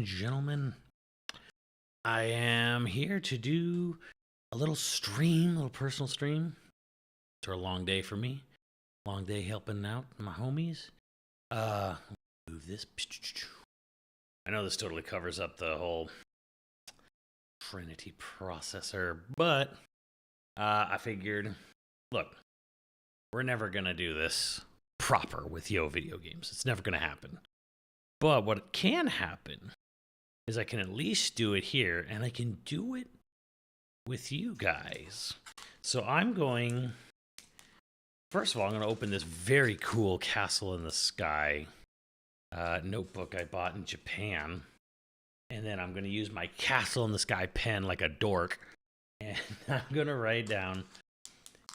gentlemen. I am here to do a little stream, a little personal stream. It's a long day for me. Long day helping out my homies. Move this. I know this totally covers up the whole Trinity processor, but I figured, look, we're never going to do this proper with Yo Video Games. It's never going to happen. But what can happen is I can at least do it here, and I can do it with you guys. So I'm going... First of all, I'm going to open this very cool Castle in the Sky notebook I bought in Japan. And then I'm going to use my Castle in the Sky pen like a dork. And I'm going to write down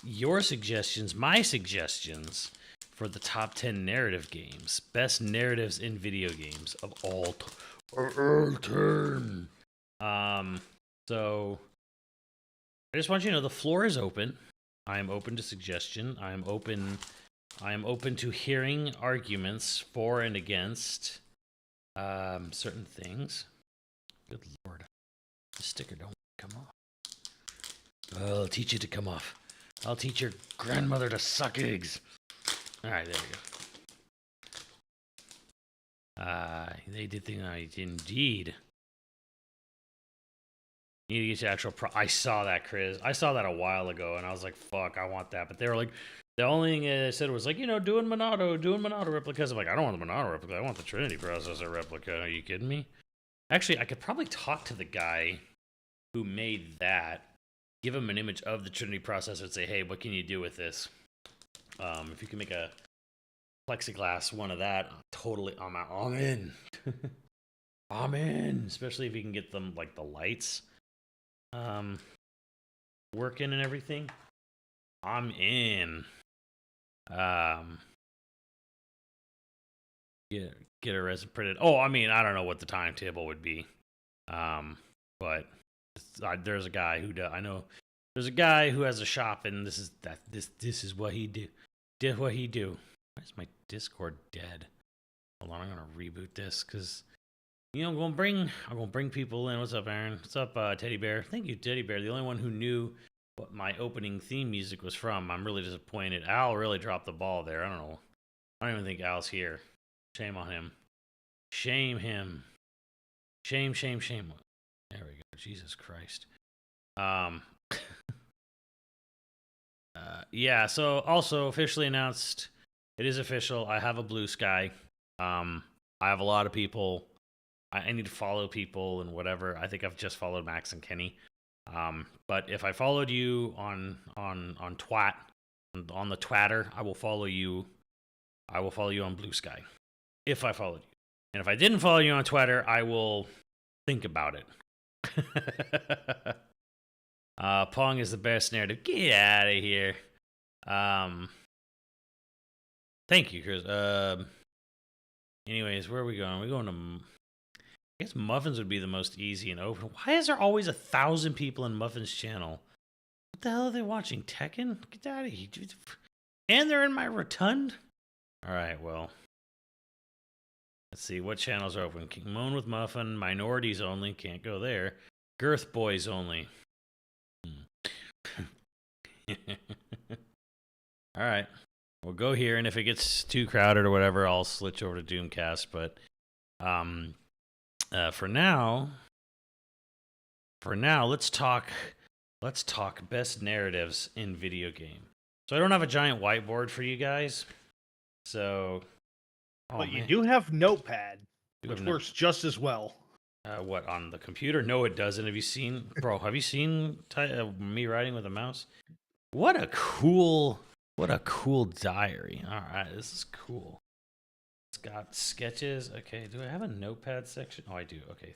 your suggestions, my suggestions, for the top 10 narrative games. Best narratives in video games of all time. So, I just want you to know the floor is open. I am open to suggestion. I am open to hearing arguments for and against certain things. Good Lord. The sticker don't come off. I'll teach you to come off. I'll teach your grandmother to suck eggs. Alright, there we go. They did think indeed. You need to get your actual I saw that, Chris. I saw that a while ago, and I was like, fuck, I want that. But they were like, the only thing they said was like, doing Monado replicas. I'm like, I don't want the Monado replica. I want the Trinity processor replica. Are you kidding me? Actually, I could probably talk to the guy who made that, give him an image of the Trinity processor and say, hey, what can you do with this? If you can make a plexiglass one of that, totally, I'm in. I'm in. Especially if you can get them, like, the lights working and everything. I'm in. Get a resin printed. Oh, I mean, I don't know what the timetable would be. But there's a guy who does. I know there's a guy who has a shop, and this is what he do. Did what he do. Why is my Discord dead? Hold on, I'm gonna reboot this because I'm gonna bring people in. What's up, Aaron? What's up, Teddy Bear? Thank you, Teddy Bear. The only one who knew what my opening theme music was from. I'm really disappointed. Al really dropped the ball there. I don't know. I don't even think Al's here. Shame on him. Shame him. Shame. There we go. Jesus Christ. Yeah, so also officially announced, it is official, I have a Blue Sky. I have a lot of people. I need to follow people and whatever. I think I've just followed Max and Kenny. But if I followed you on Twat, on the Twatter, I will follow you. I will follow you on Blue Sky. If I followed you. And if I didn't follow you on Twitter, I will think about it. Pong is the best narrative. Get out of here. Thank you, Chris. Anyways, where are we going? We're going to... I guess Muffins would be the most easy and open. Why is there always 1,000 people in Muffins' channel? What the hell are they watching? Tekken? Get out of here. And they're in my rotund? Alright, well... Let's see, what channels are open? Moan with Muffin, Minorities Only, can't go there. Girth Boys Only. Alright, we'll go here, and if it gets too crowded or whatever, I'll switch over to Doomcast, but for now, let's talk best narratives in video game. So I don't have a giant whiteboard for you guys, so... But you do have Notepad, which works just as well. What, on the computer? No, it doesn't. Have you seen me writing with a mouse? What a cool diary. All right, this is cool. It's got sketches. Okay, do I have a Notepad section? Oh, I do. Okay.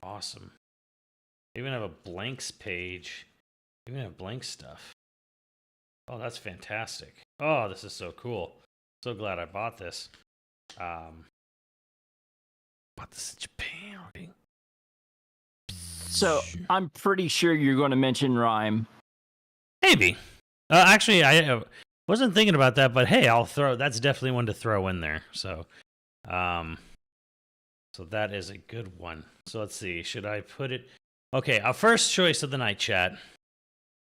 Awesome. I even have a blanks page. I even have blank stuff. Oh, that's fantastic. Oh, this is so cool. So glad I bought this. Bought this in Japan. Okay. So I'm pretty sure you're going to mention Rhyme. Maybe. Actually, Wasn't thinking about that, but hey, that's definitely one to throw in there. So that is a good one. So let's see. Should I put it? Okay, our first choice of the night, chat.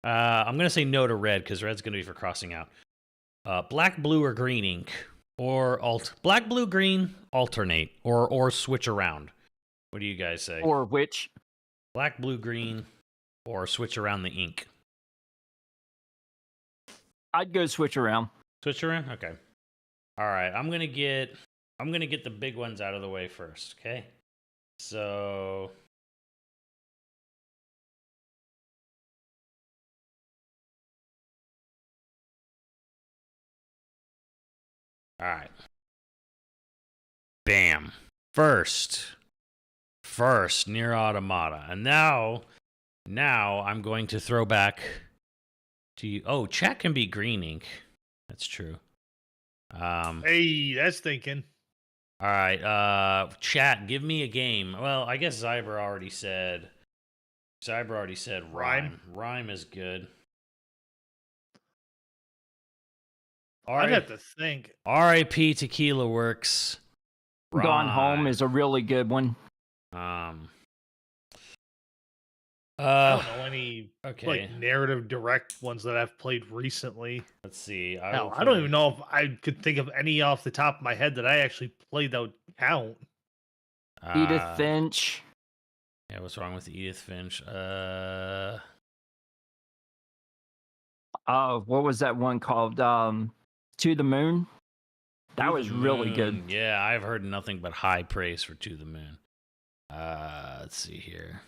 I'm gonna say no to red because red's gonna be for crossing out. Black, blue, or green ink, or black, blue, green, alternate, or switch around. What do you guys say? Or which? Black, blue, green, or switch around the ink. I'd go switch around. Switch around? Okay. All right. I'm gonna get the big ones out of the way first. Okay. So. All right. Bam. First, Nier Automata, and now I'm going to throw back to you. Oh, chat can be green ink. That's true. Hey, that's thinking. All right, chat, give me a game. Well, I guess Zyber already said Rhyme. Rhyme is good. I'd have to think. R.I.P. Tequila Works. Gone Home is a really good one. I don't know any like narrative direct ones that I've played recently. Let's see. Hell, I don't even know if I could think of any off the top of my head that I actually played that would count. Edith Finch. Yeah, what's wrong with Edith Finch? What was that one called? To the Moon. That was really good. Yeah, I've heard nothing but high praise for To the Moon. Let's see here.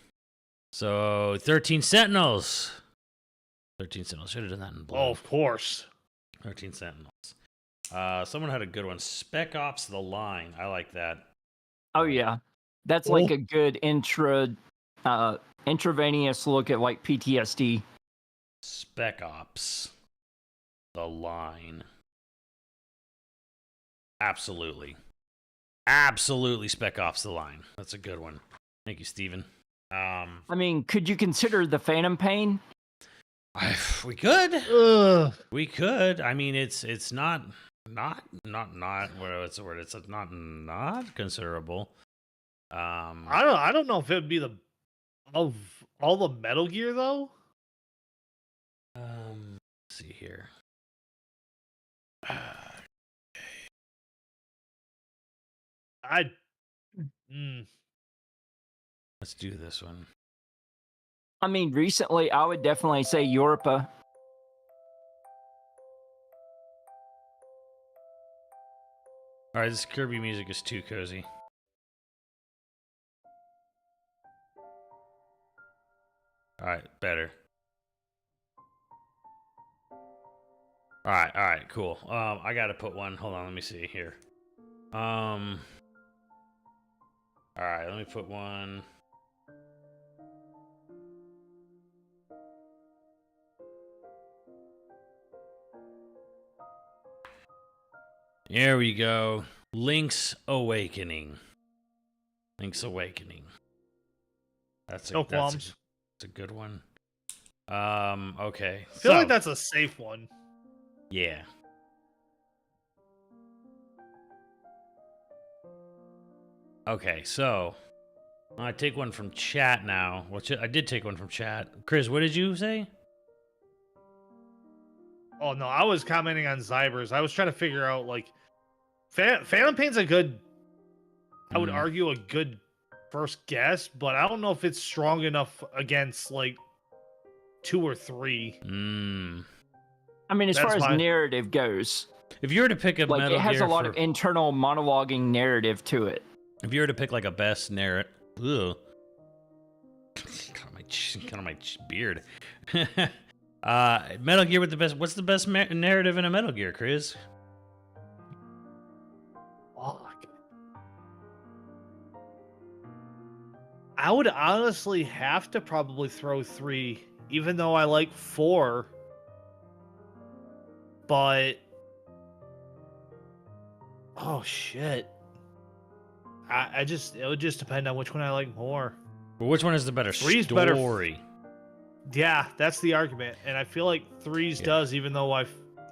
So 13 Sentinels. 13 Sentinels. Should have done that in blue. Oh, of course. 13 Sentinels. Someone had a good one. Spec Ops: The Line. I like that. Oh yeah, that's like a good intravenous look at like PTSD. Spec Ops: The Line. Absolutely. Spec Ops: The Line. That's a good one. Thank you, Steven. I mean, could you consider the Phantom Pain? We could. Ugh. We could. I mean, it's not what's the word? It's not considerable. I don't know if it would be of all the Metal Gear though. Let's see here. Let's do this one. I mean, recently, I would definitely say Europa. All right, this Kirby music is too cozy. All right, better. All right, cool. I gotta put one. Hold on, let me see here. All right, let me put one. There we go. Link's Awakening. That's No qualms. That's a good one. Okay. I feel like that's a safe one. Yeah. Okay, so I take one from chat now. I did take one from chat. Chris, what did you say? Oh no, I was commenting on Zybers. I was trying to figure out like Phantom Pain's a good. I would argue a good first guess, but I don't know if it's strong enough against like 2 or 3. I mean, as far as narrative goes, if you were to pick a like it has a lot of internal monologuing narrative to it. If you were to pick like a best narrative, kind of my beard. Metal Gear with the best. What's the best narrative in a Metal Gear, Chris? Fuck. I would honestly have to probably throw 3, even though I like 4. But oh shit. It would just depend on which one I like more. But which one is the better 3's story? Better. Yeah, that's the argument, and I feel like 3's does, even though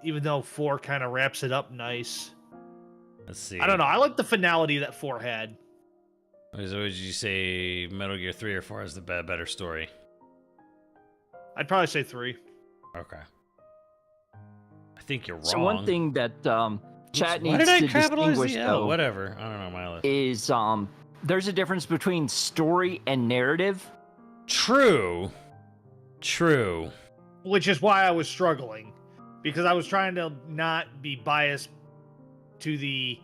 even though 4 kind of wraps it up nice. Let's see. I don't know. I like the finality that 4 had. Would you say Metal Gear 3 or 4 is the better story? I'd probably say 3. Okay. I think you're wrong. So one thing that chat Why needs did I to capitalize distinguish the L? though Whatever. I don't know my list. is there's a difference between story and narrative. True. True. Which is why I was struggling, because I was trying to not be biased to the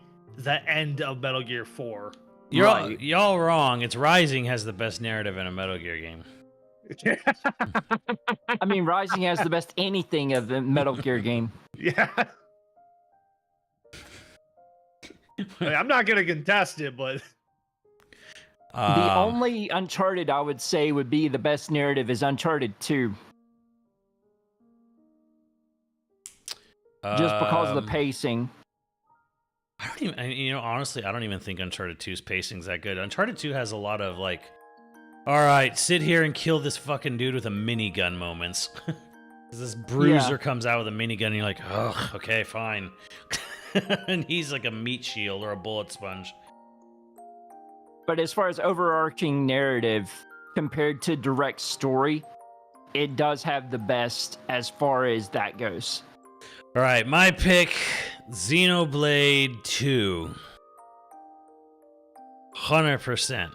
end of Metal Gear 4. Y'all wrong. It's Rising has the best narrative in a Metal Gear game. I mean, Rising has the best anything of the Metal Gear game. Yeah. I mean, I'm not gonna contest it, but The only Uncharted I would say would be the best narrative is Uncharted 2. Just because of the pacing. I don't even, honestly, I don't even think Uncharted 2's pacing's that good. Uncharted 2 has a lot of like, all right, sit here and kill this fucking dude with a minigun moments. This bruiser comes out with a minigun and you're like, oh, okay, fine. And he's like a meat shield or a bullet sponge. But as far as overarching narrative compared to direct story, it does have the best as far as that goes. All right, my pick, Xenoblade 2. 100%.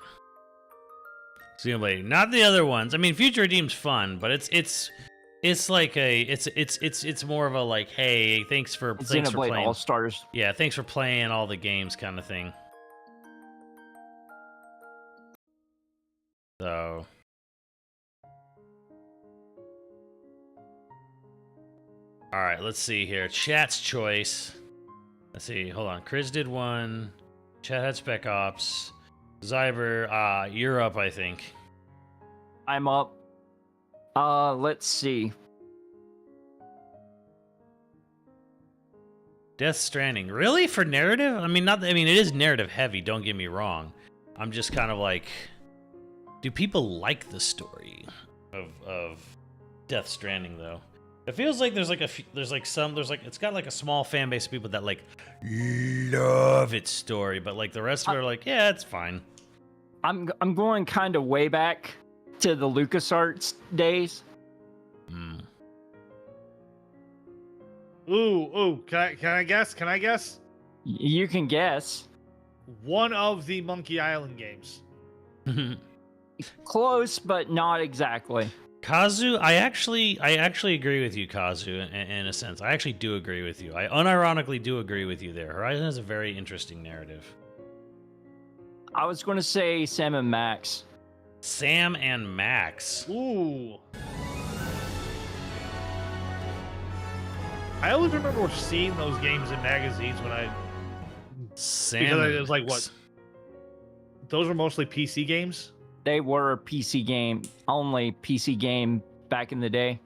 Xenoblade, not the other ones. I mean, Future Redeemed's fun, but it's like it's more of a like, hey, thanks for Xenoblade playing All Stars. Yeah, thanks for playing all the games kind of thing. So all right, let's see here. Chat's choice. Let's see. Hold on. Chris did one. Chat had Spec Ops. Zyber, you're up, I think. I'm up. Let's see. Death Stranding. Really? For narrative? I mean, it is narrative heavy, don't get me wrong. I'm just kind of like, do people like the story of Death Stranding though? It feels like it's got like a small fan base of people that like love its story, but like the rest of it are like, yeah, it's fine. I'm going kind of way back to the LucasArts days. Ooh, can I guess? You can guess. One of the Monkey Island games. Close, but not exactly. Kazu, I actually agree with you, Kazu, in a sense. I actually do agree with you. I unironically do agree with you there. Horizon has a very interesting narrative. I was going to say Sam and Max. Sam and Max. Ooh. I always remember seeing those games in magazines when because it was like, what? Those were mostly PC games? They were a PC game, only PC game back in the day.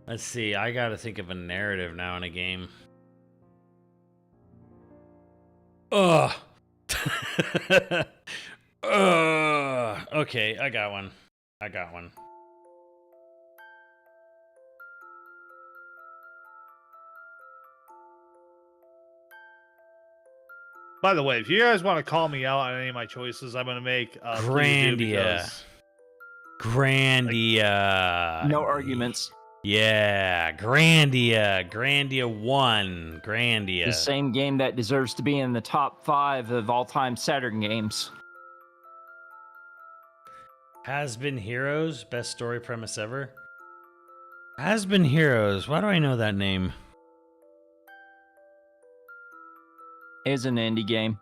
Let's see. I got to think of a narrative now in a game. Ugh. Okay, I got one. By the way, if you guys want to call me out on any of my choices I'm going to make, please do, because Grandia. No arguments. Yeah, Grandia 1. Grandia. The same game that deserves to be in the top 5 of all-time Saturn games. Has Been Heroes, best story premise ever. Has Been Heroes. Why do I know that name? Is an indie game.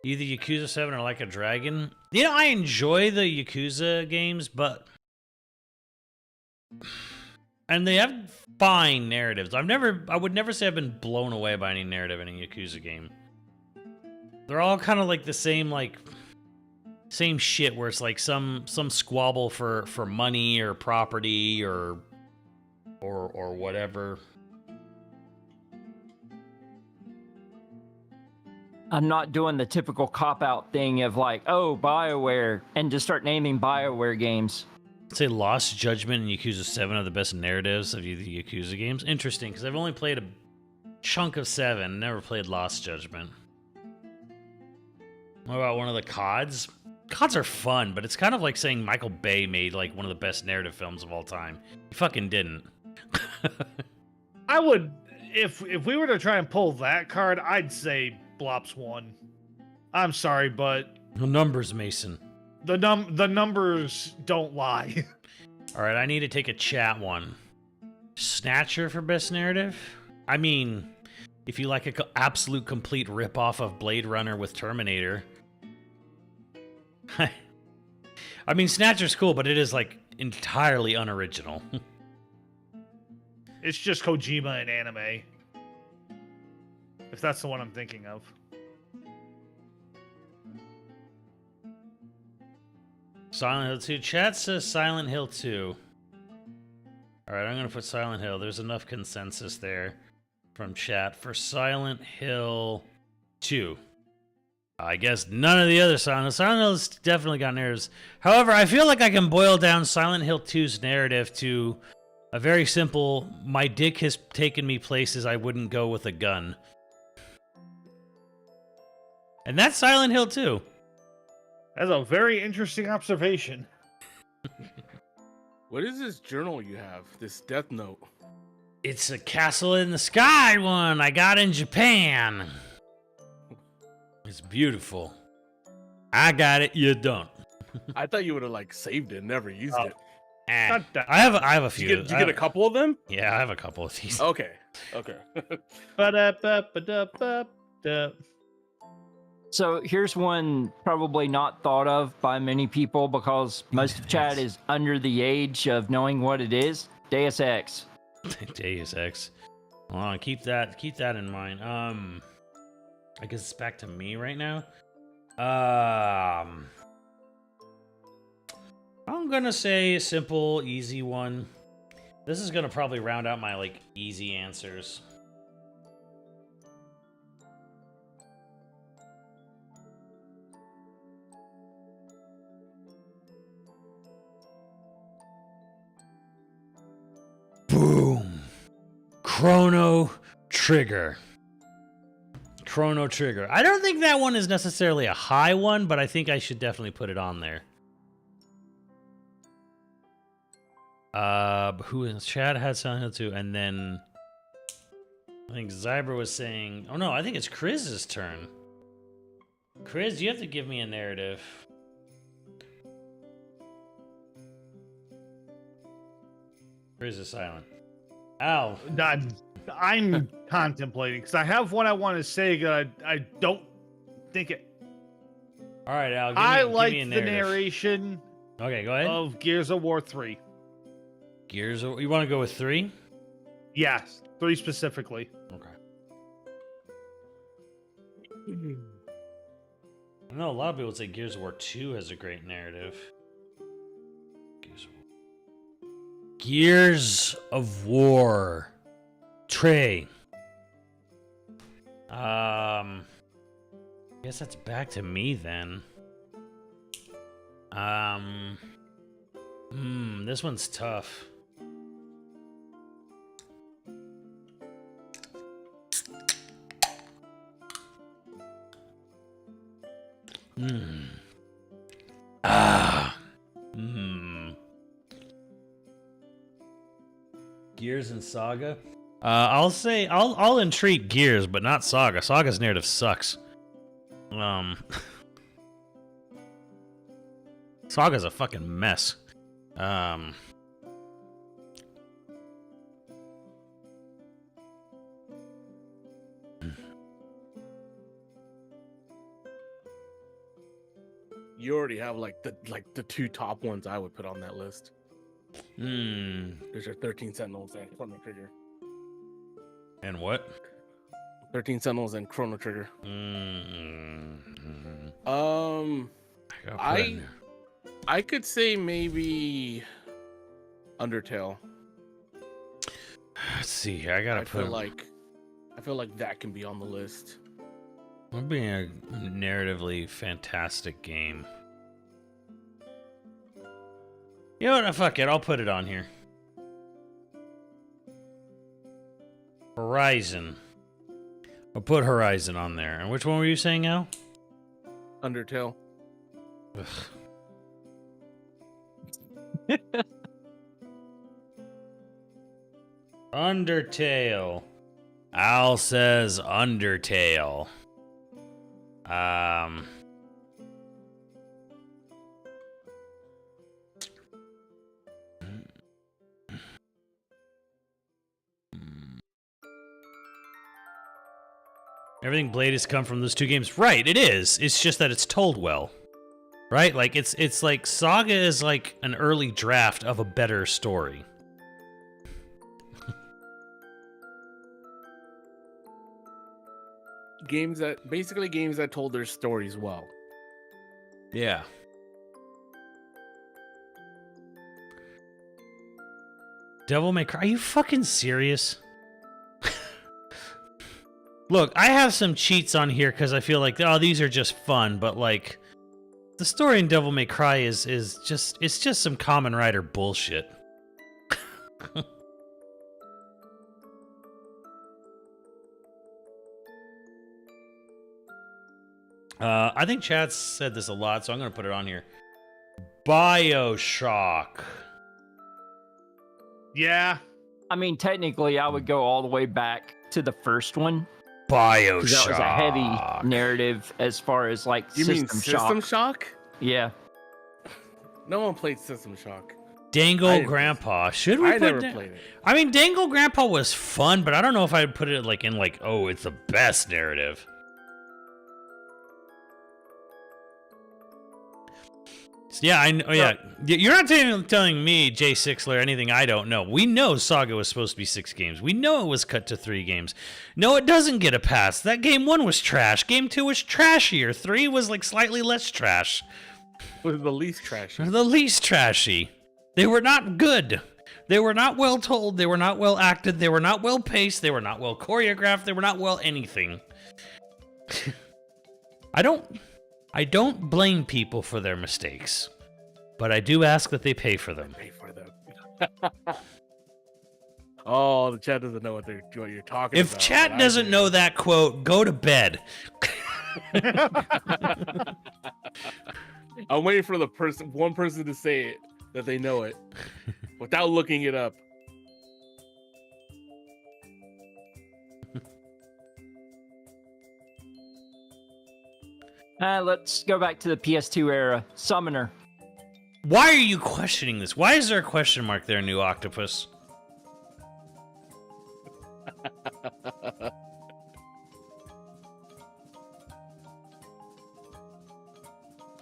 Either Yakuza 7 or Like a Dragon. You know, I enjoy the Yakuza games, and they have fine narratives. I would never say I've been blown away by any narrative in a Yakuza game. They're all kind of like the same shit, where it's like some squabble for money or property or whatever. I'm not doing the typical cop-out thing of like, oh, BioWare, and just start naming BioWare games. I'd say Lost Judgment and Yakuza 7 are the best narratives of the Yakuza games. Interesting, because I've only played a chunk of 7, never played Lost Judgment. What about one of the CODs? CODs are fun, but it's kind of like saying Michael Bay made like one of the best narrative films of all time. He fucking didn't. I would, if we were to try and pull that card, I'd say Blops 1. I'm sorry, but No numbers, Mason. the numbers don't lie. All right, I need to take a chat one. Snatcher for best narrative? I mean, if you like an absolute complete ripoff of Blade Runner with Terminator. I mean, Snatcher's cool, but it is like entirely unoriginal. It's just Kojima in anime. If that's the one I'm thinking of. Silent Hill 2. Chat says Silent Hill 2. Alright, I'm going to put Silent Hill. There's enough consensus there from chat for Silent Hill 2. I guess none of the other Silent Hill's definitely got narratives. However, I feel like I can boil down Silent Hill 2's narrative to a very simple, my dick has taken me places I wouldn't go with a gun. And that's Silent Hill 2. That's a very interesting observation. What is this journal you have? This Death Note? It's a Castle in the Sky one I got in Japan. It's beautiful. I got it, you don't. I thought you would have like saved it, and never used it. Ah, Not that- I have a Did few. you get a couple of them? Yeah, I have a couple of these. Okay. Okay. Ba-da-ba-ba-da-ba-da. So here's one probably not thought of by many people because most of chat is under the age of knowing what it is. Deus Ex. Deus Ex. Hold on, keep that in mind. I guess it's back to me right now. I'm gonna say a simple, easy one. This is gonna probably round out my like easy answers. Boom. Chrono Trigger. Chrono Trigger. I don't think that one is necessarily a high one, but I think I should definitely put it on there. Who in the chat had Silent Hill 2, and then I think Zybra was saying, oh no, I think it's Chris's turn. Chris, you have to give me a narrative. Chris is silent. Al. I'm contemplating because I have one I want to say that I don't think it. All right, Al. I give like me a the narrative. narration Okay, go ahead. of Gears of War 3. Gears. You want to go with 3? Yes, 3 specifically. Okay. I know a lot of people say Gears of War 2 has a great narrative. Gears of War. Trey. I guess that's back to me then. This one's tough. Gears and Saga. I'll say I'll entreat Gears, but not Saga. Saga's narrative sucks. Saga's a fucking mess. You already have like the two top ones I would put on that list. There's your 13 Sentinels and Chrono Trigger. And what? 13 Sentinels and Chrono Trigger. I could say maybe Undertale. Let's see here. I gotta I feel like that can be on the list. Would be a narratively fantastic game. You know what? Fuck it. I'll put it on here. Horizon. I'll put Horizon on there. And which one were you saying, Al? Undertale. Ugh. Undertale. Al says Undertale. Everything Blade has come from those two games. Right, it is. It's just that it's told well. Right? Like it's like Saga is like an early draft of a better story. Games that told their stories well. Yeah. Devil May Cry. Are you fucking serious? Look, I have some cheats on here because I feel like, oh, these are just fun, but like, the story in Devil May Cry is just, it's just some Kamen Rider bullshit. I think Chad said this a lot, so I'm going to put it on here. BioShock. Yeah. I mean, technically, I would go all the way back to the first one. 'Cause BioShock. that was a heavy narrative as far as like You mean System System Shock. Shock? Yeah. No one played System Shock. Dangle I- Grandpa. Should we I put never Da- played it. I mean, Dangle Grandpa was fun, but I don't know if I'd put it like in like, oh, it's the best narrative. Yeah, I know. Yeah, you're not telling me, Jay Sixler, anything I don't know. We know Saga was supposed to be 6 games. We know it was cut to 3 games. No, it doesn't get a pass. That game 1 was trash. Game 2 was trashier. 3 was like slightly less trash. Was the least trashy. The least trashy. They were not good. They were not well told. They were not well acted. They were not well paced. They were not well choreographed. They were not well anything. I don't blame people for their mistakes, but I do ask that they pay for them. Pay for them. Oh, the chat doesn't know what you're talking about. If chat but I doesn't do. know that quote, go to bed. I'm waiting for one person to say it that they know it without looking it up. Let's go back to the PS2 era. Summoner. Why are you questioning this? Why is there a question mark there, New Octopus?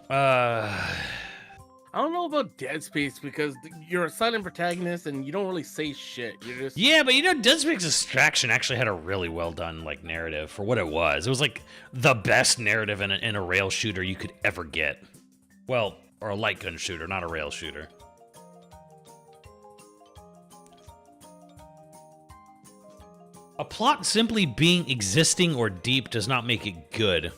I don't know about Dead Space because you're a silent protagonist and you don't really say shit. You're just Yeah, but you know, Dead Space Extraction actually had a really well done like narrative for what it was. It was like the best narrative in a rail shooter you could ever get. Well, or a light gun shooter, not a rail shooter. A plot simply being existing or deep does not make it good.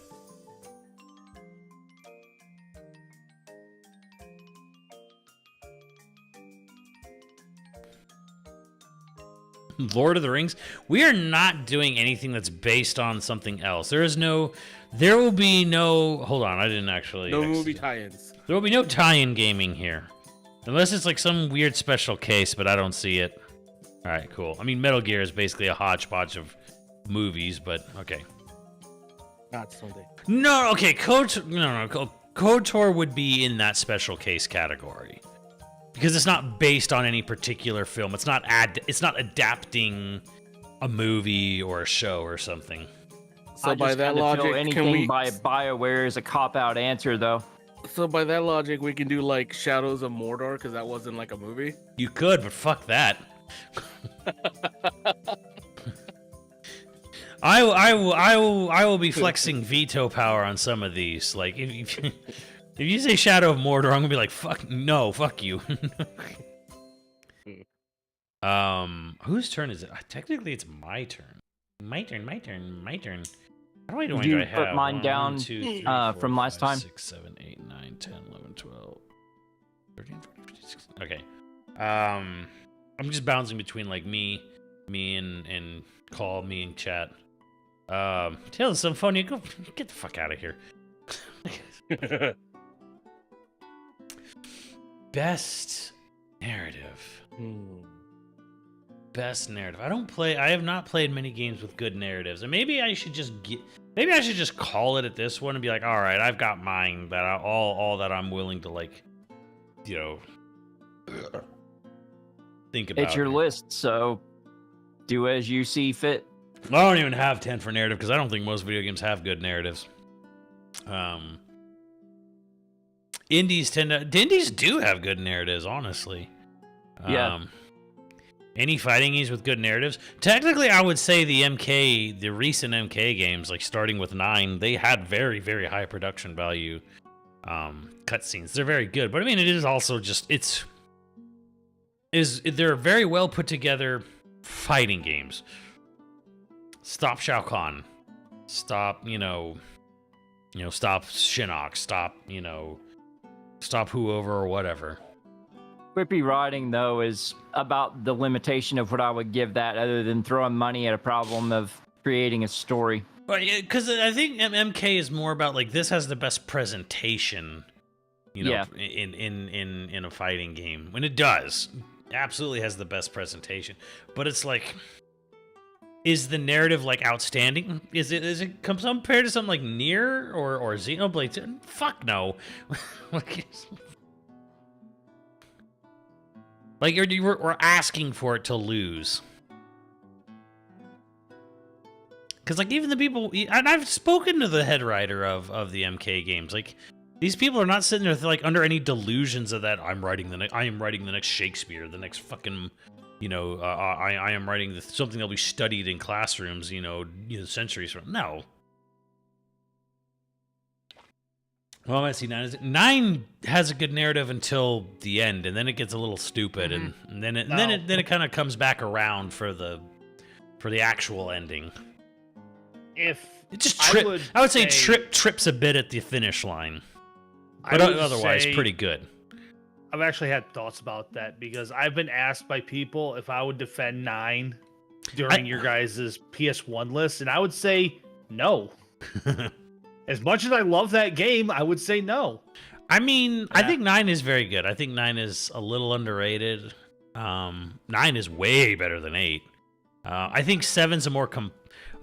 Lord of the Rings, we are not doing anything that's based on something else. There will be no, hold on, I didn't actually. no movie tie-ins. There will be no tie-in gaming here. Unless it's like some weird special case, but I don't see it. All right, cool. I mean, Metal Gear is basically a hodgepodge of movies, but okay. Not someday. No, okay, KOTOR would be in that special case category. Because it's not based on any particular film. It's not adapting a movie or a show or something. So I by just that kinda feel logic, anything by BioWare is a cop-out answer, though. So by that logic, we can do like Shadows of Mordor because that wasn't like a movie. You could, but fuck that. I will be flexing veto power on some of these. Like if you say Shadow of Mordor, I'm gonna be like, fuck no, fuck you. Whose turn is it? Technically, it's my turn. My turn. How do I Did you I put have? mine 1, down, 2, 3, from 4, last 5, time? 6, 7, 8, 9, 10, 11, 12. 13, 14, 15, 16. Okay. I'm just bouncing between like me and call, me and chat. Tales of Symphonia, go get the fuck out of here. Best narrative. Best narrative. I have not played many games with good narratives. And maybe I should just call it at this one and be like, all right, I've got mine that all that I'm willing to like, think about. It's your list, so do as you see fit. I don't even have 10 for narrative because I don't think most video games have good narratives. Indies do have good narratives, honestly. Yeah. Any fighting games with good narratives? Technically, I would say the recent MK games, like starting with 9, they had very, very high production value cutscenes. They're very good, but I mean, it is also just they're very well put together fighting games. Stop Shao Kahn. Stop, stop Shinnok. Stop whoever or whatever. Quippy Riding, though, is about the limitation of what I would give that, other than throwing money at a problem of creating a story. But because I think MK is more about like this has the best presentation, in a fighting game. When it does, absolutely has the best presentation. But it's like, is the narrative like outstanding? Is it compared to something like Nier or Xenoblade? Fuck no. Like we're asking for it to lose. Because like even the people, and I've spoken to the head writer of the MK games, like these people are not sitting there like under any delusions of that I am writing the next Shakespeare, the next fucking, I am writing something that'll be studied in classrooms, centuries from. No. Well, I see 9 has a good narrative until the end, and then it gets a little stupid, and then it kind of comes back around for the actual ending. If it just I would say trips a bit at the finish line, but otherwise pretty good. I've actually had thoughts about that because I've been asked by people if I would defend 9 during your guys' PS1 list, and I would say no. As much as I love that game, I would say no. I mean, I think 9 is very good. I think 9 is a little underrated. 9 is way better than 8. I think 7's a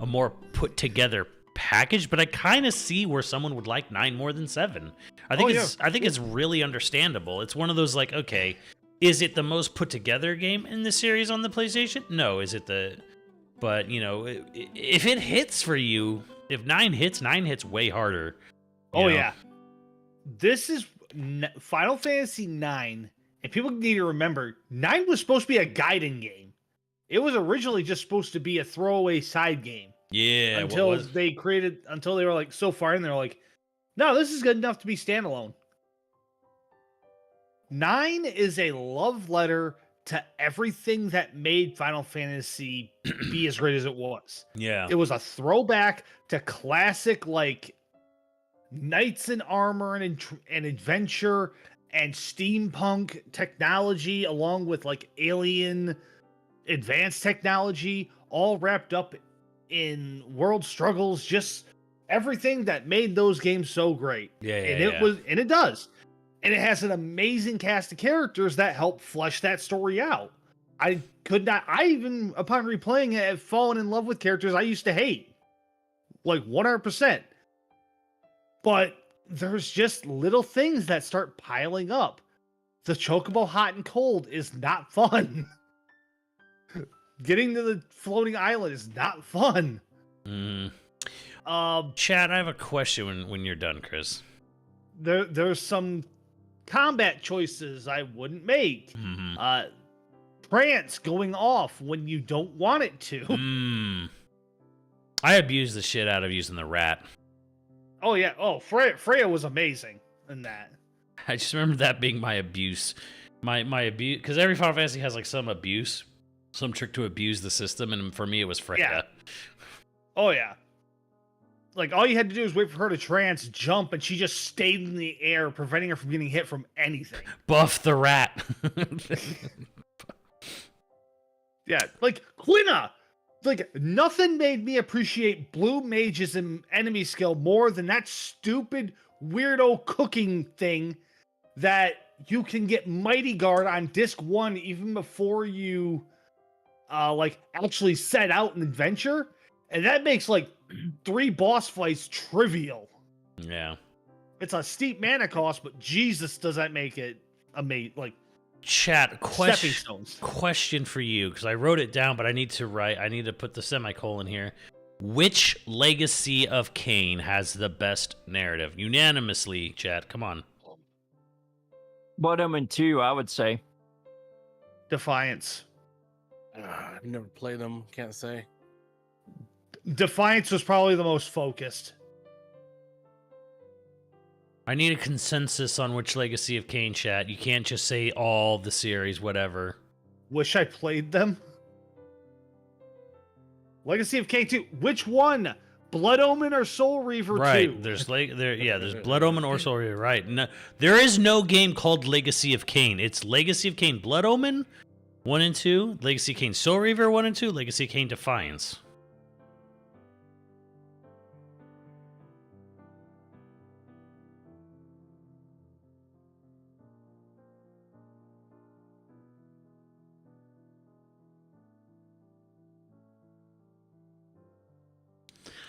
more put together package, but I kind of see where someone would like 9 more than 7. I think it's really understandable. It's one of those like, okay, is it the most put together game in the series on the PlayStation? No. Is it but if it hits for you, if 9 hits way harder. Yeah. This is Final Fantasy 9, and people need to remember, 9 was supposed to be a guiding game. It was originally just supposed to be a throwaway side game. Yeah. Until they were like so far in, they're like, no, this is good enough to be standalone. 9 is a love letter to everything that made Final Fantasy be as great as it was. Yeah. It was a throwback to classic, like, knights in armor and adventure and steampunk technology, along with, like, alien advanced technology, all wrapped up in world struggles, just everything that made those games so great. It does. And it has an amazing cast of characters that help flesh that story out. I even, upon replaying it, have fallen in love with characters I used to hate. Like 100%. But there's just little things that start piling up. The Chocobo Hot and Cold is not fun. Getting to the floating island is not fun. Chat, I have a question when you're done, Chris. There's some combat choices I wouldn't make. Trance going off when you don't want it to. I abuse the shit out of using the rat. Oh yeah. Oh, Freya was amazing in that. I just remember that being my abuse. My abuse, because every Final Fantasy has like some abuse, some trick to abuse the system, and for me it was Freya. Yeah. Oh yeah. like all you had to do was wait for her to trance, jump, and she just stayed in the air, preventing her from getting hit from anything. Buff the rat. Yeah, like Quina. Like nothing made me appreciate blue mages and enemy skill more than that stupid weirdo cooking thing that you can get Mighty Guard on disc 1 even before you like actually set out an adventure, and that makes like 3 boss fights trivial. Yeah. It's a steep mana cost, but Jesus, does that make it amazing? Like Chat stepping stones. question for you, because I wrote it down, but I need to put the semicolon here. Which Legacy of Kain has the best narrative? Unanimously, chat. Come on. Blood Omen 2, I would say. Defiance. I've never played them. Can't say. Defiance was probably the most focused. I need a consensus on which Legacy of Kain, chat. You can't just say all the series, whatever. Wish I played them. Legacy of Kain 2. Which one? Blood Omen or Soul Reaver 2? Right. There's there's Blood Omen or Soul Reaver. Right. No, there is no game called Legacy of Kain. It's Legacy of Kain Blood Omen 1 and 2, Legacy of Kain Soul Reaver 1 and 2, Legacy of Kain Defiance.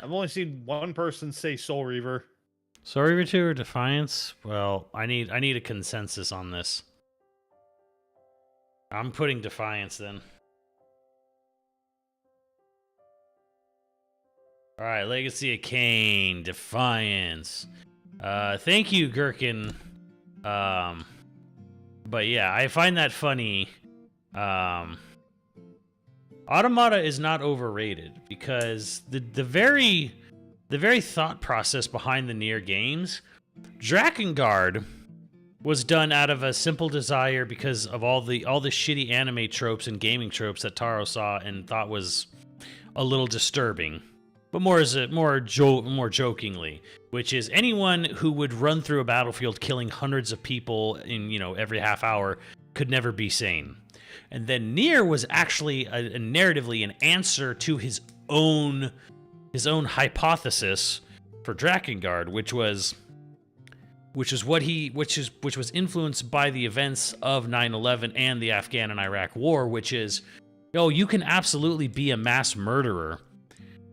I've only seen one person say Soul Reaver. Soul Reaver 2 or Defiance? Well, I need a consensus on this. I'm putting Defiance then. All right, Legacy of Kain, Defiance. Thank you, Gherkin. But yeah, I find that funny. Automata is not overrated because the very thought process behind the Nier games, Drakengard was done out of a simple desire because of all the shitty anime tropes and gaming tropes that Taro saw and thought was a little disturbing, but more jokingly, which is anyone who would run through a battlefield killing hundreds of people in every half hour could never be sane. And then Nier was actually a narratively an answer to his own hypothesis for Drakengard, which was influenced by the events of 9/11 and the Afghan and Iraq War, which is, you can absolutely be a mass murderer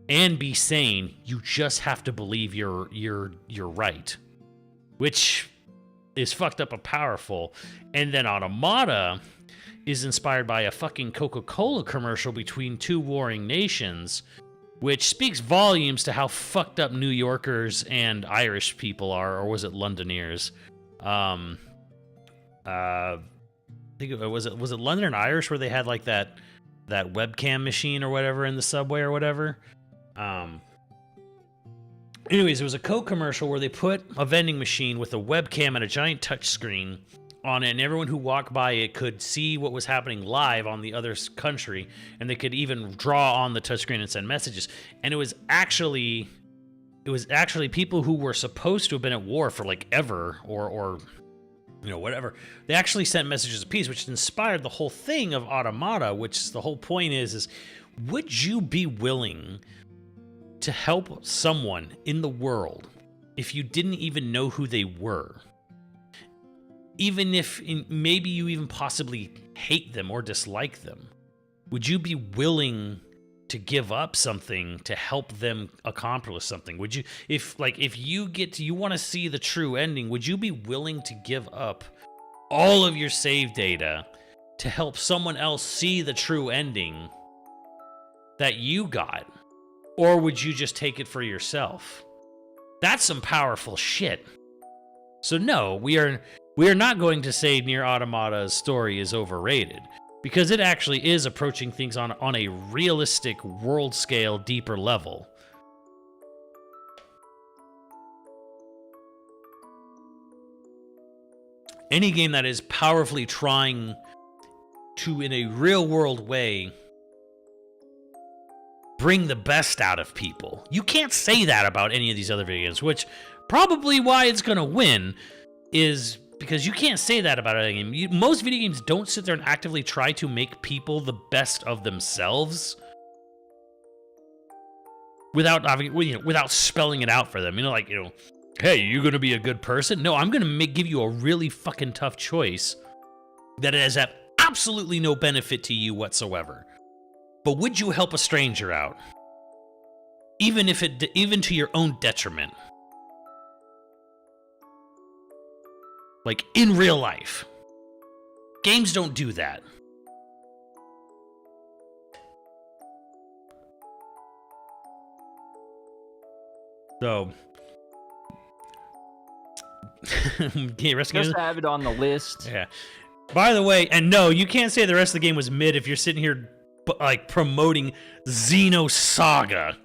and be sane. You just have to believe you're right, which is fucked up and powerful. And then Automata is inspired by a fucking Coca-Cola commercial between two warring nations, which speaks volumes to how fucked up New Yorkers and Irish people are, or was it Londoners? I think was it London and Irish where they had like that webcam machine or whatever in the subway or whatever. Anyways, it was a Coke commercial where they put a vending machine with a webcam and a giant touch screen on it, and everyone who walked by it could see what was happening live on the other country, and they could even draw on the touchscreen and send messages. And it was actually people who were supposed to have been at war for like ever or whatever. They actually sent messages of peace, which inspired the whole thing of Automata, which the whole point is would you be willing to help someone in the world if you didn't even know who they were? Even if maybe you even possibly hate them or dislike them, would you be willing to give up something to help them accomplish something? Would you, if you want to see the true ending, would you be willing to give up all of your save data to help someone else see the true ending that you got? Or would you just take it for yourself? That's some powerful shit. So no, we are not going to say Nier Automata's story is overrated, because it actually is approaching things on a realistic world scale, deeper level. Any game that is powerfully trying to, in a real world way, bring the best out of people. You can't say that about any of these other video games, which probably why it's going to win is because you can't say that about a game. Most video games don't sit there and actively try to make people the best of themselves without spelling it out for them. Hey, you're going to be a good person? No, I'm going to give you a really fucking tough choice that has absolutely no benefit to you whatsoever. But would you help a stranger out? Even to your own detriment. Like, in real life. Games don't do that. So... Just to have it on the list. Yeah. By the way, and no, you can't say the rest of the game was mid if you're sitting here like promoting Xenosaga.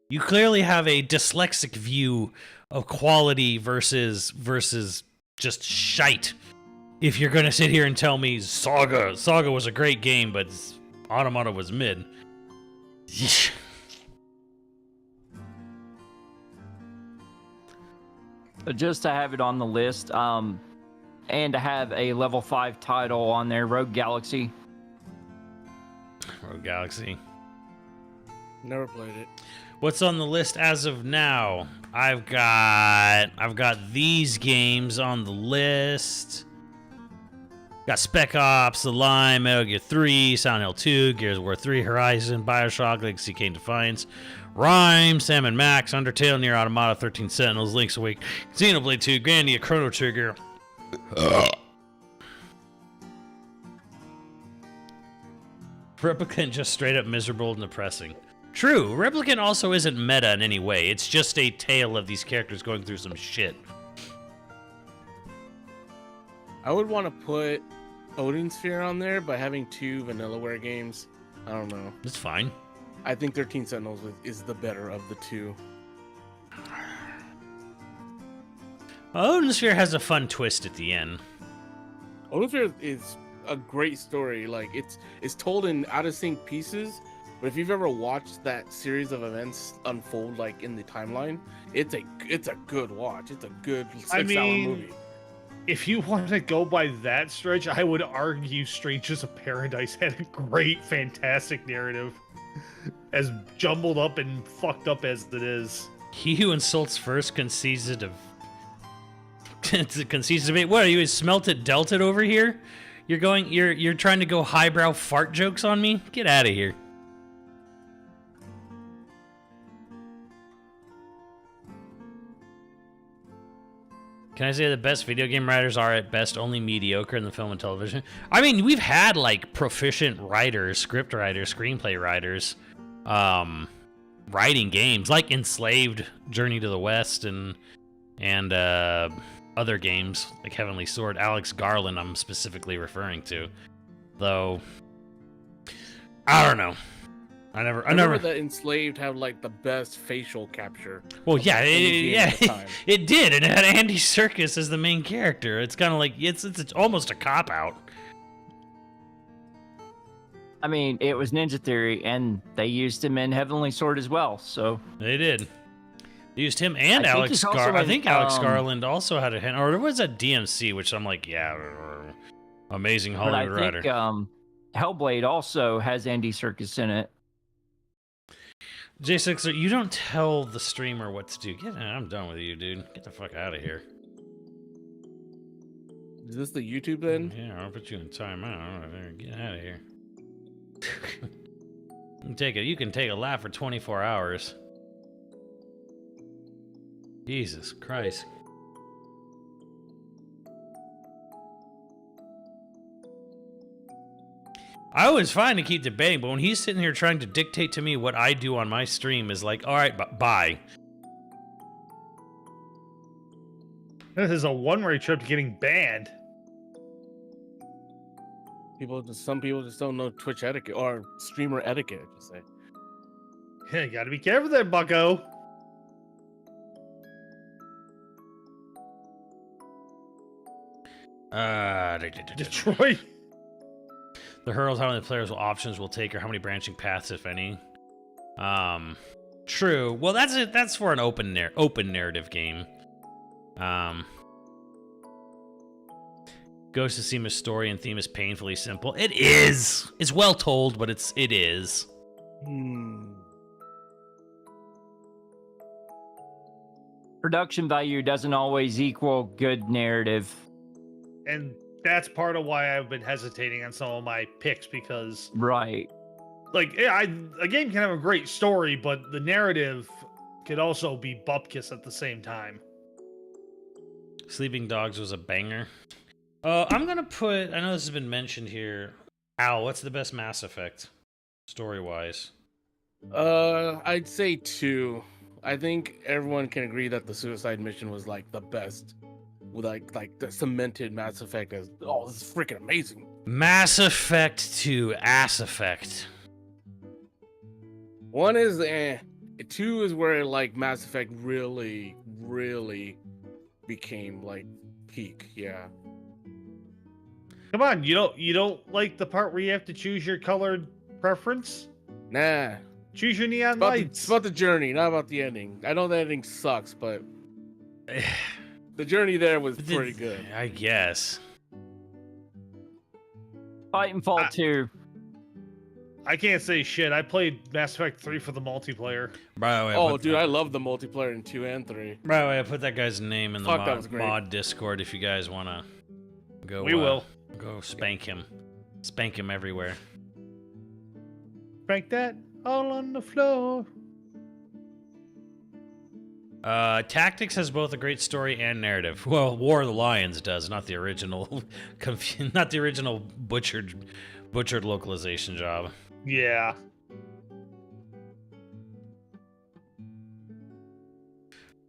You clearly have a dyslexic view of quality versus just shite. If you're gonna sit here and tell me Saga was a great game, but Automata was mid. Just to have it on the list, and to have a level 5 title on there, Rogue Galaxy. Rogue Galaxy. Never played it. What's on the list as of now? I've got these games on the list. Got Spec Ops, The Line, Metal Gear 3, Silent Hill 2, Gears of War 3, Horizon, BioShock, Legacy Kane Defiance, Rime, Sam & Max, Undertale, Nier Automata, 13 Sentinels, Link's Awake, Xenoblade 2, Grandia, Chrono Trigger. Replicant just straight up miserable and depressing. True, Replicant also isn't meta in any way. It's just a tale of these characters going through some shit. I would want to put Odin Sphere on there, but having 2 Vanillaware games, I don't know. It's fine. I think 13 Sentinels is the better of the 2. Odin Sphere has a fun twist at the end. Odin Sphere is a great story. Like it's told in out of sync pieces, but if you've ever watched that series of events unfold like in the timeline, it's a good watch. It's a good 6-hour movie. If you want to go by that stretch, I would argue Strangers of Paradise had a great, fantastic narrative. As jumbled up and fucked up as it is. He who insults first concedes it. What are you, smelted delted over here? You're trying to go highbrow fart jokes on me? Get out of here. Can I say the best video game writers are at best only mediocre in the film and television? I mean, we've had like proficient writers, script writers, screenplay writers, writing games like Enslaved, Journey to the West, and other games like Heavenly Sword. Alex Garland, I'm specifically referring to, though. I don't know. I never. That Enslaved had like the best facial capture. Well, yeah, it did, and it had Andy Serkis as the main character. It's kind of like it's almost a cop out. I mean, it was Ninja Theory, and they used him in Heavenly Sword as well. So they did. They used him and Alex Garland. I think Alex Garland also had a hand, or there was a DMC, which I'm like, yeah, amazing Hollywood writer. Hellblade also has Andy Serkis in it. J6, you don't tell the streamer what to do. I'm done with you, dude. Get the fuck out of here. Is this the YouTube then? Yeah, I'll put you in timeout. Get out of here. You can take a lap for 24 hours. Jesus Christ. I was fine to keep debating, but when he's sitting here trying to dictate to me what I do on my stream is like, all right, bye. This is a one-way trip to getting banned. Some people just don't know Twitch etiquette or streamer etiquette, I should say. Yeah, you gotta be careful there, bucko. Detroit. The hurdles how many players will options will take, or how many branching paths, if any. True. Well, that's it. That's for an open narrative game. Ghost of Tsushima story and theme is painfully simple. It is. It's well told, but it is. Production value doesn't always equal good narrative. And that's part of why I've been hesitating on some of my picks, because Right. like a game can have a great story, but the narrative could also be bupkis at the same time. Sleeping Dogs was a banger. I'm gonna put. I know this has been mentioned here. Al, what's the best Mass Effect, story-wise? I'd say 2. I think everyone can agree that the Suicide Mission was like the best, with like the cemented Mass Effect as this is freaking amazing. Mass Effect 2, Ass Effect. 1 is 2 is where like Mass Effect really became like peak. Yeah. Come on, you don't like the part where you have to choose your colored preference? Nah. Choose your neon It's lights. about the journey, not about the ending. I know the ending sucks, but the journey there was pretty good. I guess. Titanfall 2. I can't say shit. I played Mass Effect 3 for the multiplayer. By the way, Oh, dude, I love the multiplayer in 2 and 3. By the way, I put that guy's name in the Fuck, that was great. mod Discord if you guys want to go. We will. Go spank him. Spank him everywhere. Spank that all on the floor. Tactics has both a great story and narrative. Well, War of the Lions does, not the original, not the original butchered localization job. Yeah.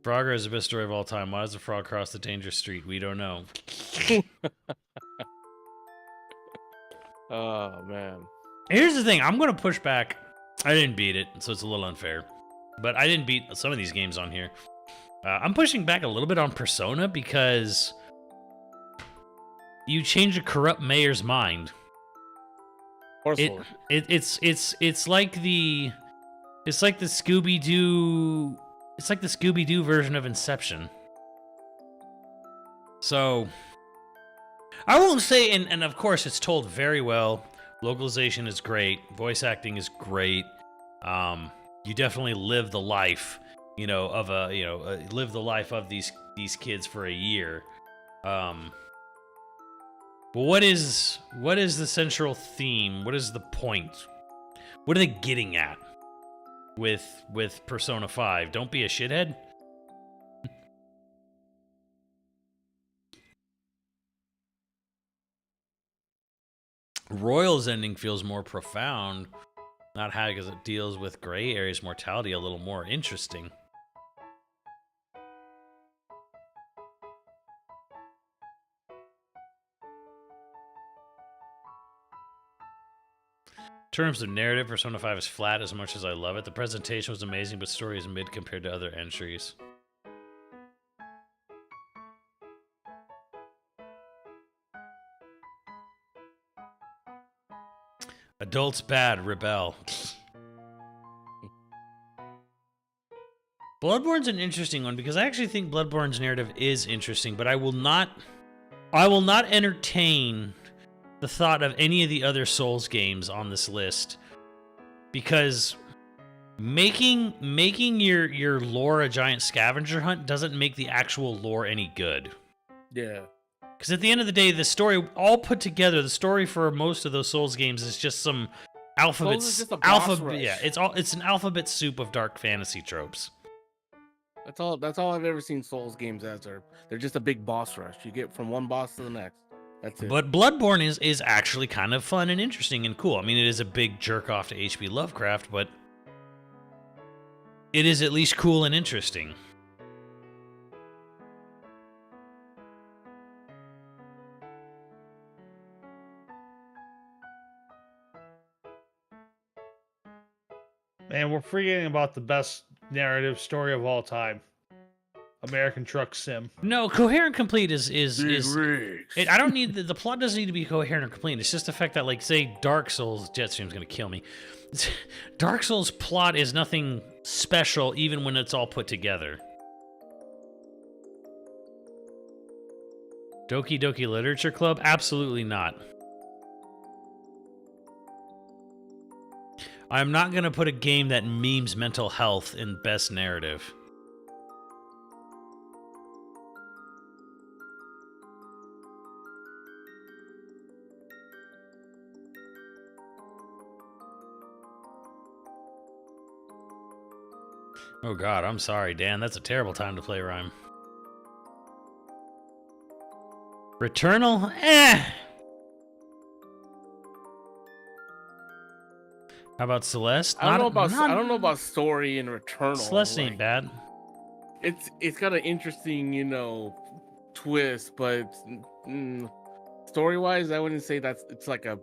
Frogger is the best story of all time. Why does the frog cross the dangerous street? We don't know. Oh man. Here's the thing. I'm gonna push back. I didn't beat it, so it's a little unfair. But I didn't beat some of these games on here. I'm pushing back a little bit on Persona because you change a corrupt mayor's mind. Forcefully. It's like the Scooby-Doo version of Inception. So I won't say, and of course it's told very well. Localization is great. Voice acting is great. You definitely live the life, live the life of these kids for a year. But what is the central theme? What is the point? What are they getting at with Persona 5? Don't be a shithead? Royal's ending feels more profound, not how, because it deals with gray areas mortality a little more interesting. In terms of narrative, Persona 5 is flat as much as I love it. The presentation was amazing, but story is mid compared to other entries. Adults bad, rebel. Bloodborne's an interesting one because I actually think Bloodborne's narrative is interesting, but I will not entertain the thought of any of the other Souls games on this list, because making your lore a giant scavenger hunt doesn't make the actual lore any good. Yeah. Because at the end of the day, the story all put together, the story for most of those Souls games is just some alphabet. Souls is just a boss rush. Yeah, it's an alphabet soup of dark fantasy tropes. That's all I've ever seen Souls games as. They're just a big boss rush. You get from one boss to the next. That's it. But Bloodborne is actually kind of fun and interesting and cool. I mean, it is a big jerk off to H.P. Lovecraft, but it is at least cool and interesting. Man, we're forgetting about the best narrative story of all time. American Truck Sim. No, coherent complete is Rigs. I don't need the plot doesn't need to be coherent or complete. It's just the fact that, like, say Dark Souls, Jetstream's gonna kill me. Dark Souls plot is nothing special, even when it's all put together. Doki Doki Literature Club? Absolutely not. I'm not gonna put a game that memes mental health in best narrative. Oh god, I'm sorry, Dan. That's a terrible time to play Rhyme. Returnal? Eh! How about Celeste? I don't know about story and Returnal. Celeste ain't like, bad. It's got an interesting, twist, but story-wise, I wouldn't say it's like a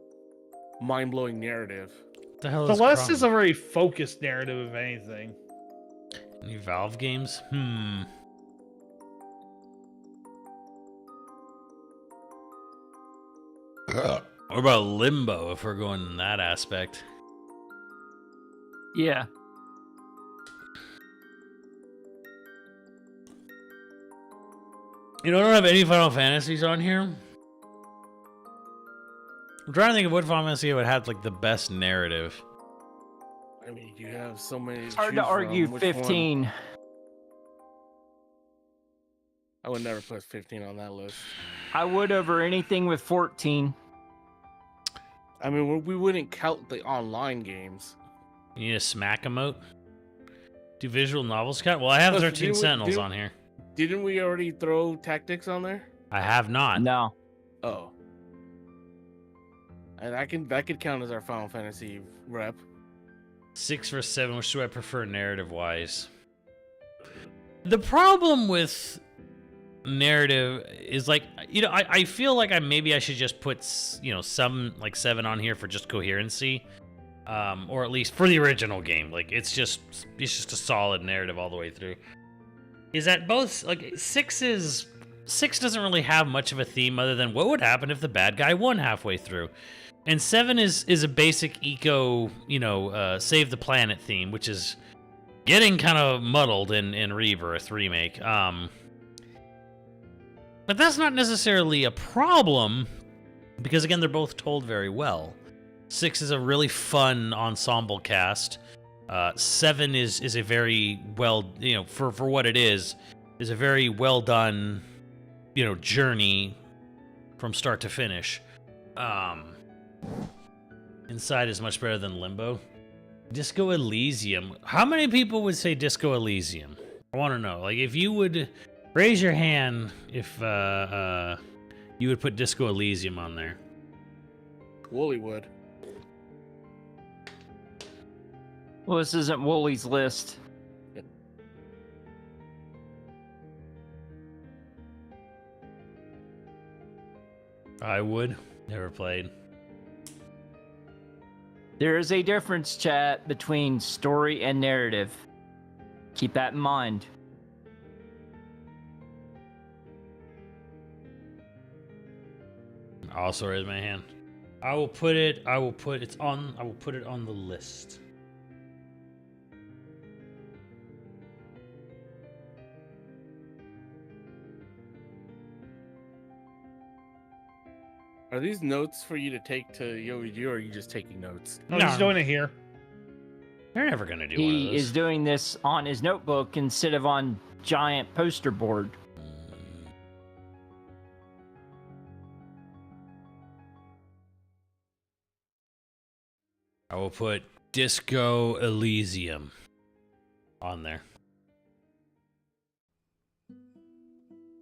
mind-blowing narrative. What the hell is Celeste Chrome? is a very focused narrative, if anything. Any Valve games? What about Limbo, if we're going in that aspect? Yeah. You know, I don't have any Final Fantasies on here. I'm trying to think of what Final Fantasy would have, like, the best narrative. I mean, you have so many. It's hard to argue 15. I would never put 15 on that list. I would over anything with 14. I mean, we wouldn't count the online games. You need a smack emote? Do visual novels count? Well, I have Listen, 13 Sentinels on here. Didn't we already throw Tactics on there? I have not. No. Oh. And that could count as our Final Fantasy rep. 6 versus 7, which do I prefer narrative-wise? The problem with narrative is, like, I feel like maybe I should just put, some, like, 7 on here for just coherency. Or at least for the original game. Like, it's just a solid narrative all the way through. Is that both, like, 6 doesn't really have much of a theme other than what would happen if the bad guy won halfway through. And 7 is a basic eco, save the planet theme, which is getting kind of muddled in Rebirth Remake. But that's not necessarily a problem, because again, they're both told very well. 6 is a really fun ensemble cast. 7 is a very well, for what it is a very well done, journey from start to finish. Inside is much better than Limbo. Disco Elysium. How many people would say Disco Elysium? I want to know. Like, if you would raise your hand if you would put Disco Elysium on there. Wooly would. Well, this isn't Wooly's list. I would. Never played. There is a difference, chat, between story and narrative. Keep that in mind. I also raise my hand. I will put it on the list. Are these notes for you to take to Yogi, or are you just taking notes? No, he's doing it here. They're never gonna do one of He those. is doing this on his notebook instead of on giant poster board. I will put Disco Elysium on there.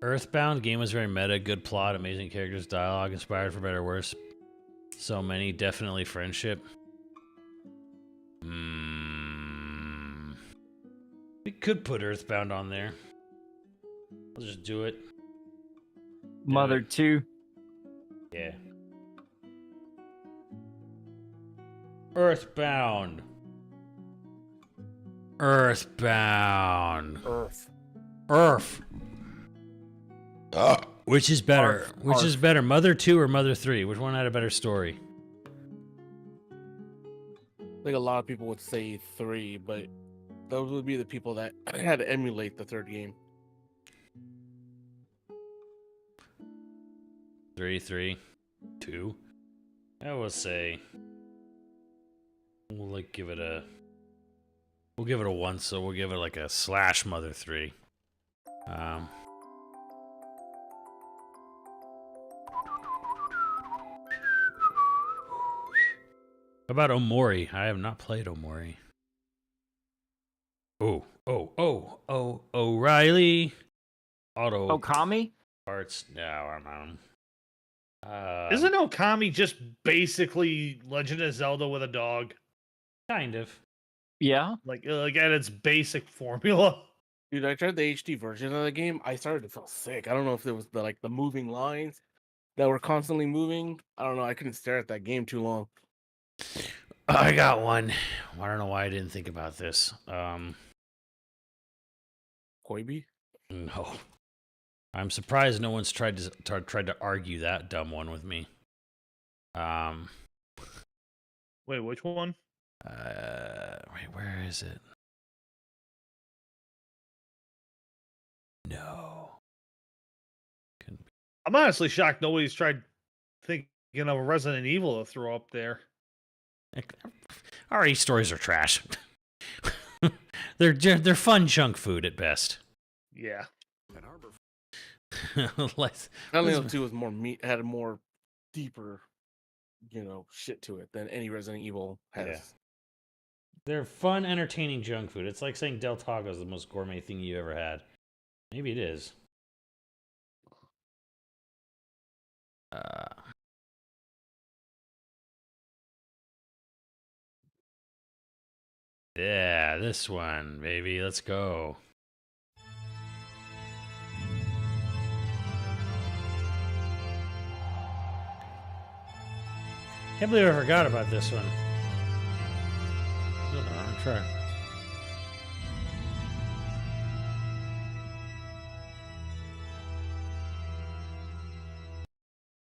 Earthbound game was very meta, good plot, amazing characters, dialogue, inspired for better or worse. So many, definitely friendship. We could put Earthbound on there. I'll just do it. Mother 2. Yeah. Earthbound. Earthbound. Earth. Earth. Which is better? Arf, Which is arf. better, Mother 2 or Mother 3? Which one had a better story? I think a lot of people would say 3, but those would be the people that had to emulate the third game. 3, 2. I will say we'll give it a 1, so we'll give it like a / Mother 3. How about Omori? I have not played Omori. Oh, O'Reilly. Auto Okami? parts. No, I'm Isn't Okami just basically Legend of Zelda with a dog? kind of. Yeah. Like at its basic formula. Dude, I tried the HD version of the game. I started to feel sick. I don't know if it was the moving lines that were constantly moving. I don't know. I couldn't stare at that game too long. I got one. I don't know why I didn't think about this. Koibi? No. I'm surprised no one's tried to argue that dumb one with me. Wait, which one? Wait, where is it? No. I'm honestly shocked nobody's tried thinking of a Resident Evil to throw up there. RE stories are trash. They're fun junk food at best. Yeah. Let's- Silent Hill 2 was more meat, had a more deeper, shit to it than any Resident Evil has. Yeah. They're fun, entertaining junk food. It's like saying Del Taco is the most gourmet thing you ever had. Maybe it is. Yeah, this one, baby. Let's go. Can't believe I forgot about this one. I'll try.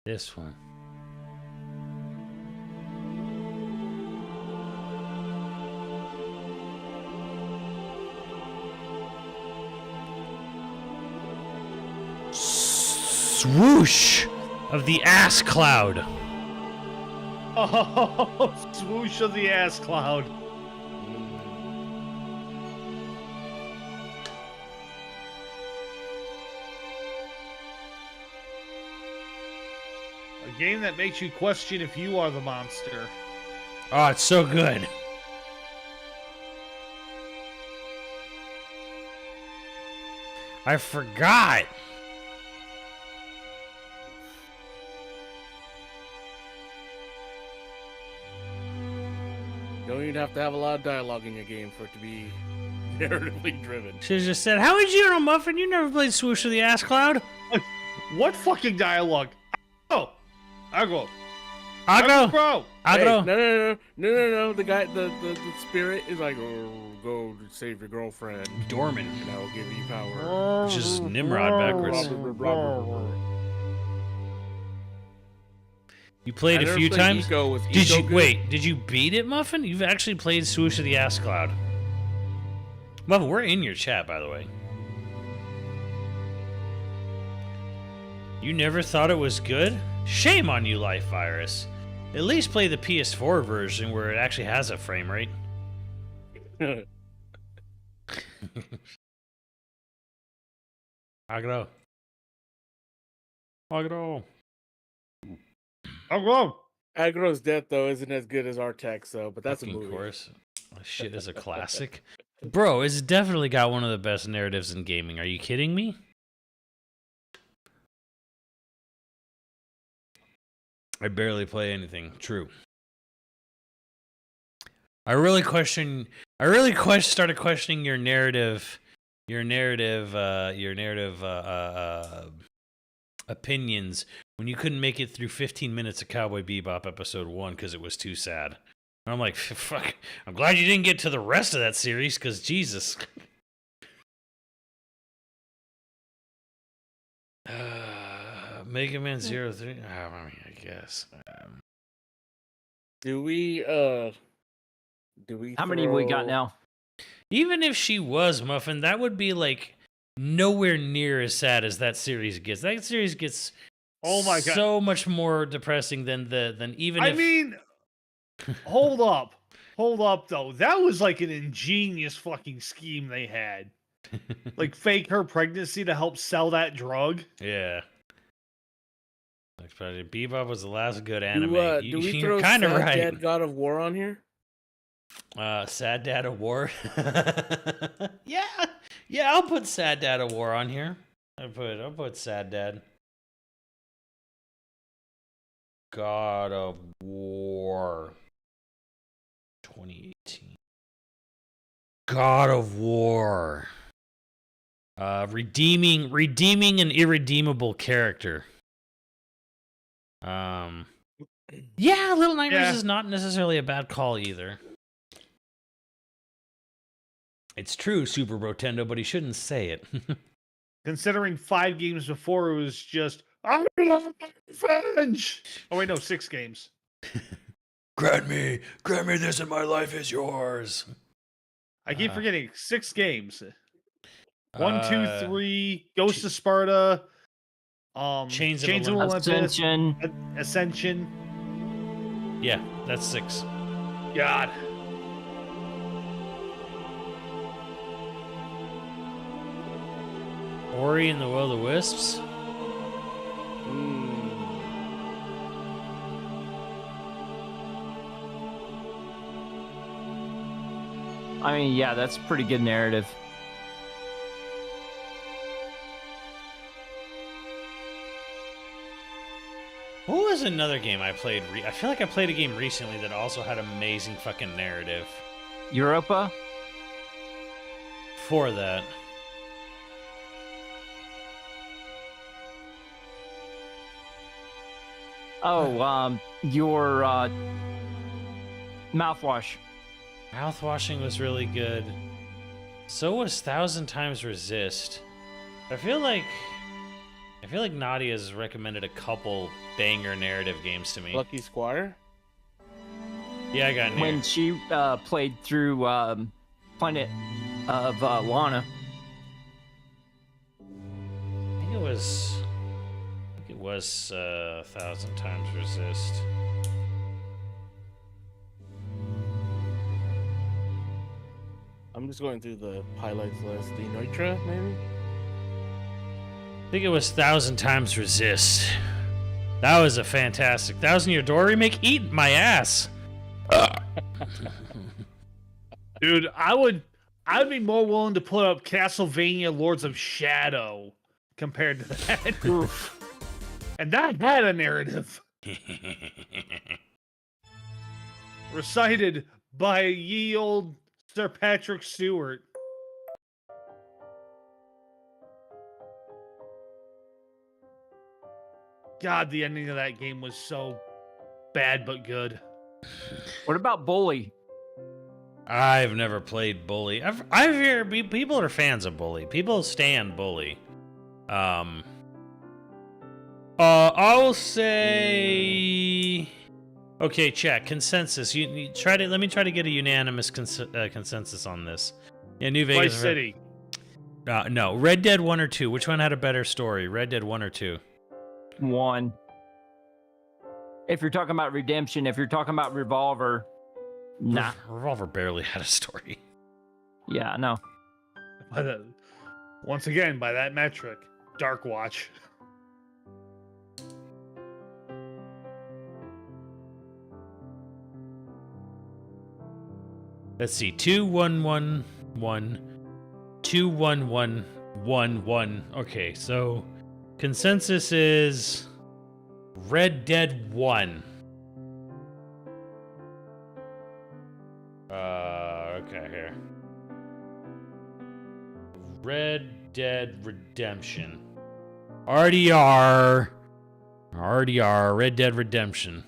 This one. Swoosh of the ass cloud. Oh, swoosh of the ass cloud. A game that makes you question if you are the monster. Oh, it's so good. I forgot. You don't even have to have a lot of dialogue in your game for it to be narratively driven. Should have just said, "How would you know, Muffin? You never played Swoosh of the Ass Cloud." What fucking dialogue? Oh, Agro. Agro. Bro. Hey, Agro. no. The guy, the spirit is like, oh, go save your girlfriend, Dorman. and I will give you power. Which is Nimrod backwards. You played I a never few played times. Eco. Was Did Eco you good? wait? Did you beat it, Muffin? You've actually played Swoosh of the Ass Cloud. Muffin, we're in your chat, by the way. You never thought it was good? Shame on you, Life Virus. At least play the PS4 version where it actually has a frame rate. Agro. Agro. Agro. Agro's Death though isn't as good as Artex, so but that's a Fucking movie. course. This shit is a classic. Bro, it's definitely got one of the best narratives in gaming. Are you kidding me? I barely play anything. True. I really started questioning your narrative opinions when you couldn't make it through 15 minutes of Cowboy Bebop episode 1 because it was too sad. And I'm like, fuck. I'm glad you didn't get to the rest of that series because Jesus. Mega Man 03. I mean, I guess. Do we How many have we got now? Even if she was Muffin, that would be like nowhere near as sad as that series gets. That series gets Oh my god. so much more depressing than even I if mean, hold up. Hold up though. That was like an ingenious fucking scheme they had. Like fake her pregnancy to help sell that drug. yeah. Like, Bebop was the last good anime. Do we You're throw kind of Sad right. Dad God of War on here? Sad Dad of War. yeah, I'll put Sad Dad of War on here. I'll put Sad Dad. God of War 2018. God of War. Redeeming an irredeemable character. Yeah, Little Nightmares is not necessarily a bad call either. It's true, Super Brotendo, but he shouldn't say it. Considering 5 games before it was just I love revenge. Oh wait, no, 6 games. grant me this and my life is yours. I keep forgetting 6 games. 1, 2, 3, Ghost of Sparta, Chains of Olympus, Ascension. Ascension. Yeah, that's 6. God. Ori and the Will of the Wisps. I mean, yeah, that's a pretty good narrative. What was another game I played? I feel like I played a game recently that also had amazing fucking narrative. Europa? For that. Oh, your mouthwash. Mouthwashing was really good. So was Thousand Times Resist. I feel like Nadia's recommended a couple banger narrative games to me. Lucky Squire? Yeah, I got near. When she played through Planet of Lana. I think it was Thousand Times Resist. I'm just going through the highlights list. The Neutra, maybe? I think it was Thousand Times Resist. That was a fantastic 1,000 Year Door remake. Eat my ass. Dude, I'd be more willing to put up Castlevania Lords of Shadow compared to that. And that had a narrative. Recited by ye old Sir Patrick Stewart. God, the ending of that game was so bad but good. What about Bully? I've never played Bully. I've heard people are fans of Bully. People stand Bully. I'll say. Okay, chat consensus. You try to let me try to get a unanimous consensus on this. Yeah, New Vegas. Vice City. No, Red Dead 1 or 2. Which one had a better story? Red Dead 1 or 2? 1. If you're talking about Redemption, if you're talking about Revolver, nah. Revolver barely had a story. Yeah, no. Once again, by that metric, Dark Watch. Let's see. 2111 21111. Okay, so consensus is Red Dead 1. Okay, here. Red Dead Redemption. RDR, Red Dead Redemption.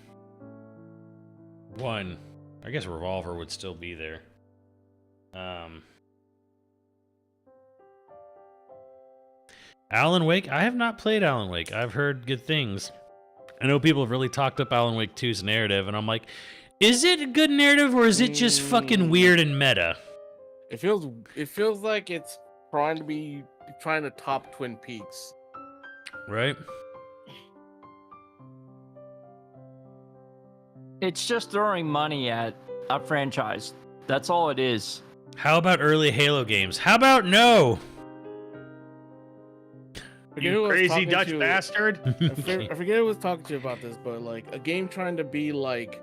1. I guess Revolver would still be there. Alan Wake. I have not played Alan Wake. I've heard good things. I know people have really talked up Alan Wake 2's narrative, and I'm like, is it a good narrative or is it just fucking weird and meta? It feels like it's trying to top Twin Peaks. Right? It's just throwing money at a franchise. That's all it is. How about early Halo games? How about no? Forget who You I was crazy talking Dutch to- bastard. I forget who was talking to you about this, but like a game trying to be like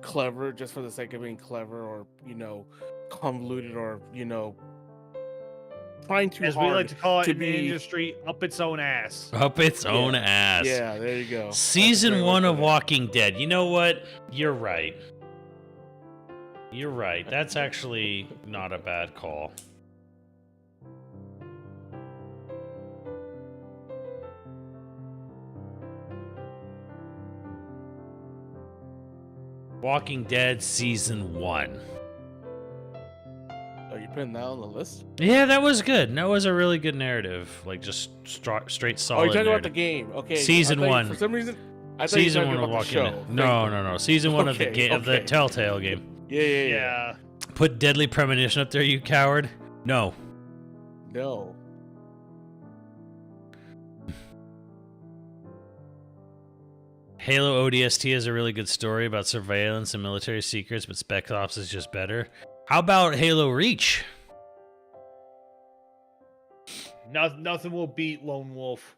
clever just for the sake of being clever, or convoluted, or trying too As we hard like to call it to in the be. industry, up its own ass. Up its own Yeah. ass. Yeah, there you go. That's a Season great way 1 to of put it. Walking Dead. You know what? You're right. You're right. That's actually not a bad call. Walking Dead Season 1. Are you putting that on the list? Yeah, that was good. That was a really good narrative. Like, just straight solid Oh, you're talking about narrative. the game. Okay. Season I thought you- 1. For some reason, I thought you were Season talking 1 of about the Walking show. Dead. No. Season 1 of the Okay, game of the okay. Telltale game. Yeah. Yeah. Put Deadly Premonition up there, you coward. No. No. Halo ODST has a really good story about surveillance and military secrets, but Spec Ops is just better. How about Halo Reach? Nothing will beat Lone Wolf.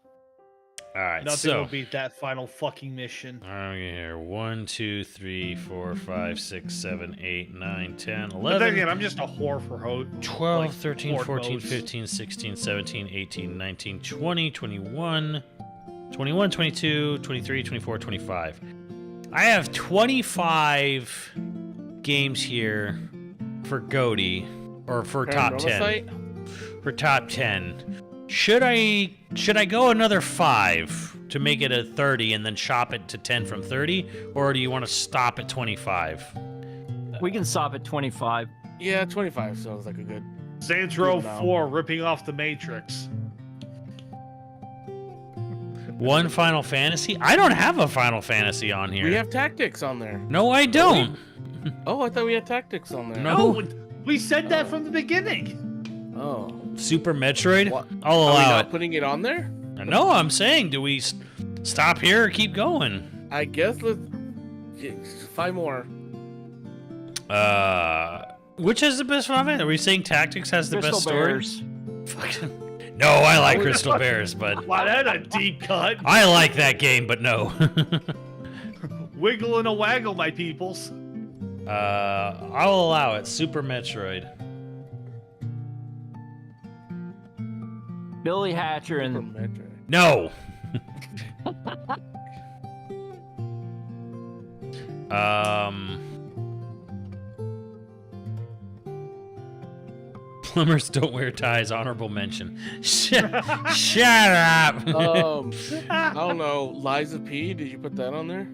All right, Nothing so will beat that final fucking mission. I'm here. 1, 2, 3, 4, 5, 6, 7, 8, 9, 10, But then 11, again, I'm just a whore for 12, like, 13, horde 14, modes. 15, 16, 17, 18, 19, 20, 21, 21, 22, 23, 24, 25. I have 25 games here for GOTY, or for top 10. Paranomasite? For top 10. Should I go another 5 to make it a 30 and then chop it to 10 from 30, or do you want to stop at 25? We can stop at 25. Yeah, 25 sounds like a good. Saints Row Good now. 4 ripping off the Matrix. One Final Fantasy? I don't have a Final Fantasy on here. We have tactics on there. No, I don't. Oh, I thought we had tactics on there. No. No, we said that from the beginning. Oh. Super Metroid? What? I'll Are we allow not it. putting it on there? No, I'm saying, do we stop here or keep going? I guess let's. 5 more. Which has the best Final Fantasy? Are we saying Tactics has the Crystal best story? Bears. Fucking- No, I like Crystal Bears, but Wow, that's a deep cut. I like that game, but no. Wiggle and a waggle, my peoples. I'll allow it. Super Metroid. Billy Hatcher Super and Metroid. No. Plumbers don't wear ties. Honorable mention. Shut up. I don't know. Lies of P. Did you put that on there?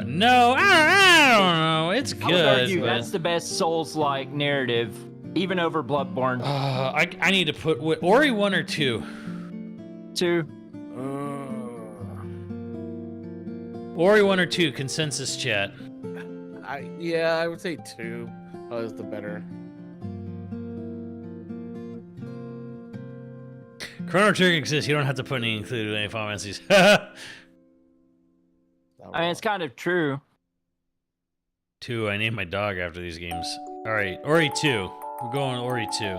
No, I don't know. It's I would argue good. that's the best Souls-like narrative, even over Bloodborne. I need to put Ori 1 or 2. 2. Ori 1 or 2. Consensus chat. I would say 2. Is the better. Chrono Trigger exists. You don't have to put any included in any Final Fantasies. I mean, it's kind of true. 2. I named my dog after these games. All right, Ori 2. We're going Ori 2.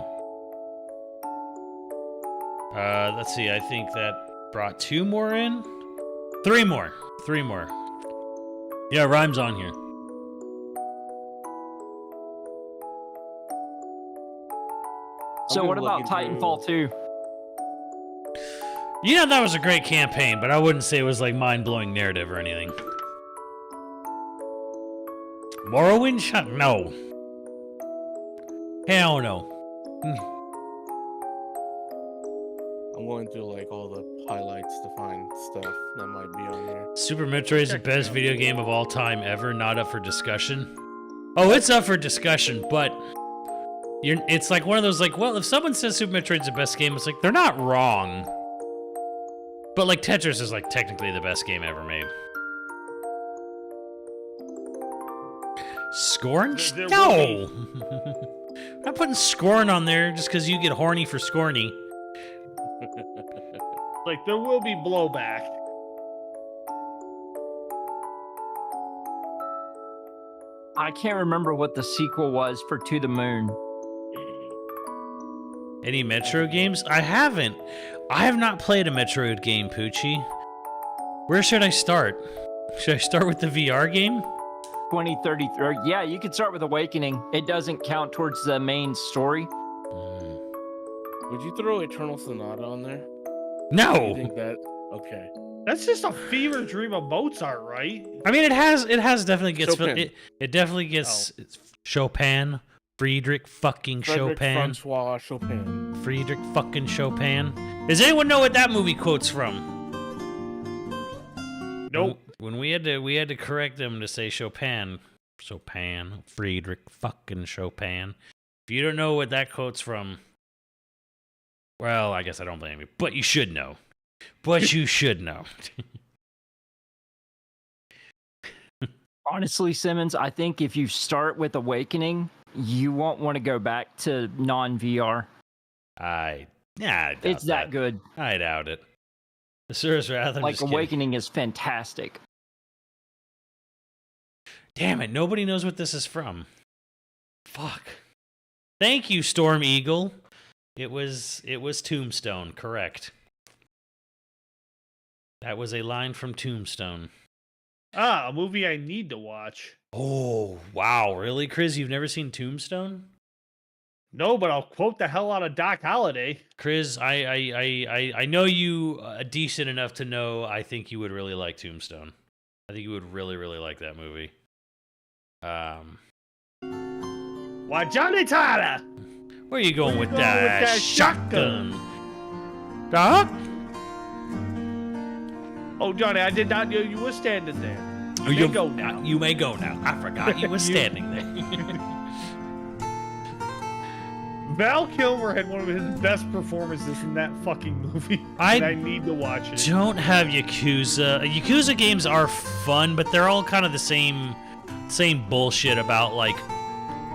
Let's see. I think that brought 2 more in. 3 more. 3 more. Yeah, Rhyme's on here. So I'm what gonna about look into- Titanfall 2? You know, that was a great campaign, but I wouldn't say it was like mind-blowing narrative or anything. Morrowind shot? No. Hell no. I'm going through like all the highlights to find stuff that might be on here. Super Metroid is the best video game of all time ever, not up for discussion. Oh, it's up for discussion, but it's like one of those like, well, if someone says Super Metroid's the best game, it's like they're not wrong. But like Tetris is like technically the best game ever made. Scorn? There No! I'm not putting Scorn on there just because you get horny for Scorny. Like, there will be blowback. I can't remember what the sequel was for To the Moon. Any Metro games? I haven't. I have not played a Metroid game, Poochie. Where should I start? Should I start with the VR game? 2033. Yeah, you could start with Awakening. It doesn't count towards the main story. Would you throw Eternal Sonata on there? You No! think that? Okay. That's just a fever dream of Mozart, right? I mean, it has definitely gets Chopin. it definitely gets it's Chopin, Friedrich fucking Frederick Chopin, Francois Chopin. Friedrich fucking Chopin. Does anyone know what that movie quote's from? Nope. When we had to correct them to say Chopin, Friedrich fucking Chopin. If you don't know what that quote's from, well, I guess I don't blame you, but you should know. But you should know. Honestly, Simmons, I think if you start with Awakening, you won't want to go back to non-VR. I doubt It's that good. I doubt it. Asura's Wrath, I'm Like, just kidding. Awakening is fantastic. Damn it, nobody knows what this is from. Fuck. Thank you, Storm Eagle. It was Tombstone, correct. That was a line from Tombstone. Ah, a movie I need to watch. Oh, wow. Really, Chris? You've never seen Tombstone? No, but I'll quote the hell out of Doc Holliday. Chris, I know you decent enough to know I think you would really like Tombstone. I think you would really, really like that movie. Why, Johnny Tyler? Where are you going with going that, with that shotgun? Doc? Oh, Johnny, I did not know you were standing there. Oh, You may go now. You may go now. I forgot you were standing there. Val Kilmer had one of his best performances in that fucking movie. I and I need to watch it. Don't have Yakuza. Yakuza games are fun, but they're all kind of the same bullshit about like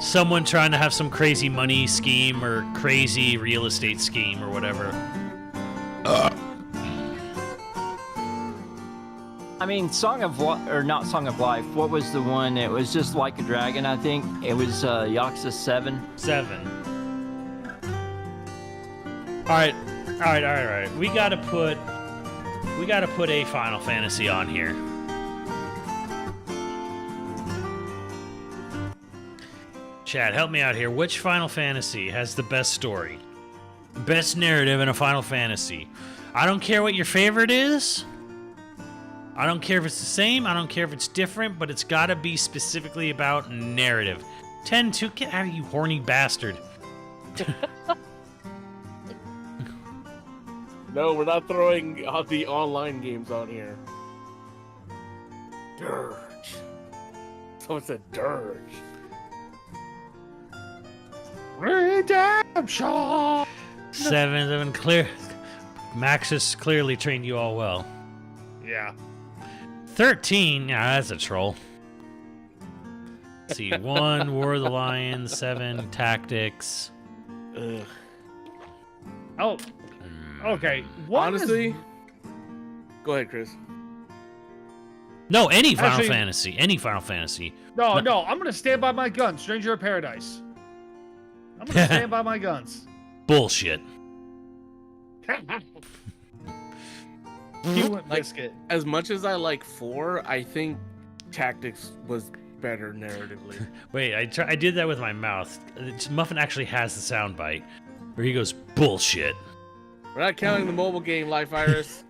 someone trying to have some crazy money scheme or crazy real estate scheme or whatever. I mean, Song of or not Song of Life. What was the one? It was just Like a Dragon, I think. It was Yakuza 7. 7. All right. We gotta put a Final Fantasy on here. Chad, help me out here. Which Final Fantasy has the best story? Best narrative in a Final Fantasy. I don't care what your favorite is. I don't care if it's the same. I don't care if it's different, but it's gotta be specifically about narrative. 10-2, get out of you horny bastard. No, we're not throwing the online games on here. Dirge. Someone said Dirge. Redemption! 7 clear. Max has clearly trained you all well. Yeah. 13, yeah, that's a troll. Let's see, 1, War of the Lions, 7, Tactics. Ugh. Oh, okay. One is- Honestly, go ahead, Chris. No, any Final Actually- Fantasy. Any Final Fantasy. No, I'm gonna stand by my guns. Stranger of Paradise. I'm gonna stand by my guns. Bullshit. You went Like- biscuit. As much as I like 4, I think Tactics was better narratively. Wait, I did that with my mouth. Muffin actually has the soundbite where he goes, bullshit. We're not counting the mobile game, Life Iris.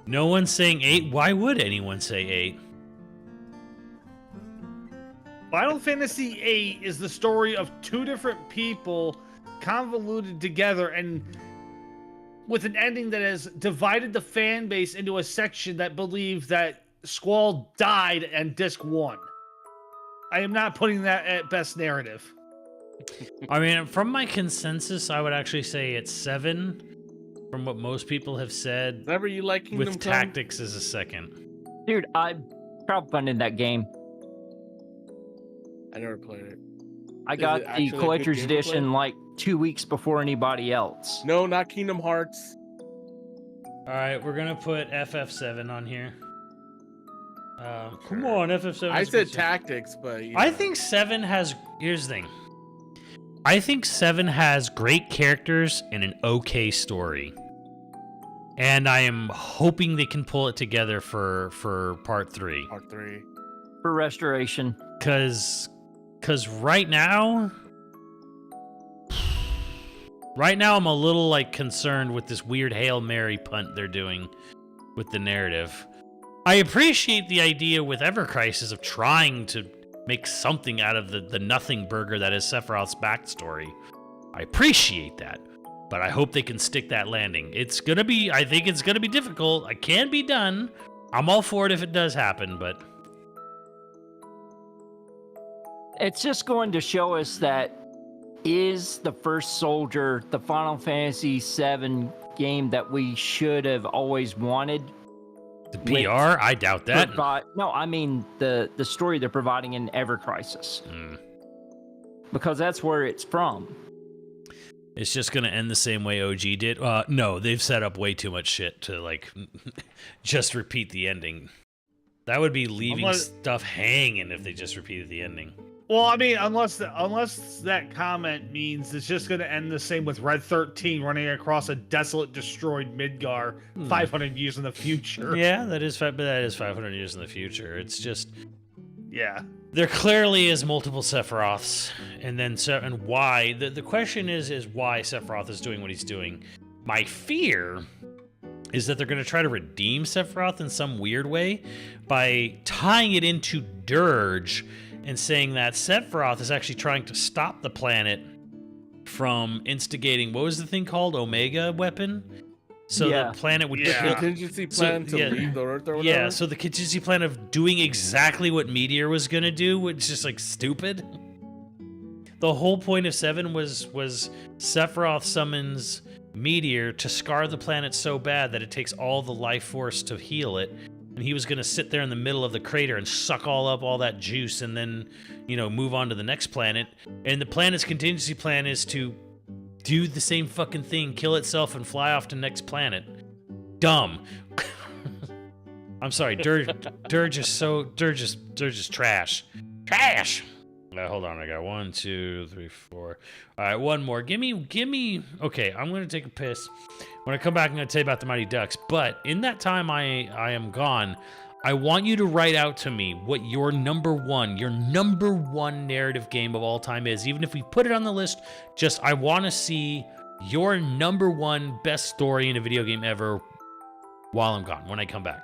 No one's saying 8. Why would anyone say 8? Final Fantasy VIII is the story of two different people convoluted together and with an ending that has divided the fan base into a section that believe that Squall died and Disc 1. I am not putting that at best narrative. I mean, from my consensus, I would actually say it's 7. From what most people have said, Whenever you like Kingdom with Come, tactics is a 2nd. Dude, I crowdfunded that game. I never played it. I Is got it the actually a good collector's game to play? edition like 2 weeks before anybody else. No, not Kingdom Hearts. All right, we're gonna put FF7 on here. Come Sure. on, FF7. I is said good. tactics, but I think 7 has. Here's the thing. I think 7 has great characters and an okay story, and I am hoping they can pull it together for part 3. Part 3. For restoration. Cause right now I'm a little like concerned with this weird Hail Mary punt they're doing with the narrative. I appreciate the idea with Ever Crisis of trying to make something out of the nothing burger that is Sephiroth's backstory. I appreciate that, but I hope they can stick that landing. I think it's gonna be difficult. It can be done. I'm all for it if it does happen, but It's just going to show us that is the first soldier the Final Fantasy VII game that we should have always wanted. the PR, I doubt that. No, I mean the story they're providing in Ever Crisis, because that's where it's from. It's just gonna end the same way OG did. No, they've set up way too much shit to like just repeat the ending. That would be leaving stuff hanging if they just repeated the ending. Well, I mean, unless that comment means it's just going to end the same with Red 13 running across a desolate, destroyed Midgar 500 years in the future. Yeah, that is 500 years in the future. It's just Yeah. there clearly is multiple Sephiroths, and why? The question is why Sephiroth is doing what he's doing. My fear is that they're going to try to redeem Sephiroth in some weird way by tying it into Dirge and saying that Sephiroth is actually trying to stop the planet from instigating, what was the thing called? Omega weapon? So Yeah. the planet would Yeah. Contingency plan to leave the Earth or whatever. yeah, so the contingency plan of doing exactly what Meteor was gonna do, which is just like stupid. The whole point of 7 was Sephiroth summons Meteor to scar the planet so bad that it takes all the life force to heal it. And he was gonna sit there in the middle of the crater and suck all that juice and then, move on to the next planet. And the planet's contingency plan is to do the same fucking thing, kill itself and fly off to next planet. Dumb. I'm sorry, Dirge is trash. Trash! Hold on, I got 1, 2, 3, 4. All right, one more. Give me. Okay, I'm gonna take a piss. When I come back, I'm gonna tell you about the Mighty Ducks. But in that time I am gone, I want you to write out to me what your number one narrative game of all time is. Even if we put it on the list, I want to see your number one best story in a video game ever while I'm gone, when I come back.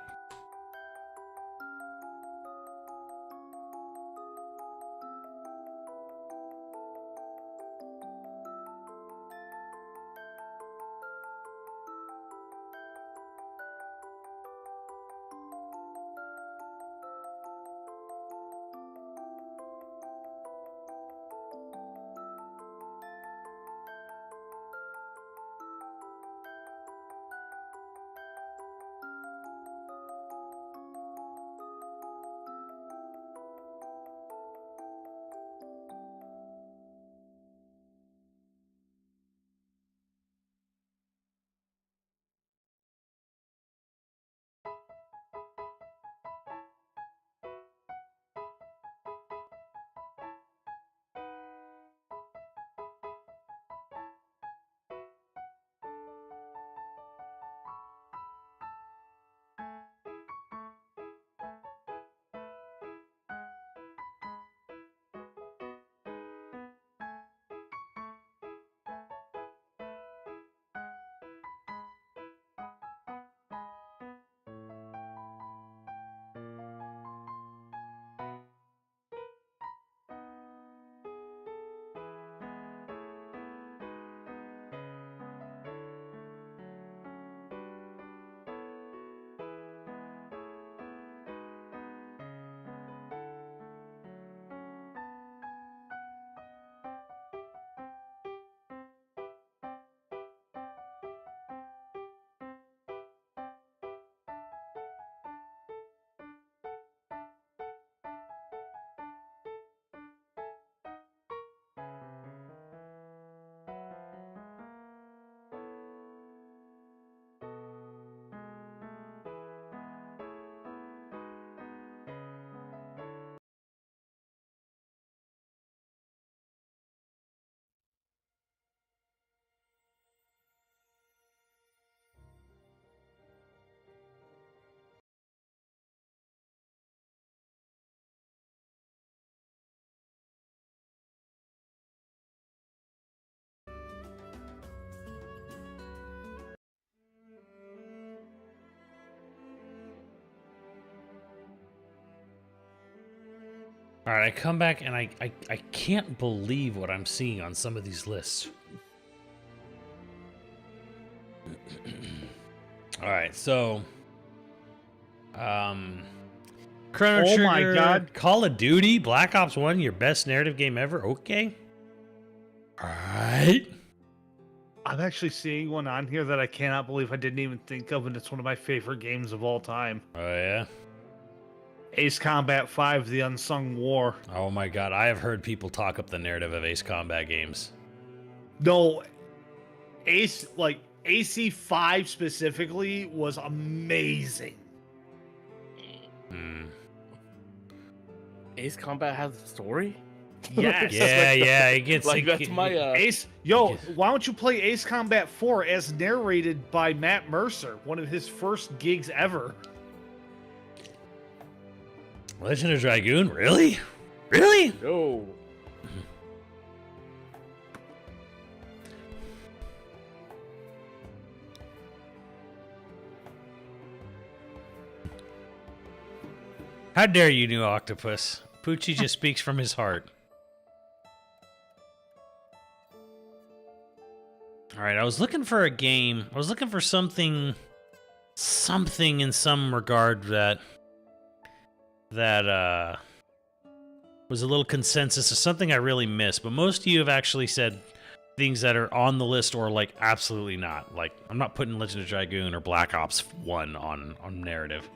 All right, I come back and I can't believe what I'm seeing on some of these lists. All right, so Chrono Oh Trigger, my God. Call of Duty, Black Ops 1, your best narrative game ever. Okay. All right. I'm actually seeing one on here that I cannot believe I didn't even think of, and it's one of my favorite games of all time. Oh yeah. Ace Combat 5: The Unsung War. Oh my God, I have heard people talk up the narrative of Ace Combat games. No, AC5 specifically was amazing. Hmm. Ace Combat has a story. Yes. Yeah, it gets Like that's my Ace, why don't you play Ace Combat 4 as narrated by Matt Mercer, one of his first gigs ever? Legend of Dragoon, really? Really? No. How dare you, New Octopus? Poochie just speaks from his heart. All right, I was looking for a game. I was looking for something in some regard that was a little consensus of something I really missed. But most of you have actually said things that are on the list or like absolutely not. Like I'm not putting Legend of Dragoon or Black Ops 1 on narrative.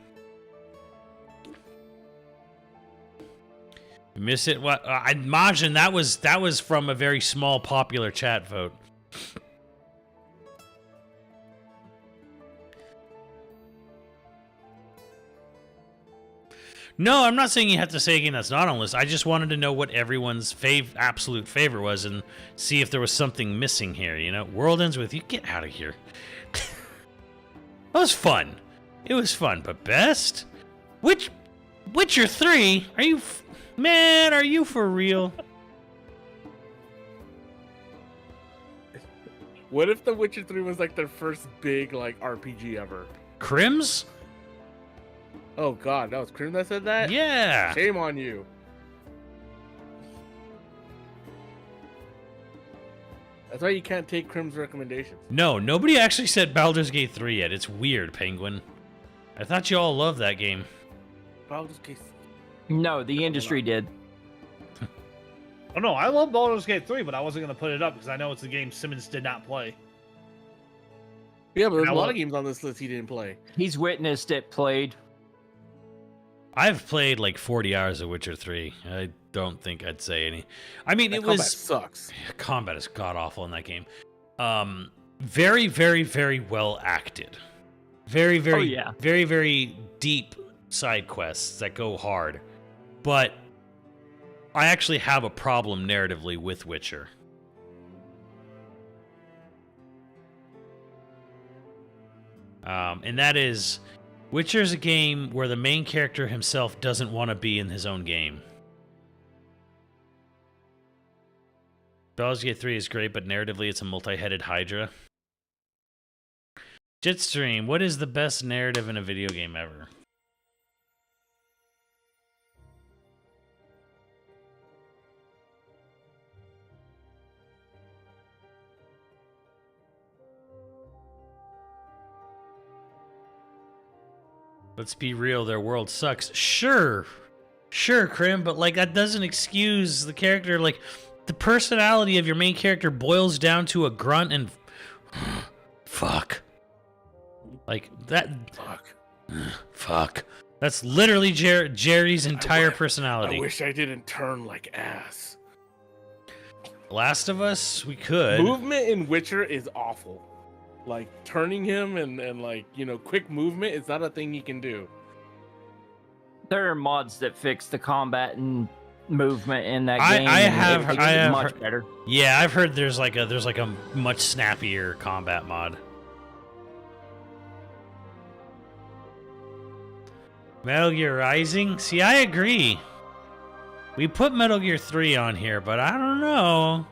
Miss it? What? I imagine that was from a very small popular chat vote. No, I'm not saying you have to say a game that's not on the list. I just wanted to know what everyone's absolute favorite was and see if there was something missing here, you know? World Ends With You. Get out of here. That was fun. It was fun, but best? Witcher 3? Are you... Man, are you for real? What if The Witcher 3 was like their first big like RPG ever? Crims? Oh God, that was Krim that said that? Yeah. Shame on you. That's why you can't take Krim's recommendations. No, nobody actually said Baldur's Gate 3 yet. It's weird, Penguin. I thought you all loved that game. Baldur's Gate. No, the industry did. Oh no, I love Baldur's Gate 3, but I wasn't going to put it up because I know it's a game Simmons did not play. Yeah, but there's a I lot will- of games on this list he didn't play. He's witnessed it played. I've played like 40 hours of Witcher 3. I don't think I'd say any. I mean, That it combat was... sucks. Combat is god-awful in that game. Very, very, very well acted. Very, very, yeah. very, very deep side quests that go hard. But I actually have a problem narratively with Witcher. And that is, Witcher's a game where the main character himself doesn't want to be in his own game. Baldur's Gate 3 is great, but narratively it's a multi-headed Hydra. Jetstream, what is the best narrative in a video game ever? Let's be real, their world sucks. Sure, Krim, but like that doesn't excuse the character. Like the personality of your main character boils down to a grunt and fuck. Like that. Fuck. That's literally Jerry's entire personality. I wish I didn't turn like ass. Last of Us, we could. Movement in Witcher is awful. Like turning him and like, you know, quick movement is not a thing you can do. There are mods that fix the combat and movement in that I game. have- and it makes I it have much heard- better. Yeah, I've heard there's like a much snappier combat mod. Metal Gear Rising? See, I agree. We put Metal Gear 3 on here, but I don't know.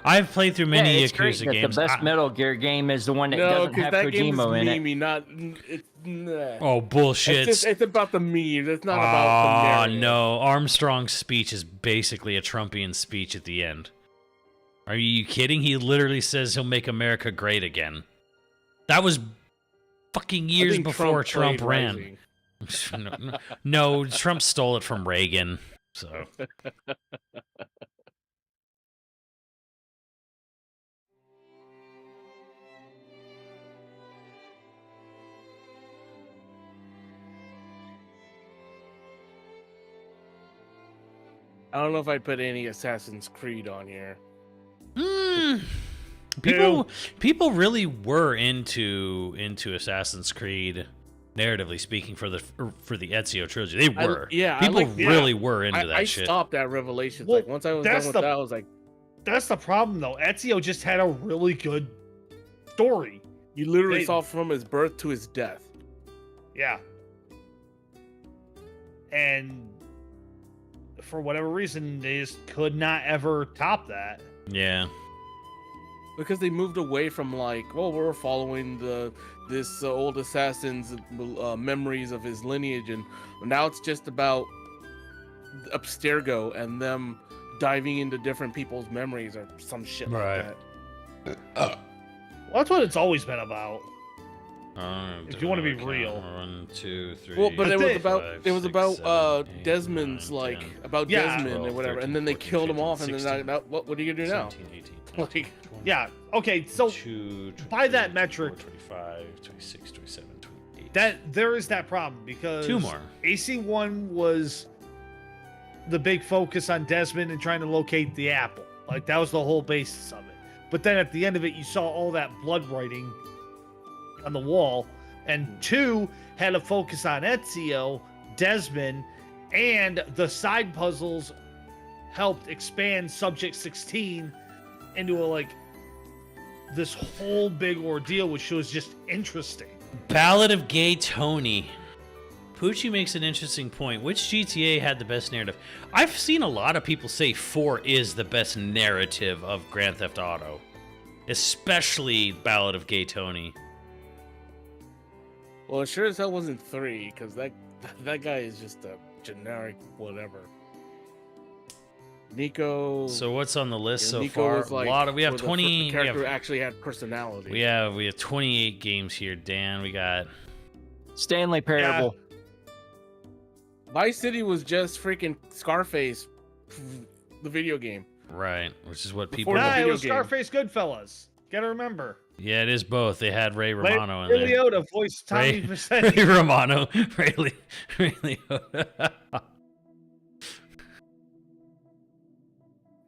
I've played through many it's great Yakuza that games. the best Metal Gear game is the one that No, doesn't because have that game is Kojima in it. memey, not. It's, nah. Oh bullshit! It's about the meme. It's not about the Oh narrative. no, Armstrong's speech is basically a Trumpian speech at the end. Are you kidding? He literally says he'll make America great again. That was fucking I years think before Trump played ran. Rising. No, Trump stole it from Reagan. So I don't know if I'd put any Assassin's Creed on here. people really were into Assassin's Creed, narratively speaking, for the Ezio trilogy. They were. People really were into that I shit. stopped at Revelations. Well, Like once I was done with that, I was like, That's the problem, though. Ezio just had a really good story. you literally They- saw from his birth to his death. Yeah. And for whatever reason, they just could not ever top that. Yeah. Because they moved away from like, well, we're following this old assassin's memories of his lineage, and now it's just about Abstergo and them diving into different people's memories or some shit Right. like that. Well, that's what it's always been about. If you wanna be Okay, real. 1, 2, 3. Well, but it was they- about five, it was six, about seven, eight, Desmond's 9, like 10, about Yeah. Desmond 12, or whatever, 13, and then they 14, killed him 15, off, and then 16, what are you gonna do now? 17, 18, Like, 20, Yeah. Okay. So 22, by that 23, metric- 24, 25, 26, 27, 28. that there is that problem because Two more. AC1 was the big focus on Desmond and trying to locate the apple. Like that was the whole basis of it. But then at the end of it, you saw all that blood writing on the wall, and 2 had a focus on Ezio, Desmond, and the side puzzles helped expand Subject 16 into this whole big ordeal, which was just interesting. Ballad of Gay Tony. Poochie makes an interesting point. Which GTA had the best narrative? I've seen a lot of people say 4 is the best narrative of Grand Theft Auto, especially Ballad of Gay Tony. well, it sure as hell wasn't 3 because that guy is just a generic whatever. Nico. So what's on the list so Nico far? was like A lot of, we have where the 20. character who actually had personality. We have 28 games here, Dan. We got Stanley Parable. Vice City was just freaking Scarface, the video game. right, which is what Before people. the Nah, it video was game. Scarface Goodfellas. Gotta remember. Yeah, it is both. They had Ray Ray Romano in there. Liotta voiced Tommy Ray Vercetti. Romano, Ray Liotta.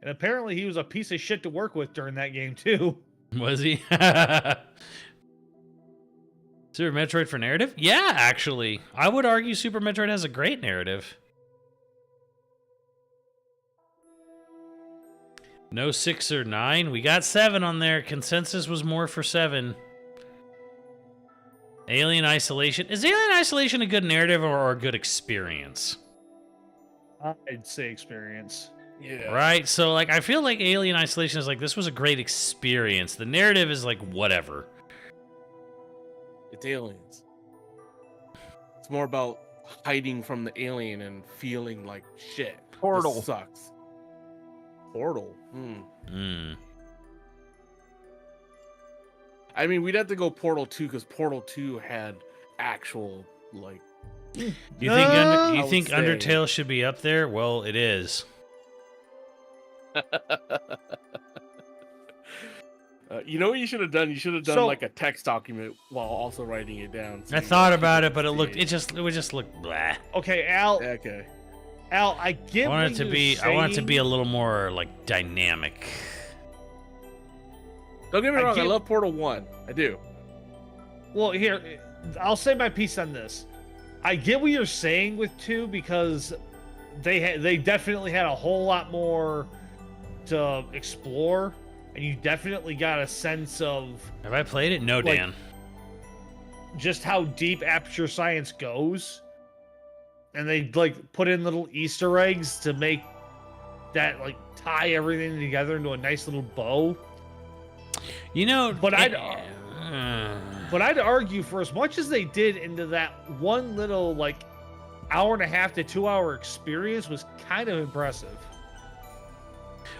And apparently he was a piece of shit to work with during that game, too. Was he? Super Metroid for narrative? Yeah, actually. I would argue Super Metroid has a great narrative. No 6 or 9. We got 7 on there. Consensus was more for 7. Alien Isolation. Is Alien Isolation a good narrative or a good experience? I'd say experience. Yeah. Right? So, like, I feel like Alien Isolation is like, this was a great experience. The narrative is like, whatever. It's aliens. It's more about hiding from the alien and feeling like shit. Portal. This sucks. Portal. Hmm. I mean, we'd have to go Portal 2 because Portal 2 had actual like. You think I you would think say- Undertale should be up there? Well, it is. You know what you should have done? You should have done So- like a text document while also writing it down. so I you thought know about it, people but could see it would just look blah. Okay, Al, Okay. I get I want what it to you're be I want it to be a saying. little more like dynamic. Don't get me I wrong. I get- love Portal 1. I do. Well, here, I'll say my piece on this. I get what you're saying with 2 because they definitely had a whole lot more to explore, and you definitely got a sense of Have I played it? No, Like- Dan. just how deep Aperture Science goes. And they put in little Easter eggs to make that like tie everything together into a nice little bow. You know, But I'd argue for as much as they did into that one little like hour and a half to 2 hour experience was kind of impressive.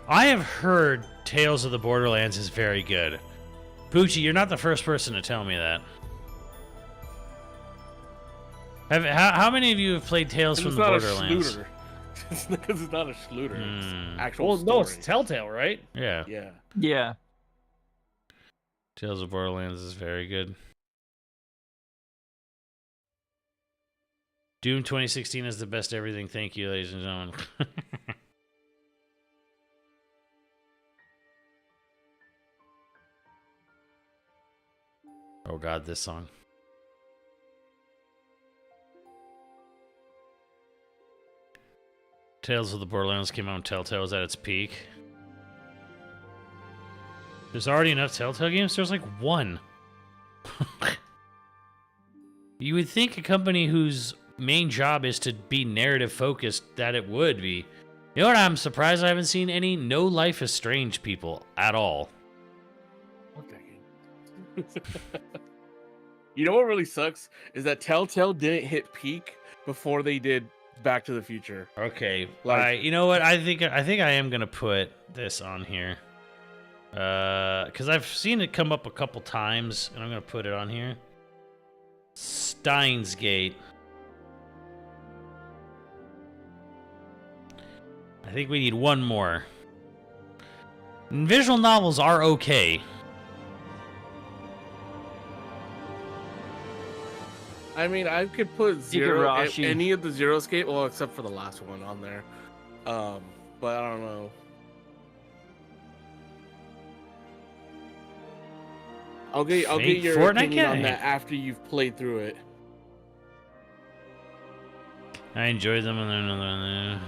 I have heard Tales of the Borderlands is very good. Poochie, you're not the first person to tell me that. How many of you have played Tales from the Borderlands? Because it's not a Schluter. It's actual Well, story. no, it's Telltale, right? Yeah. Yeah. Yeah. Tales of Borderlands is very good. Doom 2016 is the best everything. Thank you, ladies and gentlemen. Oh god, this song. Tales of the Borderlands came out when Telltale was at its peak. There's already enough Telltale games? There's like one. You would think a company whose main job is to be narrative focused that it would be. You know what? I'm surprised I haven't seen any No Life is Strange people at all. Okay. You know what really sucks is that Telltale didn't hit peak before they did Back to the Future. Okay, Like- you know what? I think I am gonna put this on here, because I've seen it come up a couple times, and I'm gonna put it on here. Steins Gate. I think we need one more. And visual novels are okay. I mean, I could put Igarashi. any of the Zero Escape, well, except for the last one on there. But I don't know. I'll get Fake your Fortnite opinion on game. that after you've played through it. I enjoyed them, and then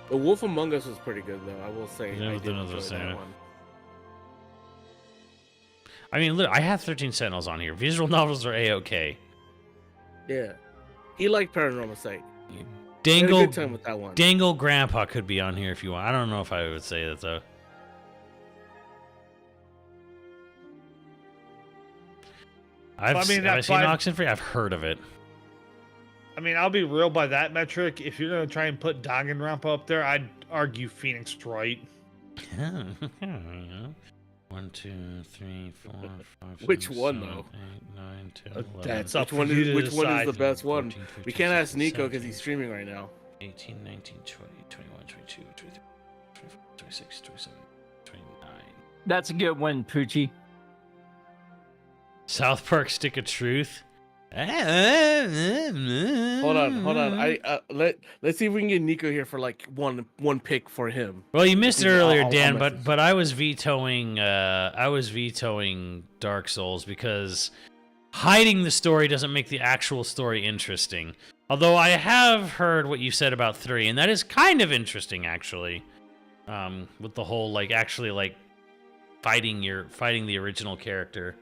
The Wolf Among Us was pretty good, though. I will say. Yeah, I but did then as I enjoy say- that one. I mean, look, I have 13 Sentinels on here. Visual novels are a-okay. Yeah, he liked Paranormal Sight. We had a Dangle, good time with that one. Dangle Grandpa could be on here if you want. I don't know if I would say that though. I've I mean, have I that's seen fine. Oxenfree? I've heard of it. I mean, I'll be real by that metric. If you're gonna try and put Danganronpa up there, I'd argue Phoenix Wright. 1, 2, 3, 4, 5. Which 6, one, 7, though? 8, 9, 10, Uh, 11, that's up Which for one you to which one is decide. the best one? 14, 15, We can't ask 16, Nico because 17, he's streaming right now. 18, 19, 20, 21, 22, 23, 24, 26, 27, 29. That's a good one, Poochie. South Park Stick of Truth. Hold on. Let's see if we can get Nico here for like one pick for him. Well, you missed it I'll- earlier, I'll Dan, message. but I was vetoing Dark Souls because hiding the story doesn't make the actual story interesting. Although I have heard what you said about 3, and that is kind of interesting actually. With the whole like actually like fighting the original character.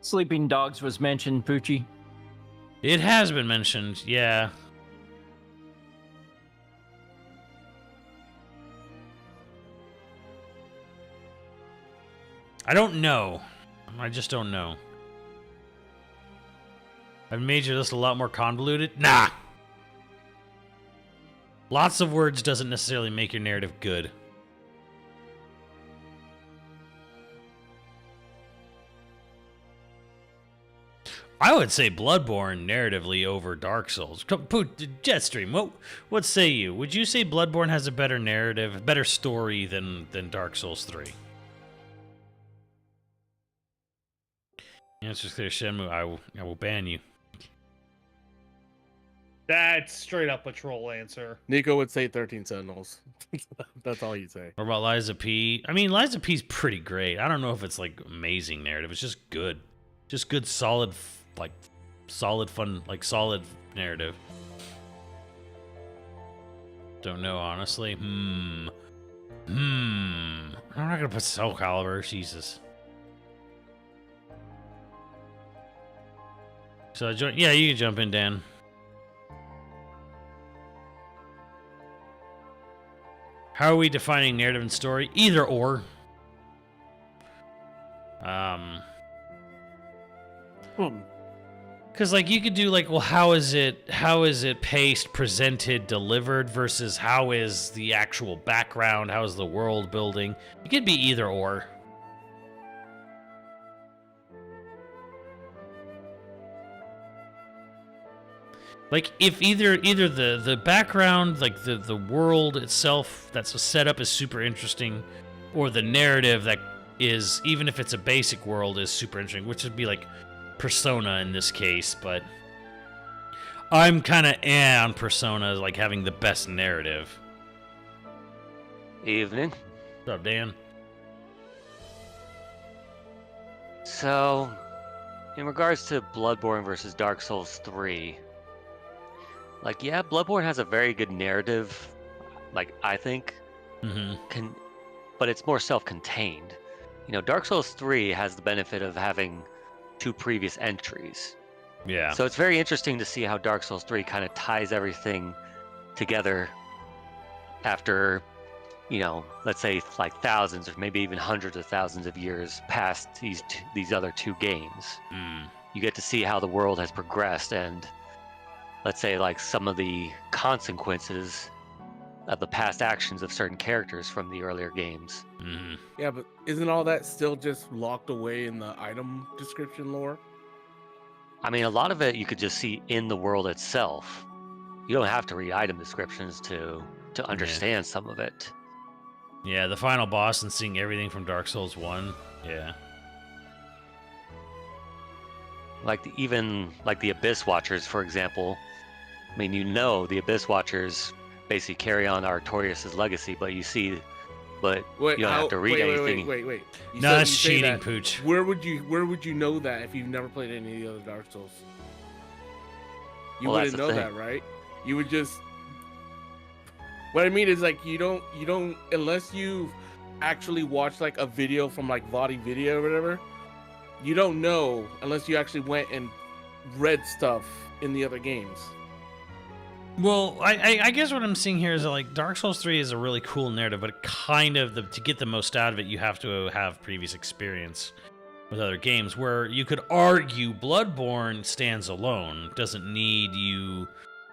Sleeping Dogs was mentioned, Poochie. It has been mentioned, yeah. I don't know. I just don't know. I've made your list a lot more convoluted. Nah! Lots of words doesn't necessarily make your narrative good. I would say Bloodborne narratively over Dark Souls. Jetstream, what say you? Would you say Bloodborne has a better narrative, better story than Dark Souls 3? The answer's clear, Shenmue. I will ban you. That's straight up a troll answer. Nico would say 13 Sentinels. That's all you'd say. What about Liza P? I mean, Liza P's pretty great. I don't know if it's like amazing narrative. It's just good. Just good, solid, fun, solid narrative. Don't know, honestly. I'm not gonna put Soul Calibur. Jesus. So yeah, you can jump in, Dan. How are we defining narrative and story? Either or. Because like you could do like, well, how is it paced, presented, delivered versus how is the actual background, how is the world building? It could be either or. Like if either the background, like the world itself that's set up is super interesting, or the narrative that is, even if it's a basic world, is super interesting, which would be like Persona in this case, but I'm kind of on Persona, like having the best narrative. Evening. What's up, Dan? So, in regards to Bloodborne versus Dark Souls 3, like, yeah, Bloodborne has a very good narrative, like, I think, but it's more self-contained. You know, Dark Souls 3 has the benefit of having 2 previous entries. Yeah. So it's very interesting to see how Dark Souls 3 kind of ties everything together after, you know, let's say like thousands or maybe even hundreds of thousands of years past these other 2 games. You get to see how the world has progressed and, let's say, like some of the consequences of the past actions of certain characters from the earlier games. Yeah, but isn't all that still just locked away in the item description lore? I mean, a lot of it you could just see in the world itself. You don't have to read item descriptions to understand some of it. Yeah, the final boss and seeing everything from Dark Souls 1. Yeah. Like even like the Abyss Watchers, for example. I mean, you know, the Abyss Watchers basically carry on Artorias' legacy, but you don't have to read anything. Wait. No, that's cheating, Pooch. Where would you know that if you've never played any of the other Dark Souls? You Well, wouldn't that's the know thing. that, right? You would just. What I mean is, like, you don't unless you actually watch like a video from like Vadi Video or whatever. You don't know unless you actually went and read stuff in the other games. Well, I guess what I'm seeing here is that, like, Dark Souls 3 is a really cool narrative, but it kind of, to get the most out of it, you have to have previous experience with other games, where you could argue Bloodborne stands alone, doesn't need you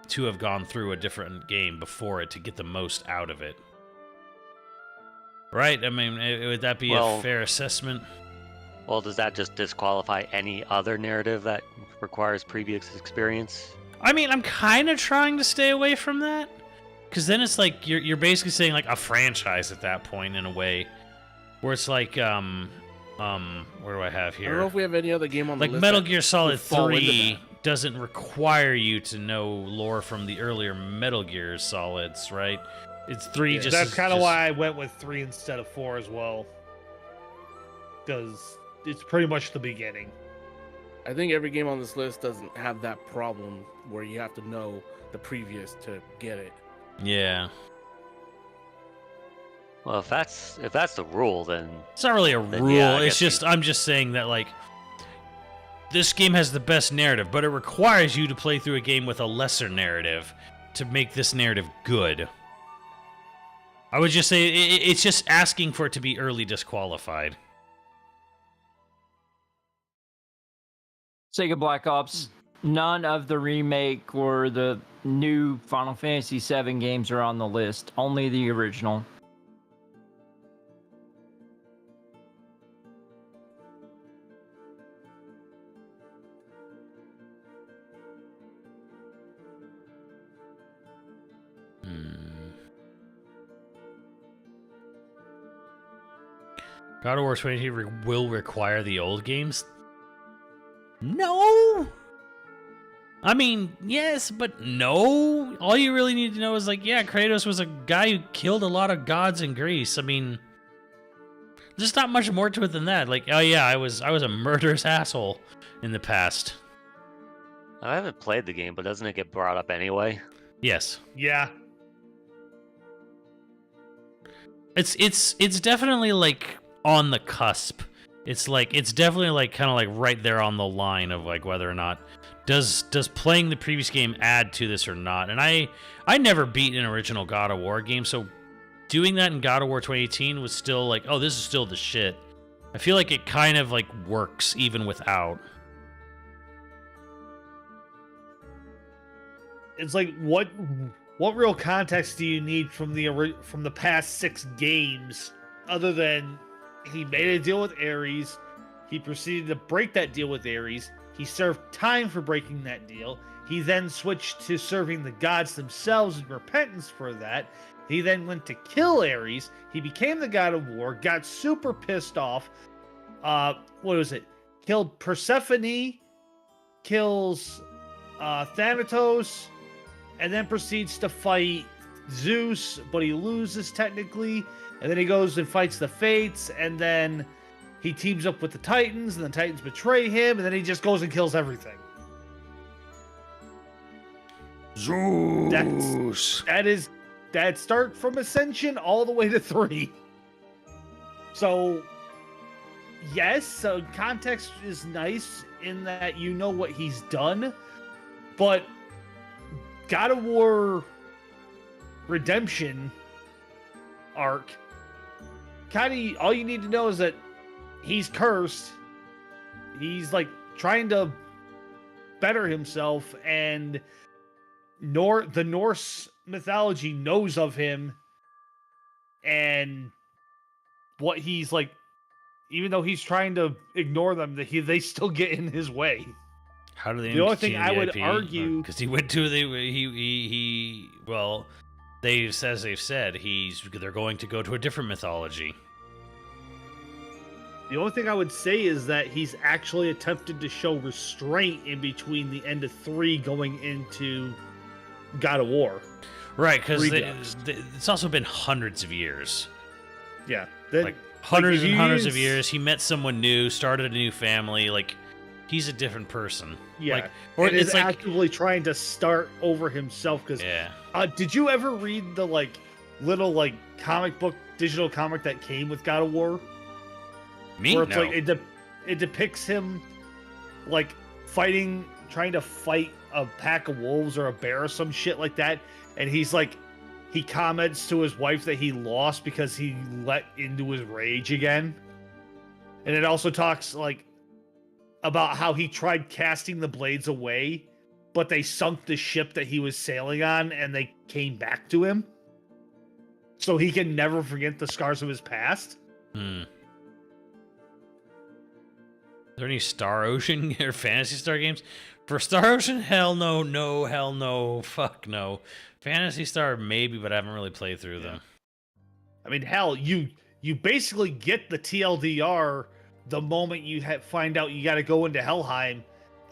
to have gone through a different game before it to get the most out of it. Right? I mean, would that be a fair assessment? Well, does that just disqualify any other narrative that requires previous experience? I mean, I'm kind of trying to stay away from that, because then it's like you're basically saying like a franchise at that point in a way, where it's like where do I have here? I don't know if we have any other game on the like list. Metal that Gear Solid would fall into 3 that. doesn't require you to know lore from the earlier Metal Gear Solids, right? It's 3 Yeah, just. that's kind of just- why I went with 3 instead of 4 as well, because it's pretty much the beginning. I think every game on this list doesn't have that problem where you have to know the previous to get it. Yeah, Well, if that's the rule, then it's not really a Then, rule. yeah, I It's guess just I'm just saying that, like, this game has the best narrative, but it requires you to play through a game with a lesser narrative to make this narrative good. I would just say it's just asking for it to be early disqualified. Sega Black Ops, none of the remake or the new Final Fantasy VII games are on the list. Only the original. God of War 23 will require the old games? No! I mean, yes, but no. All you really need to know is, like, yeah, Kratos was a guy who killed a lot of gods in Greece. I mean, there's not much more to it than that. Like, oh yeah, I was a murderous asshole in the past. I haven't played the game, but doesn't it get brought up anyway? Yes. Yeah, It's definitely, like, on the cusp. It's like it's definitely like kind of like right there on the line of like whether or not does playing the previous game add to this or not. And I never beat an original God of War game, so doing that in God of War 2018 was still like, oh, this is still the shit. I feel like it kind of like works even without. It's like what real context do you need from the past 6 games other than he made a deal with Ares, he proceeded to break that deal with Ares, he served time for breaking that deal, he then switched to serving the gods themselves in repentance for that, he then went to kill Ares, he became the God of War, got super pissed off, what was it, killed Persephone, kills Thanatos, and then proceeds to fight Zeus, but he loses technically. And then he goes and fights the Fates, and then he teams up with the Titans, and the Titans betray him, and then he just goes and kills everything. Zeus. That start from Ascension all the way to 3. So, yes, so context is nice in that you know what he's done, but God of War Redemption arc, kind of all you need to know is that he's cursed. He's like trying to better himself, and the Norse mythology knows of him and what he's like. Even though he's trying to ignore them, they still get in his way. How do they? The only thing I would argue, because he went to well, they've said they're going to go to a different mythology. the only thing I would say is that he's actually attempted to show restraint in between the end of 3 going into God of War. Right, because Redux. it's also been hundreds of years. Yeah, Like hundreds if and you hundreds of use- years. He met someone new, started a new family. Like, he's a different person. Yeah, Like, or and it's is like, actively trying to start over himself. Because yeah. did you ever read the little comic book, digital comic that came with God of War? Me? Where it's No. like it depicts him like trying to fight a pack of wolves or a bear or some shit like that, and he's like, he comments to his wife that he lost because he let into his rage again. And it also talks about how he tried casting the blades away, but they sunk the ship that he was sailing on and they came back to him. So he can never forget the scars of his past. Are there any Star Ocean or Phantasy Star games? For Star Ocean, hell no, fuck no. Phantasy Star maybe, but I haven't really played through them. I mean, hell, you basically get the TLDR the moment you find out you got to go into Helheim,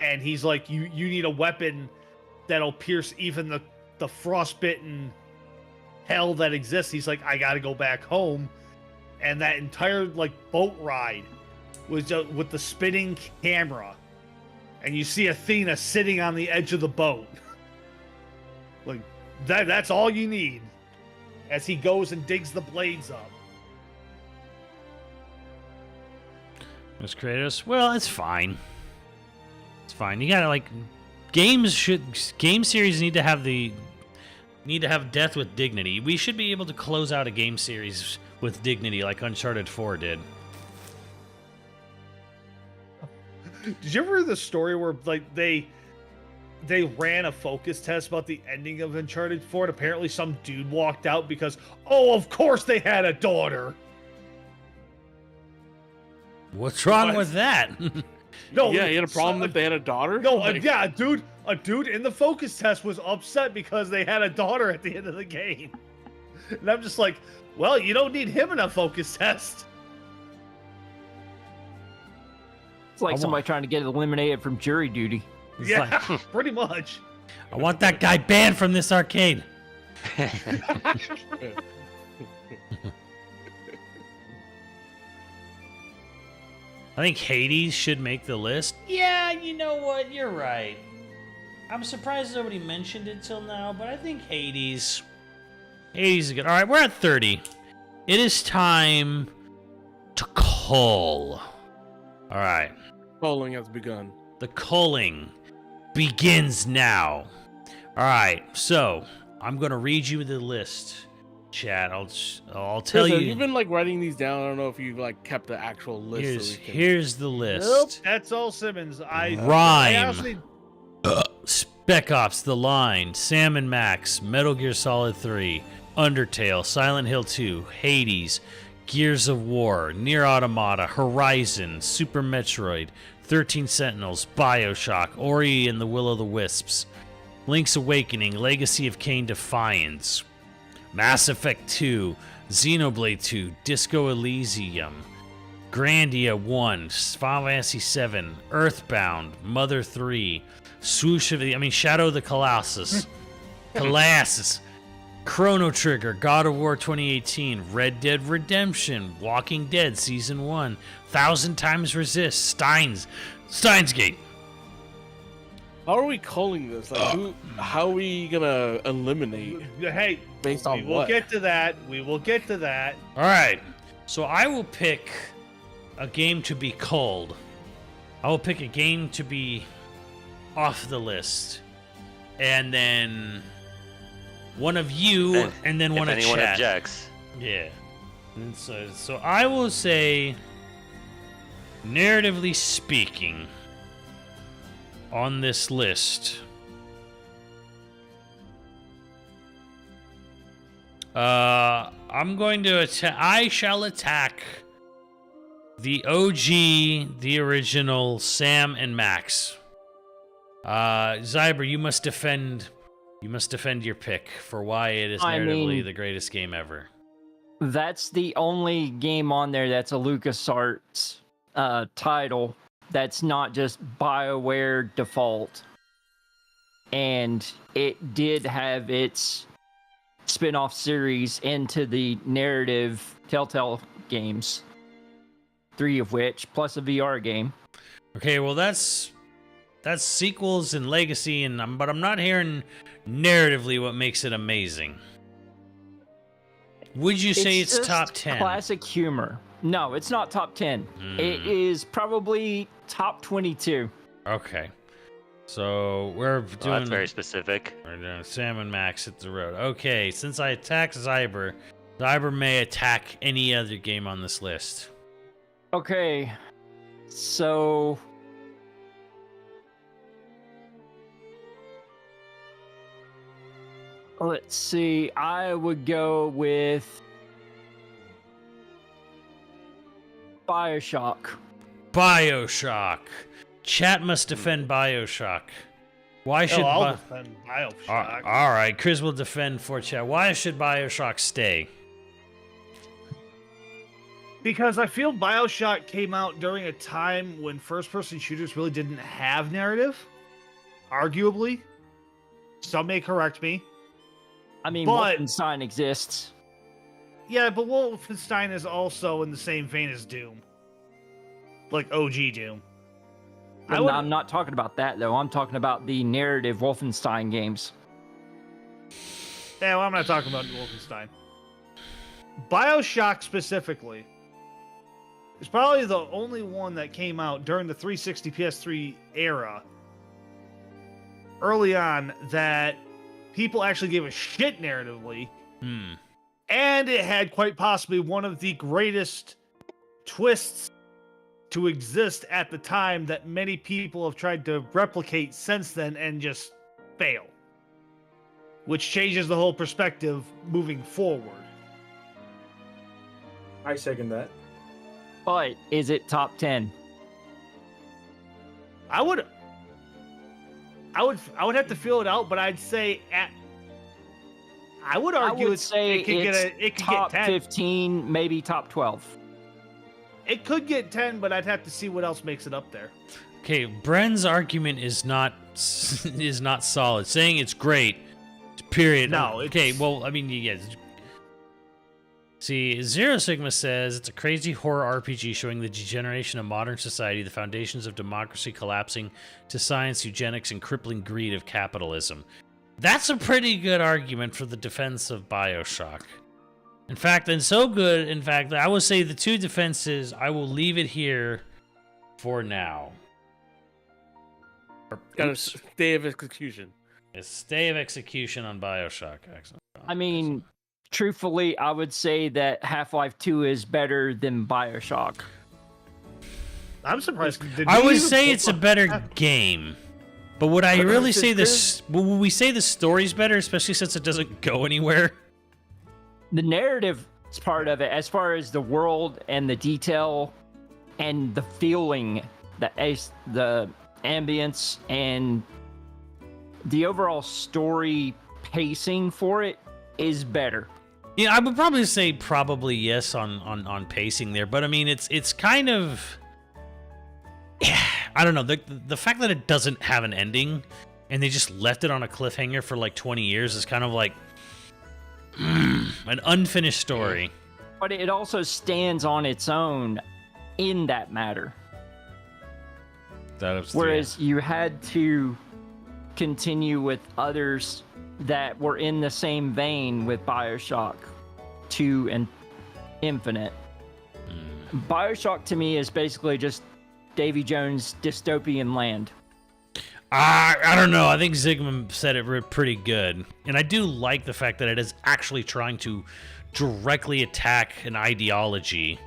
and he's like, you need a weapon that'll pierce even the frostbitten hell that exists. He's like, I got to go back home, and that entire boat ride was with the spinning camera, and you see Athena sitting on the edge of the boat. That's all you need as he goes and digs the blades up. Miss Kratos? Well, it's fine. It's fine. You gotta game series need to have death with dignity. We should be able to close out a game series with dignity like Uncharted 4 did. Did you ever hear the story where they ran a focus test about the ending of Uncharted 4, and apparently some dude walked out because, oh, of course they had a daughter. What's wrong What? with that? No, Yeah, he had a problem that they had a daughter. No, Like, yeah, a dude in the focus test was upset because they had a daughter at the end of the game. And I'm just like, well, you don't need him in a focus test. It's like somebody trying to get eliminated from jury duty. It's Yeah, like, pretty much. I want that guy banned from this arcade. I think Hades should make the list. Yeah, you know what? You're right. I'm surprised nobody mentioned it till now, but I think Hades is good. All right, we're at 30. It is time to call All right. Polling has begun. The culling begins now. All right. So I'm gonna read you the list, chat. I'll tell Chris, you. have you been like writing these down? I don't know if you've like kept the actual list. Here's, so we can... here's the Nope, list. that's all Simmons. I Rhyme. honestly, Spec Ops: The Line, Sam and Max, Metal Gear Solid 3, Undertale, Silent Hill 2, Hades, Gears of War, Nier Automata, Horizon, Super Metroid, 13 Sentinels, BioShock, Ori and the Will o' the Wisps, Link's Awakening, Legacy of Kain Defiance, Mass Effect 2, Xenoblade 2, Disco Elysium, Grandia 1, Final Fantasy 7, Earthbound, Mother 3, Shadow of the Colossus, Chrono Trigger, God of War 2018, Red Dead Redemption, Walking Dead Season 1, 1000 Times Resist, Steins Gate. How are we calling this? Like, how are we gonna eliminate hey, based we on will what? get to that. We will get to that. All right, so I will pick a game to be culled. I will pick a game to be off the list, and then one of you, and then one if of anyone chat. objects. Yeah. And so I will say, narratively speaking, on this list, I'm going to attack. I shall attack the OG, the original Sam and Max. Zyber, you must defend. You must defend your pick for why it is narratively the greatest game ever. That's the only game on there that's a LucasArts title that's not just BioWare default. And it did have its spin-off series into the narrative Telltale games, 3 of which, plus a VR game. Okay, well that's sequels and legacy, but I'm not hearing narratively what makes it amazing. Would you say it's just top 10? Classic humor. No, it's not top 10. It is probably top 22. Okay. So we're doing. Well, that's very specific. We're doing Sam and Max hit the road. Okay, since I attacked Zyber may attack any other game on this list. Okay, so let's see. I would go with BioShock. BioShock. Chat must defend BioShock. Why should I'll defend BioShock. all right, Chris will defend for chat. Why should BioShock stay? Because I feel BioShock came out during a time when first-person shooters really didn't have narrative. Arguably. Some may correct me. I mean, But- Wolfenstein exists. Yeah, but Wolfenstein is also in the same vein as Doom. Like OG Doom. I'm not talking about that, though. I'm talking about the narrative Wolfenstein games. Yeah, well, I'm not talking about Wolfenstein. BioShock specifically is probably the only one that came out during the 360 PS3 era early on that people actually gave a shit narratively. And it had quite possibly one of the greatest twists to exist at the time that many people have tried to replicate since then and just fail. Which changes the whole perspective moving forward. I second that. But is it top 10? I would have to feel it out, but I'd say I would argue I would say it could it's get top 10. 15, maybe top 12. It could get 10, but I'd have to see what else makes it up there. Okay, Bren's argument is not solid. Saying it's great, period. No, Okay, it's- well, I mean, yes. See, Zero Sigma says it's a crazy horror RPG showing the degeneration of modern society, the foundations of democracy collapsing to science, eugenics, and crippling greed of capitalism. That's a pretty good argument for the defense of BioShock. In fact, I would say the two defenses, I will leave it here for now. Got Oops. a day of execution. A stay of execution on Bioshock. Excellent. I mean, truthfully, I would say that Half-Life 2 is better than Bioshock. I'm surprised. I would say it's a better game. But would I really say this? Would we say the story's better, especially since it doesn't go anywhere? The narrative is part of it, as far as the world and the detail and the feeling, the ambience, and the overall story pacing for it is better. Yeah, I would probably say yes on pacing there, but I mean it's kind of, I don't know, the fact that it doesn't have an ending and they just left it on a cliffhanger for like 20 years is kind of like an unfinished story. But it also stands on its own in that matter. Whereas you had to continue with others that were in the same vein with Bioshock 2 and Infinite. Bioshock to me is basically just Davy Jones' dystopian land. I don't know. I think Zygmunt said it pretty good. And I do like the fact that it is actually trying to directly attack an ideology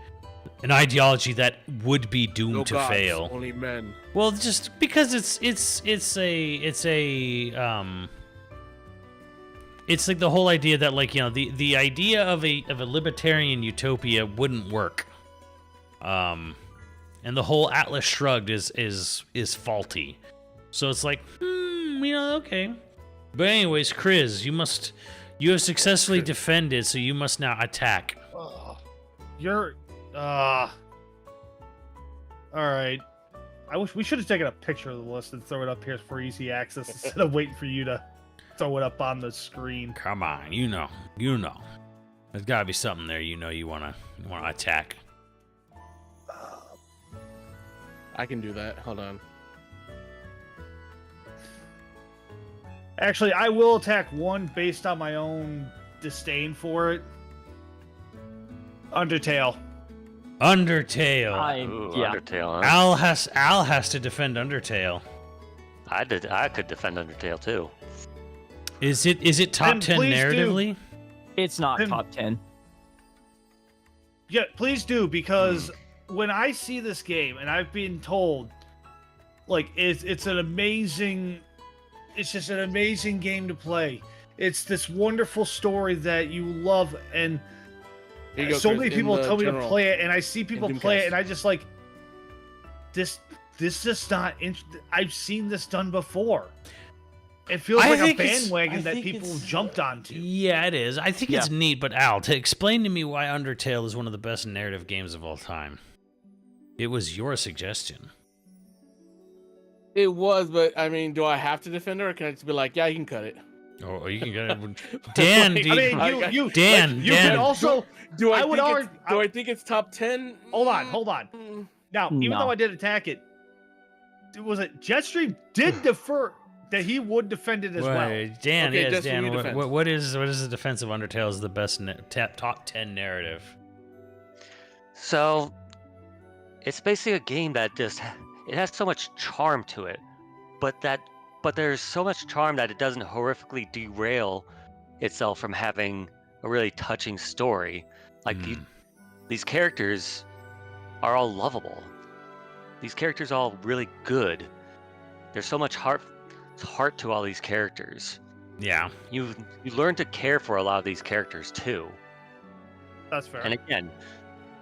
that would be doomed No to gods, fail. only men. Well, just because it's like the whole idea that, like, you know, the idea of a libertarian utopia wouldn't work. And the whole Atlas Shrugged is faulty. So it's like, you know, okay. But anyways, Chris, you have successfully defended, so you must now attack. You're all right. I wish we should have taken a picture of the list and throw it up here for easy access instead of waiting for you to throw it up on the screen. Come on, you know. There's gotta be something there. You know, you wanna attack. I can do that. Hold on. Actually, I will attack one based on my own disdain for it. Undertale. Ooh, Yeah. Undertale. Huh? Al has to defend Undertale. I could defend Undertale too. Is it top Tim, 10 please do. narratively? It's not Tim- top 10. Yeah, please do, because when I see this game and I've been told, like, it's just an amazing game to play. It's this wonderful story that you love, and Here you go, so Chris, many in people the tell me to general. play it, and I see people Doomcast. play it, and I just like this is not. I've seen this done before. It feels I like a think it's- bandwagon I that think people it's- jumped onto. Yeah, it is. I think it's Yeah. neat, but Al, to explain to me why Undertale is one of the best narrative games of all time. It was your suggestion. It was, but I mean, do I have to defend her, or can I just be like, yeah, you can cut it? Or you can get it. Dan, Like, do I you- mean, you Dan, you Dan. can also. Do I, I would think argue- it's, do I think it's top 10? Hold on. Now, even No. though I did attack it, was it Jetstream did defer that he would defend it as well. Wait, Dan, Okay, yes, just Dan. for your defense. What is the defense of Undertale is the best top 10 narrative? So, it's basically a game that it has so much charm to it, but there's so much charm that it doesn't horrifically derail itself from having a really touching story. Like these characters are all lovable. These characters are all really good. There's so much heart to all these characters. Yeah. You learn to care for a lot of these characters too. That's fair. And again,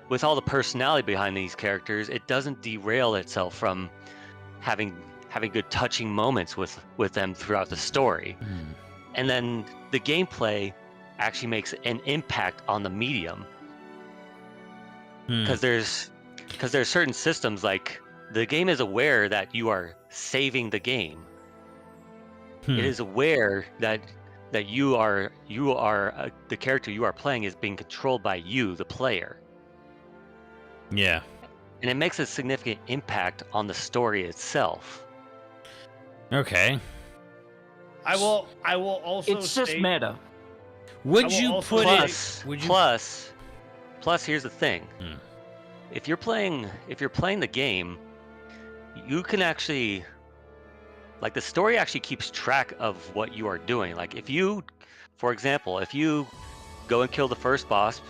with all the personality behind these characters, it doesn't derail itself from having good touching moments with them throughout the story. And then the gameplay actually makes an impact on the medium, because there's certain systems, like the game is aware that you are saving the game. It is aware that you are the character you are playing is being controlled by you, the player. Yeah. And it makes a significant impact on the story itself. Okay. I will also. It's just state- meta. Would I will you also put say- it? Would you? Plus, here's the thing: if you're playing the game, you can actually, like, the story actually keeps track of what you are doing. Like, if you, for example, if you go and kill the first boss,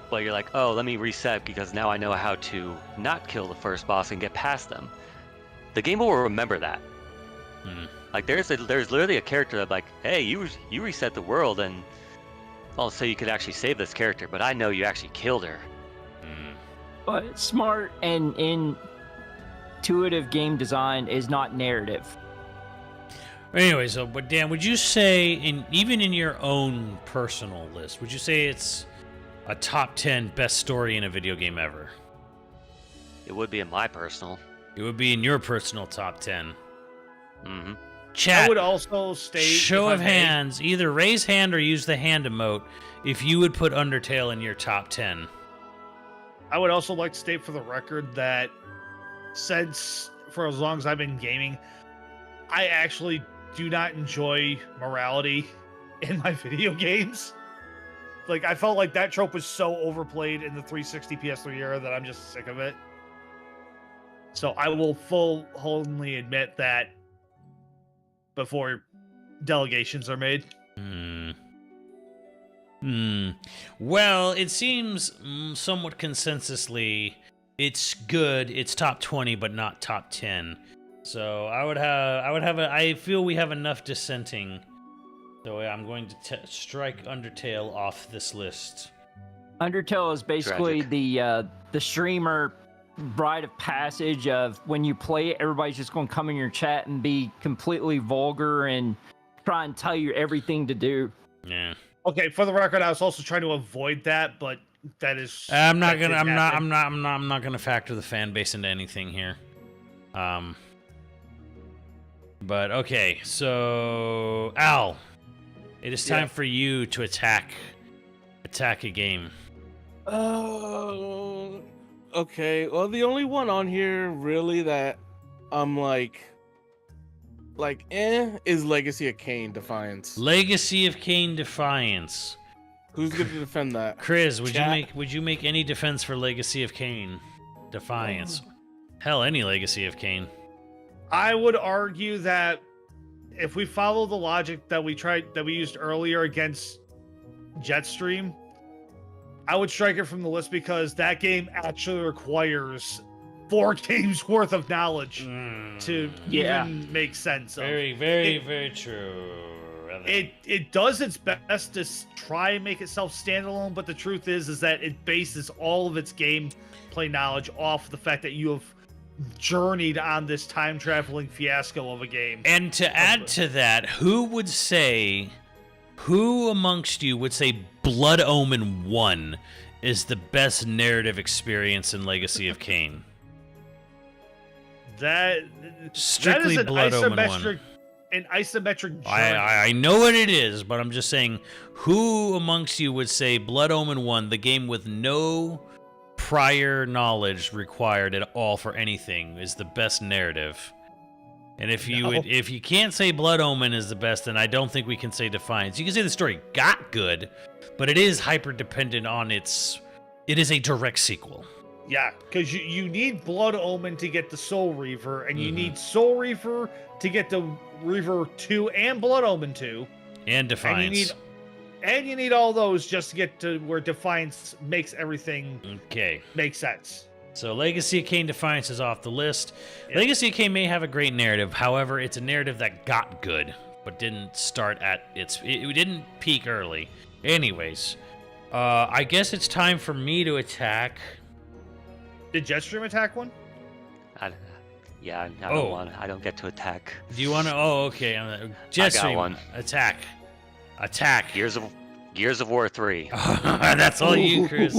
but you're like, oh, let me reset because now I know how to not kill the first boss and get past them, the game will remember that. Like, there's literally a character that, like, hey, you reset the world, and also you could actually save this character, but I know you actually killed her. But smart and intuitive game design is not narrative. Anyway, so but Dan, would you say even in your own personal list, would you say it's a top 10 best story in a video game ever? It would be in my personal. It would be in your personal top 10. Mm-hmm. Chat. I would also state, Show if I of may, hands, either raise hand or use the hand emote if you would put Undertale in your top 10. I would also like to state for the record that since for as long as I've been gaming, I actually do not enjoy morality in my video games. Like, I felt like that trope was so overplayed in the 360 PS3 era that I'm just sick of it. So I will full-heartedly admit that before delegations are made. Well, it seems somewhat consensusly it's good. It's top 20, but not top 10. So I feel we have enough dissenting. So I'm going to strike Undertale off this list. Undertale is basically Tragic. the streamer rite of passage of when you play it, everybody's just going to come in your chat and be completely vulgar and try and tell you everything to do. Yeah. Okay, for the record, I was also trying to avoid that, but that is. I'm not that gonna. did happen. I'm not gonna factor the fan base into anything here. But okay, so Al, it is time for you to attack a game. Oh, okay. Well, the only one on here really that I'm like is Legacy of Kain Defiance. Legacy of Kain Defiance. Who's going to defend that? Chris, would Chat. you make any defense for Legacy of Kain Defiance? Hell, any Legacy of Kain. I would argue that if we follow the logic that we used earlier against Jetstream, I would strike it from the list because that game actually requires 4 games worth of knowledge to even make sense of. Very true. It does its best to try and make itself standalone, but the truth is that it bases all of its gameplay knowledge off the fact that you have journeyed on this time traveling fiasco of a game. And to add to that, who amongst you would say Blood Omen 1 is the best narrative experience in Legacy of Kain? Strictly that is Blood Omen 1. An isometric journey. I know what it is, but I'm just saying, who amongst you would say Blood Omen 1, the game with no prior knowledge required at all for anything, is the best narrative? And if you can't say Blood Omen is the best, then I don't think we can say Defiance. You can say the story got good, but it is hyper dependent on it is a direct sequel. Yeah, because you need Blood Omen to get the Soul Reaver, and you need Soul Reaver to get the Reaver 2 and Blood Omen 2. And Defiance. And you need all those just to get to where Defiance makes everything make sense. So Legacy of Kain Defiance is off the list. Yep. Legacy of Kain may have a great narrative. However, it's a narrative that got good, but didn't start at it didn't peak early. Anyways, I guess it's time for me to attack. Did Jetstream attack one? I don't get to attack. Do you want to? Oh, okay. Jetstream, one. Attack. Gears of War 3. That's all you, Chris.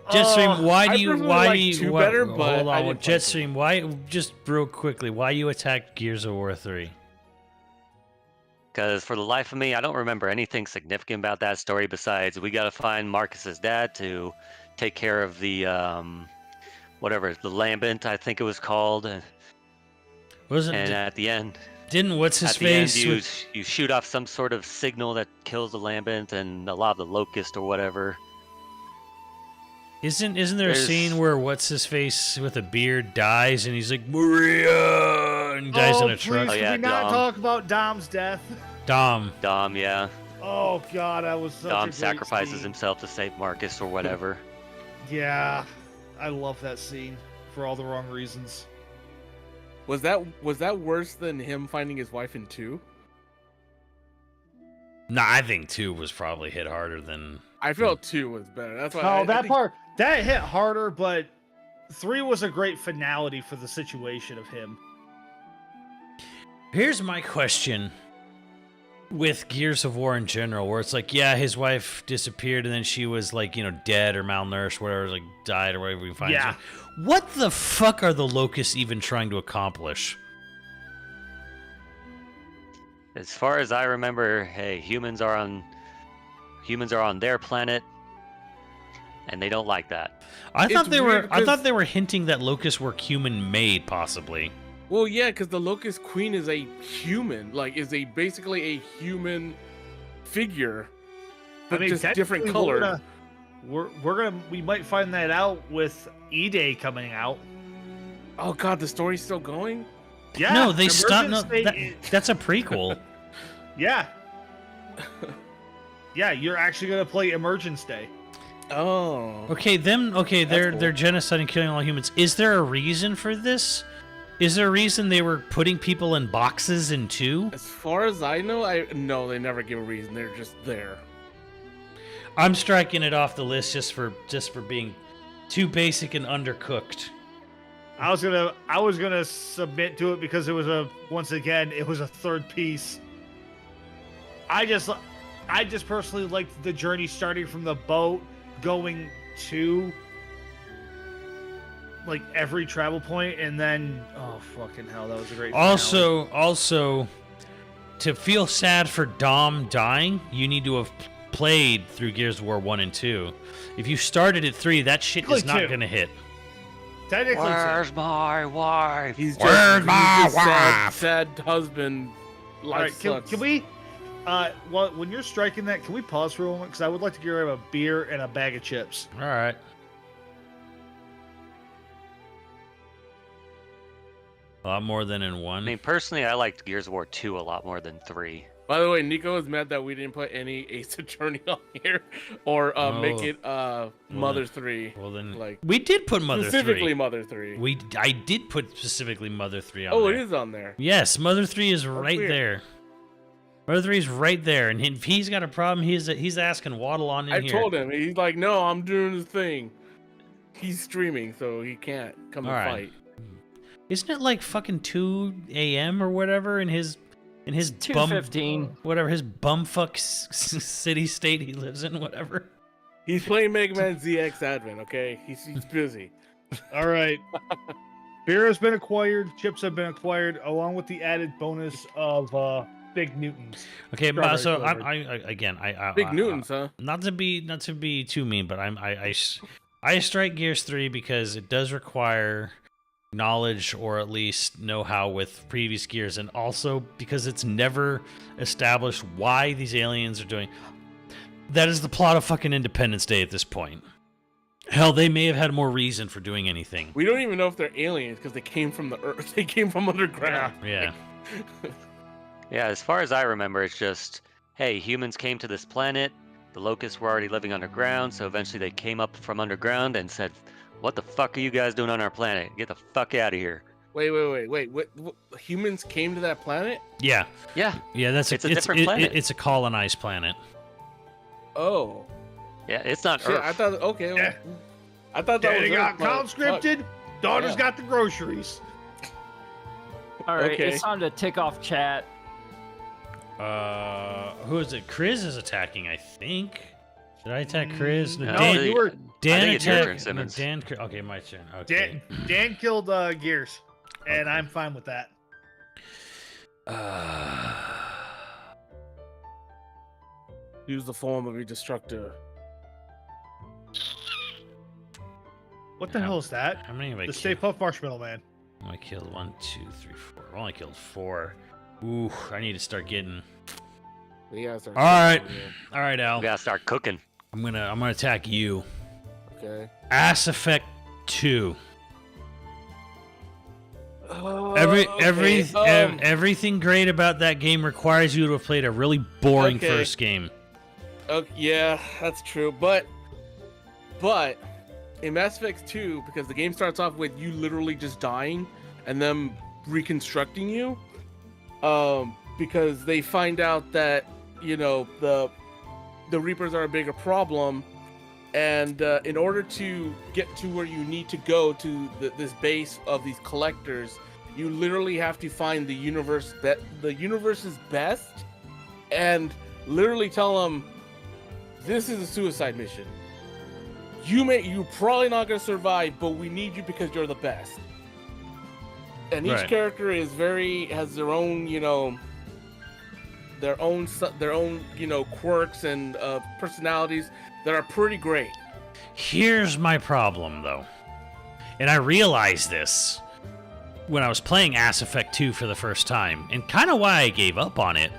Jetstream, why do you hold on? Jetstream, why? Just real quickly, why you attack Gears of War 3? Because for the life of me, I don't remember anything significant about that story besides we got to find Marcus's dad to take care of the the Lambent, I think it was called. And at the end, you shoot off some sort of signal that kills the Lambent and a lot of the Locust or whatever. Isn't there a There's- scene where what's his face with a beard dies and he's like Maria and he dies in a truck? Please, Oh, can yeah, we not Dom. talk about Dom's death? Dom. Dom, yeah. Oh God, I was such a Dom great sacrifices scene. himself to save Marcus or whatever. Yeah, I love that scene for all the wrong reasons. Was that worse than him finding his wife in 2? Nah, I think 2 was probably hit harder than. I felt 2 was better. That's why. Oh, I that think- part that hit harder, but 3 was a great finality for the situation of him. Here's my question with Gears of War in general, where it's like, yeah, his wife disappeared and then she was like, dead or malnourished, whatever, like died or whatever we find. Yeah. What the fuck are the locusts even trying to accomplish? As far as I remember, hey, humans are on their planet, and they don't like that. I It's thought they were. weird I thought because- they were hinting that locusts were human-made, possibly. Well, yeah, because the Locust Queen is a human, basically a human figure, but just different technically, color. We might find that out with E-Day coming out. Oh God, the story's still going. Yeah, no, they stopped. No, Emergent State that's a prequel. yeah. Yeah, you're actually gonna play Emergence Day. Oh, Okay, them. Okay, they're cool. they're genocide and killing all humans. Is there a reason for this? Is there a reason they were putting people in boxes in 2? as far as I know, no, they never give a reason. They're just there. I'm striking it off the list just for being too basic and undercooked. I was gonna submit to it because it was a third piece. I just personally liked the journey starting from the boat, going to like every travel point, and then oh fucking hell, that was a great. finale. Also, to feel sad for Dom dying, you need to have played through Gears of War 1 and 2. If you started at 3, that shit is Technically not 2. gonna hit. Technically, Where's my wife? He's just, Where's my he's just wife? sad husband. all Life right, sucks. can we? Well, when you're striking that, can we pause for a moment? Because I would like to grab a beer and a bag of chips. All right. A lot more than in 1. I mean, personally, I liked Gears of War 2 a lot more than 3. By the way, Nico is mad that we didn't put any Ace Attorney on here or make Oh. it Mother 3. Well then, like, we did put Mother Specifically 3. Mother 3. I did put specifically Mother 3 on Oh, there. it is on there. Yes, Mother 3 is right weird. there. Mother 3 is right there, and if he's got a problem, he's asking Waddle on in I here. told him. He's like, no, I'm doing the thing. He's streaming, so he can't come and Alright. fight. Isn't it like fucking 2 a.m. or whatever in his bum 2:15. whatever his bumfuck city state he lives in, whatever. He's playing Mega Man ZX Advent, okay? He's busy. All right. Beer has been acquired. Chips have been acquired, along with the added bonus of Big Newtons. Okay, but so Strawberry I Big Newtons, huh? not to be too mean, but I strike Gears 3 because it does require knowledge or at least know-how with previous Gears, and also because it's never established why these aliens are doing. That is the plot of fucking Independence Day at this point. Hell, they may have had more reason for doing anything. We don't even know if they're aliens because they came from the Earth. They came from underground. Yeah. Yeah, as far as I remember, it's just, hey, humans came to this planet. The locusts were already living underground, so eventually they came up from underground and said, what the fuck are you guys doing on our planet? Get the fuck out of here. Wait. What, humans came to that planet? Yeah. Yeah, That's It's a different planet. It's a colonized planet. Oh. yeah, it's not Shit, Earth. I thought, okay. Yeah. I thought that Daddy was got Earth, but- conscripted. Daughter's Yeah. got the groceries. All right, Okay. it's time to tick off chat. Who is it? Chris is attacking, I think. Did I attack Chris? No, Dan, you were- I Dan think it's your attacked. turn, Simmons. Dan. Okay, my turn. Okay. Dan killed Gears, and I'm fine with that. Use the form of a destructor. What the hell is that? How many have I The killed? Stay Puft Marshmallow Man. I killed 1, 2, 3, 4. I've only killed 4. Ooh, I need to start getting. We gotta start All right. shooting, All right, Al. We gotta start cooking. I'm gonna attack you. Okay. Mass Effect 2. Everything great about that game requires you to have played a really boring Okay. first game. Okay, yeah, that's true. But in Mass Effect 2, because the game starts off with you literally just dying and them reconstructing you, because they find out that the Reapers are a bigger problem, and in order to get to where you need to go to this base of these collectors, you literally have to find the universe's best, and literally tell them, this is a suicide mission. You're probably not gonna survive, but we need you because you're the best. And each Right. character has their own, their own quirks and personalities that are pretty great. Here's my problem, though. And I realized this when I was playing Mass Effect 2 for the first time, and kind of why I gave up on it.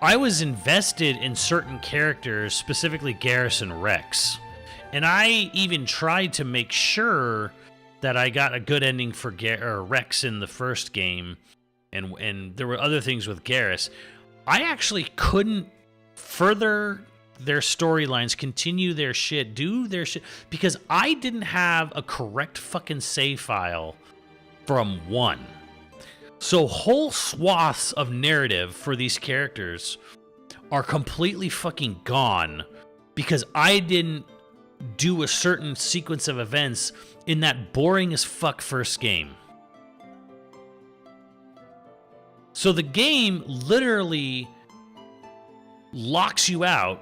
I was invested in certain characters, specifically Garrus and Rex. And I even tried to make sure that I got a good ending for Rex in the first game, and there were other things with Garrus. I actually couldn't further their storylines, continue their shit, do their shit, because I didn't have a correct fucking save file from 1. So whole swaths of narrative for these characters are completely fucking gone because I didn't do a certain sequence of events in that boring as fuck first game. So the game literally locks you out,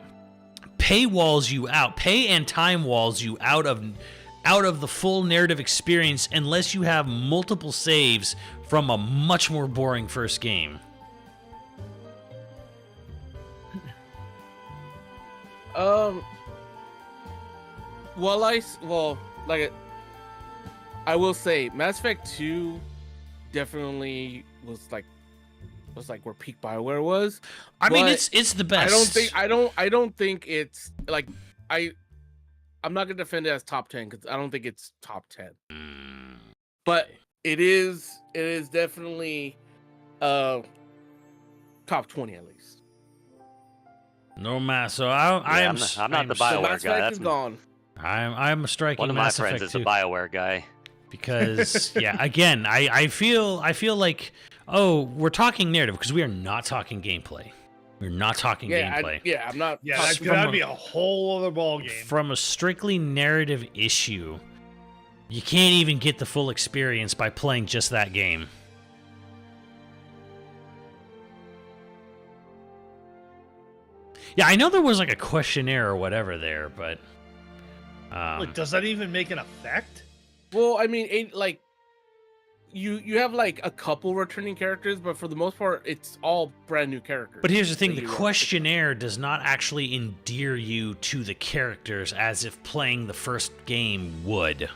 paywalls you out, pay and time walls you out of the full narrative experience unless you have multiple saves from a much more boring first game. I will say Mass Effect 2 definitely was like where peak BioWare was. I mean, but it's the best. I don't think it's like I'm not gonna defend it as top 10 because I don't think it's top 10. But it is definitely top 20 at least. No mass. So I'm not the So BioWare Mass guy. Effect That's is gone. I'm striking one of my Mass friends Effect is a 2 BioWare guy. because yeah, again, I feel like we're talking narrative because we are not talking gameplay. We're not talking gameplay. I'm not. Yeah, Just that'd be a whole other ball game. From a strictly narrative issue, you can't even get the full experience by playing just that game. Yeah, I know there was like a questionnaire or whatever there, but Like, does that even make an effect? Well, I mean, you have like a couple returning characters, but for the most part, it's all brand new characters. But here's the thing, that the you questionnaire does not actually endear you to the characters as if playing the first game would.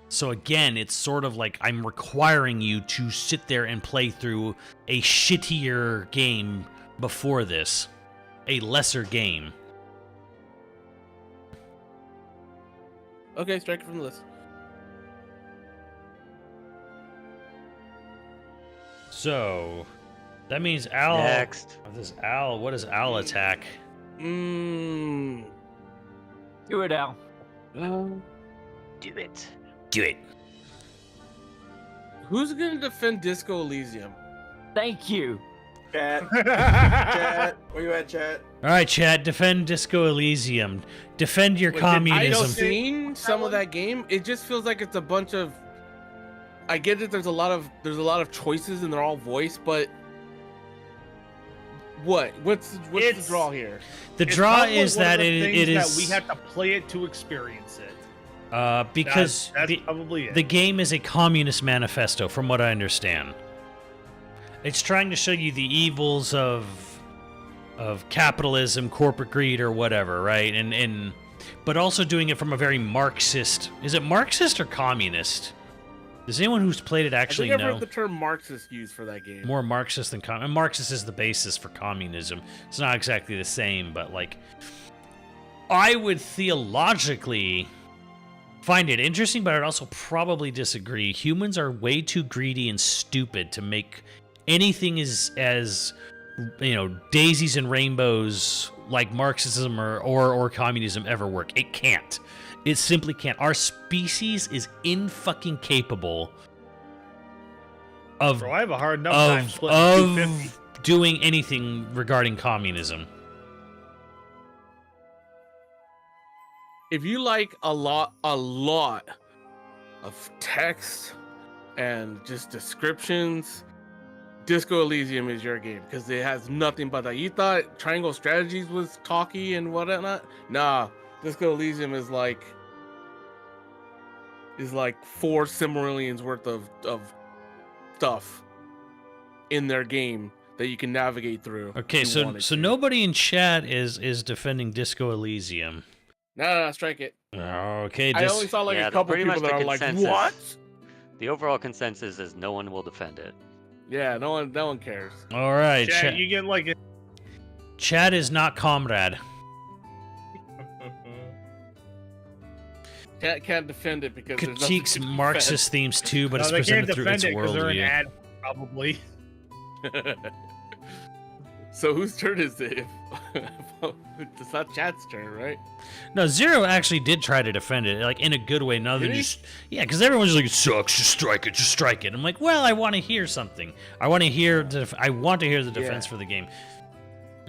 So again, it's sort of like I'm requiring you to sit there and play through a shittier game before this. A lesser game. Okay, strike it from the list. So, that means Al... Next. What does Al attack? Do it, Al. Do it. Do it. Who's gonna defend Disco Elysium? Thank you. Chat. Chat. Where you at, chat? Alright, chat, defend Disco Elysium. Defend your communism. I've seen some of that game. It just feels like it's a bunch of. I get that there's a lot of choices and they're all voiced, but what's the draw here? The It's draw probably is one of that the it things is... that we have to play it to experience it. Because That's probably it. the game is a communist manifesto, from what I understand. It's trying to show you the evils of capitalism, corporate greed, or whatever, right? And but also doing it from a very Marxist. Is it Marxist or communist? Does anyone who's played it actually I think I've know? heard the term Marxist used for that game. More Marxist than communist. Marxist is the basis for communism. It's not exactly the same, but like I would theologically find it interesting, but I'd also probably disagree. Humans are way too greedy and stupid to make anything as daisies and rainbows like Marxism or communism ever work. It can't. It simply can't. Our species is fucking capable of Bro, I have a hard enough time splitting 250. doing anything regarding communism. If you like a lot of text and just descriptions, Disco Elysium is your game because it has nothing but that. You thought Triangle Strategies was talky and whatnot? Nah, Disco Elysium is like 4 Silmarillions worth of stuff in their game that you can navigate through. Okay, if you so wanted so to. nobody in chat is defending Disco Elysium. No, strike it. Okay, I only saw like Yeah, a couple pretty people much that the are like, consensus. what? The overall consensus is no one will defend it. Yeah, no one cares. all right. Chat, you get like a Chat is not comrade. Can't defend it because there's nothing Critiques to defend. Marxist themes too, but no, it's they can't presented through defend its it because they're an worldview. ad, probably. So whose turn is it? It's not Chat's turn, right? No, Zero actually did try to defend it, like in a good way. Now Did than he? just because everyone's just like, it sucks, just strike it, just strike it. I'm like, well, I want to hear something. I want to hear the defense Yeah. for the game.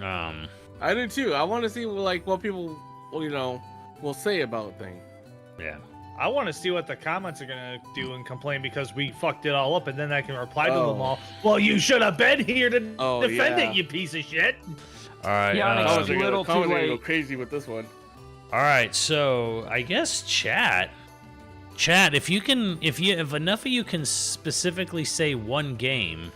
I do too. I want to see like what people, will say about things. Yeah. I want to see what the comments are gonna do and complain because we fucked it all up, and then I can reply to them Oh. all. Well, you should have been here to defend yeah. it, you piece of shit. All right. Yeah, I was a little too gonna go late. crazy with this one. All right, so I guess chat, if enough of you can specifically say one game,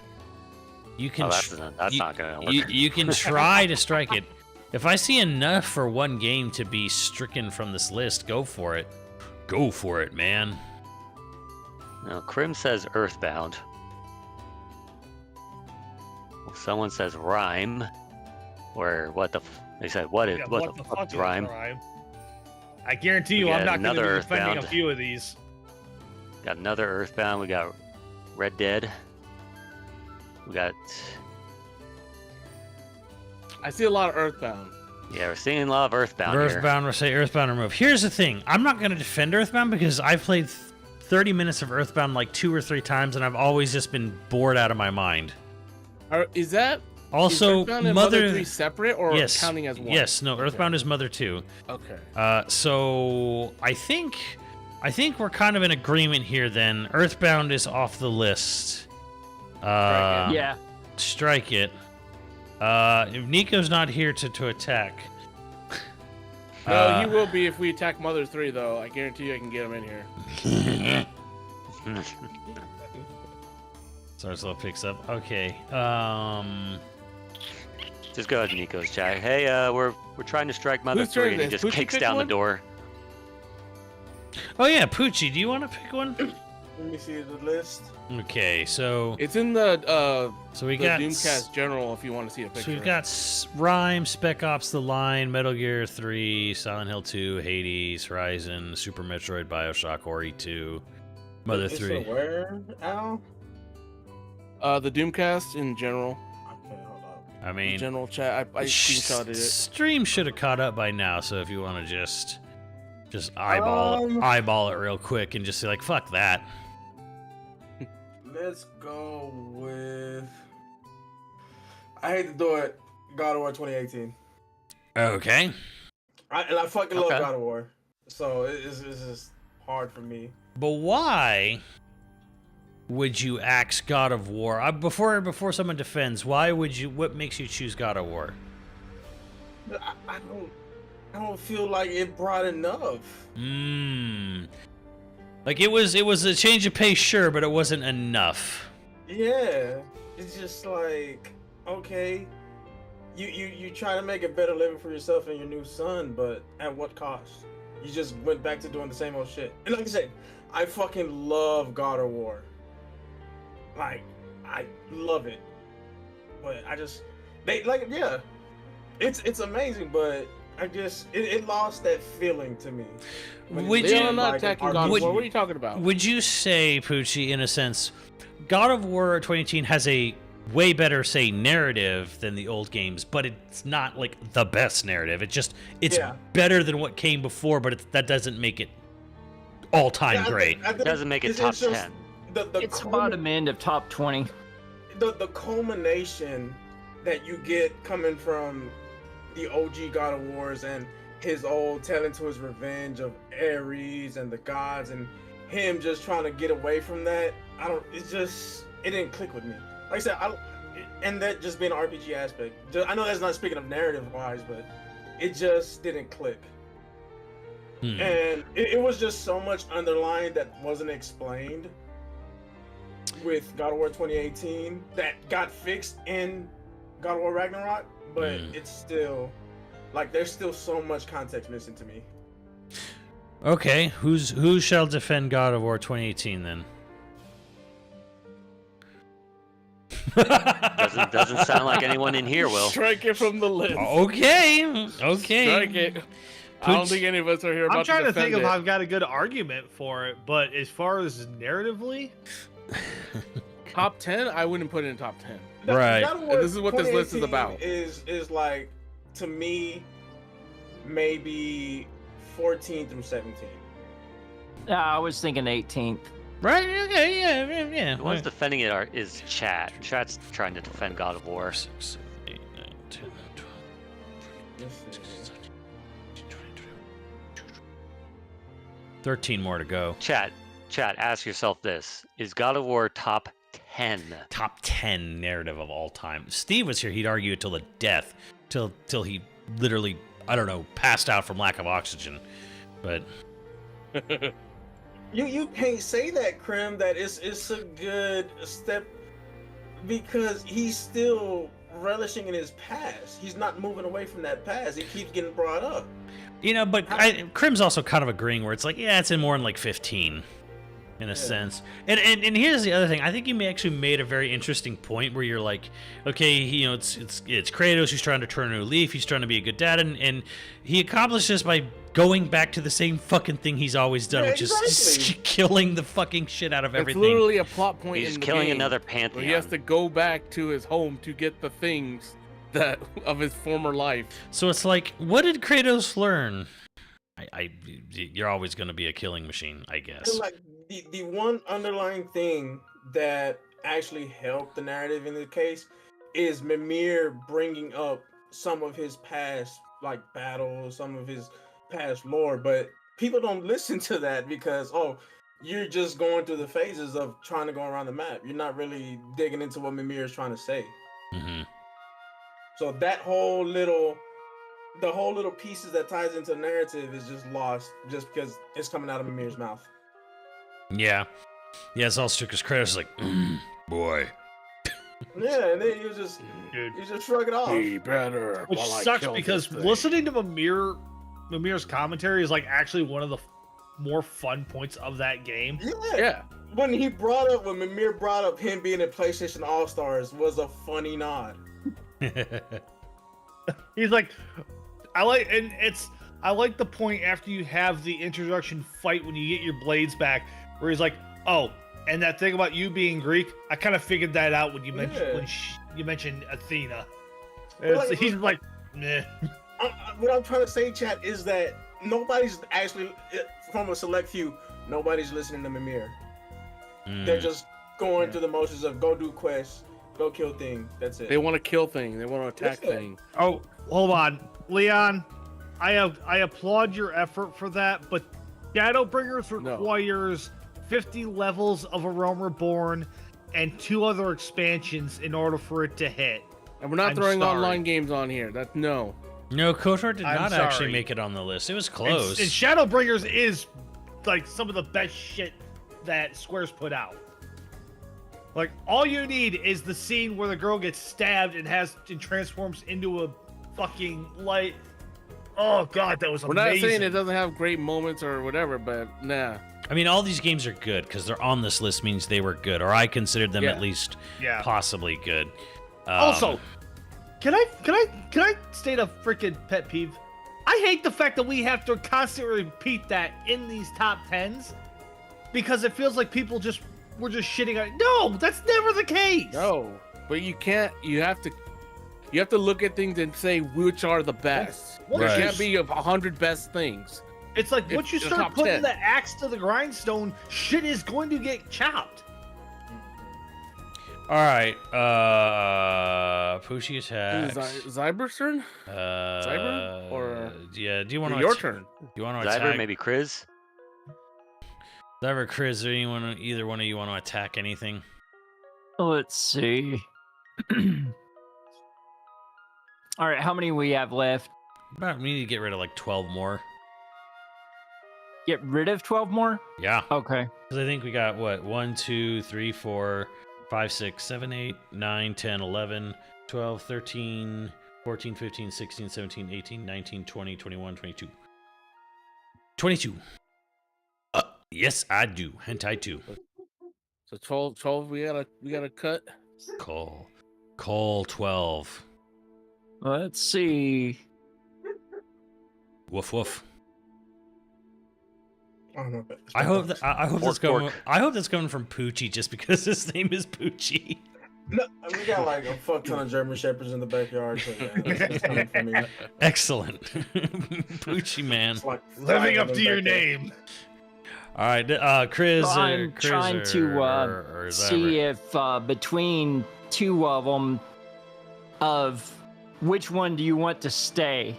you can. That's not gonna work. You can try to strike it. If I see enough for one game to be stricken from this list, go for it. Go for it, man. No, Krim says Earthbound. Someone says Rhyme. Or what the? They said what is Yeah, what the fuck is Rhyme? I guarantee you, We I'm got not going to be another defending a Earthbound. few of these. Got another Earthbound. We got Red Dead. We got I see a lot of Earthbound. we're seeing a lot of Earthbound here. Earthbound, or say Earthbound remove. Here's the thing: I'm not going to defend Earthbound because I've played 30 minutes of Earthbound like 2 or 3 times, and I've always just been bored out of my mind. Is that Also, is Earthbound and Mother 3 separate or yes, counting as one? yes, no, Okay. Earthbound is Mother 2. Okay. So I think we're kind of in agreement here. Then Earthbound is off the list. Yeah. Strike it. If Nico's not here to attack. No, he will be if we attack Mother 3, though. I guarantee you I can get him in here. Sarslow picks up. Okay. Just go ahead, Nico's chat. Hey, we're trying to strike Mother Whose turn 3, and he is just this? Poochie kicks pick down one? the door. Oh yeah, Poochie, do you want to pick one? Let me see the list. Okay, so It's in the we the got Doomcast General if you want to see a picture. So we've got Rhyme, Spec Ops: The Line, Metal Gear 3, Silent Hill 2, Hades, Horizon, Super Metroid, BioShock, Ori 2, Mother It's 3. Where, Al? The Doomcast in general. Okay, hold up. I mean, General chat. I screenshotted it. stream should have caught up by now. So if you want to just eyeball it real quick and just say like, fuck that. Let's go with. I hate to do it. God of War 2018. Okay. I fucking love Okay. God of War, so it's just hard for me. But why would you axe God of War? Before someone defends, why would you? What makes you choose God of War? I don't feel like it brought enough. Like it was a change of pace, sure, but it wasn't enough. Yeah, it's just like, okay, you try to make a better living for yourself and your new son, but at what cost? You just went back to doing the same old shit. And like I said, I fucking love God of War. Like, I love it, but I just it's amazing, but I just it lost that feeling to me. When Would it you- was I'm not like an attacking God of Would- War. What are you talking about? Would you say, Poochie, in a sense, God of War 2018 has a way better, say, narrative than the old games, but it's not like the best narrative. It's Yeah. better than what came before, but that doesn't make it all time Yeah, I great. think- I think Doesn't make it it's top just 10. The It's culmin- bottom end of top 20. the culmination that you get coming from the OG God of Wars and his old telling to his revenge of Ares and the gods and him just trying to get away from that. It didn't click with me. Like I said, and that just being an RPG aspect. I know that's not speaking of narrative wise, but it just didn't click. Hmm. And it was just so much underlying that wasn't explained with God of War 2018 that got fixed in God of War Ragnarok, but it's still like there's still so much context missing to me. Okay, who shall defend God of War 2018 then? Doesn't sound like anyone in here will. Strike it from the list. Okay. Strike it. I don't think any of us are here about I'm trying to defend think if it. I've got a good argument for it, but as far as narratively, Top 10? I wouldn't put it in top 10. Right. God of War This is what this list is 2018 about. Is like to me maybe 14 through 17. I was thinking 18th. Right? Okay, yeah. The ones defending it is Chat. Chat's trying to defend God of War. 6, 7, 8, 9, 10, 12, Let's see. 13 more to go. Chat, ask yourself this. Is God of War top 10? Top 10 narrative of all time. If Steve was here, he'd argue it till the death, till he literally, I don't know, passed out from lack of oxygen. But You can't say that, Krim, that it's a good step because he's still relishing in his past. He's not moving away from that past. He keeps getting brought up. but Crim's also kind of agreeing where it's like, yeah, it's in more than like 15 in a sense. And here's the other thing. I think you actually made a very interesting point where you're like, okay, it's Kratos who's trying to turn a new leaf. He's trying to be a good dad, and he accomplished this by going back to the same fucking thing he's always done, Yeah, which is exactly. killing the fucking shit out of It's everything. literally a plot point He's in the killing game another where pantheon. he has to go back to his home to get the things that of his former life. So it's like, what did Kratos learn? You're always going to be a killing machine, I guess. And like the one underlying thing that actually helped the narrative in the case is Mimir bringing up some of his past like battles, some of his past lore, but people don't listen to that because you're just going through the phases of trying to go around the map. You're not really digging into what Mimir is trying to say. Hmm. So the whole little pieces that ties into the narrative is just lost just because it's coming out of Mimir's mouth. Yeah. Yeah, it's all true because Kratos is like, boy. Yeah, and then you just shrug it off. Be better. which while I sucks kill because this thing. listening to Mimir's commentary is like actually one of the more fun points of that game. Yeah. When Mimir brought up him being in PlayStation All Stars was a funny nod. He's like, I like the point after you have the introduction fight when you get your blades back, where he's like, oh, and that thing about you being Greek, I kind of figured that out when you mentioned you mentioned Athena. Like- He's like, meh. What I'm trying to say, chat, is that nobody's actually, from a select few, nobody's listening to Mimir. They're just going through the motions of go do quests, go kill things. That's it. They want to kill things. They want to attack Yeah. things. Oh, hold on, Leon. I applaud your effort for that, but Shadowbringers requires 50 levels of A Realm Reborn and 2 other expansions in order for it to hit. And we're not I'm throwing sorry. online games on here. That's no. No, KOTOR did I'm not actually sorry. make it on the list. It was And close. Shadowbringers is like some of the best shit that Square's put out. Like all you need is the scene where the girl gets stabbed and transforms into a fucking light. Oh god, that was We're amazing. not saying it doesn't have great moments or whatever, but nah. I mean, all these games are good because they're on this list means they were good, or I considered them Yeah. at least Yeah. possibly good. Also, can I state a freaking pet peeve? I hate the fact that we have to constantly repeat that in these top 10s because it feels like we're just shitting on. No, that's never the case. No, but you can't. You have to look at things and say which are the best. Once There Right. can't be 100 best things. It's like It's once you the start top putting 10. the axe to the grindstone, shit is going to get chopped. All right. Poochie attacks. Zyberstern? Uh, Cyber? Or- yeah? Do you want to Your turn. Do you want to Zyber, attack? maybe Kriz? Zyber, Chris, or either one of you want to attack anything? Let's see. All right, how many we have left? We need to get rid of like 12 more. Get rid of 12 more? Yeah. Okay. Because I think we got what? 1, 2, 3, 4, 5, 6, 7, 8, 9, 10, 11, 12, 13, 14, 15, 16, 17, 18, 19, 20, 21, 22. 22. Yes, I do. Hentai 2. So 12 we gotta cut. Cole 12. Let's see. Woof woof. Oh, my bad. I hope that I hope that's Fork, coming. I hope that's coming from Poochie just because his name is Poochie. No, we got like a fuck ton of German shepherds in the backyard, so yeah, that's coming from me. Excellent, Poochie man. It's like Living five up of to them your back there. name. All right, Chris. So I'm Chris trying to or see Zyber. if between two of them, of which one do you want to stay?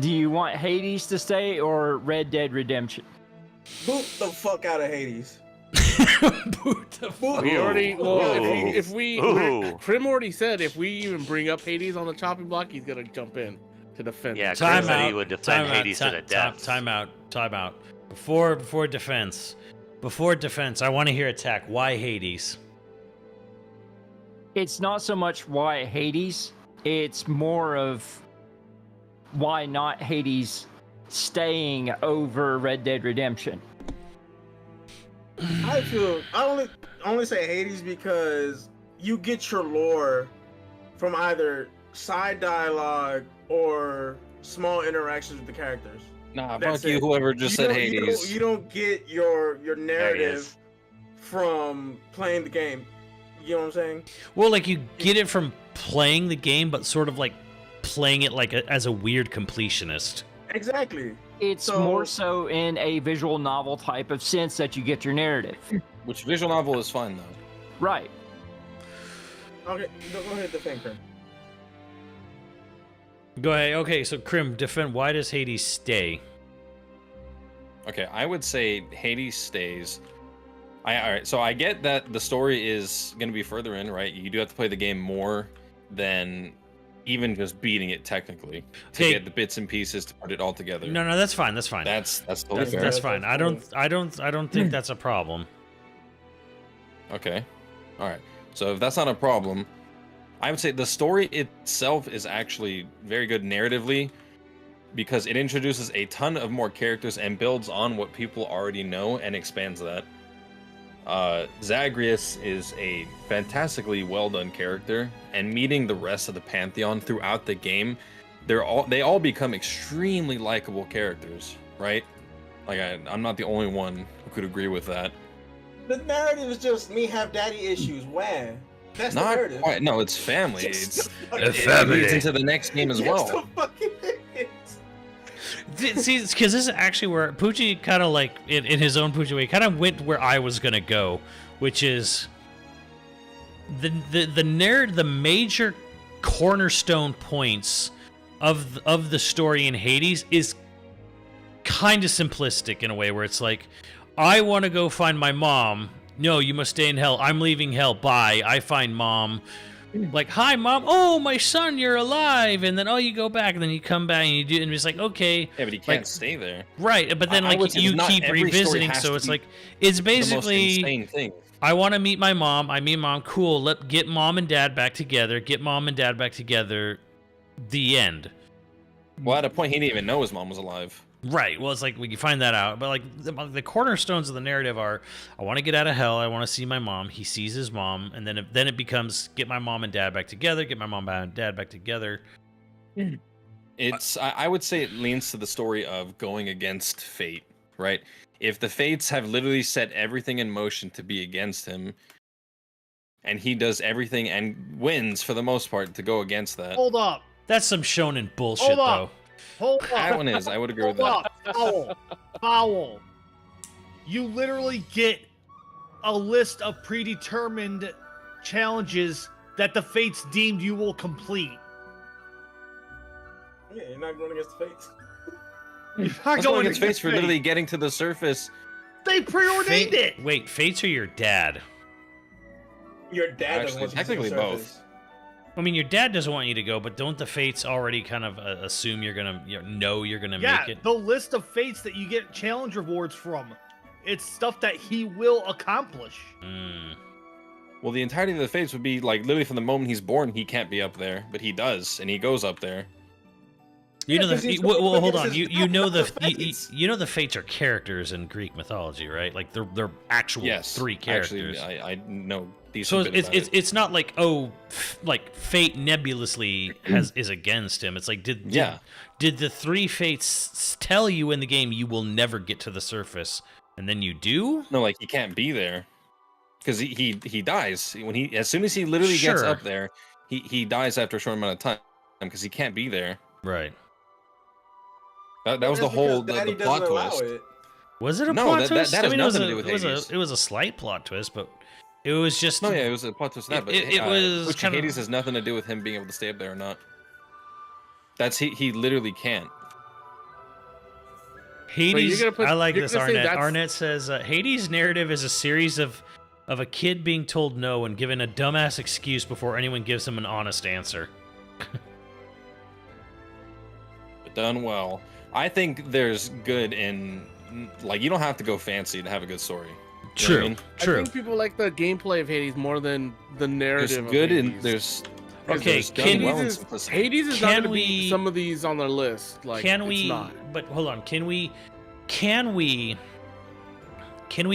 Do you want Hades to stay or Red Dead Redemption? Boot the fuck out of Hades. Boot the fuck. We Ooh. already well Ooh. if we Ooh. Prim already said if we even bring up Hades on the chopping block, he's gonna jump in to defend. Yeah, us. Time Chris said he out. would defend Hades to the death. Time out. Before defense. I want to hear attack. Why Hades? It's not so much why Hades, it's more of why not Hades staying over Red Dead Redemption. I only say Hades because you get your lore from either side dialogue or small interactions with the characters. Nah, That's fuck you, it. whoever just said don't- Hades. You don't get your There he narrative is. from playing the game. You know what I'm saying? Well, like you get it from playing the game, but sort of like playing it like as a weird completionist. Exactly. It's So- more so in a visual novel type of sense that you get your narrative. Which visual novel is fine though. Right. Okay, go ahead, defend Krim. Go ahead. Okay, so Krim, defend. Why does Hades stay? Okay, I would say Hades stays. All right, so I get that the story is going to be further in, right? You do have to play the game more than even just beating it technically to Hey. get the bits and pieces to put it all together. No, that's fine. That's fine. That's totally That's, fair. that's Yeah, fine. that's I don't think that's a problem. Okay. All right. So if that's not a problem, I would say the story itself is actually very good narratively because it introduces a ton of more characters and builds on what people already know and expands that. Zagreus is a fantastically well done character, and meeting the rest of the Pantheon throughout the game, they all become extremely likable characters, right? Like I'm not the only one who could agree with that. The narrative is just me have daddy issues. Why? That's the Not narrative. quite. No, it's family. Just It's the A fucking- family. It leads into the next game as Just well. the fucking See, because this is actually where Poochie kind of like in his own Poochie way, kind of went where I was gonna go, which is the major cornerstone points of the story in Hades is kind of simplistic in a way where it's like, I want to go find my mom. No, you must stay in hell. I'm leaving hell. Bye. I find mom. Like, hi, mom. Oh, my son, you're alive. And then, oh, you go back, and then you come back, and you do, and it's like, okay, Yeah, but he can't Like- stay there. right. But then, I like, would say you not keep every story revisiting, has so to it's be like, it's The most basically, insane thing. I want to meet my mom. I meet mom. Cool. Get mom and dad back together. Get mom and dad back together. The end. Well, at a point, he didn't even know his mom was alive. Right. Well, it's like we can find that out, but like the cornerstones of the narrative are: I want to get out of hell. I want to see my mom. He sees his mom, and then it becomes get my mom and dad back together. Get my mom and dad back together. I would say it leans to the story of going against fate, right? If the fates have literally set everything in motion to be against him, and he does everything and wins for the most part to go against that. Hold up. That's some shonen bullshit, Hold up. though. Hold up. That one is. I would agree with Hold that. up. Foul. Foul. You literally get a list of predetermined challenges that the fates deemed you will complete. Yeah, you're not going against the fates. You're not Let's go going against fates for fate. literally getting to the surface. They preordained it. Wait, fates are your dad. Your dad doesn't Actually, want you to technically see the both. surface. I mean, your dad doesn't want you to go, but don't the fates already kind of assume you're gonna know you're gonna Yeah, make it? the list of fates that you get challenge rewards from. It's stuff that he will accomplish. Mm. Well, the entirety of the fates would be like literally from the moment he's born, he can't be up there, but he does, and he goes up there. You know Yeah, 'cause the he's well, going hold against on. his You know the fates. you know the fates are characters in Greek mythology, right? Like they're actual Yes, three characters. Actually, I know So decent bit about it. it's not like like fate nebulously is against him. It's like did the three fates tell you in the game you will never get to the surface, and then you do? No, like he can't be there because he dies when he as soon as he literally gets Sure. up there, he dies after a short amount of time because he can't be there. Right. That was the That's whole because Daddy the plot doesn't allow twist. it. Was it a No, plot that twist? has I mean, nothing to it do was with a Hades. it was a slight plot twist, but it was just No, yeah, it was a plot twist. That, but it was which kinda- Hades has nothing to do with him being able to stay up there or not. That's he literally can't. Hades. you're gonna put- I like you're this. gonna say Arnett. that's- Arnett says Hades' narrative is a series of a kid being told no and given a dumbass excuse before anyone gives him an honest answer. Done well. I think there's good in like you don't have to go fancy to have a good story. You know what I mean? I think people like the gameplay of Hades more than the narrative. There's of good Hades. and there's Okay, there's done can- well in Hades is, simplicity. Hades is Can not going to we- be some of these on the list. Like, can it's we? not. But hold on. Can we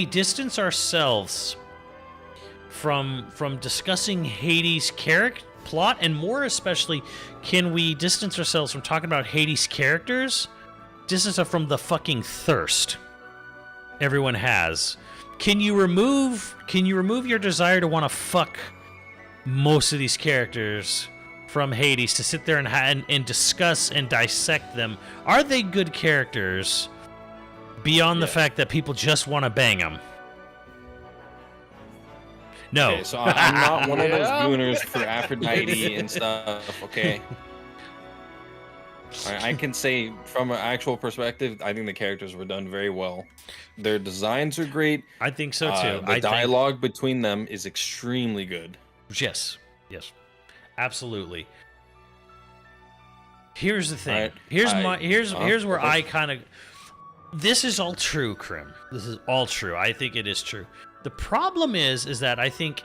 distance ourselves from discussing Hades' character plot, and more especially, can we distance ourselves from talking about Hades' characters? Distance us from the fucking thirst everyone has. Can you remove your desire to want to fuck most of these characters from Hades to sit there and discuss and dissect them? Are they good characters beyond the fact that people just want to bang them? No. Okay, so I'm not one of those Yeah. gooners for Aphrodite and stuff. Okay. All right, I can say from an actual perspective, I think the characters were done very well. Their designs are great. I think so too. The dialogue between them is extremely good. Yes, absolutely. Here's the thing. Alright, Here's where okay. I kind of. This is all true, Krim. This is all true. I think it is true. The problem is that I think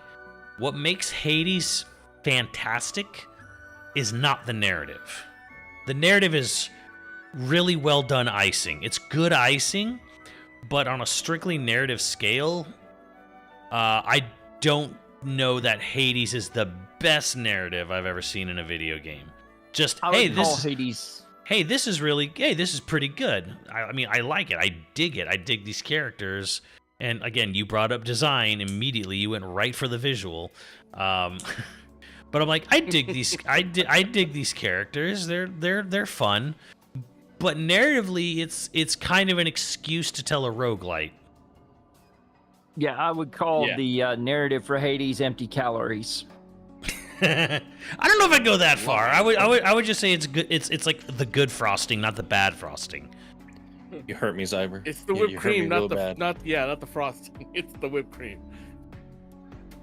what makes Hades fantastic is not the narrative. The narrative is really well done icing. It's good icing, but on a strictly narrative scale, I don't know that Hades is the best narrative I've ever seen in a video game. Just I hey, would call this Hades. hey, this is pretty good. I mean, I like it. I dig it. I dig these characters. And again, you brought up design immediately. You went right for the visual. But I'm like, I dig these. I dig these characters. They're fun. But narratively, it's kind of an excuse to tell a roguelite. Yeah, I would call Yeah. the narrative for Hades empty calories. I don't know if I go that far. I would just say it's good. It's like the good frosting, not the bad frosting. You hurt me, Zyber. It's the You- whipped you hurt me cream, real not the bad. not the frosting. It's the whipped cream.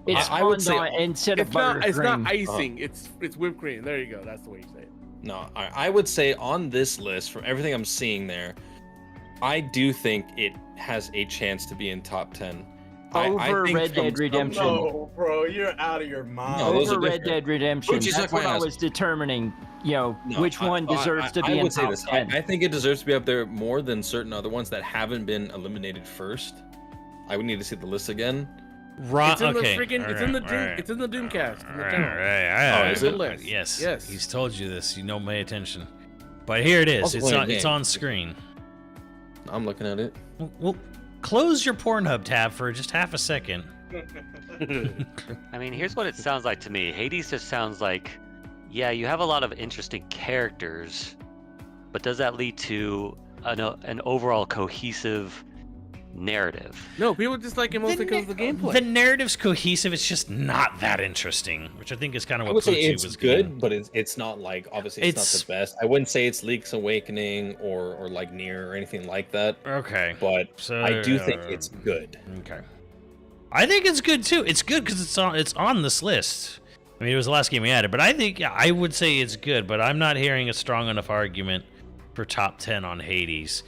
It's I would fondant say- instead of It's not. buttercream. It's not icing. It's whipped cream. There you go. That's the way you say it. No, I would say on this list, from everything I'm seeing there, I do think it has a chance to be in top 10. Over think Red from Dead some- Redemption. No, bro, you're out of your mind. No, those Over are Red different. Dead Redemption. Which is That's why what I I was- was determining. No, Which one deserves to be I in would say top this. 10. I think it deserves to be up there more than certain other ones that haven't been eliminated first. I would need to see the list again. Right. It's in Okay. the freaking. It's in the Doom. Alright. It's in the Doomcast. In the Alright, channel. alright, Oh, is it? List. Yes. Yes. He's told you this. You know, pay attention. But here it is. Also It's playing on. a It's game. on screen. I'm looking at it. Well, close your Pornhub tab for just half a second. I mean, here's what it sounds like to me. Hades just sounds like, yeah, you have a lot of interesting characters, but does that lead to an overall cohesive narrative? No, people just like it mostly because of the gameplay. The narrative's cohesive. It's just not that interesting, which I think is kind of I what would say Poochy it's was good, getting. but it's not like obviously it's not the best. I wouldn't say it's Link's Awakening or like Nier or anything like that. Okay. But So I do think it's good. Okay. I think it's good too. It's good because it's on this list. I mean, it was the last game we added, but I think I would say it's good. But I'm not hearing a strong enough argument for top 10 on Hades.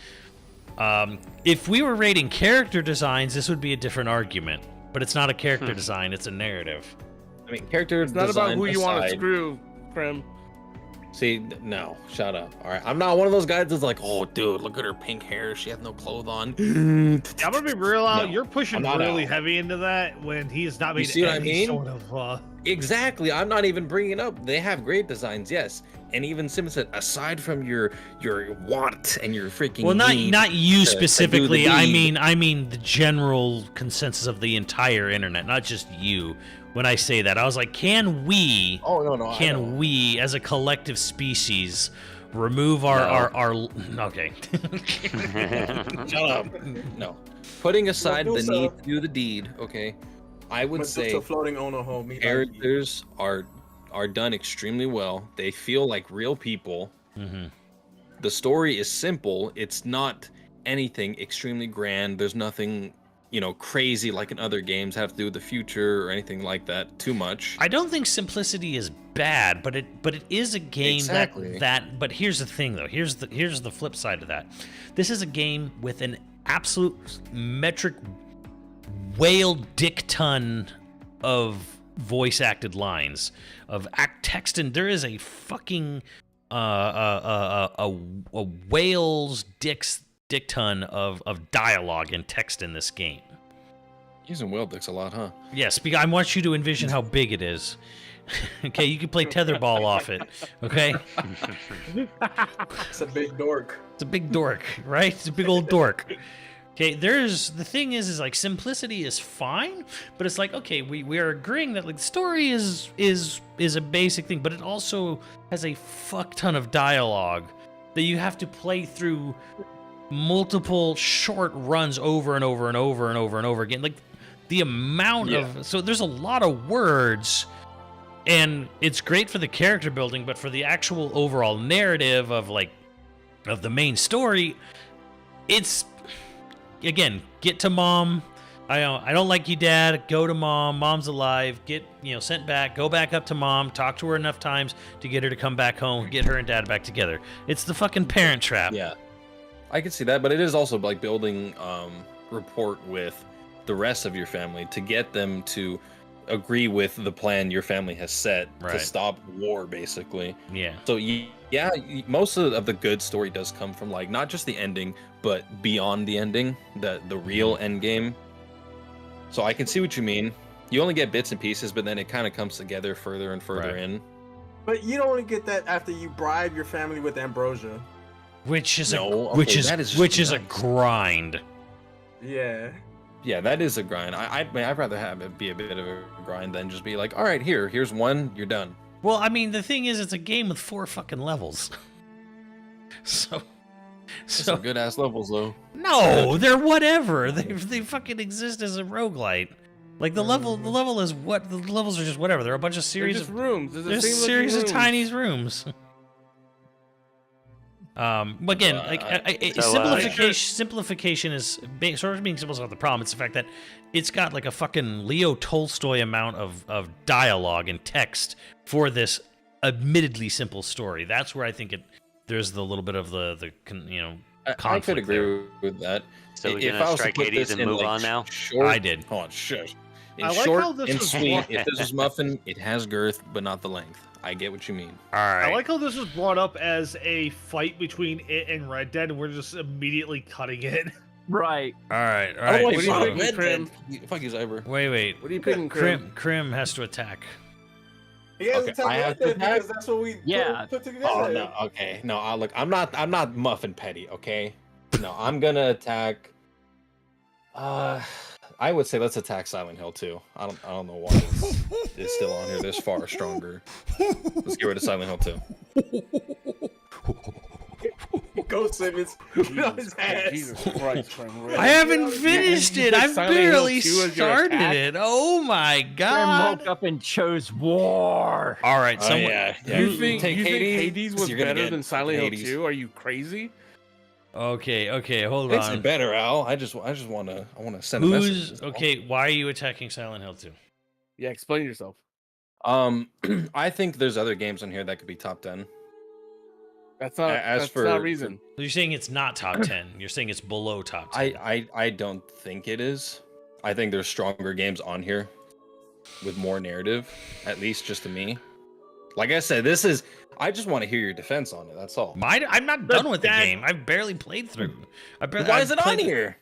If we were rating character designs, this would be a different argument. But it's not a character design; it's a narrative. I mean, character It's not about design who you want to aside- screw, Krem. See, no, shut up. All right, I'm not one of those guys that's like, oh, dude, look at her pink hair. She has no clothes on. I'm gonna be real out. No, You're pushing I'm not really out. heavy into that when he's not made see what I any mean? sort of. Exactly. I'm not even bringing it up. They have great designs, yes. And even Sim said, aside from your want and your freaking Well, need not you to do the specifically. I deed. mean the general consensus of the entire internet, not just you. When I say that, I was like, can we? Oh no, I know. Can we, as a collective species, remove our okay. Shut up. No. Putting aside the Medusa. need to do the deed, okay. I would say Medusa floating on a home. characters are done extremely well. They feel like real people. Mm-hmm. The story is simple. It's not anything extremely grand. There's nothing, crazy like in other games have to do with the future or anything like that too much. I don't think simplicity is bad, but it is a game Exactly. that. But here's the thing, though. Here's the flip side of that. This is a game with an absolute metric whale dick ton of voice acted lines of text, and there is a fucking a whale's dick ton of dialogue and text in this game. Using whale dicks a lot, huh? Yes, because I want you to envision how big it is. Okay, you can play tetherball off it. Okay, It's a big dork. it's a big dork, right? It's a big old dork. Okay, the thing is like simplicity is fine, but it's like, okay, we are agreeing that like the story is a basic thing, but it also has a fuck ton of dialogue that you have to play through multiple short runs over and over and over and over and over again. Like the amount of so there's a lot of words, and it's great for the character building, but for the actual overall narrative of the main story, it's again, get to mom. I don't like you, dad. Go to mom. Mom's alive. Get sent back. Go back up to mom. Talk to her enough times to get her to come back home. Get her and dad back together. It's the fucking Parent Trap. Yeah, I can see that, but it is also like building rapport with the rest of your family to get them to agree with the plan your family has set Right. to stop war, basically. Yeah. So most of the good story does come from like not just the ending, but beyond the ending, the real end game. So I can see what you mean. You only get bits and pieces, but then it kind of comes together further and further Right. in. But you don't only get that after you bribe your family with ambrosia. Which is No, which okay, is that is just which is a nice. grind. Yeah. Yeah, that is a grind. I'd rather have it be a bit of a grind than just be like, all right, here's one, you're done. Well, I mean, the thing is, it's a game with 4 fucking levels. So Some good ass levels though. no, they're whatever. They fucking exist as a roguelite. Like the level is what the levels are just whatever. They're a bunch of They're series just of rooms. There's there's a series of tiny rooms. Again, simplification is sort of being simple is not the problem. It's the fact that it's got like a fucking Leo Tolstoy amount of dialogue and text for this admittedly simple story. That's where I think there's the little bit of the I conflict could agree there. with that. So we're If gonna I was to strike put Hades this and in, move like, on now? Short, I did. Hold on, shush. In I like short how this and was sweet, brought- if this was muffin, it has girth, but not the length. I get what you mean. All right. I like how this was brought up as a fight between it and Red Dead, and we're just immediately cutting it. Right. all right. All I right. don't what like do you fucking think, Red Krim? Dead. Fuck you, Cyber. Wait. What are you picking, Krim? Krim has to attack. He has Okay, attack I have like to that because attack? that's what we Yeah. put together. Oh no, okay, no. Look, I'm not Muffin Petty. Okay, no, I'm gonna attack. I would say let's attack Silent Hill 2. I don't know why it's still on here this far stronger. Let's get rid of Silent Hill 2. Go Simmons. Get on his ass. Jesus Christ, Prem, really? I haven't finished you it. picked I've Silent Hill barely 2 as your started attack? it. Oh my Graham god! woke up and chose war. All right, Oh, someone. yeah. You think take Hades was you're gonna better get than Silent Hill Hades. 2? Are you crazy? Okay, hold It's on. better, Al. I just wanna send a message. Who's that's all. okay? Why are you attacking Silent Hill 2? Yeah, explain yourself. I think there's other games on here that could be top 10. That's not. As That's for- not reason. You're saying it's not top 10. You're saying it's below top 10. I don't think it is. I think there's stronger games on here with more narrative, at least just to me. Like I said, I just want to hear your defense on it. That's all. I'm not done with the that- game. I've barely played through. Why is it on here?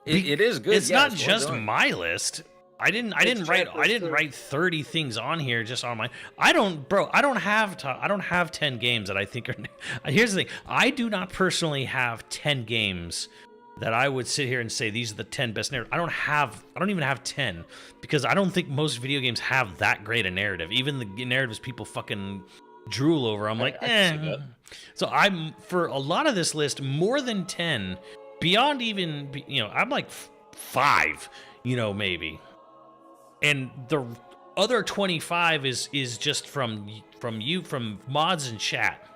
It is good. It's yeah, not well just done. my list. I didn't write 30 things on here just on my. I don't have 10 games that I think are. Here's the thing. I do not personally have 10 games that I would sit here and say these are the 10 best narrative. I don't even have 10 because I don't think most video games have that great a narrative. Even the narratives people fucking drool over, I'm like, I can see that. So I'm, for a lot of this list, more than 10, beyond even, I'm like 5, maybe. And the other 25 is just from mods and chat.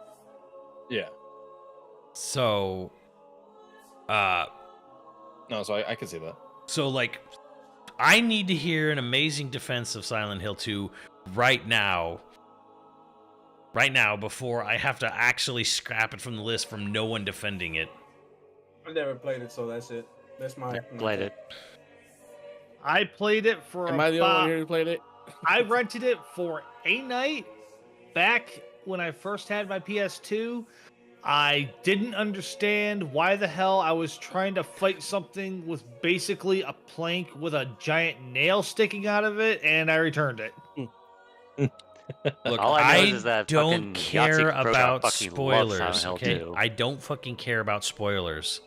Yeah. So, No, so I can see that. so like, I need to hear an amazing defense of Silent Hill 2 right now before I have to actually scrap it from the list from no one defending it. I never played it, so that's it. That's my. Played it. I played it for Am I the only about- one here who played it? I rented it for a night back when I first had my PS2. I didn't understand why the hell I was trying to fight something with basically a plank with a giant nail sticking out of it, and I returned it. Look, All I know I is that don't fucking care Yahtzee Pro about fucking loves spoilers. Silent Hill Okay, 2. I don't fucking care about spoilers.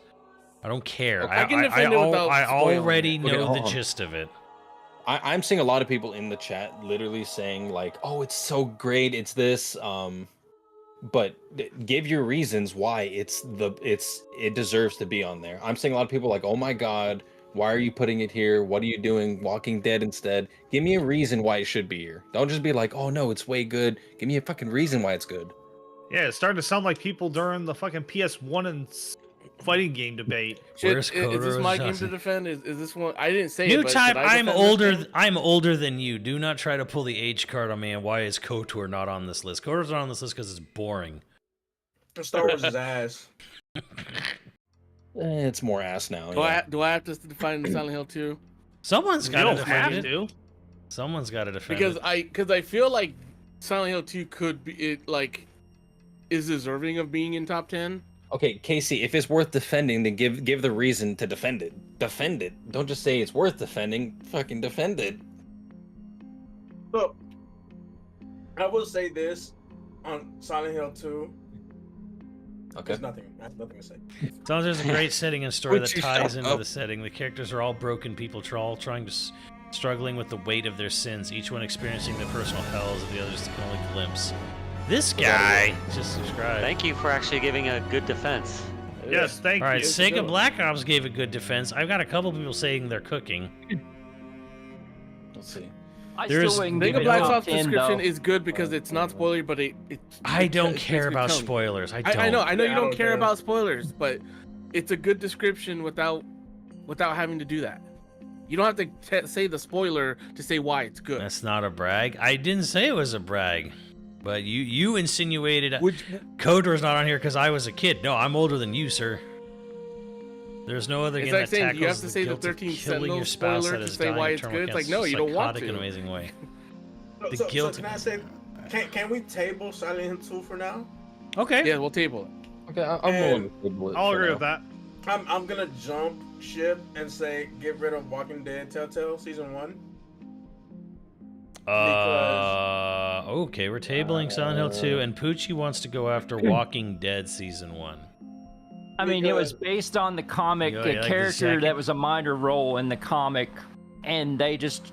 I don't care. Okay, I can defend it without I spoiling already it. Okay, know hold the on. gist of it. I'm seeing a lot of people in the chat literally saying like, "Oh, it's so great, it's this." But give your reasons why it deserves to be on there. I'm seeing a lot of people like, "Oh my god, why are you putting it here? What are you doing? Walking Dead instead." Give me a reason why it should be here. Don't just be like, "Oh no, it's way good." Give me a fucking reason why it's good. Yeah, it's starting to sound like people during the fucking PS1 and fighting game debate. Shit, Where's is this my game to Johnson? defend? Is this one? I didn't say it. New but time. should I I'm defend this older. game? I'm older than you. Do not try to pull the age card on me. And why is KOTOR not on this list? KOTOR's not on this list because it's boring. Star Wars is ass. It's more ass now. Do yeah. I have to define Silent Hill 2? Someone's You got to don't defend have it. to. Someone's got to defend Because it. I feel like Silent Hill 2 could be is deserving of being in top 10. Okay, Casey, if it's worth defending, then give the reason to defend it. Defend it. Don't just say it's worth defending. Fucking defend it. So, I will say this on Silent Hill 2. Okay. There's nothing. I have nothing to say. So there's a great setting and story Would that you ties shut into up? the setting. The characters are all broken people, all trying to struggling with the weight of their sins, each one experiencing the personal hells of the others can only glimpse. This guy just subscribed. Thank you for actually giving a good defense. Yes, thank All right, you. Sega Black Ops gave a good defense. I've got a couple people saying they're cooking. Let's see. I There's- still wouldn't Think give of it Black top Ops 10, description though. is good because it's not spoiler, but I don't it care makes me about come. spoilers. I don't. I know you Yeah, I don't don't care care. about spoilers, but it's a good description without having to do that. You don't have to say the spoiler to say why it's good. That's not a brag. I didn't say it was a brag. But you insinuated Would KOTOR's not on here because I was a kid. No, I'm older than you, sir. There's no other It's game like that saying tackles you have to the say the guilt of 13 killing your Sentinels spouse spoiler that to is say dying why of it's terminal good. It's like, cancer no, you don't want psychotic in to. an amazing way. The So guilt- can I say, can we table Silent Hill 2 for now? Okay. Yeah, we'll table it. Okay, I'm willing to table it. I'll for agree now. with that. I'm gonna jump ship and say get rid of Walking Dead Telltale Season 1. Okay, we're tabling Silent Hill 2, and Poochie wants to go after Walking Dead Season 1. I mean, it was based on the comic, You a like the character second? that was a minor role in the comic, and they just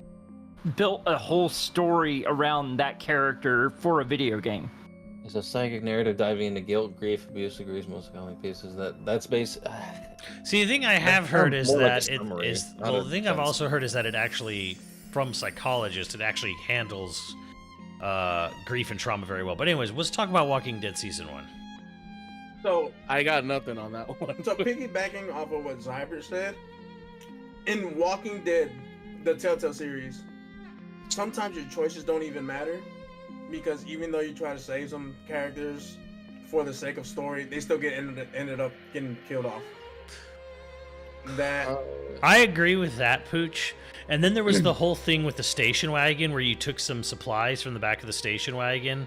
built a whole story around that character for a video game. It's a psychic narrative diving into guilt, grief, abuse, agrees most compelling pieces. That's based. See, the thing I have heard is more like a that it summary, is. not Well, a the thing I've defense. also heard is that it actually, from psychologists, it actually handles grief and trauma very well. But anyways, let's talk about Walking Dead Season 1. So, I got nothing on that one. so piggybacking off of what Zyber said, in Walking Dead, the Telltale series, sometimes your choices don't even matter, because even though you try to save some characters for the sake of story, they still get ended up getting killed off. That I agree with that, Pooch. And then there was the whole thing with the station wagon where you took some supplies from the back of the station wagon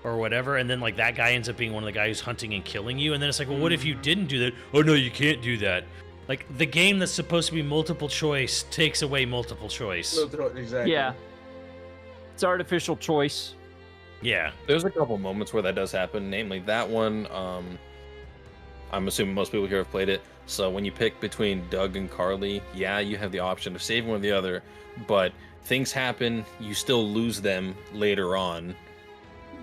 or whatever, and then like that guy ends up being one of the guys who's hunting and killing you. And then it's like, well, what if you didn't do that? Oh no, you can't do that. Like the game that's supposed to be multiple choice takes away multiple choice. exactly. Yeah. It's artificial choice. Yeah. There's a couple moments where that does happen, namely that one. I'm assuming most people here have played it. So when you pick between Doug and Carly, yeah, you have the option of saving one or the other, but things happen, you still lose them later on.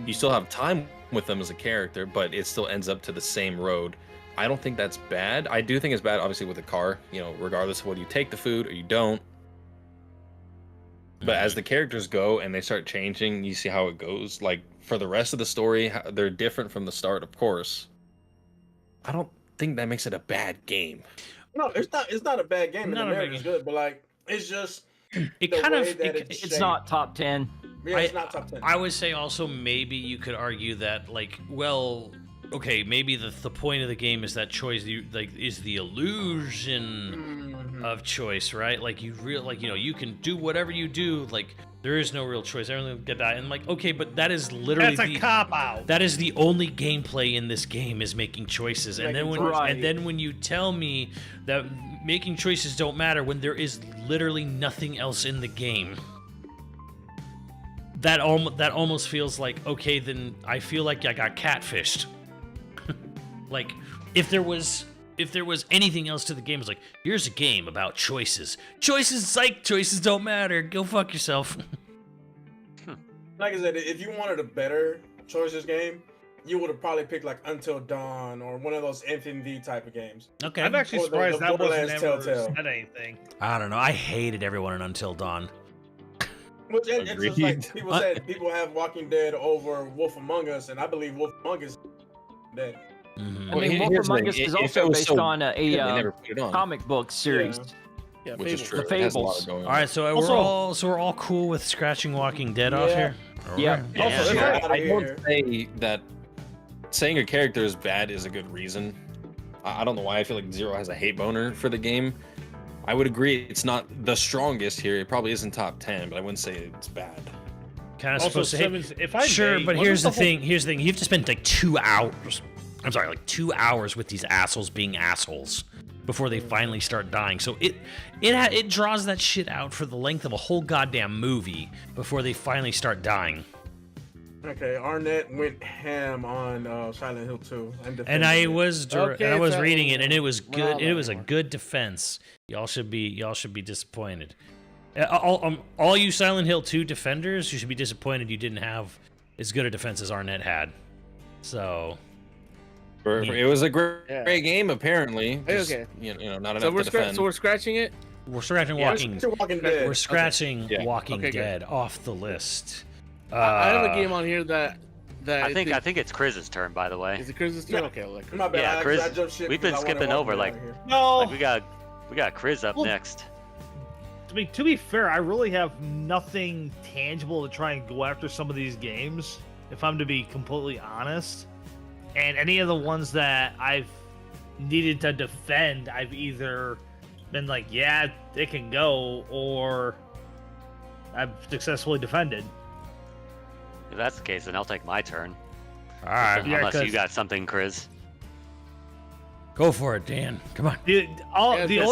You still have time with them as a character, but it still ends up to the same road. I don't think that's bad. I do think it's bad, obviously, with a car, regardless of whether you take the food or you don't. But as the characters go and they start changing, you see how it goes. Like, for the rest of the story, they're different from the start, of course. I don't think that makes it a bad game. No, it's not. It's not a bad game. And Not the a bad narrative's game. good, but like, it's just It the kind of way that it, It's not top 10. Yeah, it's not top 10. I would say also maybe you could argue that like, well, okay, maybe the point of the game is that choice is the illusion of choice, right? Like you can do whatever you do, like there is no real choice. Everyone get that, and like, okay, but that is literally That's a cop out. that is the only gameplay in this game is making choices. And then Making when choices. and then when you tell me that making choices don't matter when there is literally nothing else in the game, that almost feels like, okay, then I feel like I got catfished. Like if there was anything else to the game, it's like, here's a game about choices. Choices, psych, choices don't matter. Go fuck yourself. Like I said, if you wanted a better choices game, you would have probably picked like Until Dawn or one of those FMV type of games. Okay. I'm actually Or the surprised that wasn't Borderlands ever Telltale. said anything. I don't know. I hated everyone in Until Dawn. Which it's just like Agreed. people said, people have Walking Dead over Wolf Among Us, and I believe Wolf Among Us is dead. Mhm. I mean, Well, Wolf here's the Among thing, Us is if it also was based so on good, they never put it on, comic book series. Yeah, which is Fable. true. The It has a lot Fables. going on. All right, so we're all cool with scratching Walking Dead off Yeah. here. Yeah. Alright. Also, Yeah. it's Yeah, not out I of don't here. say that saying a character is bad is a good reason. I don't know why I feel like Zero has a hate boner for the game. I would agree it's not the strongest here. It probably isn't top 10, but I wouldn't say it's bad. Kind of Also, supposed to hate. Simmons, if I Sure, may, but wasn't here's the whole- thing. Here's the thing. You have to spend like 2 hours. I'm sorry, like 2 hours with these assholes being assholes before they finally start dying. So it draws that shit out for the length of a whole goddamn movie before they finally start dying. Okay, Arnett went ham on Silent Hill 2. And I was Okay, and I was so- reading it, and it was we're not good. It was a anymore. good defense. Y'all should be disappointed. All you Silent Hill 2 defenders, you should be disappointed you didn't have as good a defense as Arnett had. So It was a great, Yeah. great game, apparently. Hey, Just, okay. not enough So we're to defend. so we're scratching it. we're scratching Yeah, Walking. Walking Dead. We're scratching Yeah. Walking Okay, good. Dead off the list. I have a game on here that I think it's Chris's turn, by the way. is it Chris's turn. Okay, I'll let Chris. My bad. Yeah, I Chris, jumped ship we've been because I wanna skipping walk over, out like- of here. No, Like we got Chris up Well, next. to be fair, I really have nothing tangible to try and go after some of these games, if I'm to be completely honest. And any of the ones that I've needed to defend, I've either been like, yeah, it can go, or I've successfully defended. If that's the case, then I'll take my turn. All right, Yeah, Unless you 'cause- got something, Chris. go for it, Dan. Come on. The Yeah, the this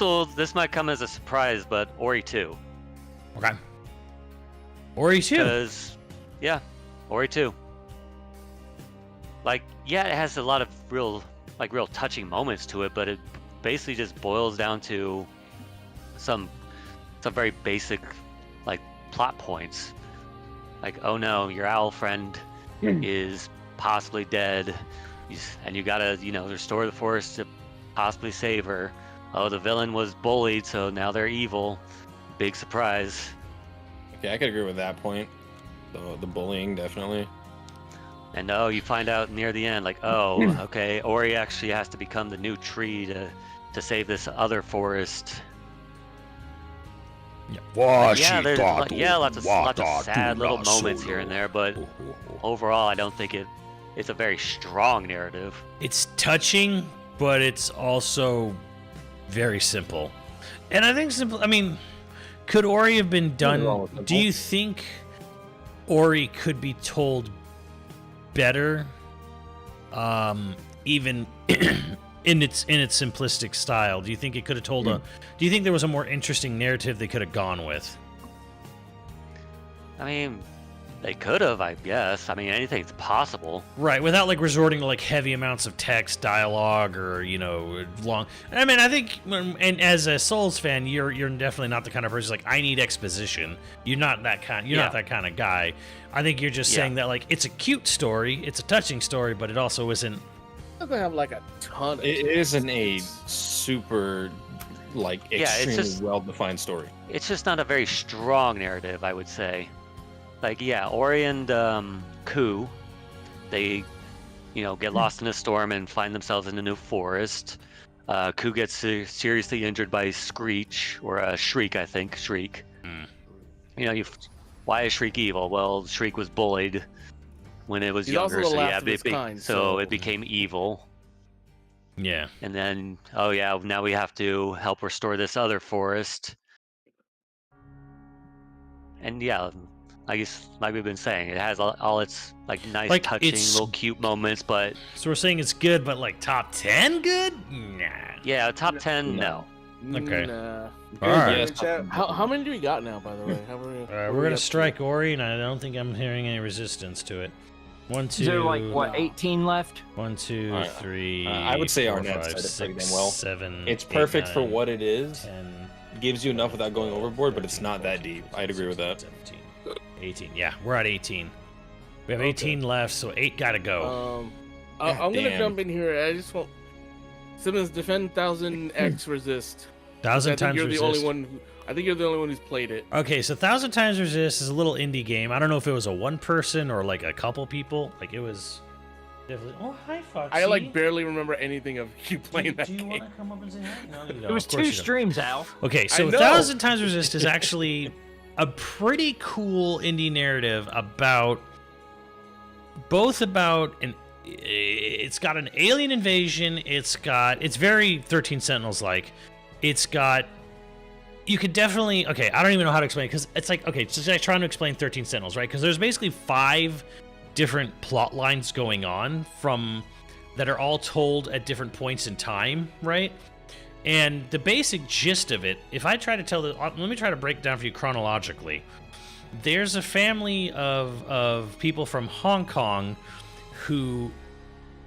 only ones, This might come as a surprise, but Ori 2. Okay. Ori 2. Because, yeah, Ori 2. Like, yeah, it has a lot of real touching moments to it, but it basically just boils down to some very basic, like, plot points. Like, oh no, your owl friend is possibly dead, and you gotta, restore the forest to possibly save her. Oh, the villain was bullied, so now they're evil. Big surprise. Okay, I could agree with that point. The bullying, definitely. And you find out near the end, like, oh, okay, Ori actually has to become the new tree to save this other forest. Like, yeah, there's lots of sad little moments here and there, but overall, I don't think it's a very strong narrative. It's touching, but it's also very simple. And I think simple. I mean, could Ori have been done? Do you think Ori could be told better, even in its simplistic style? Do you think it could have told do you think there was a more interesting narrative they could have gone with? I mean, they could have, I guess. I mean, anything's possible. Right, without like resorting to like heavy amounts of text, dialogue, or long. I mean, I think, and as a Souls fan, you're definitely not the kind of person like I need exposition. You're not that kind. You're not that kind of guy. I think you're just saying that like it's a cute story, it's a touching story, but it also isn't. It doesn't have like a ton. It isn't a super like extremely well-defined story. It's just not a very strong narrative, I would say. Like, yeah, Ori and Ku, they, get lost in a storm and find themselves in a new forest. Ku gets seriously injured by Screech, or Shriek, I think. Shriek. Why is Shriek evil? Well, Shriek was bullied when it was younger, so it became evil. Yeah. And then, now we have to help restore this other forest. And yeah, I guess, like we've been saying, it has all its like nice, touching, little cute moments, but so we're saying it's good, but like top 10 good? Nah. Yeah, top 10, no. Okay. Nah. All right. Yes. How many do we got now, by the way? We're gonna strike Ori, and I don't think I'm hearing any resistance to it. 1, 2. Is there like what 18 left? 1, 2, 3. I would say 4, Arnett's 5, did it pretty 6, damn well. 7. It's 8, perfect 9, for what it is. 10, Gives you enough without going overboard, but it's not that deep. I'd agree with that. 17, 18. Yeah, we're at 18. We have 18 left, so 8 gotta go. I'm gonna damn. jump in here. I just want Simmons defend 1000x resist. 1,000 I think times you're resist. the only one. I think you're the only one who's played it. Okay, so 1,000 times resist is a little indie game. I don't know if it was a one person or like a couple people. Like it was definitely. Oh, hi, Foxy. I like barely remember anything of you playing that Do you game. want to come up and say hi? No, you don't. It was Of course 2 you don't. streams, Al. Okay, so I know. 1,000 times resist is actually a pretty cool indie narrative about it's got an alien invasion. It's very 13 Sentinels like. It's got. You could definitely. Okay, I don't even know how to explain it because it's like okay, it's just like trying to explain 13 Sentinels, right? Because there's basically 5 different plot lines going on that are all told at different points in time, right? And the basic gist of it, if I try to let me try to break it down for you chronologically. There's a family of people from Hong Kong who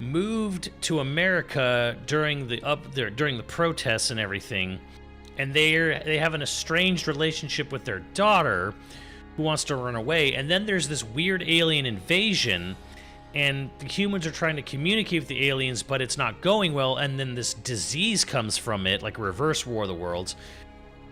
moved to America during the protests and everything, and they have an estranged relationship with their daughter who wants to run away. And then there's this weird alien invasion, and the humans are trying to communicate with the aliens, but it's not going well. And then this disease comes from it, like reverse War of the Worlds.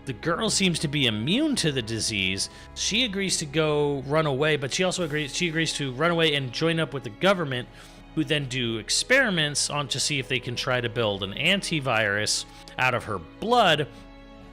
The girl seems to be immune to the disease. She agrees to go run away, but she agrees to run away and join up with the government, who then do experiments on to see if they can try to build an antivirus out of her blood.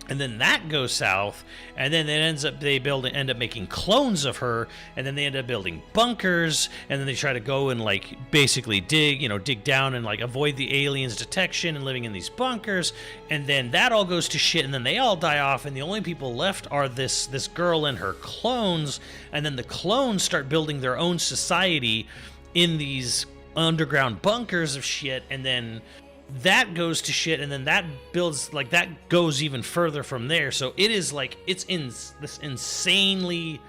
And then that goes south, and then they end up making clones of her, and then they end up building bunkers, and then they try to go and like basically dig down and like avoid the aliens' detection and living in these bunkers, and then that all goes to shit, and then they all die off, and the only people left are this girl and her clones, and then the clones start building their own society in these underground bunkers of shit, and then that goes to shit, and then that goes even further from there. So it is like it's in this insanely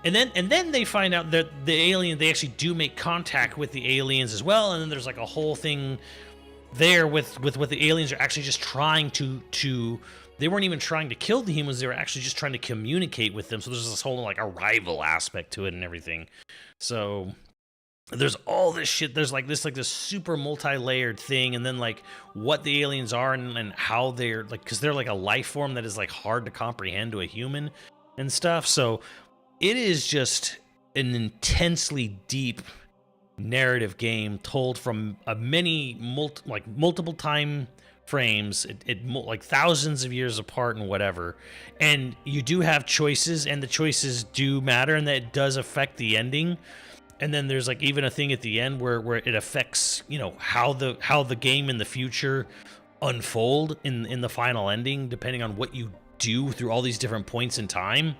and then they find out that they actually do make contact with the aliens as well, and then there's like a whole thing there with what the aliens are actually just trying to they weren't even trying to kill the humans, they were actually just trying to communicate with them. So there's this whole like arrival aspect to it and everything. So there's all this shit. There's like this super multi-layered thing, and then like what the aliens are and how they're like, because they're like a life form that is like hard to comprehend to a human and stuff. So it is just an intensely deep narrative game told from a multiple time frames, like thousands of years apart and whatever. And you do have choices, and the choices do matter, and that does affect the ending. And then there's like even a thing at the end where it affects, you know, how the game in the future unfold in the final ending, depending on what you do through all these different points in time.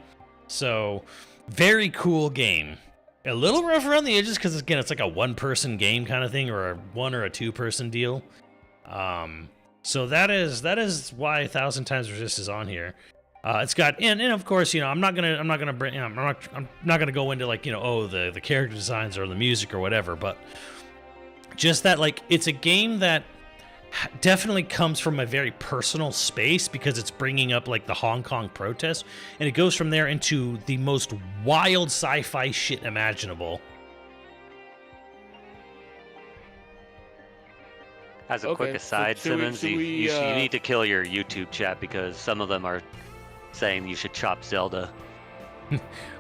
So very cool game. A little rough around the edges because again, it's like a one-person game kind of thing, or a one or a two-person deal. So that is why 1,000 Times Resist is on here. It's got and of course, you know, I'm not gonna go into like, you know, oh, the character designs or the music or whatever, but just that like it's a game that definitely comes from a very personal space because it's bringing up like the Hong Kong protests, and it goes from there into the most wild sci-fi shit imaginable. As a quick Okay, aside, so should we- Simmons, should you we, need to kill your YouTube chat because some of them are saying you should chop Zelda.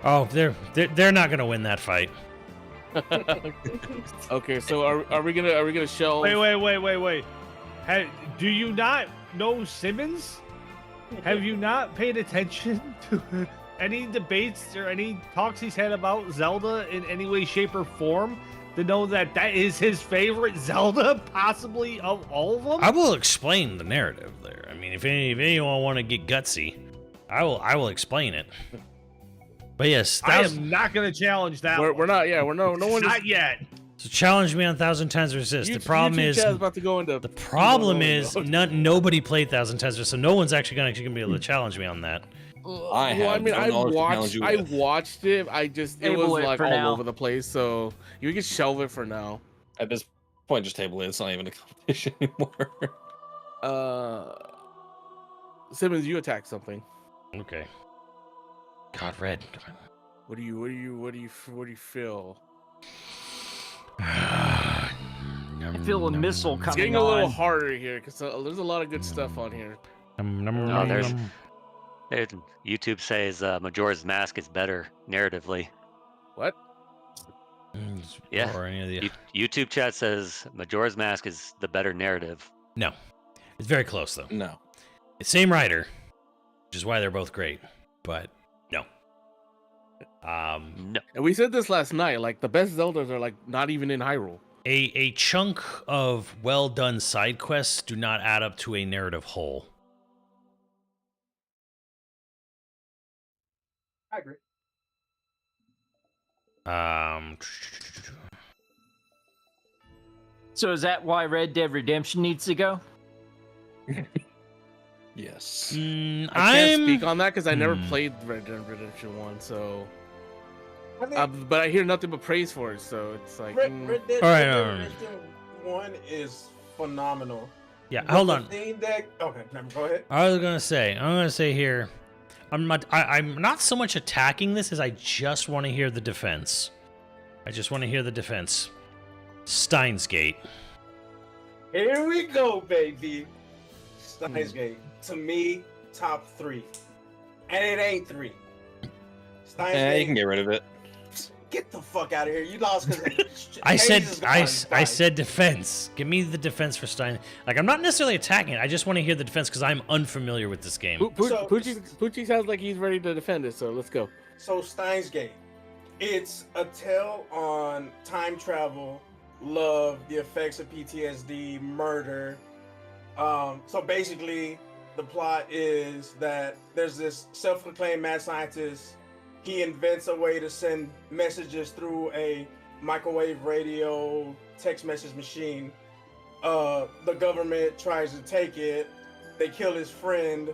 Oh, they're not gonna win that fight. Okay, so are we gonna shelve? Wait. Do you not know Simmons? Have you not paid attention to any debates or any talks he's had about Zelda in any way, shape, or form to know that that is his favorite Zelda, possibly of all of them? I will explain the narrative there. I mean, if anyone want to get gutsy, I will explain it. But yes, I am not going to challenge that. We're not. Yeah, we're no one. Not yet. So challenge me on 1,000 Times Resist. The problem YouTube is chat is about to go into. the problem is nobody played 1,000 Times Resist, so no one's actually gonna be able to challenge me on that. I have. I mean, I don't know what to challenge you I with. watched it. It Table was it like for all now. over the place. So you can shelve it for now. At this point, just table it. It's not even a competition anymore. Simmons, you attack something. Okay. God, Red. What do you feel? I feel a missile It's coming getting a little on. harder here because there's a lot of good stuff on here. YouTube says Majora's Mask is better narratively. What? Yeah. Or any of the... YouTube chat says Majora's Mask is the better narrative. No. It's very close, though. No. It's same writer, which is why they're both great, but no. No. And we said this last night. Like the best Zeldas are like not even in Hyrule. A chunk of well-done side quests do not add up to a narrative whole. I agree. So is that why Red Dead Redemption needs to go? Yes. I can't speak on that because I never Hmm. played Red Dead Redemption 1. So, I think but I hear nothing but praise for it. So it's like. Red Dead All right, Redemption 1 is phenomenal. Yeah, With hold the on. theme deck. Okay, go ahead. I'm gonna say here, I'm not so much attacking this as I just want to hear the defense. I just want to hear the defense. Steins Gate. Here we go, baby. Steins Gate. To me, top 3. And it ain't 3. Steins You Gate. can get rid of it. Get the fuck out of here. You lost because I said defense. Give me the defense for Stein. Like, I'm not necessarily attacking it. I just want to hear the defense because I'm unfamiliar with this game. So- Poochie sounds like he's ready to defend it. So let's go. So Steins Gate. It's a tale on time travel, love, the effects of PTSD, murder. So basically, the plot is that there's this self-proclaimed mad scientist. He invents a way to send messages through a microwave radio text message machine. The government tries to take it. They kill his friend.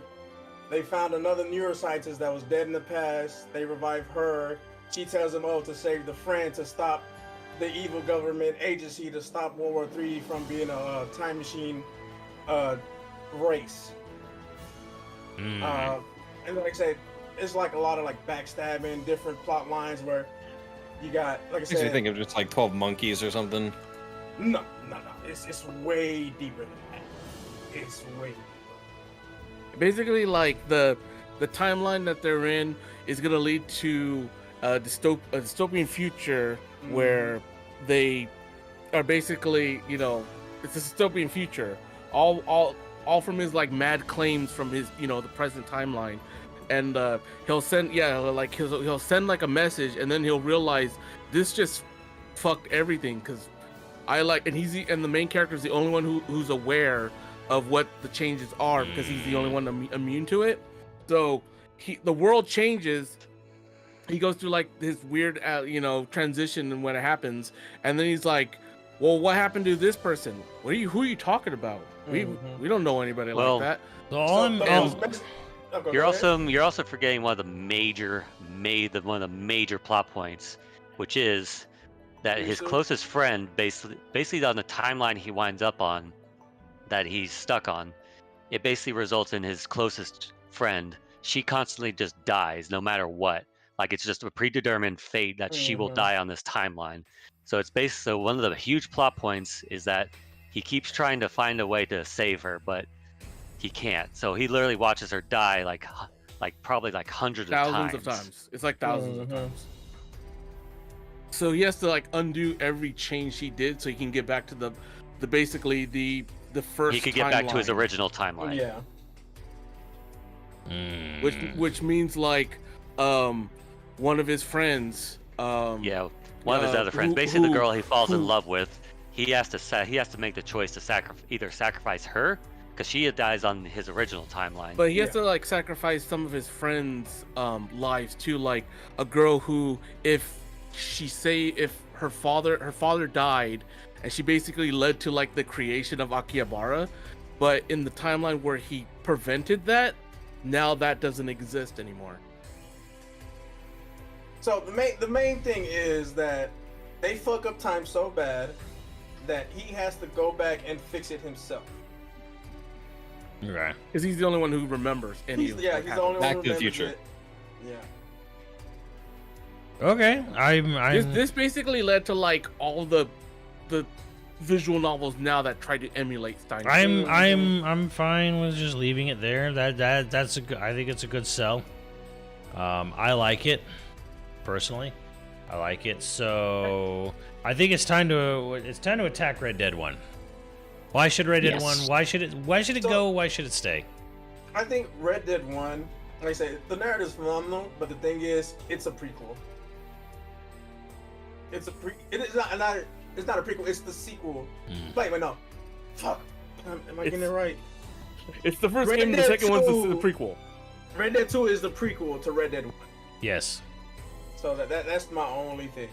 They found another neuroscientist that was dead in the past. They revive her. she tells him, "Oh, to save the friend, to stop the evil government agency, to stop World War III from being a time machine race." And like I said, it's like a lot of like backstabbing, different plot lines where you got, like I Makes me said, think of just like 12 Monkeys or something. no, it's way deeper than that. It's way deeper. Basically, like the timeline that they're in is gonna lead to a dystopian future where they are basically, you know, it's a dystopian future. All from his like mad claims from his, you know, the present timeline, and he'll send he'll send like a message, and then he'll realize this just fucked everything because and the main character is the only one who's aware of what the changes are because he's the only one immune to it. So the world changes. He goes through like this weird, transition and when it happens, and then he's like, "Well, what happened to this person? Who are you talking about? We don't know anybody Well, like that." You're also forgetting one of the major plot points, which is that his closest friend, basically on the timeline he winds up on, that he's stuck on, it basically results in his closest friend. She constantly just dies, no matter what. Like it's just a predetermined fate that she will die on this timeline. So so one of the huge plot points is that he keeps trying to find a way to save her, but he can't. So he literally watches her die like probably like hundreds thousands of times. of times. It's like thousands of times. So he has to like undo every change he did so he can get back to the basically the first. He could get back to his original timeline. Yeah. Which means like one of his friends. One of his other friends, basically the girl he falls in love with. He has to make the choice to either sacrifice her, because she dies on his original timeline. But he has to like sacrifice some of his friends' lives too, like a girl who, if her father died, and she basically led to like the creation of Akihabara, but in the timeline where he prevented that, now that doesn't exist anymore. So the main thing is that they fuck up time so bad that he has to go back and fix it himself. Right. Because he's the only one who remembers any of it. He's the only one who Back to the remembers Future. it. Yeah. Okay. I'm This basically led to like all the visual novels now that try to emulate Stein. I'm fine with just leaving it there. That's a good. I think it's a good sell. I like it personally. I like it. So I think it's time to attack Red Dead 1. Why should Red Dead 1? Why should it go? Why should it stay? I think Red Dead 1, like I say, the narrative is phenomenal, but the thing is, it's a prequel. It is not. It's not a prequel. It's the sequel. Wait, no. Fuck. Am I getting it right? It's the first Red game, and the Dead second one's 2. the prequel. Red Dead 2 is the prequel to Red Dead 1. Yes. So that's my only thing.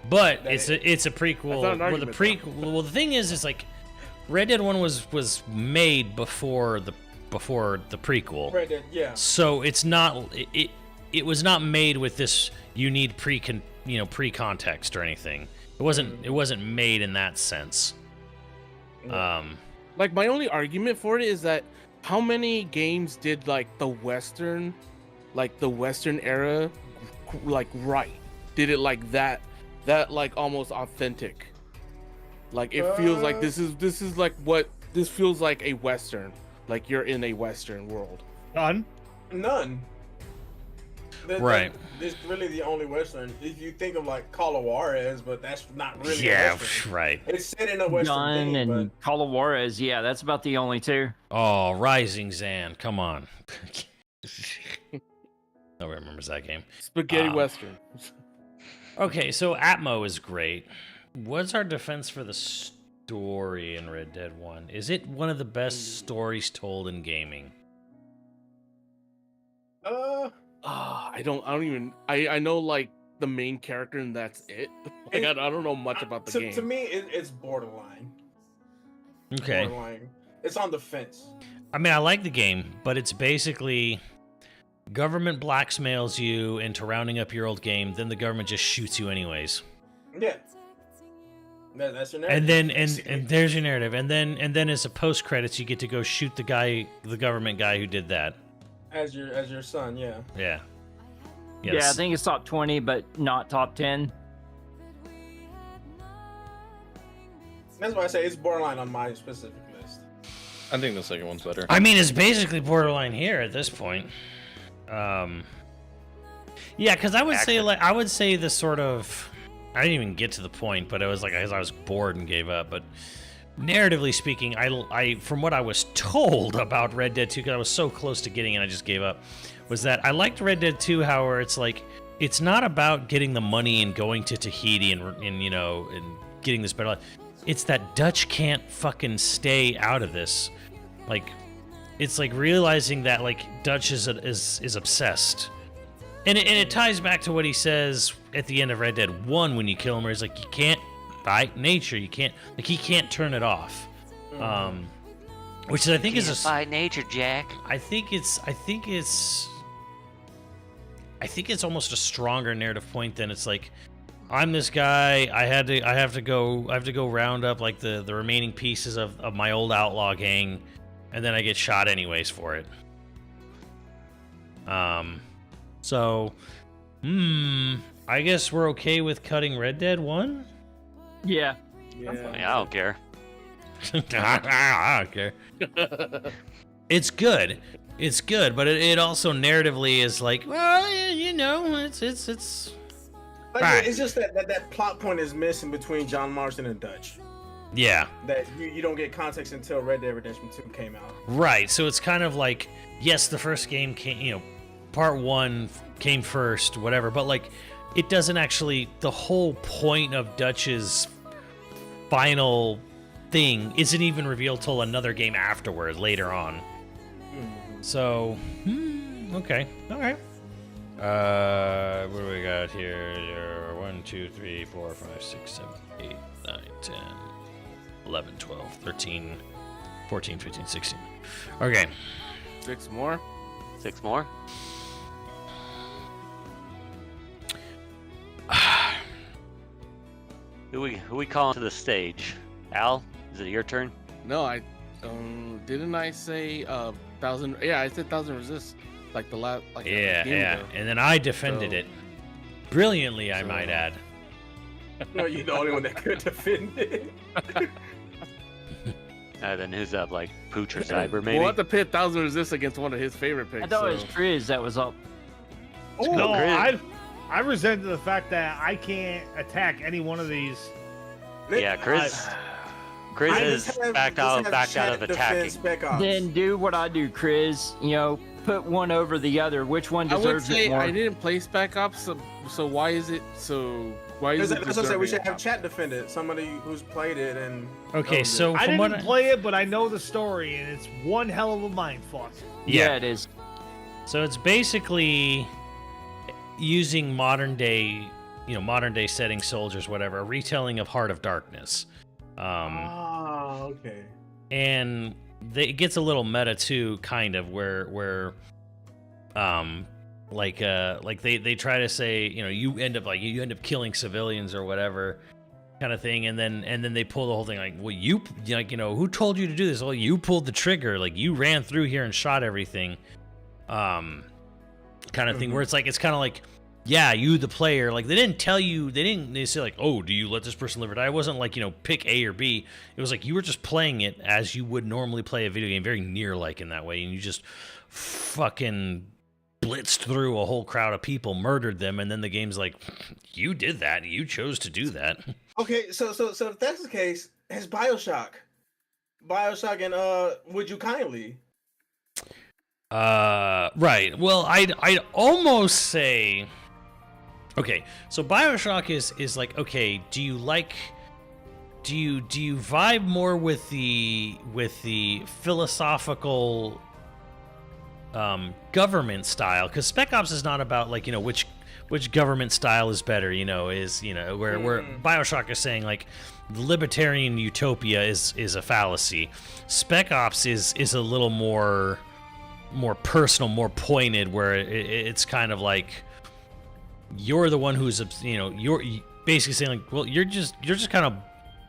But it's a prequel. That's not an Well, the argument, prequel. Well, the thing is like Red Dead 1 was made before the prequel. Red Dead, yeah. So it's not it was not made with this you need pre-context or anything. It wasn't made in that sense. Like my only argument for it is that how many games did like the Western era like right? Did it like that like almost authentic? Like it feels like this is like what this feels like a Western. Like you're in a Western world. None. Right. It's really the only Western. If you think of like Call of Juarez, but that's not really a Yeah, Western. right. It's set in a Western Gun thing, and but Call of Juarez, yeah, that's about the only two. Oh, Rising Zan, come on. Nobody remembers that game. Spaghetti Western. Okay, so Atmo is great. What's our defense for the story in Red Dead 1? Is it one of the best stories told in gaming? I know like the main character and that's it. Like I don't know much about the game. To me, it's borderline. Okay. Borderline. It's on the fence. I mean, I like the game, but it's basically government blackmails you into rounding up your old game, then the government just shoots you anyways. Yeah. That's your narrative. And then basically. and there's your narrative. And then as a post credits, you get to go shoot the government guy who did that. as your son, yeah. Yeah. Yeah, I think it's top 20, but not top 10. That's why I say it's borderline on my specific list. I think the second one's better. I mean, it's basically borderline here at this point. Yeah, because I would say the sort of, I didn't even get to the point, but it was like I was bored and gave up. But narratively speaking, I from what I was told about Red Dead 2, because I was so close to getting it, I just gave up, was that I liked Red Dead 2, however, it's like it's not about getting the money and going to Tahiti and you know and getting this better life. It's that Dutch can't fucking stay out of this. Like, it's like realizing that like Dutch is obsessed. And it ties back to what he says at the end of Red Dead 1 when you kill him, where he's like, you can't, by nature, you can't, like, he can't turn it off. Which I think is by nature, Jack. I think it's almost a stronger narrative point than it's like, I'm this guy, I have to go round up like the remaining pieces of my old outlaw gang, and then I get shot anyways for it. So, I guess we're okay with cutting Red Dead 1? Yeah. I don't care. I don't care. It's good. It's good, but it also narratively is like, well, you know, it's Like, right. It's just that plot point is missing between John Marston and Dutch. Yeah. That you don't get context until Red Dead Redemption 2 came out. Right. So it's kind of like, yes, the first game came, you know, part 1 came first, whatever, but like it doesn't actually, the whole point of Dutch's final thing isn't even revealed till another game afterward later on. So, okay. All right. What do we got here? 1, 2, 3, 4, 5, 6, 7, 8, 9, 10, 11, 12, 13, 14, 15, 16. Okay. 6 more. 6 more. Who we calling to the stage? Al, is it your turn? No, I didn't I say 1,000? Yeah, I said 1,000 resist. Like the last. Like Yeah, game yeah. ago. And then I defended So- it. Brilliantly, I So- might add. No, you're the only one that could defend it. Then who's up? Like Pooch or Cyber, maybe? We'll have to pit 1,000 resist against one of his favorite picks. I thought it was so- Triz that was up. Oh, go, no, Chris. I resented the fact that I can't attack any one of these. Yeah, Chris. Chris I is just have- backed just out have of chat defend attacking. Spec Ops. Then do what I do, Chris. You know, put one over the other. Which one I would deserves say it more? I didn't play Spec Ops, so why is it so? Why is it? That's what I said. We should deserving? have chat defend it. Somebody who's played it and. Okay, knows so it. I from what didn't play it, but I know the story, and it's one hell of a mindfuck. Yeah, it is. So it's basically using modern day setting soldiers, whatever, a retelling of Heart of Darkness. Okay. And it gets a little meta too, kind of, where like they try to say, you know, you end up killing civilians or whatever kind of thing, and then they pull the whole thing like, well, you like, you know, who told you to do this? Well, you pulled the trigger, like you ran through here and shot everything, kind of thing, where it's kind of like, yeah, you the player, like they didn't say like, oh, do you let this person live or die? It wasn't like, you know, pick A or B. It was like you were just playing it as you would normally play a video game, very near like in that way, and you just fucking blitzed through a whole crowd of people, murdered them, and then the game's like, you did that, you chose to do that. Okay, so if that's the case, has Bioshock and Would You Kindly? Right. Well, I'd almost say, okay, so BioShock is like, okay, do you vibe more with the philosophical government style? Because Spec Ops is not about like, you know, which government style is better, you know, where BioShock is saying like the libertarian utopia is a fallacy. Spec Ops is a little more more personal, more pointed, where it's kind of like you're the one who's, you know, you're basically saying like, well, you're just kind of,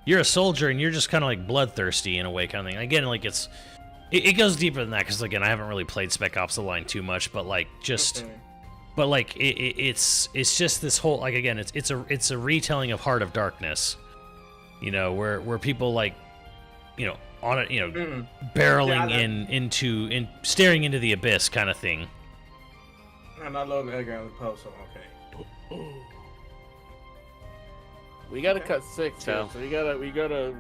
you're a soldier and you're just kind of like bloodthirsty in a way, kind of thing. Again, like it goes deeper than that, because again, I haven't really played Spec Ops: The Line too much, but like just. Okay. But like it's just this whole, like, again, it's a retelling of Heart of Darkness, you know, where people, like, you know, on it, you know, barreling in staring into the abyss kind of thing. I'm not loading Edgar Allan Poe, so okay. We gotta cut 6, so we gotta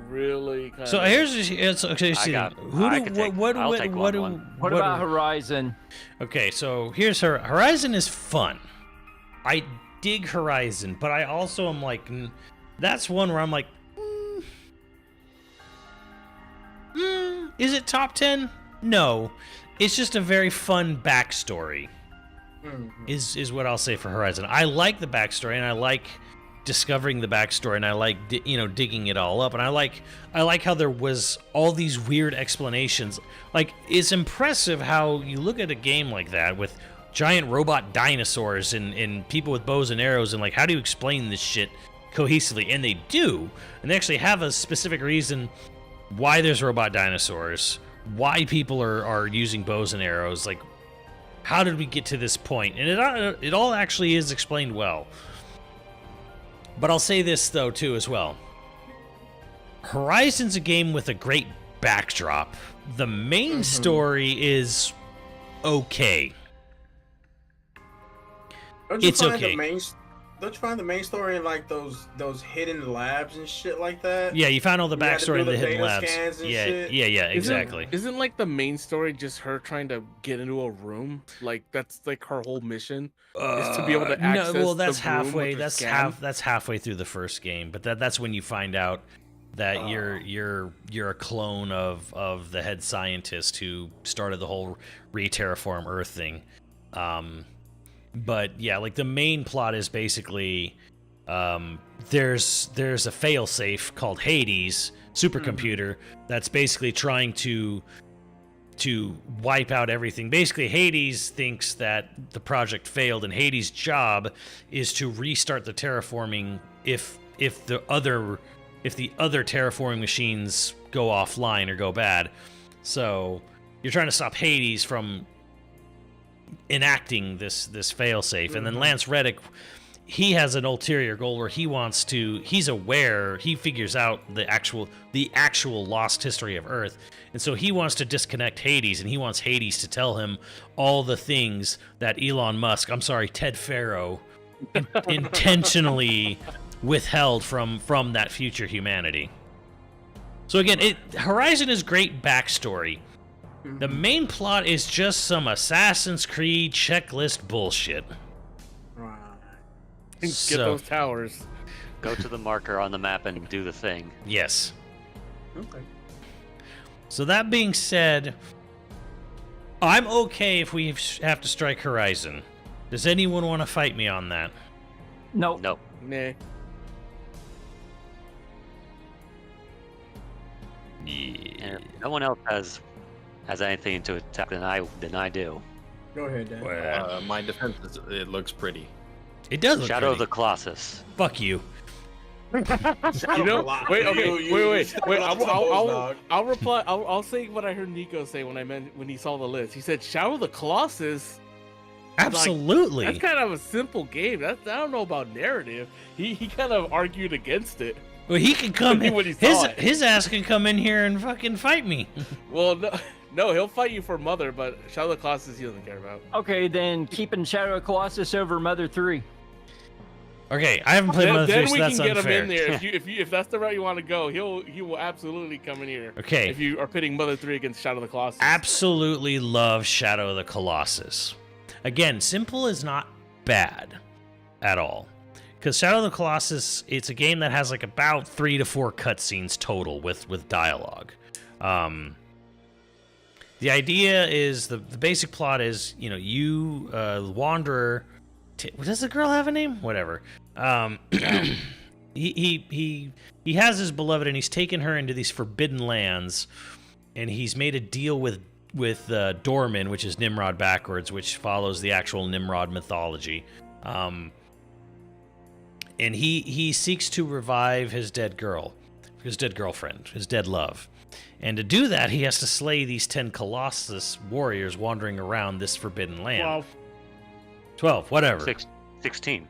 really kind So of. it's okay. I See, got- who I do can what take- what I'll what take what one. do What about Horizon? Okay, so here's Horizon is fun. I dig Horizon, but I also am like, that's one where I'm like, is it top 10? No, it's just a very fun backstory. Is what I'll say for Horizon. I like the backstory, and I like discovering the backstory, and I like digging it all up, and I like how there was all these weird explanations. Like, it's impressive how you look at a game like that with giant robot dinosaurs and people with bows and arrows, and like, how do you explain this shit cohesively? And they do, and they actually have a specific reason why there's robot dinosaurs, why people are using bows and arrows, like, how did we get to this point? And it all actually is explained well. But I'll say this, though, too, as well. Horizon's a game with a great backdrop. The main story is okay. Don't you It's find okay. Don't you find the main story in like those hidden labs and shit like that? Yeah, you found all the You had to backstory do in the the hidden data labs. scans and Yeah, shit? yeah, exactly. Isn't like the main story just her trying to get into a room? Like that's like her whole mission is to be able to access. No, well, that's the room with halfway. her That's scan? that's halfway through the first game. But that's when you find out that you're a clone of the head scientist who started the whole re-terraform Earth thing. But yeah, like the main plot is basically there's a failsafe called Hades supercomputer that's basically trying to wipe out everything. Basically, Hades thinks that the project failed, and Hades' job is to restart the terraforming if the other terraforming machines go offline or go bad. So you're trying to stop Hades from enacting this failsafe, and then Lance Reddick, he has an ulterior goal where he's aware, he figures out the actual lost history of Earth, and so he wants to disconnect Hades, and he wants Hades to tell him all the things that Ted Faro intentionally withheld from that future humanity. So again, Horizon is great backstory. The main plot is just some Assassin's Creed checklist bullshit. Right. Get So- those towers. Go to the marker on the map and do the thing. Yes. Okay. So that being said, I'm okay if we have to strike Horizon. Does anyone want to fight me on that? Nope. Nope. Nah. And if no one else has anything to attack than I do. Go ahead, Dan. Well, My defense is it looks pretty. it does look Shadow of the pretty. Colossus. Fuck you. You know? Wait. Okay. Wait. I'll reply. I'll say what I heard Nico say when he saw the list. He said Shadow of the Colossus. Absolutely. That's kind of a simple game. I don't know about narrative. He kind of argued against it. Well, he can come in. When he saw it. His ass can come in here and fucking fight me. Well, no, he'll fight you for Mother, but Shadow of the Colossus he doesn't care about. Okay, then keeping Shadow of Colossus over Mother 3. Okay, I haven't played Mother 3, Then so we that's can get unfair. him in there. If that's the route you want to go, he will absolutely come in here. Okay. If you are pitting Mother 3 against Shadow of the Colossus. Absolutely love Shadow of the Colossus. Again, simple is not bad at all. Because Shadow of the Colossus, it's a game that has like about 3 to 4 cutscenes total with dialogue. The idea is, the basic plot is, you, Wanderer... does the girl have a name? Whatever. He has his beloved, and he's taken her into these forbidden lands, and he's made a deal with Dorman, which is Nimrod backwards, which follows the actual Nimrod mythology. And he seeks to revive his dead girlfriend, his dead love. And to do that, he has to slay these 10 Colossus warriors wandering around this forbidden land. 12, whatever. 16.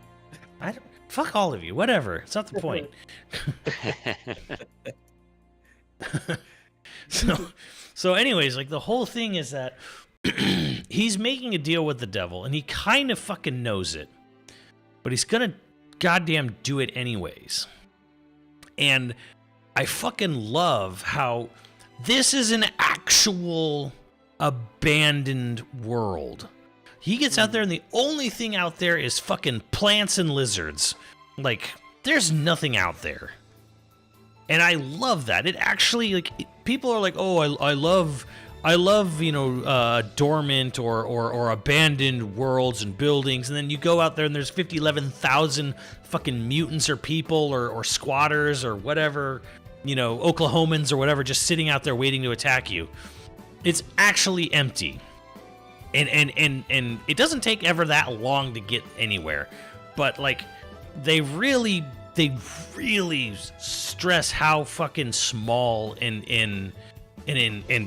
Fuck all of you, whatever. It's not the point. So anyways, like the whole thing is that he's making a deal with the devil, and he kind of fucking knows it. But he's gonna goddamn do it anyways. And I fucking love how this is an actual abandoned world. He gets out there and the only thing out there is fucking plants and lizards. Like, there's nothing out there. And I love that. It actually, like, people are like, oh, I love, you know, dormant or abandoned worlds and buildings. And then you go out there and there's 11,000 fucking mutants or people or squatters or whatever, you know, Oklahomans or whatever, just sitting out there waiting to attack you. It's actually empty. And it doesn't take ever that long to get anywhere. But, like, they really stress how fucking small and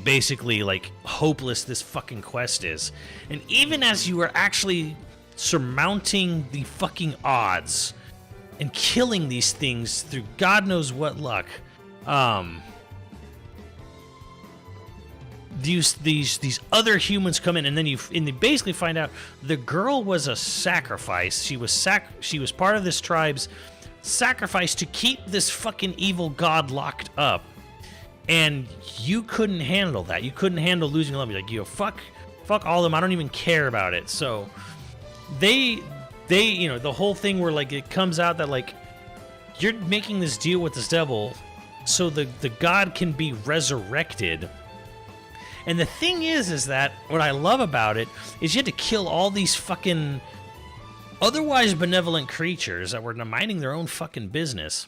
basically, like, hopeless this fucking quest is. And even as you are actually surmounting the fucking odds and killing these things through God knows what luck, these other humans come in, and then you basically find out the girl was a sacrifice. She was part of this tribe's sacrifice to keep this fucking evil god locked up, and you couldn't handle that. You couldn't handle losing love. You're like, yo, fuck all of them. I don't even care about it. So they you know, the whole thing where, like, it comes out that, like, you're making this deal with this devil so the god can be resurrected. And the thing is that what I love about it is you had to kill all these fucking otherwise benevolent creatures that were minding their own fucking business.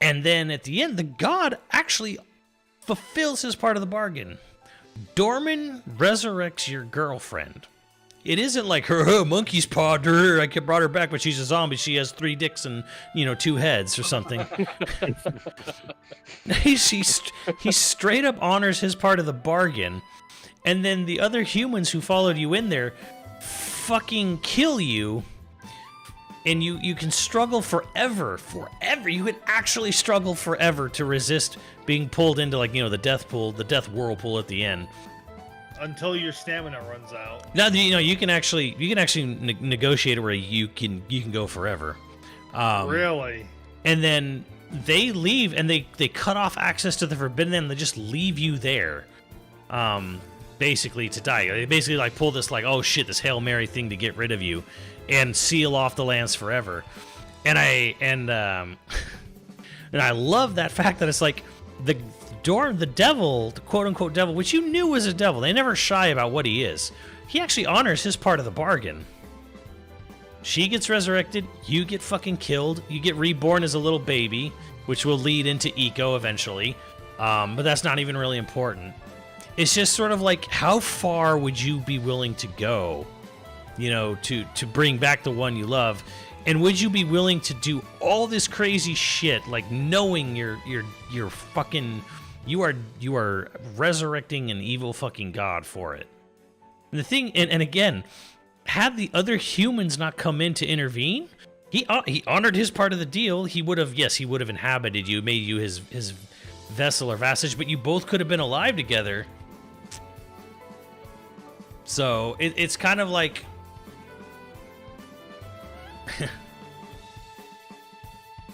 And then at the end, the god actually fulfills his part of the bargain. Dorman resurrects your girlfriend. It isn't like her monkey's paw, I brought her back, but she's a zombie. She has 3 dicks and, you know, 2 heads or something. he straight up honors his part of the bargain, and then the other humans who followed you in there fucking kill you, and you can struggle forever. You could actually struggle forever to resist being pulled into, like, you know, the death whirlpool at the end. Until your stamina runs out. Now, you know, you can actually negotiate where you can go forever. Really? And then they leave, and they cut off access to the Forbidden Land. They just leave you there, basically to die. They basically, like, pull this, like, oh shit, this Hail Mary thing to get rid of you, and seal off the lands forever. And I love that fact that it's like the devil, the quote-unquote devil, which you knew was a devil. They never shy about what he is. He actually honors his part of the bargain. She gets resurrected, you get fucking killed, you get reborn as a little baby, which will lead into Eco eventually, but that's not even really important. It's just sort of like, how far would you be willing to go, you know, to bring back the one you love? And would you be willing to do all this crazy shit, like knowing you're fucking... You are resurrecting an evil fucking god for it. And the thing, and again, had the other humans not come in to intervene, he honored his part of the deal. He would have inhabited you, made you his vessel or vassalage, but you both could have been alive together. So it's kind of like...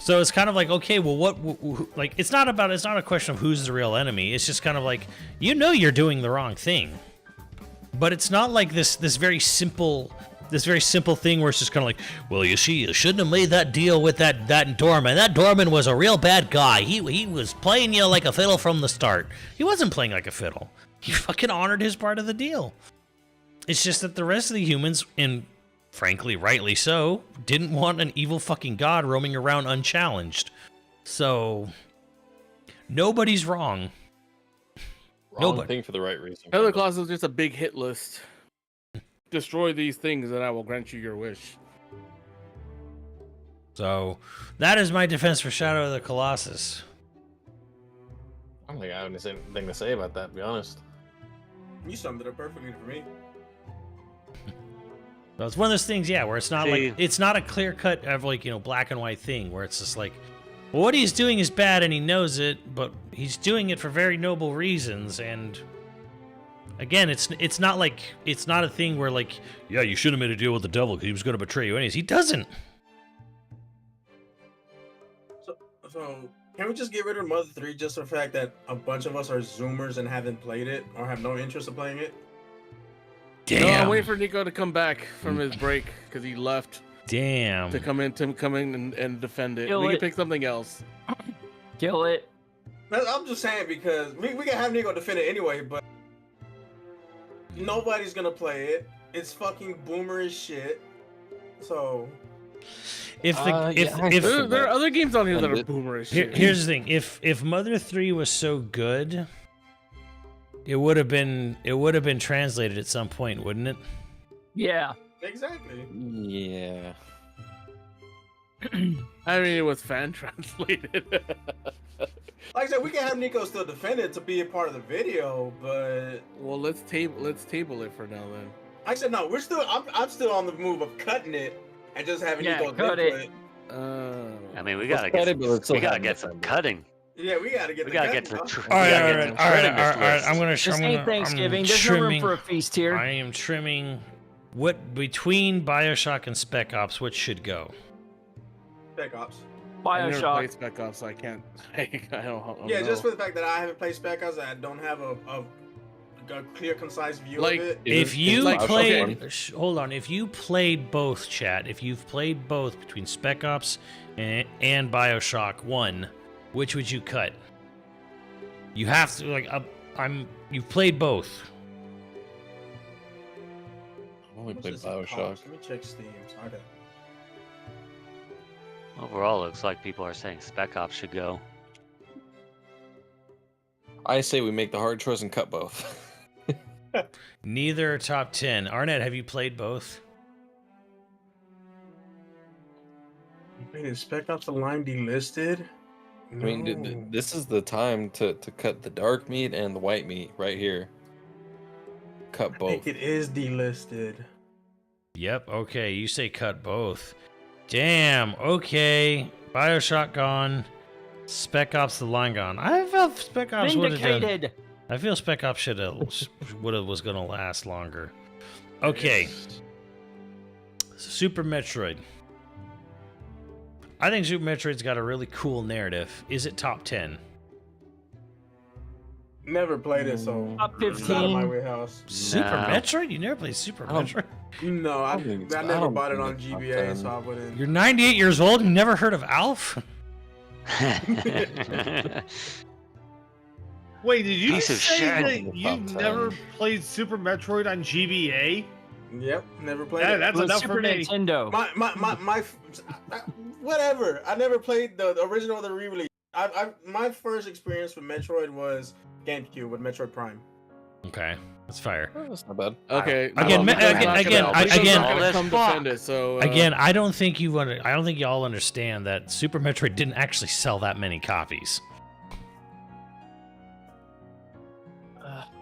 So it's kind of like, okay, well, like, it's not a question of who's the real enemy. It's just kind of like, you know, you're doing the wrong thing, but it's not like this very simple thing where it's just kind of like, well, you see, you shouldn't have made that deal with that Dorman. That Dorman was a real bad guy. He was playing you like a fiddle from the start. He wasn't playing like a fiddle. He fucking honored his part of the deal. It's just that the rest of the humans, and frankly, rightly so, didn't want an evil fucking god roaming around unchallenged. So, nobody's wrong. Wrong Nobody. thing for the right reason. Heather kinda. Claus is just a big hit list. Destroy these things, and I will grant you your wish. So that is my defense for Shadow of the Colossus. I don't think I have anything to say about that, to be honest. You summed it up perfectly for me. So it's one of those things, yeah, where it's not like See- it's not a clear cut of like, you know, black and white thing where it's just like, well, what he's doing is bad and he knows it, but he's doing it for very noble reasons. And again, it's not like it's not a thing where like, yeah, you should have made a deal with the devil because he was going to betray you anyways. He doesn't. So can we just get rid of Mother 3 just for the fact that a bunch of us are Zoomers and haven't played it or have no interest in playing it? No, I'm Damn. waiting for Nico to come back from his break because he left Damn. to come in and defend it. Kill We can it. pick something else. Kill it. I'm just saying because we can have Nico defend it anyway, but nobody's gonna play it. It's fucking boomer as shit. So If the Yeah, if I if feel There are other games on here that are And boomerish. here's the thing, if Mother 3 was so good, it would have been translated at some point, wouldn't it? Yeah. exactly. Yeah. I mean, it was fan translated. Like I said, we can have Nico still defend it to be a part of the video, but Well, let's table it for now then. like I said, no, I'm still on the move of cutting it and just having Yeah, Nico cut input. it. I mean, we Let's gotta cut get it, but let's still we gotta have get it some defended. cutting. Yeah, we gotta get We the gotta cutting, get to huh? tr- All we right, gotta all get right, some all right, shredding this all right. list. I'm gonna. This I'm ain't gonna- Thanksgiving. I'm There's no room trimming. for a feast here. I am trimming. What between Bioshock and Spec Ops? What should go? Spec Ops. I never Bioshock. played Spec Ops, so I can't. I don't Yeah, know. just for the fact that I haven't played Spec Ops, I don't have a clear, concise view Like, of it. If you like- played, okay. hold on. If you played both, chat. If you've played both between Spec Ops and Bioshock 1, which would you cut? You have to like. You've played both. I've only How much played does it Bioshock. cost? Let me check Steam. Okay. Overall, looks like people are saying Spec Ops should go. I say we make the hard choice and cut both. Neither are top 10. Arnett, have you played both? Wait, is Spec Ops The Line delisted? I mean, this is the time to cut the dark meat and the white meat right here. Cut I both. think it is delisted. Yep. Okay. You say cut both. Damn. Okay. Bioshock gone. Spec Ops: The Line gone. I felt Spec Ops would have done. Vindicated. I feel Spec Ops was gonna last longer. Okay. Super Metroid. I think Super Metroid's got a really cool narrative. Is it top 10? Never played it, so Top it's out of my 15. warehouse. Super No. Metroid? You never played Super I don't- Metroid? No, I think- I never don't bought it think on it's top GBA, 10. so I wouldn't. You're 98 years old and you never heard of Alf? Wait, did you Piece of say shit. that Top you've 10. never played Super Metroid on GBA? Yep, never played Yeah, it. that's It was enough Super for me. Nintendo. Whatever. I never played the original or the re-release. My first experience with Metroid was GameCube with Metroid Prime. Okay, that's fire. Oh, that's not bad. Okay. Again, well, Nico's not gonna- again, Nico's again, not gonna all come this defend it. So Again, I don't think y'all understand that Super Metroid didn't actually sell that many copies.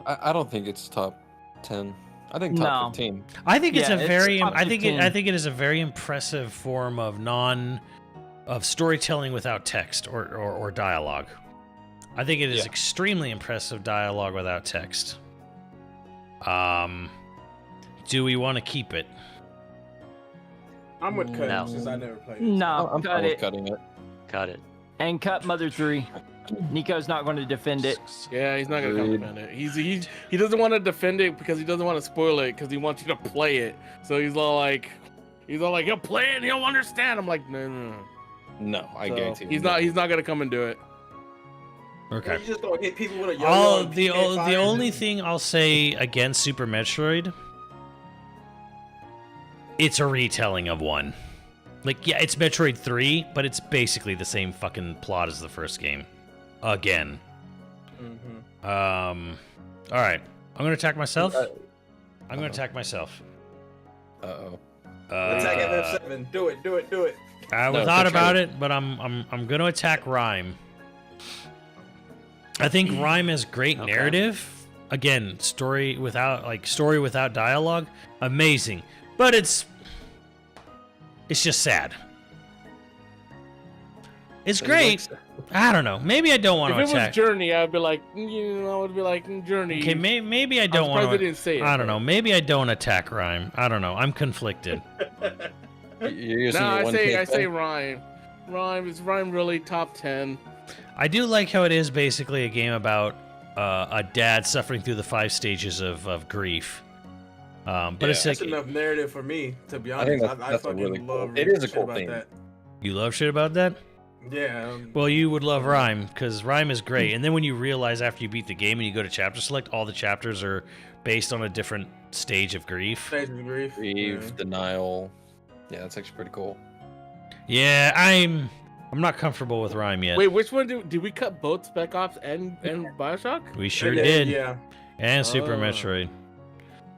I don't think it's top 10. I think top No. 15. I think it's Yeah, a it's very top I think it 15. is a very impressive form of storytelling without text or dialogue. I think it is Yeah. extremely impressive dialogue without text. Do we want to keep it? I'm with Cut No. since I never played it. No, I'm cut fine with it. cutting it. Got it. And cut Mother 3. Nico's not going to defend it. yeah, he's not gonna come Agreed. defend it. He doesn't want to defend it because he doesn't want to spoil it because he wants you to play it. So he's all like, he'll play it and he'll understand. I'm like, no. No, I So guarantee you. he's no. not gonna come and do it. Okay. You just gonna hit people with a yo-yo Oh, and the PK fire? only thing I'll say against Super Metroid, it's a retelling of 1. Like, yeah, it's Metroid 3, but it's basically the same fucking plot as the first game. Again. Mhm. All right. I'm gonna attack myself. Uh, I'm gonna attack myself. Uh-oh. Attack FF7. Do it. I No, thought control. about it, but I'm gonna attack Rhyme. I think Rhyme has great Okay. narrative. Again, story without dialogue, amazing. But it's just sad. It's great. I don't know. Maybe I don't want If to it was attack. Journey, I'd be like, I would be like Journey. Okay, maybe I I'm don't surprised want they didn't say it, I don't but- know. Maybe I don't attack Rhyme. I don't know. I'm conflicted. You're using No, your I say 1K Rhyme. Is Rhyme really top 10? I do like how it is basically a game about a dad suffering through the 5 stages of grief. But it's That's like enough narrative for me, to be honest. I think that's a fucking really cool- love it is a shit cool about theme. that. you love shit about that. Yeah. Well, you would love Rhyme because Rhyme is great. And then when you realize after you beat the game and you go to chapter select, all the chapters are based on a different stage of grief. Stage of grief. Grief, Yeah. denial. Yeah, that's actually pretty cool. Yeah, I'm not comfortable with Rhyme yet. Wait, which one did we cut both Spec Ops and Bioshock? We sure Yeah, did. Yeah. And Super Oh. Metroid.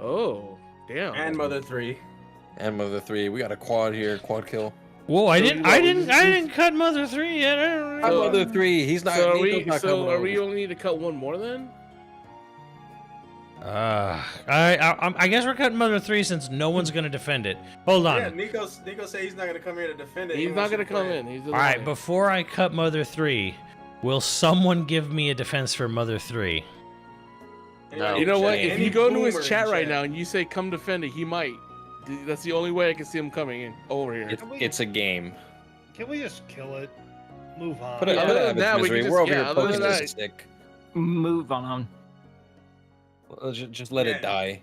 Oh, damn. And Mother 3. And Mother 3, we got a quad here, quad kill. Whoa, I So didn't you I got- didn't cut Mother 3 yet. I don't Hi, know. Mother 3, he's not. So are Nico's not coming we over. only need to cut one more then? I guess we're cutting Mother 3 since no one's gonna defend it. Hold on. Yeah, Nico said he's not gonna come here to defend it. He He's not wants gonna to come play it. in. He's All right, annoying. before I cut Mother 3, will someone give me a defense for Mother 3? Anybody You know in what? chat? If Any you go into boomer his in chat right chat. now and you say "come defend it," he might. That's the only way I can see him coming in over here. It's a game. Can we just kill it? Move on. Put it Yeah, out other of than that, we misery. can We're just- over yeah, here other poking than this that- stick. Move on. Just let it Yeah. die.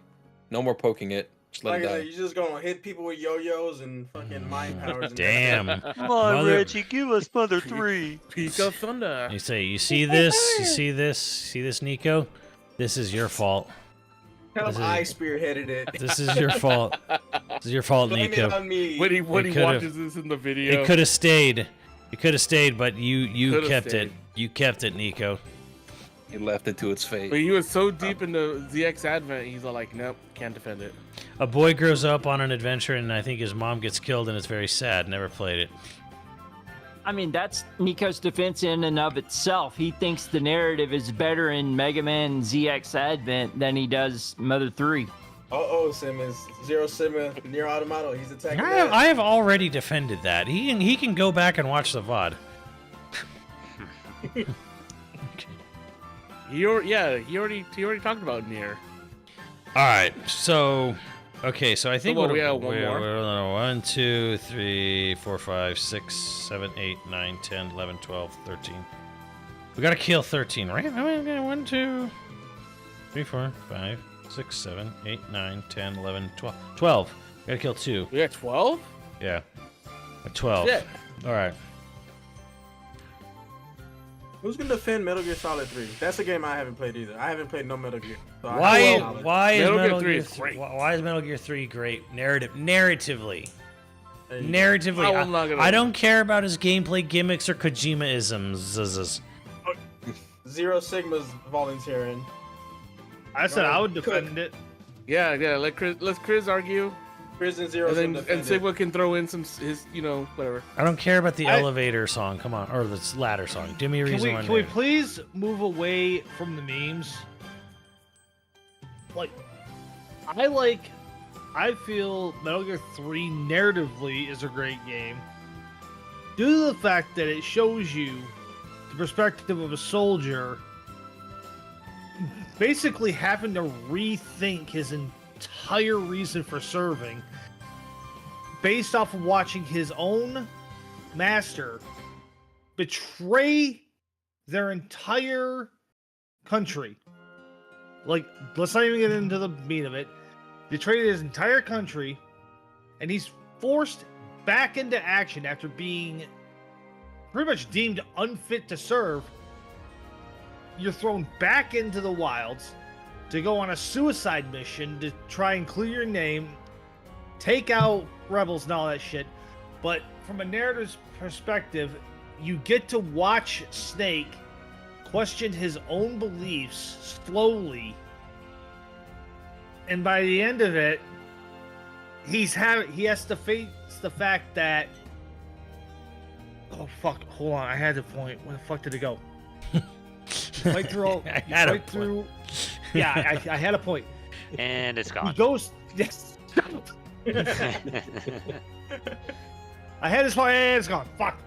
No more poking it. Just let Like, it die. you're just gonna hit people with yo-yos and fucking mind powers. And Damn. Come on, Mother- Reggie, give us Mother 3. Peak of Thunder. You say, you see this? You see this? See this, Nico? This is your fault. Tell This him is- I spearheaded it. This is your fault. This is your fault, Blame it Nico. on me. When he It could've- watches this in the video, It could have stayed. It could have stayed, but you Coulda kept stayed. it. You kept it, Nico. He left it to its fate. but he was so deep into ZX Advent, he's all like, "Nope, can't defend it." A boy grows up on an adventure, and I think his mom gets killed, and it's very sad. Never played it. I mean, that's Nico's defense in and of itself. He thinks the narrative is better in Mega Man ZX Advent than he does Mother 3. Oh, Simmons. Zero Sigma, Near Automata. He's attacking I that. have already defended that. He can go back and watch the VOD. He already talked about Nier. All right, so okay, so I think what, what we have one more? we're 1, 2, 3, 4, 5, 6, 7, 8, 9, 10, 11, 12, 13. We gotta kill 13, right? 1, 2, 3, 4, 5, 6, 7, 8, 9, 10, 11, 12. 12. Gotta kill 2. We got 12. Yeah. 12. Shit. All right. Who's gonna defend Metal Gear Solid 3? That's a game I haven't played either. I haven't played no Metal Gear. So I Why have no knowledge. why is Metal Gear Metal 3 Gear is 3 great. why is Metal Gear 3 great? Narratively. There you go. Narratively. Oh, I'm not gonna- I don't care about his gameplay gimmicks or Kojima-isms. Zero Sigma's volunteering. I said I would defend it. Yeah. Let Chris argue, Prison Zero and Sigma then defended. Sigma can throw in some his whatever. I don't care about the I- elevator song. Come on, or the ladder song. Give me a reason why. Can we please move away from the memes? Like, I feel Metal Gear 3 narratively is a great game due to the fact that it shows you the perspective of a soldier basically having to rethink his entire reason for serving based off of watching his own master betray their entire country. Like, let's not even get into the meat of it. Betrayed his entire country, and he's forced back into action after being pretty much deemed unfit to serve. You're thrown back into the wilds to go on a suicide mission to try and clear your name, take out rebels and all that shit. But from a narrative's perspective, you get to watch Snake question his own beliefs slowly, and by the end of it, he has to face the fact that, oh fuck, hold on, I had the point. Where the fuck did it go? You fight through all, I you had a fight through. Yeah, I had a point. And it's He gone. goes. Yes. I had this point, and it's gone. Fuck.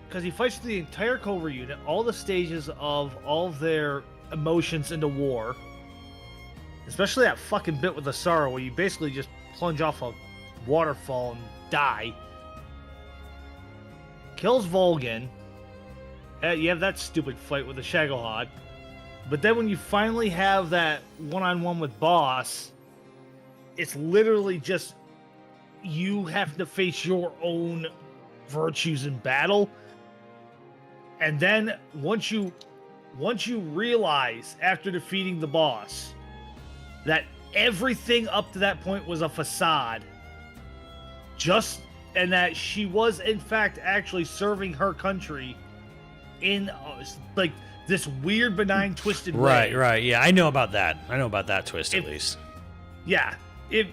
Because he fights through the entire Cobra unit, all the stages of all of their emotions into war. Especially that fucking bit with the Sorrow, where you basically just plunge off a waterfall and die. Kills Volgin. You have that stupid fight with the Shagohod. But then when you finally have that one-on-one with Boss, it's literally just you have to face your own virtues in battle. And then once you realize after defeating the boss that everything up to that point was a facade, and that she was in fact actually serving her country in like this weird benign twisted way. Right. Yeah, I know about that. I know about that twist at least. Yeah, it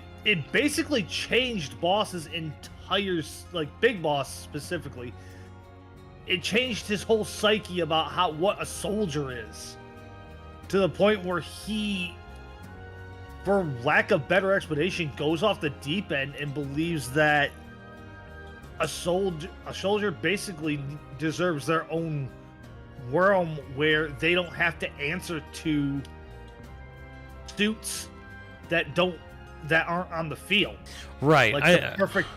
basically changed Boss's entire, like Big Boss specifically. It changed his whole psyche about what a soldier is, to the point where he, for lack of better explanation, goes off the deep end and believes that a soldier basically deserves their own realm where they don't have to answer to suits that aren't on the field. Right. Like the perfect.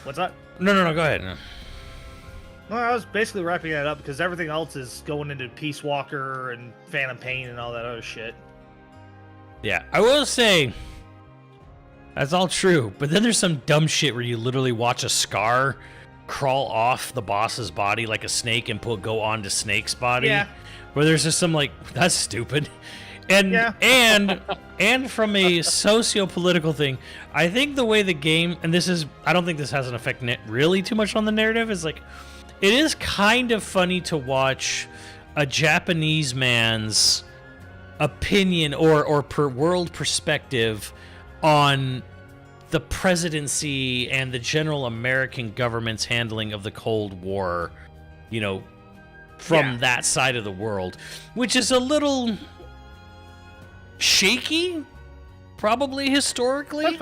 What's that? No. Go ahead. No. No, I was basically wrapping that up because everything else is going into Peace Walker and Phantom Pain and all that other shit. Yeah, I will say that's all true, but then there's some dumb shit where you literally watch a Scar crawl off the boss's body like a snake and go onto Snake's body. Yeah. Where there's just some like, that's stupid. And Yeah. and from a socio-political thing, I think the way the game, and I don't think this has an effect really too much on the narrative, is like, it is kind of funny to watch a Japanese man's opinion or per world perspective on the presidency and the general American government's handling of the Cold War, from that side of the world, which is a little shaky, probably historically.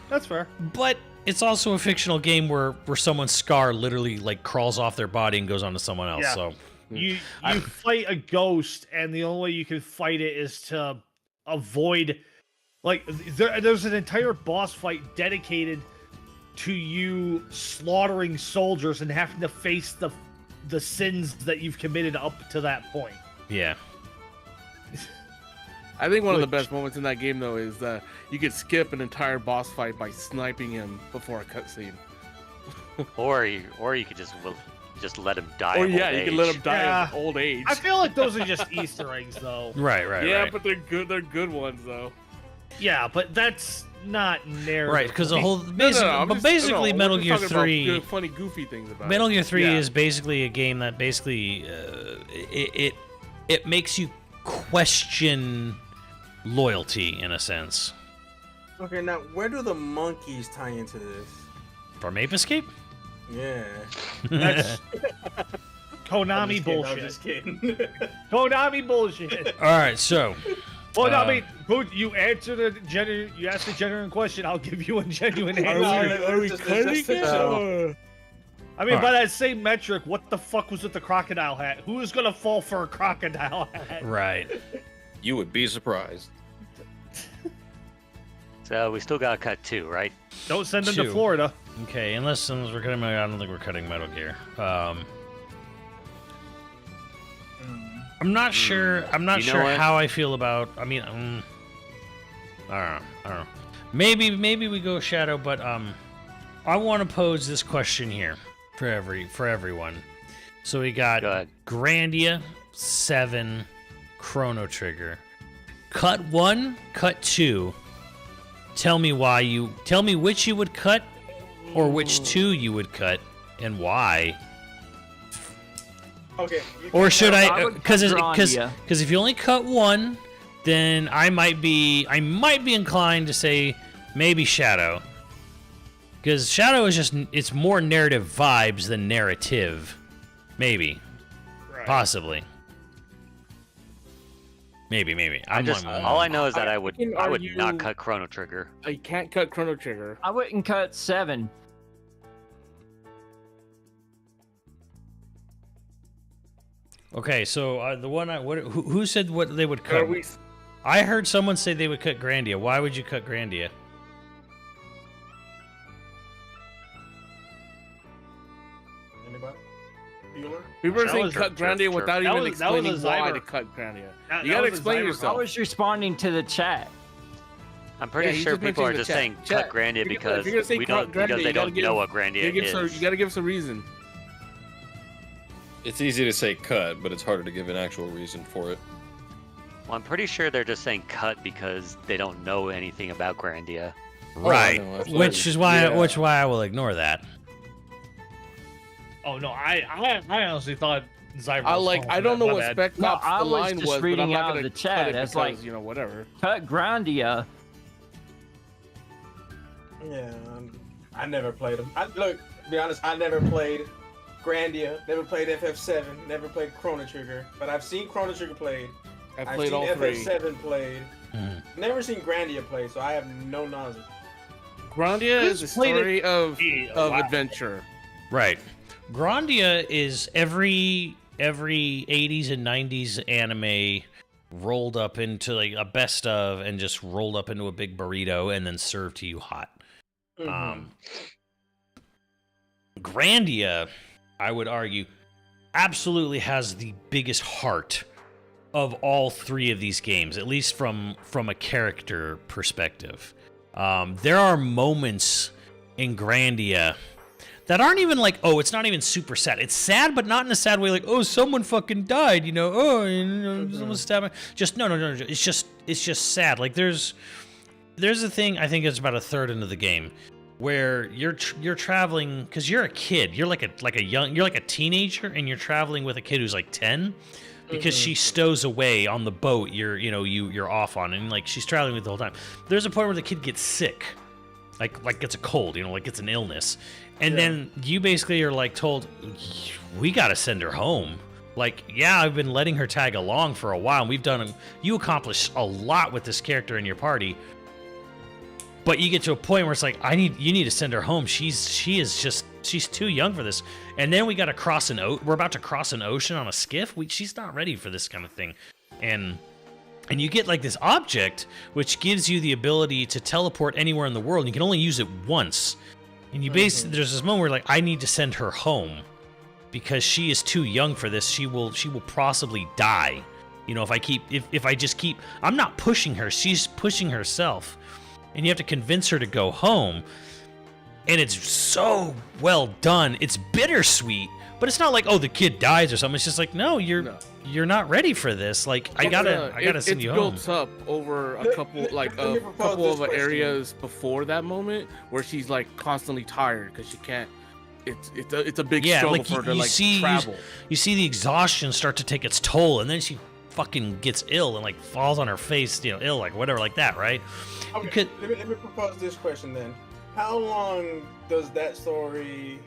That's fair. But it's also a fictional game where someone's Scar literally like crawls off their body and goes onto someone else. Yeah. So You fight a ghost, and the only way you can fight it is to avoid. Like there's an entire boss fight dedicated to you slaughtering soldiers and having to face the sins that you've committed up to that point. yeah. I think one of the best moments in that game though is you could skip an entire boss fight by sniping him before a cutscene. Or you could just let him die. Or of yeah, old you can age. let him die Yeah. of old age. I feel like those are just Easter eggs, though. Right. Yeah, but they're good. They're good ones though. Yeah, but that's not narrative. Right, because the whole No, basically, basically we're Metal just Gear talking about 3. good, funny, goofy things about Metal it. Gear 3 Yeah. is basically a game that basically it makes you question loyalty in a sense. Okay, now where do the monkeys tie into this? From Ape Escape? Yeah. That's Konami I'm bullshit. just kidding. Konami bullshit. All right, so Well, no, I mean, Boot, you answered you asked a genuine question. I'll give you a genuine answer. Are we Just- cutting just- it? Or... I mean, All by that same metric, what the fuck was with the crocodile hat? Who is gonna fall for a crocodile hat? right. You would be surprised. So we still got to cut 2, right? Don't send them to 2. Florida. Okay, unless we're cutting, I don't think we're cutting Metal Gear. I'm not sure. I'm not You know sure what? how I feel about. I mean, I don't know. Maybe we go Shadow, but I want to pose this question here for everyone. So we got Go ahead. Grandia, 7, Chrono Trigger. Cut 1, cut 2. Tell me which you would cut, or which 2 you would cut, and why. Okay. Or should I I? would Because cut Grandia. if you only cut one, then I might be inclined to say maybe Shadow. Because Shadow is just it's more narrative vibes than narrative. Maybe. Right. Possibly. Maybe. All I know is that I would can not argue- cut Chrono Trigger. I can't cut Chrono Trigger. I wouldn't cut 7. Okay, so the one who said what they would Are cut? we? I heard someone say they would cut Grandia. Why would you cut Grandia? Anybody? Bueller? People are That saying was- cut Grandia sure. without That even was- that was a explaining why Zyber. to cut Grandia. That You gotta was a explain Zyber I yourself. was responding to the chat. I'm pretty Yeah, he sure just people are mentioned just the saying chat. cut Grandia If you're because gonna say we cut don't because Grandia, they you gotta don't know what You Grandia is. gotta give some reason. It's easy to say cut, but it's harder to give an actual reason for it. Well, I'm pretty sure they're just saying cut because they don't know anything about Grandia. Right. I know, absolutely. Which is why Yeah. I will ignore that. Oh no, I honestly thought Zyber. I was like. falling I for don't that, know my what bad. Spec No, Ops I the was line just was, but reading I'm not out of gonna the chat. cut it That's because, like- you know, whatever. Cut Grandia. Yeah, I never played them. Look, to be honest, I never played Grandia, never played FF7, never played Chrono Trigger, but I've seen Chrono Trigger played. I I've played seen all three. FF7 played. Mhm. Never seen Grandia play, so I have no knowledge. Grandia is Who's a played it? story of Wow. adventure. Right. Grandia is every 80s and 90s anime rolled up into like a best of and just rolled up into a big burrito and then served to you hot. Mhm. Grandia, I would argue, absolutely has the biggest heart of all three of these games, at least from a character perspective. There are moments in Grandia that aren't even like, oh, it's not even super sad. It's sad, but not in a sad way, like, oh, someone fucking died, you know, oh, you know, someone stabbed me. Just no. It's just sad. Like there's a thing, I think it's about a third into the game, where you're traveling because you're a kid. You're like a teenager, and you're traveling with a kid who's like 10. Because she stows away on the boat you're off on, and like she's traveling with the whole time. There's a point where the kid gets sick, like gets a cold, like it's an illness, and then you basically are like told, we gotta send her home. Like, yeah, I've been letting her tag along for a while, and you accomplished a lot with this character in your party, but you get to a point where it's like, you need to send her home. She's too young for this. And then we got to we're about to cross an ocean on a skiff. She's not ready for this kind of thing. And you get like this object which gives you the ability to teleport anywhere in the world. And you can only use it once. And you basically there's this moment where like, I need to send her home because she is too young for this. She will possibly die. If I just keep, I'm not pushing her. She's pushing herself. And you have to convince her to go home. And it's so well done. It's bittersweet, but it's not like, oh, the kid dies or something. It's just like, no, you're not ready for this. Like, I gotta send you home. It's built up over a couple, like let me a propose couple this of question. areas before that moment where she's like constantly tired because she can't. It's a big struggle like for her to like see, travel. You see the exhaustion start to take its toll, and then she fucking gets ill and like falls on her face, ill, like whatever, like that, right? Okay, let me propose this question then. How long does that story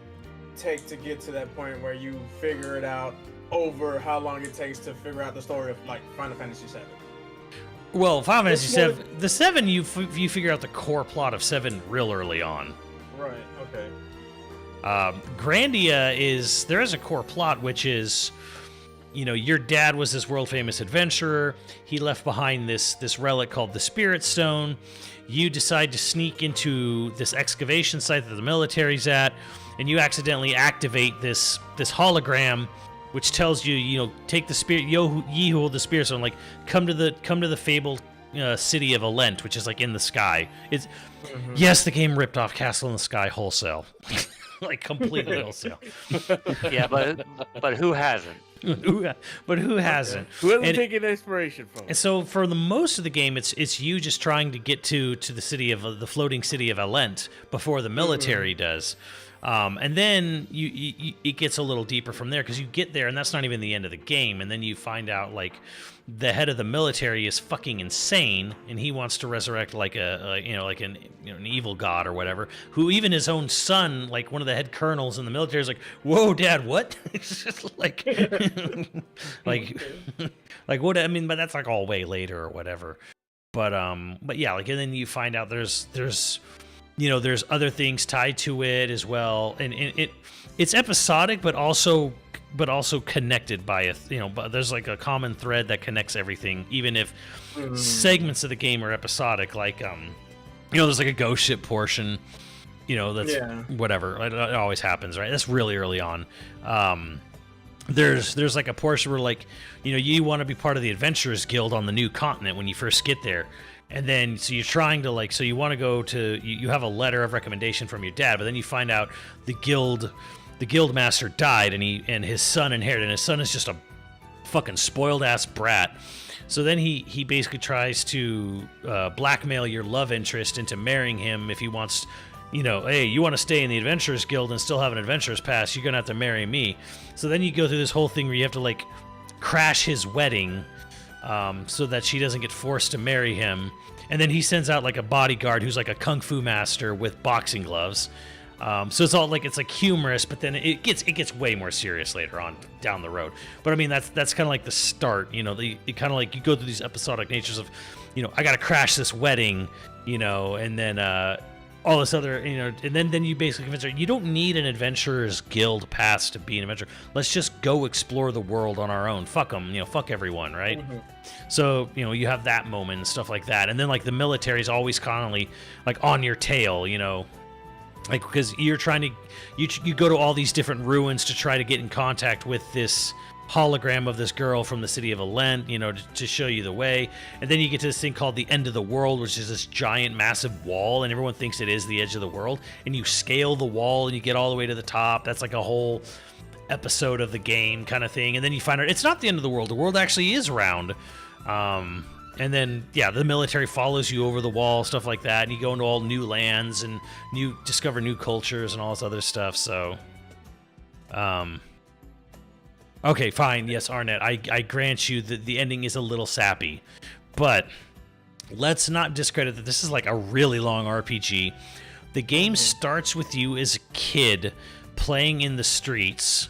take to get to that point where you figure it out over how long it takes to figure out the story of like Final Fantasy VII? Well, Final Fantasy Which one- 7, the 7, you figure out the core plot of 7 real early on. Right, okay. Grandia there is a core plot, which is, your dad was this world famous adventurer. He left behind this relic called the Spirit Stone. You decide to sneak into this excavation site that the military's at, and you accidentally activate this hologram, which tells you, take the spirit, ye who hold the Spirit Stone, like come to the fabled city of Alent, which is like in the sky. It's yes, the game ripped off Castle in the Sky wholesale. Like completely wholesale. Yeah, but who hasn't? But who hasn't? Who hasn't And- taken inspiration from And it? so for the most of the game, it's you just trying to get to the city of the floating city of Alent before the military does. And then it gets a little deeper from there because you get there and that's not even the end of the game. And then you find out like the head of the military is fucking insane and he wants to resurrect like an evil god or whatever. Who even his own son, like one of the head colonels in the military, is like, "Whoa, Dad, what?" It's just like, like what? I mean, but that's like all way later or whatever. But yeah, like, and then you find out there's other things tied to it as well, and it's episodic, but also connected by but there's like a common thread that connects everything, even if segments of the game are episodic. Like there's like a ghost ship portion, that's whatever. It always happens, right? That's really early on. There's like a portion where like you want to be part of the Adventurers Guild on the new continent when you first get there. And then, so you're trying to so you want to go to, you have a letter of recommendation from your dad, but then you find out the guild master died and his son inherited, and his son is just a fucking spoiled ass brat. So then he basically tries to blackmail your love interest into marrying him if he wants, hey, you want to stay in the Adventurers Guild and still have an adventurer's pass, you're going to have to marry me. So then you go through this whole thing where you have to like crash his wedding, so that she doesn't get forced to marry him. And then he sends out like a bodyguard who's like a kung fu master with boxing gloves. So it's all like, it's like humorous, but then it gets way more serious later on down the road. But I mean, that's kind of like the start, it kind of like you go through these episodic natures of, I got to crash this wedding, and then, all this other, and then you basically convince her, you don't need an Adventurers Guild pass to be an adventurer. Let's just go explore the world on our own. Fuck them, fuck everyone, right? Mm-hmm. So, you have that moment and stuff like that. And then, like, the military's always constantly, like, on your tail, like, because you're trying to, you go to all these different ruins to try to get in contact with this hologram of this girl from the city of Alent, to show you the way. And then you get to this thing called the End of the World, which is this giant massive wall, and everyone thinks it is the edge of the world, and you scale the wall and you get all the way to the top. That's like a whole episode of the game kind of thing. And then you find out it's not the end of the world actually is round. And then the military follows you over the wall, stuff like that, and you go into all new lands and discover new cultures and all this other stuff. So okay, fine. Yes, Arnett, I grant you that the ending is a little sappy. But let's not discredit that this is like a really long RPG. The game starts with you as a kid playing in the streets,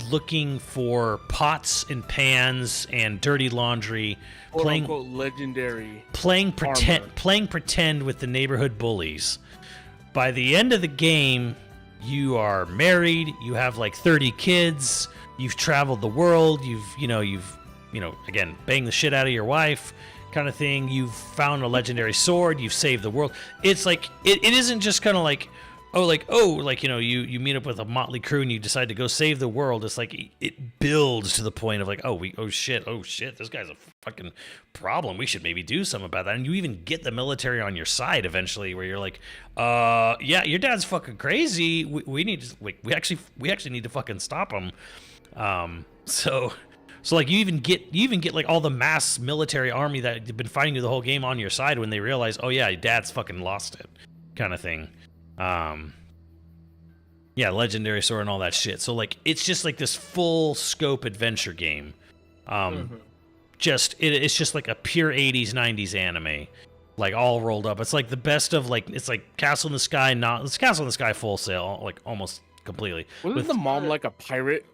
looking for pots and pans and dirty laundry, playing legendary, playing pretend with the neighborhood bullies. By the end of the game, you are married, you have like 30 kids, you've traveled the world, you've again, banged the shit out of your wife kind of thing, you've found a legendary sword, you've saved the world. It's like, it isn't just kind of like, you meet up with a motley crew and you decide to go save the world. It's like, it builds to the point of like, oh shit, this guy's a fucking problem. We should maybe do something about that. And you even get the military on your side eventually, where you're like, yeah, your dad's fucking crazy. We need to, we actually need to fucking stop him. So like you even get like all the mass military army that have been fighting you the whole game on your side when they realize, oh yeah, your dad's fucking lost it, kind of thing. Legendary sword and all that shit. So like it's just like this full scope adventure game. It's just like a pure 80s 90s anime, like all rolled up. It's like the best of like, it's like Castle in the Sky, it's Castle in the Sky Full Sail, like almost completely. Wasn't the mom like a pirate?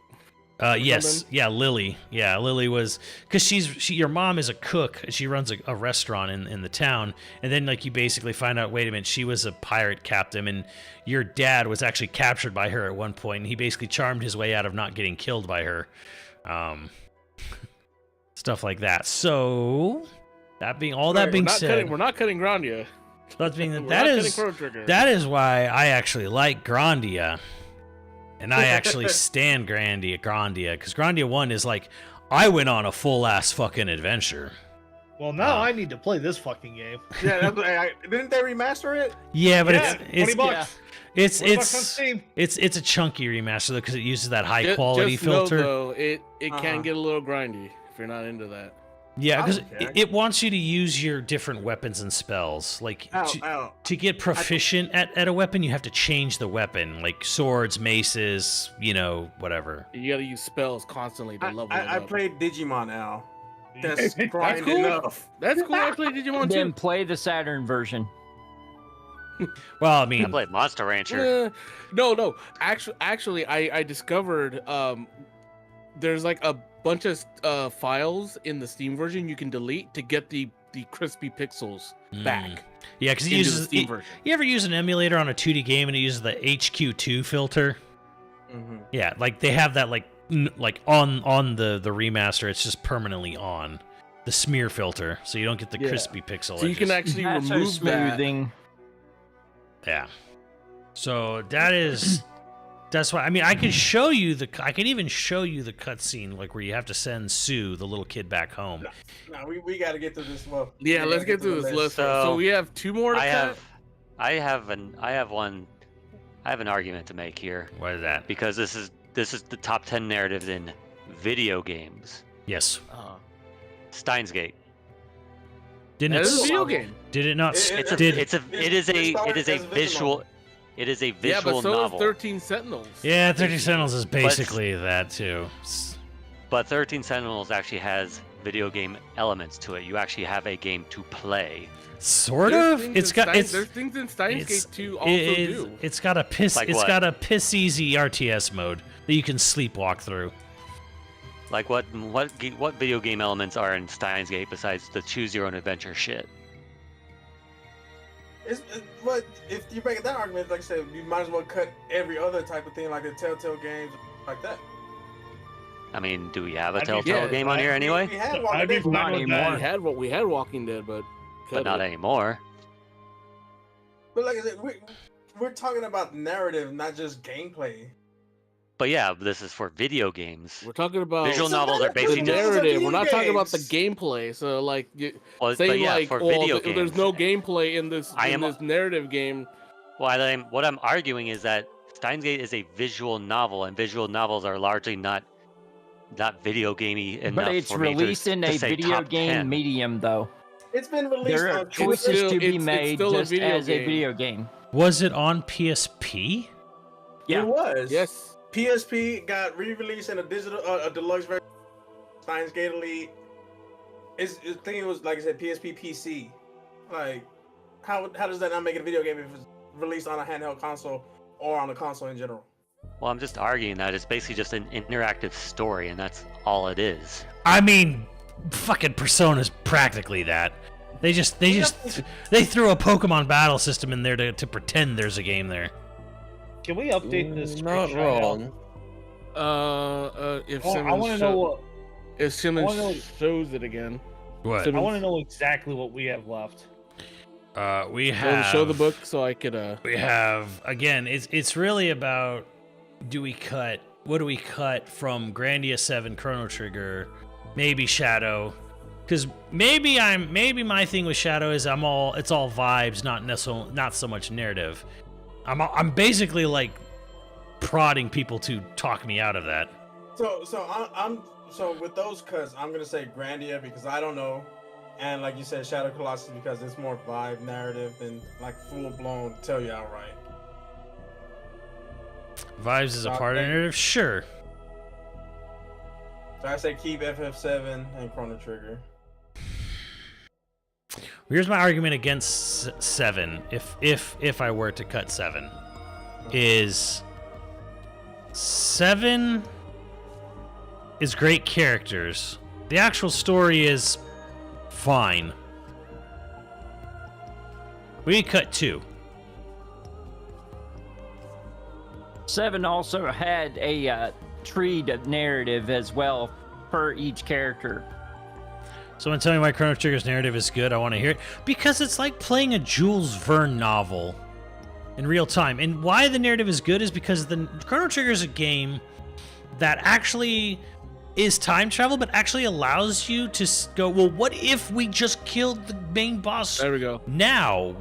Yes, yeah, Lily. Yeah, Lily was, because your mom is a cook. She runs a restaurant in the town, and then like you basically find out, wait a minute, she was a pirate captain, and your dad was actually captured by her at one point, and he basically charmed his way out of not getting killed by her, stuff like that. So that being said, we're not cutting Grandia. That being that is why I actually like Grandia. And I actually stand Grandia, because Grandia 1 is like, I went on a full-ass fucking adventure. Well, now I need to play this fucking game. Yeah, didn't they remaster it? Yeah, but it's $20. It's $20 on Steam. It's a chunky remaster though, because it uses that high quality just filter. Know, though, it can get a little grindy if you're not into that. Yeah, I because don't care. it wants you to use your different weapons and spells. Like Ow. to get proficient at a weapon, you have to change the weapon, like swords, maces, whatever. You gotta use spells constantly to level it I up. played Digimon Al. That's grind cool. enough. That's cool. I played Digimon Then too. play the Saturn version. Well, I I mean, played Monster Rancher. No. Actually, I discovered there's like a bunch of files in the Steam version you can delete to get the crispy pixels back yeah, because it into the uses. Steam version. You ever use an emulator on a 2D game and it uses the HQ2 filter? Mhm. Yeah, like they have that like on the remaster, it's just permanently on the smear filter, so you don't get the Yeah. crispy pixel. So you can edges. actually That's remove that. smoothing. Yeah. So that's why. I mean, I can show you I can even show you the cutscene, like where you have to send Sue, the little kid, back home. No, we got to get through this. Well, Yeah, we let's gotta get through this list. So, So we have 2 more to cut. I have an argument to make here What is that? because this is the top 10 narratives in video games. Yes. Steins Gate. Didn't That it? is a video game. Did it not? It- It's a did it's a it is a started it is a as a visual visual novel. it is a Yeah, visual but so novel. is 13 Sentinels. Yeah, 30 Sentinels is basically that too. But 13 Sentinels actually has video game elements to it. You actually have a game to play. Sort There's of. things It's in got Steins- it's there's things in Steins it's- Gate 2 also do. It's got a piss. Like it's what? got a piss easy RTS mode that you can sleepwalk through. Like what video game elements are in Steins Gate besides the choose your own adventure shit? But if you break it that argument, like I said, you might as well cut every other type of thing, like the Telltale games, like that. I mean, do we have a I'd be- Telltale yeah, game on here We anyway? had I'd be Walking Dead. fine with anymore. that. We had Walking Dead, but But not anymore. But like I said, we're talking about narrative, not just gameplay. But yeah, this is for video games. we're talking about Visual It's a novels are narrative. the basically Visual just novels are narrative. We're video not talking about the games. gameplay. So like, well, say but yeah, like, for well, video there's games. no gameplay in this I in am- this narrative game. What I'm arguing is that Steins Gate is a visual novel, and visual novels are largely not video gamey enough But it's for me released to, in to a say video top game 10. medium, though. It's been released There are on choices still- to be it's made still a just video as a game. video game. Was it on PSP? Yeah. It was. Yes. PSP got re-released in a digital, a deluxe version. Steins Gate Elite. I think it was, like I said, PSP PC. Like, how does that not make it a video game if it's released on a handheld console or on a console in general? Well, I'm just arguing that it's basically just an interactive story, and that's all it is. I mean, fucking Persona's practically that. They threw a Pokemon battle system in there to pretend there's a game there. Can we update this? Not screenshot? wrong. If I Simmons want to know what. if Simmons wanna know- shows it again, What? So- I want to know exactly what we have left. We so have show the book so I could We have again. It's really about what do we cut from Grandia 7, Chrono Trigger, maybe Shadow, because maybe my thing with Shadow is it's all vibes, not so much narrative. I'm basically like prodding people to talk me out of that. So with those cuts, I'm gonna say Grandia because I don't know, and like you said, Shadow Colossus because it's more vibe narrative than like full blown tell you outright. Vibes is a part of the narrative, sure. So I say keep FF7 and Chrono Trigger. Here's my argument against 7. If I were to cut 7, is 7 is great characters. The actual story is fine. We cut 2. 7 also had a treed narrative as well per each character. Someone tell me why Chrono Trigger's narrative is good. I want to hear it. Because it's like playing a Jules Verne novel in real time. And why the narrative is good is because the Chrono Trigger is a game that actually is time travel, but actually allows you to go, well, what if we just killed the main boss There we go. now?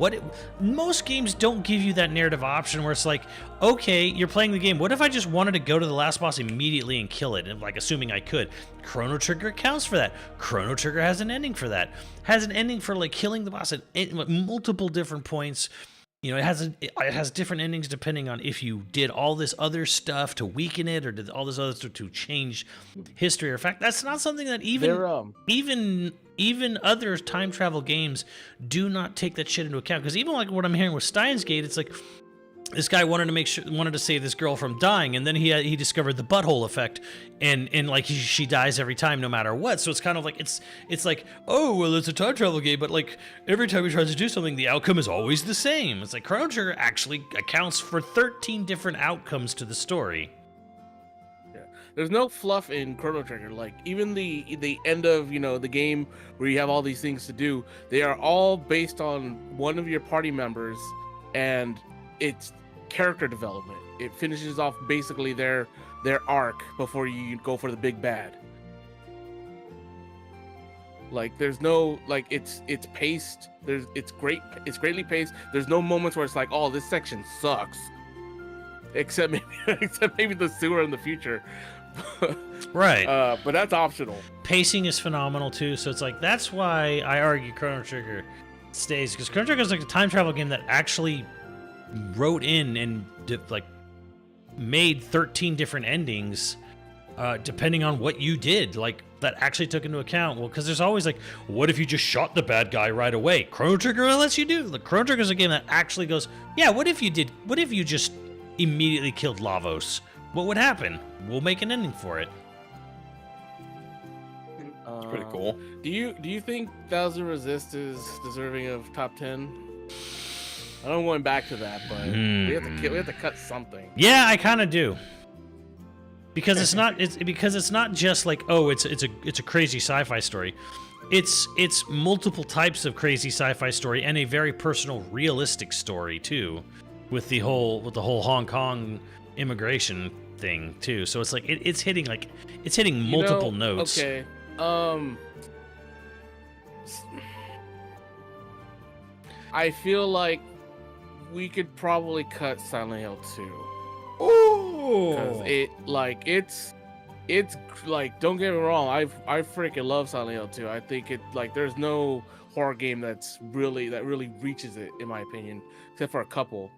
Most games don't give you that narrative option where it's like, okay, you're playing the game. What if I just wanted to go to the last boss immediately and kill it? And like, assuming I could. Chrono Trigger accounts for that. Chrono Trigger has an ending for that. Has an ending for like killing the boss at multiple different points. You know, it has different endings depending on if you did all this other stuff to weaken it or did all this other stuff to change history or fact. That's not something that even other time travel games do not take that shit into account. Because even like what I'm hearing with Steins Gate, it's like this guy wanted to save this girl from dying, and then he discovered the butthole effect, and like she dies every time no matter what. So it's kind of like it's like, oh well, it's a time travel game, but like every time he tries to do something, the outcome is always the same. It's like Chrono Trigger actually accounts for 13 different outcomes to the story. There's no fluff in Chrono Trigger. Like even the end of the game where you have all these things to do, they are all based on one of your party members, and it's character development. It finishes off basically their arc before you go for the big bad. Like there's no like it's paced. It's greatly paced. There's no moments where it's like, oh, this section sucks. Except maybe the sewer in the future. Right. But that's optional. Pacing is phenomenal too, so it's like that's why I argue Chrono Trigger stays, because Chrono Trigger is like a time travel game that actually wrote in and made 13 different endings depending on what you did, like that actually took into account. Well, because there's always like, what if you just shot the bad guy right away? Chrono Trigger lets you do. Like Chrono Trigger is a game that actually goes, yeah, what if you just immediately killed Lavos? What would happen? We'll make an ending for it. It's pretty cool. Do you think Thousand Resist is deserving of top 10? I don't going back to that, but we have to cut something. Yeah, I kind of do. Because it's not just like, oh, it's a crazy sci-fi story. It's multiple types of crazy sci-fi story and a very personal, realistic story too, with the whole Hong Kong immigration thing too. So it's like it's hitting multiple notes. Okay. I feel like we could probably cut Silent Hill 2. Ooh. Because it's like, don't get me wrong, I freaking love Silent Hill 2. I think it like there's no horror game that really reaches it, in my opinion, except for a couple.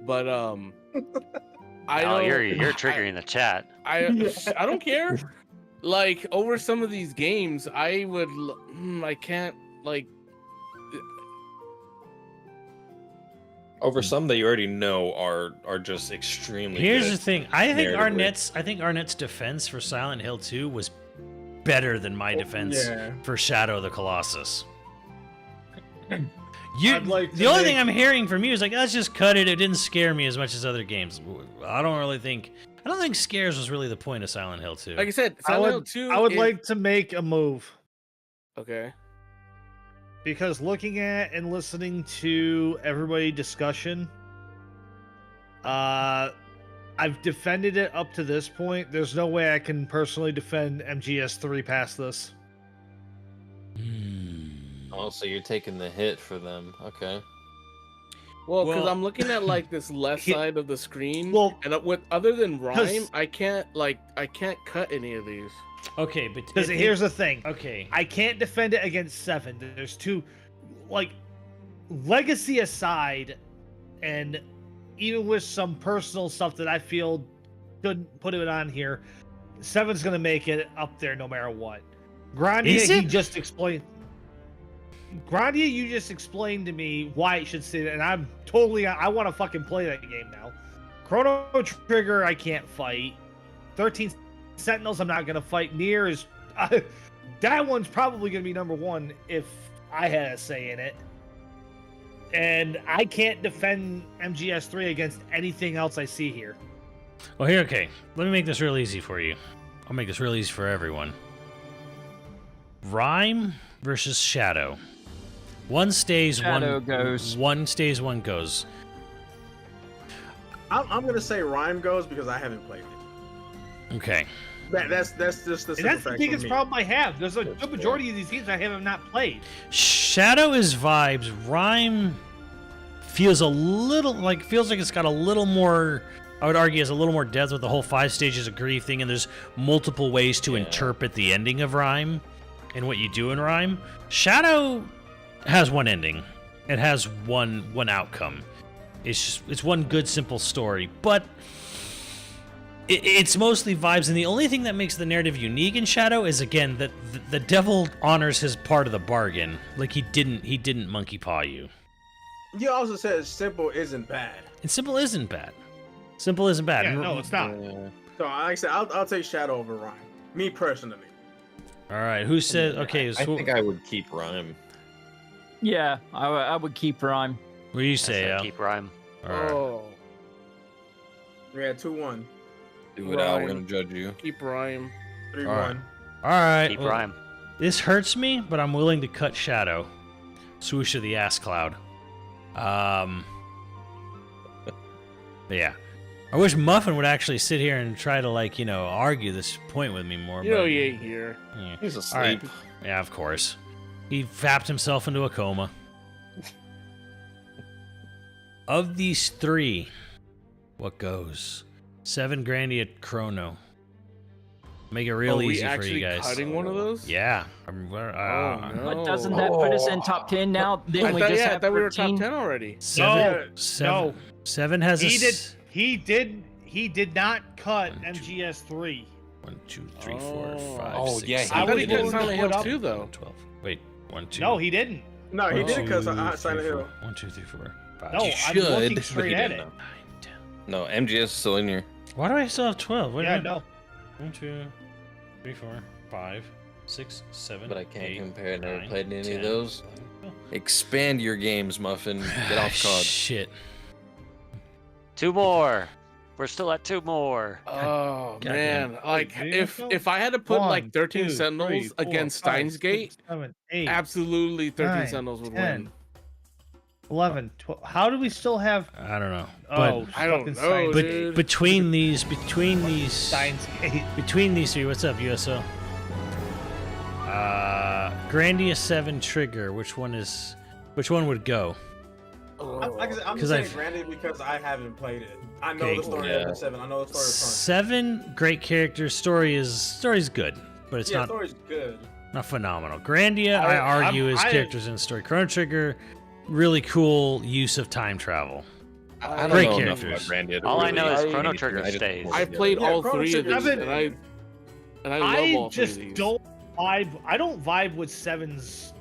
But you're triggering the chat. I don't care. Like over some of these games, I can't like. Over some that you already know are just extremely. Here's good the thing. I think narratively. Arnett's defense for Silent Hill 2 was better than my defense for Shadow of the Colossus. The only thing I'm hearing from you is like, let's just cut it. It didn't scare me as much as other games. I don't think scares was really the point of Silent Hill 2. Like I said, Silent Hill 2. I would like to make a move. Okay. Because looking at and listening to everybody discussion, I've defended it up to this point. There's no way I can personally defend MGS3 past this. Oh, so you're taking the hit for them. Okay. Well, because I'm looking at like this left side of the screen. Well, and with other than Rhyme, I can't cut any of these. Okay, but because here's the thing. Okay, I can't defend it against 7. There's two, like, legacy aside, and even with some personal stuff that I feel couldn't put it on here, 7's gonna make it up there no matter what. Grandia, you just explained to me why it should stay there, and I'm totally. I want to fucking play that game now. Chrono Trigger, I can't fight. 13 Sentinels, I'm not gonna fight. Nier is that one's probably gonna be number 1 if I had a say in it. And I can't defend MGS3 against anything else I see here. Well, here, okay. Let me make this real easy for you. I'll make this real easy for everyone. Rhyme versus Shadow. One stays, Shadow goes. One stays, one goes. I'm gonna say Rhyme goes because I haven't played it. Okay. That's just the And simple that's the fact biggest for me. problem I have. There's a good majority of these games I have not played. Shadow is vibes. Rhyme feels like it's got a little more. I would argue has a little more depth with the whole 5 stages of grief thing, and there's multiple ways to interpret the ending of Rhyme and what you do in Rhyme. Shadow has one ending. It has one outcome. It's one good simple story, but it's mostly vibes. And the only thing that makes the narrative unique in Shadow is again that the devil honors his part of the bargain. Like he didn't monkey paw you. You also said simple isn't bad. And simple isn't bad. Simple isn't bad. Yeah, no, it's not. So like I said, I'll take Shadow over Rhyme. Me personally. All right, who said okay? I So think I would keep Rhyme. Yeah, I would keep Rhyme. what do you I say, said Al? keep Rhyme. All right. Oh, We had 2-1, Do it, Al. We're Rhyme. gonna judge you. keep Rhyme. 3-1. Alright. All right. Keep well, Rhyme. This hurts me, but I'm willing to cut Shadow. Swoosh of the ass cloud. Yeah. I wish Muffin would actually sit here and try to argue this point with me more. You know but, he ain't here. yeah. He's All right. asleep. Yeah, of course. He fapped himself into a coma. Of these 3, what goes? 7 Grandia Chrono. Make it real Are we easy for actually you guys. cutting one of those? Yeah. no. But doesn't that put us in top 10 now? I Didn't we thought, just I have thought we were 13? top 10 already. Seven, No. Seven has a. He did not cut MGS 3. 1, 2, 3, 4, Oh. 5, Oh, 6, yeah, he I 7, thought he was cut willing to Silent Hill put up- 2 though. 12. Wait, 1, 2. No, he didn't. No, he One, did it because two, Silent three, Hill. four. 1, 2, 3, 4, 5. No, You I'm should, looking but straight he at didn't it. know. 9, 10. No, MGS is still in here. Why do I still have 12? Wait a Yeah, minute. no. 1, 2, 3, 4, 5, 6, 7. But I can't 8, compare. I never 9, played any 10, of those. 11. Expand your games, Muffin. Get off COD. Shit. 2 more. We're still at 2 more. Oh God man, like Wait, if I had to put like 13 2, Sentinels 3, 4, against 5, Steins Gate, 6, 7, 8, absolutely 13 9, Sentinels would 10, win. 11, 12. How do we still have? I don't know. Oh, I don't fucking know, Steins- But dude. between these Steins Gate. between these 3, what's up, USO? Grandia 7 Trigger. Which one would go? Like I said, I'm 'Cause just saying I've- Granted because I haven't played it. I know Okay, the story yeah. of 7. I know the story of 7 great characters. Story's good, but it's Yeah, not story's good. not phenomenal. Grandia, I argue, is characters in the story. Chrono Trigger, really cool use of time travel. I don't Great know enough about characters. Grandia to All I really know is say Chrono anything. Trigger I just stays. pulled it I've played Yeah, all Chrono 3 of Trigger these, seven. and I love all 3 of just these. don't vibe. I don't vibe with 7's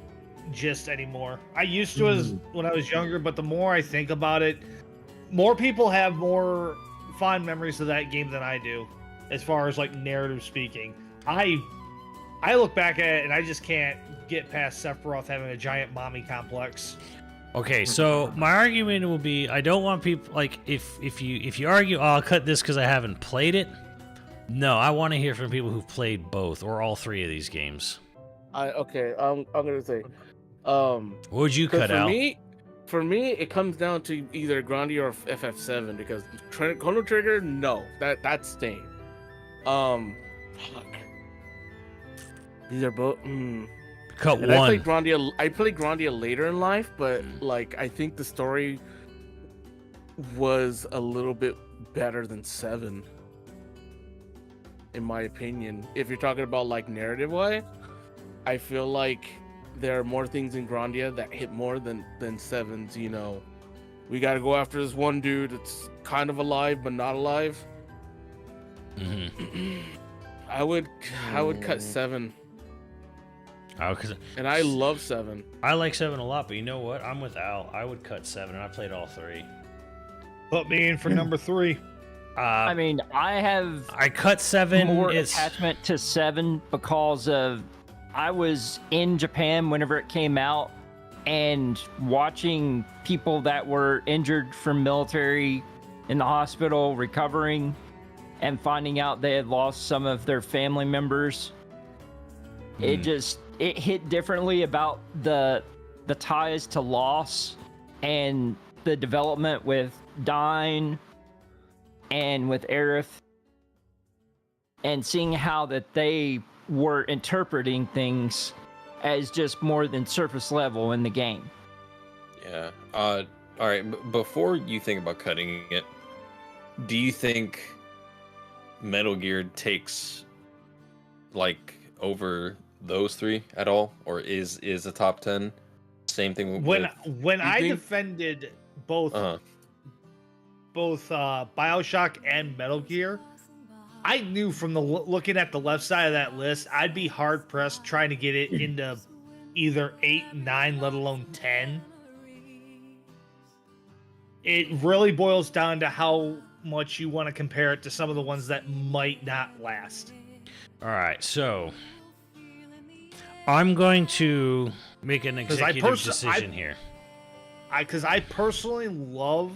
gist anymore. I used to as when I was younger, but the more I think about it, more people have more fond memories of that game than I do, as far as like narrative speaking. I look back at it and I just can't get past Sephiroth having a giant mommy complex. Okay, so my argument will be I don't want people like if you argue, oh, I'll cut this because I haven't played it. No, I want to hear from people who've played both or all 3 of these games. Okay, I'm gonna say, What would you 'cause cut out? for me, it comes down to either Grandia or FF7 because Chrono Trigger, no, that's staying. Fuck. These are both. Cut And I one. played Grandia. I played Grandia later in life, but like I think the story was a little bit better than 7, in my opinion. If you're talking about like narrative wise, I feel like there are more things in Grandia that hit more than 7's. You know, we got to go after this one dude that's kind of alive but not alive. Mhm. I would cut 7, Oh, 'cause and I love 7. I like 7 a lot, but you know what? I'm with Al. I would cut 7, and I played all 3. Put me in for number 3. I mean, I have I cut 7. more It's attachment to 7 because of I was in Japan whenever it came out and watching people that were injured from military in the hospital recovering and finding out they had lost some of their family members. It hit differently about the ties to loss and the development with Dyne and with Aerith. and seeing how that they were interpreting things as just more than surface level in the game. Yeah. All right. Before you think about cutting it, do you think Metal Gear takes like over those three at all, or is a top 10? Same thing When with, I think- defended both uh BioShock and Metal Gear, I knew from the looking at the left side of that list, I'd be hard pressed trying to get it into either 8, 9, let alone 10. It really boils down to how much you want to compare it to some of the ones that might not last. All right, so I'm going to make an 'Cause I executive perso- decision here. Because I personally love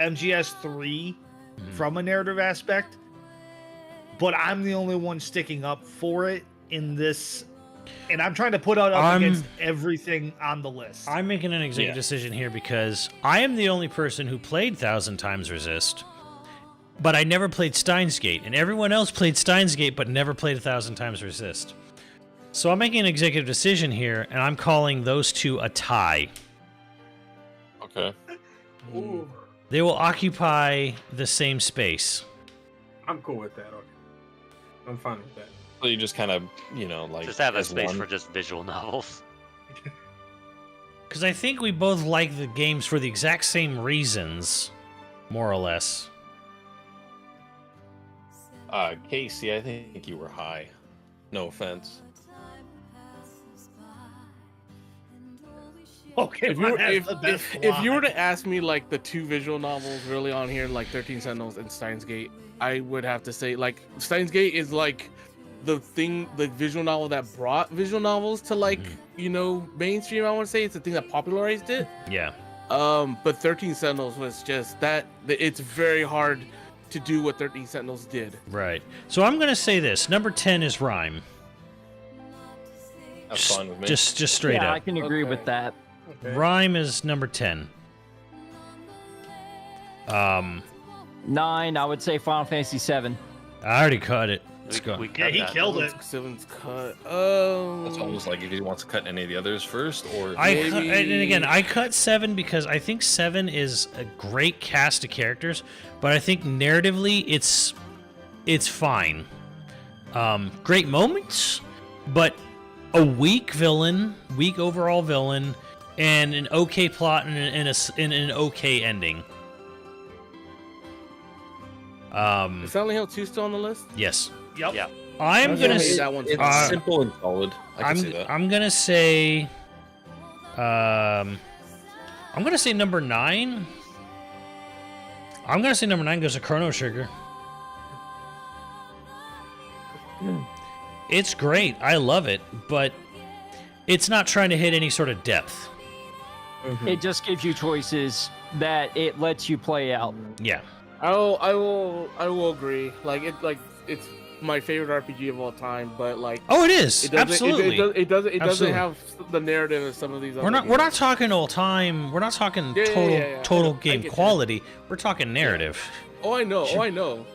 MGS3 from a narrative aspect, but I'm the only one sticking up for it in this, and I'm trying to put it up against everything on the list. I'm making an executive decision here because I am the only person who played 1,000 Times Resist, but I never played Steins Gate, and everyone else played Steins Gate but never played 1,000 Times Resist. So I'm making an executive decision here, and I'm calling those two a tie. okay. Ooh, They will occupy the same space. I'm cool with that. Okay. I'm fine with that. So you just kind of, like Just have a as space one. for just visual novels. Because I think we both like the games for the exact same reasons, more or less. Casey, I think you were high. No offense. Okay, If you, were, that's the best if you were line. to ask me like the two visual novels really on here, like 13 Sentinels and Steins Gate, I would have to say like Steins Gate is like the visual novel that brought visual novels to like mainstream. I want to say it's the thing that popularized it. Yeah. But 13 Sentinels was just that. It's very hard to do what 13 Sentinels did. Right. So I'm going to say this. Number 10 is Rhyme. That's fine with me. Just straight Yeah, up. I can agree with Okay. that. Okay. Rhyme is number 10. 9, I would say Final Fantasy 7. I already cut it. Let's go. We Yeah, cut he that. killed it. Seven's cut. That's almost like if he wants to cut any of the others first, or And again, I cut 7 because I think 7 is a great cast of characters, but I think narratively it's fine. Great moments, but a weak villain, weak overall villain, and an okay plot and an okay ending. Is Silent Hill 2 still on the list? Yes. Yep. Yeah. I'm Okay, gonna maybe s- that one's it's fine. simple and solid. I can see that. I'm gonna say number 9. I'm gonna say number 9 goes to Chrono Trigger. It's great. I love it, but it's not trying to hit any sort of depth. It just gives you choices that it lets you play out. Yeah. I will agree. It's my favorite RPG of all time, but like Oh, it is. it doesn't, Absolutely. it doesn't Absolutely. have the narrative of some of these. We're not talking all time. We're not talking Yeah, total yeah. total I game get you. quality. We're talking narrative. Oh, I know. Oh, I know.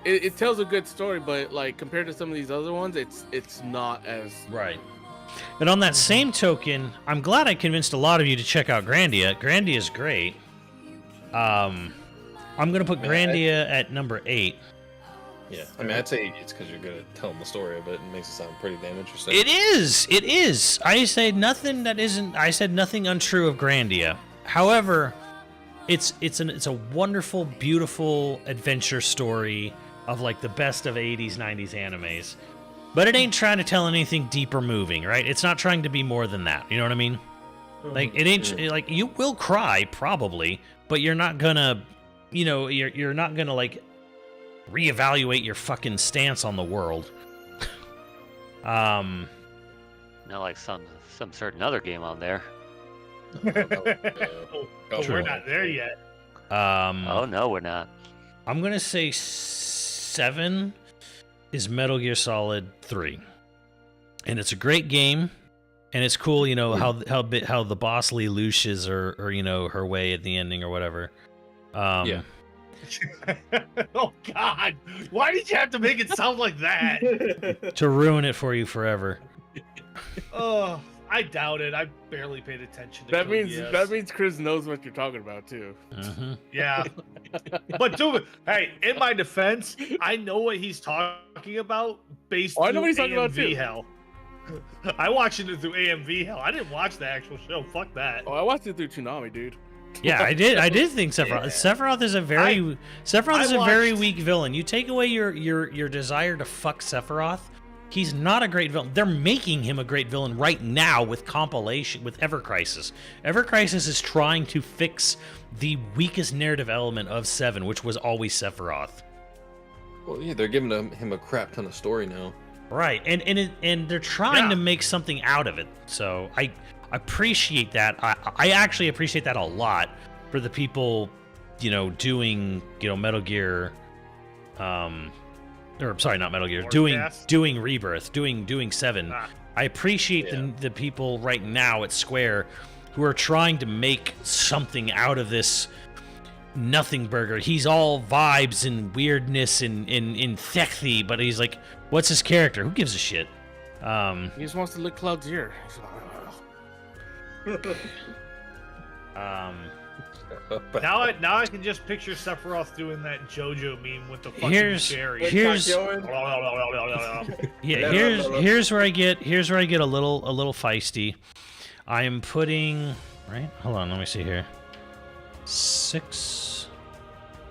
It tells a good story, but like compared to some of these other ones, it's not as Right. And on that same token, I'm glad I convinced a lot of you to check out Grandia. Grandia is great. I'm gonna put Grandia at number 8. Yeah, I mean, I'd say it's because you're good at telling the story of it and makes it sound pretty damn interesting. It is. It is. I say nothing that isn't. I said nothing untrue of Grandia. However, it's a wonderful, beautiful adventure story of like the best of 80s, 90s animes. But it ain't trying to tell anything deep or moving, right? It's not trying to be more than that. You know what I mean? Like it ain't like you will cry probably, but you're not gonna, you're not gonna like reevaluate your fucking stance on the world. Not like some certain other game on there. But we're not there yet. Oh no, we're not. I'm gonna say 7 is Metal Gear Solid 3, and it's a great game, and it's cool, how the boss Lee Lucius or her way at the ending or whatever. Yeah. Oh God! Why did you have to make it sound like that? To ruin it for you forever. Oh, I doubt it. I barely paid attention. To That Code means Geass. that means Chris knows what you're talking about too. Hmm. Yeah. But dude, hey, in my defense, I know what he's talking about based Oh, I know through what he's talking about, AMV too. hell. I watched it through AMV hell. I didn't watch the actual show. Fuck that. Oh, I watched it through Toonami, dude. Yeah, I did. I did think Sephiroth. Yeah. Sephiroth is a very Sephiroth I is a very watched- weak villain. You take away your desire to fuck Sephiroth, he's not a great villain. They're making him a great villain right now with compilation with Ever Crisis. Ever Crisis is trying to fix the weakest narrative element of 7, which was always Sephiroth. Well, yeah, they're giving him a crap ton of story now. Right, and they're trying Yeah. to make something out of it. So I appreciate that. I actually appreciate that a lot for the people, doing Metal Gear, or sorry, not Metal Gear, Warcast? doing Rebirth, doing 7. Ah. I appreciate Yeah. the people right now at Square who are trying to make something out of this nothing burger. He's all vibes and weirdness and thecthy, but he's like, what's his character? Who gives a shit? He just wants to lick Cloud's ear. But Now I can just picture Sephiroth doing that JoJo meme with the fucking Here's- cherry. Like Here's- Kakyoin? Yeah, Yeah. here's where I get a little feisty. I am putting right. Hold on, let me see here. 6.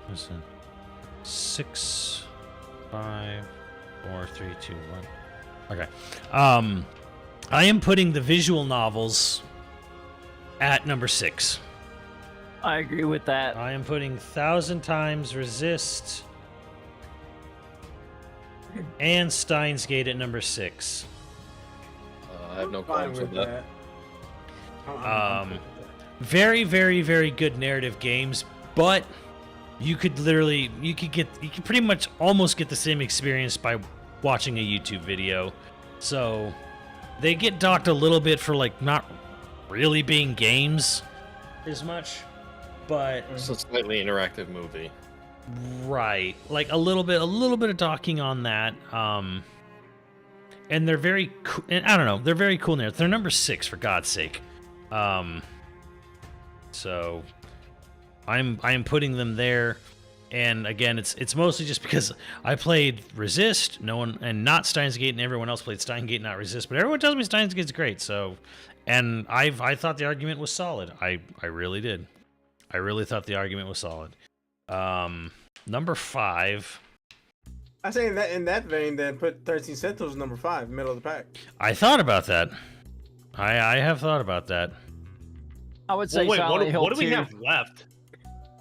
Listen. 6, 5, 4, 3, 2, 1. Okay. I am putting the visual novels at number 6. I agree with that. I am putting 1,000 Times Resist and Steins Gate at number 6. I have no Fine problems with with that. that. Um, Very, very, very good narrative games, but you could pretty much almost get the same experience by watching a YouTube video. So they get docked a little bit for like not really being games as much, but It's a slightly interactive movie. right, like a little bit of docking on that. And they're very, and I don't know, they're very cool narrative. They're number 6 for God's sake. So I'm putting them there, and again, it's mostly just because I played Resist, no one, and not Steins Gate, and everyone else played Steins Gate, not Resist. But everyone tells me Steins Gate's great, so, and I thought the argument was solid. I really did. I really thought the argument was solid. Number 5. I say in that vein, then put 13 Sentinels number 5, middle of the pack. I thought about that. I have thought about that. I would say Well, wait, Silent Hill what do we 2. have left?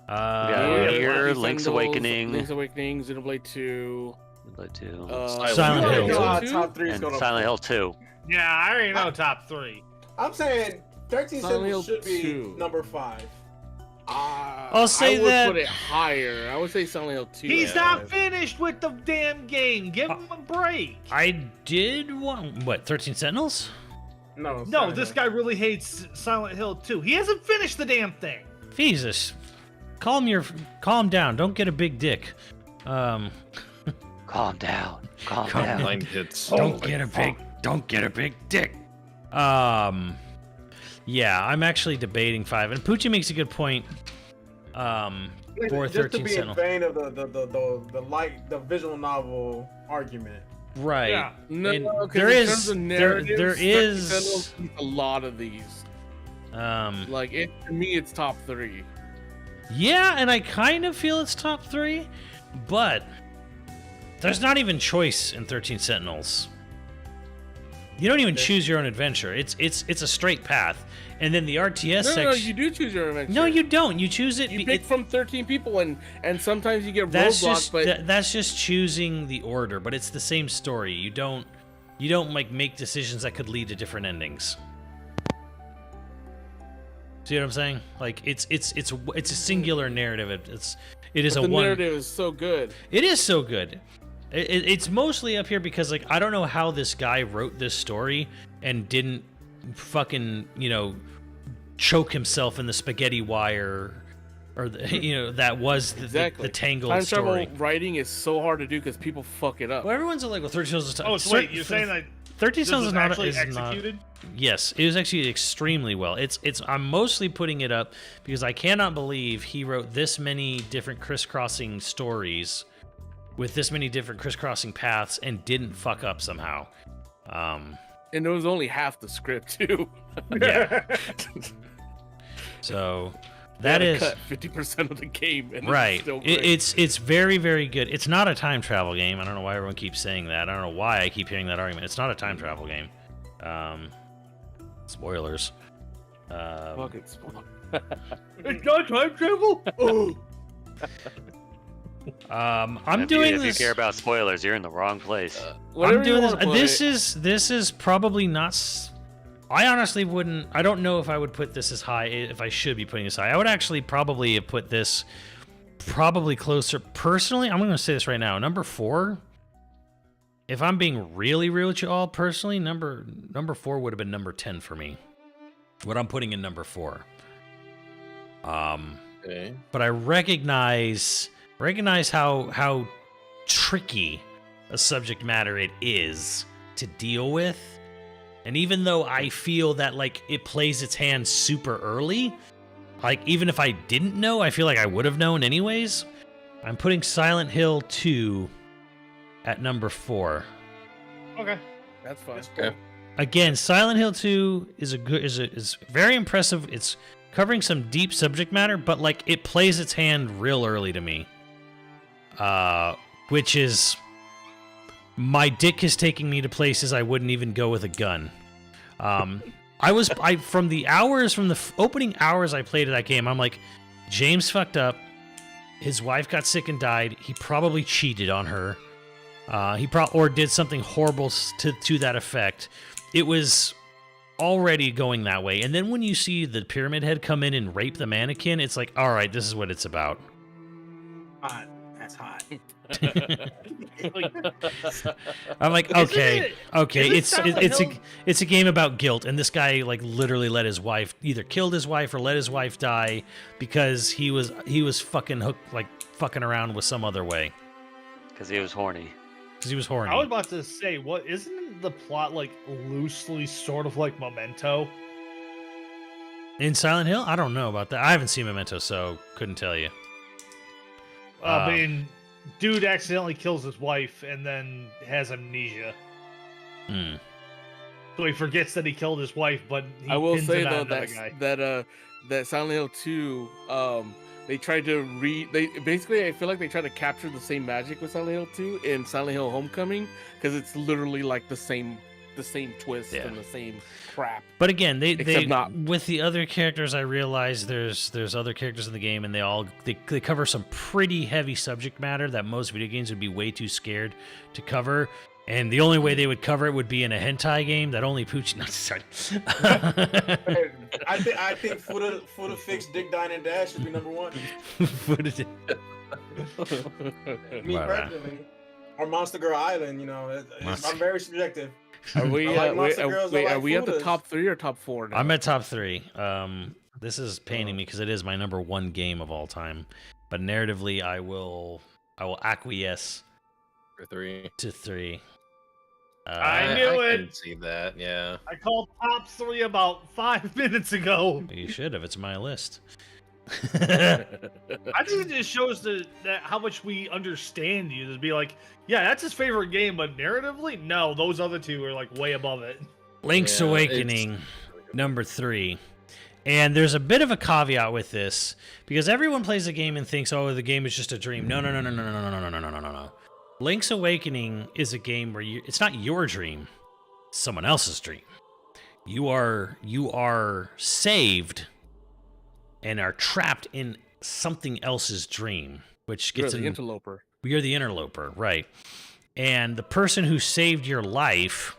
Yeah, Yeah, Gear, Link's Link's Sandals, Awakening. Link's Awakening, Xenoblade 2. But to Silent Hill. You know how 2? top 3 is and gonna. Silent Hill 2. Yeah, I already know top 3. I'm saying 13 Silent Hill Sentinels should be 2. number 5. I'll say I would that- put it higher. I would say Silent Hill 2. He's yeah. not finished with the damn game. Give him a break. I did want, 13 Sentinels? No, No, Silent this Hill. guy really hates Silent Hill 2. He hasn't finished the damn thing. Jesus. Calm down. Don't get a big dick. Calm down. Calm Calm down. 9 hits. Don't get a big dick. Yeah, I'm actually debating 5, and Poochie makes a good point. For Just to 13 be in Sentinel. vein of the visual novel argument. Right. Yeah. No, And 'cause there in is- terms of there narratives, 13 is- Sentinels beats a lot of these. Like to me, it's top 3. Yeah, and I kind of feel it's top 3, but there's not even choice in 13 Sentinels. You don't even choose your own adventure. It's a straight path, and then the RTS No, section. you do choose your adventure. No, you don't. You choose it. You pick from 13 people, and sometimes you get That's roadblocks. just But that's just choosing the order, but it's the same story. You don't like make decisions that could lead to different endings. See what I'm saying? Like it's a singular narrative. It is the a one. narrative is so good. It is so good. It's mostly up here because like I don't know how this guy wrote this story and didn't fucking choke himself in the spaghetti wire or that was Exactly. the tangled Time story. travel writing is so hard to do because people fuck it up. Well, everyone's like, well, 13 Tales is Oh, so wait, you're saying that 13 this Tales was is not actually is not. executed? Yes, it was actually extremely well. I'm mostly putting it up because I cannot believe he wrote this many different crisscrossing stories with this many different crisscrossing paths and didn't fuck up somehow. And it was only half the script too. Yeah. So They that had to is cut 50% of the game. And right. It's still great. It's very, very good. It's not a time travel game. I don't know why everyone keeps saying that. I don't know why I keep hearing that argument. It's not a time travel game. Spoilers. Fucking spoil. It's not time travel. Oh. I'm if doing you, this. If you care about spoilers, you're in the wrong place. Whatever I'm you doing this. wanna play. This is probably not. I honestly wouldn't. I don't know if I would put this as high. If I should be putting this high, I would actually probably have put this probably closer. Personally, I'm going to say this right now. Number 4. If I'm being really real with you all, personally, number 4 would have been number 10 for me. What I'm putting in number 4. Okay. But I recognize how tricky a subject matter it is to deal with. And even though I feel that like it plays its hand super early, like even if I didn't know, I feel like I would have known anyways. I'm putting Silent Hill 2 at number 4. Okay. That's fine. That's cool. Again, Silent Hill 2 is very impressive. It's covering some deep subject matter, but like it plays its hand real early to me. Which is my dick is taking me to places I wouldn't even go with a gun. From the opening hours I played of that game, I'm like, James fucked up. His wife got sick and died. He probably cheated on her. Or did something horrible to that effect. It was already going that way. And then when you see the Pyramid Head come in and rape the mannequin, it's like, all right, this is what it's about. Hot. That's hot. I'm like, Isn't okay, it's a game about guilt, and this guy like literally let his wife either killed his wife or let his wife die because he was fucking fucking around with some other way Because he was horny. because he was horny. I was about to say, what isn't the plot like loosely sort of like Memento? In Silent Hill, I don't know about that. I haven't seen Memento, so couldn't tell you. I mean, dude accidentally kills his wife and then has amnesia. So he forgets that he killed his wife, but he I will pins say it on though another guy. that Silent Hill 2, they tried to I feel like they tried to capture the same magic with Silent Hill 2 in Silent Hill Homecoming because it's literally like the same twist Yeah. and the same crap. But again, they Except not. with the other characters, I realize there's other characters in the game, and they cover some pretty heavy subject matter that most video games would be way too scared to cover. And the only way they would cover it would be in a hentai game that only Pooch. No, sorry. I think Fuda Fix Dick Dine and Dash should be number 1. What is it? Me Wow. personally, or Monster Girl Island. I'm very subjective. Are we? I like Monster Girls, I like Are we at the Fudas. top 3 or top 4 now? I'm at top 3. This is paining me because it is my number 1 game of all time. But narratively, I will acquiesce For 3. to 3. I knew it. can see that. Yeah. I called top 3 about 5 minutes ago. You should have. It's my list. I think it just shows that how much we understand you. To be like, yeah, that's his favorite game, but narratively, no, those other two are like way above it. Link's Yeah, Awakening, number 3. And there's a bit of a caveat with this because everyone plays the game and thinks, "Oh, the game is just a dream." No. Link's Awakening is a game where it's not your dream, it's someone else's dream. You are saved and are trapped in something else's dream, which You're gets the in. interloper. You're the interloper, right? And the person who saved your life,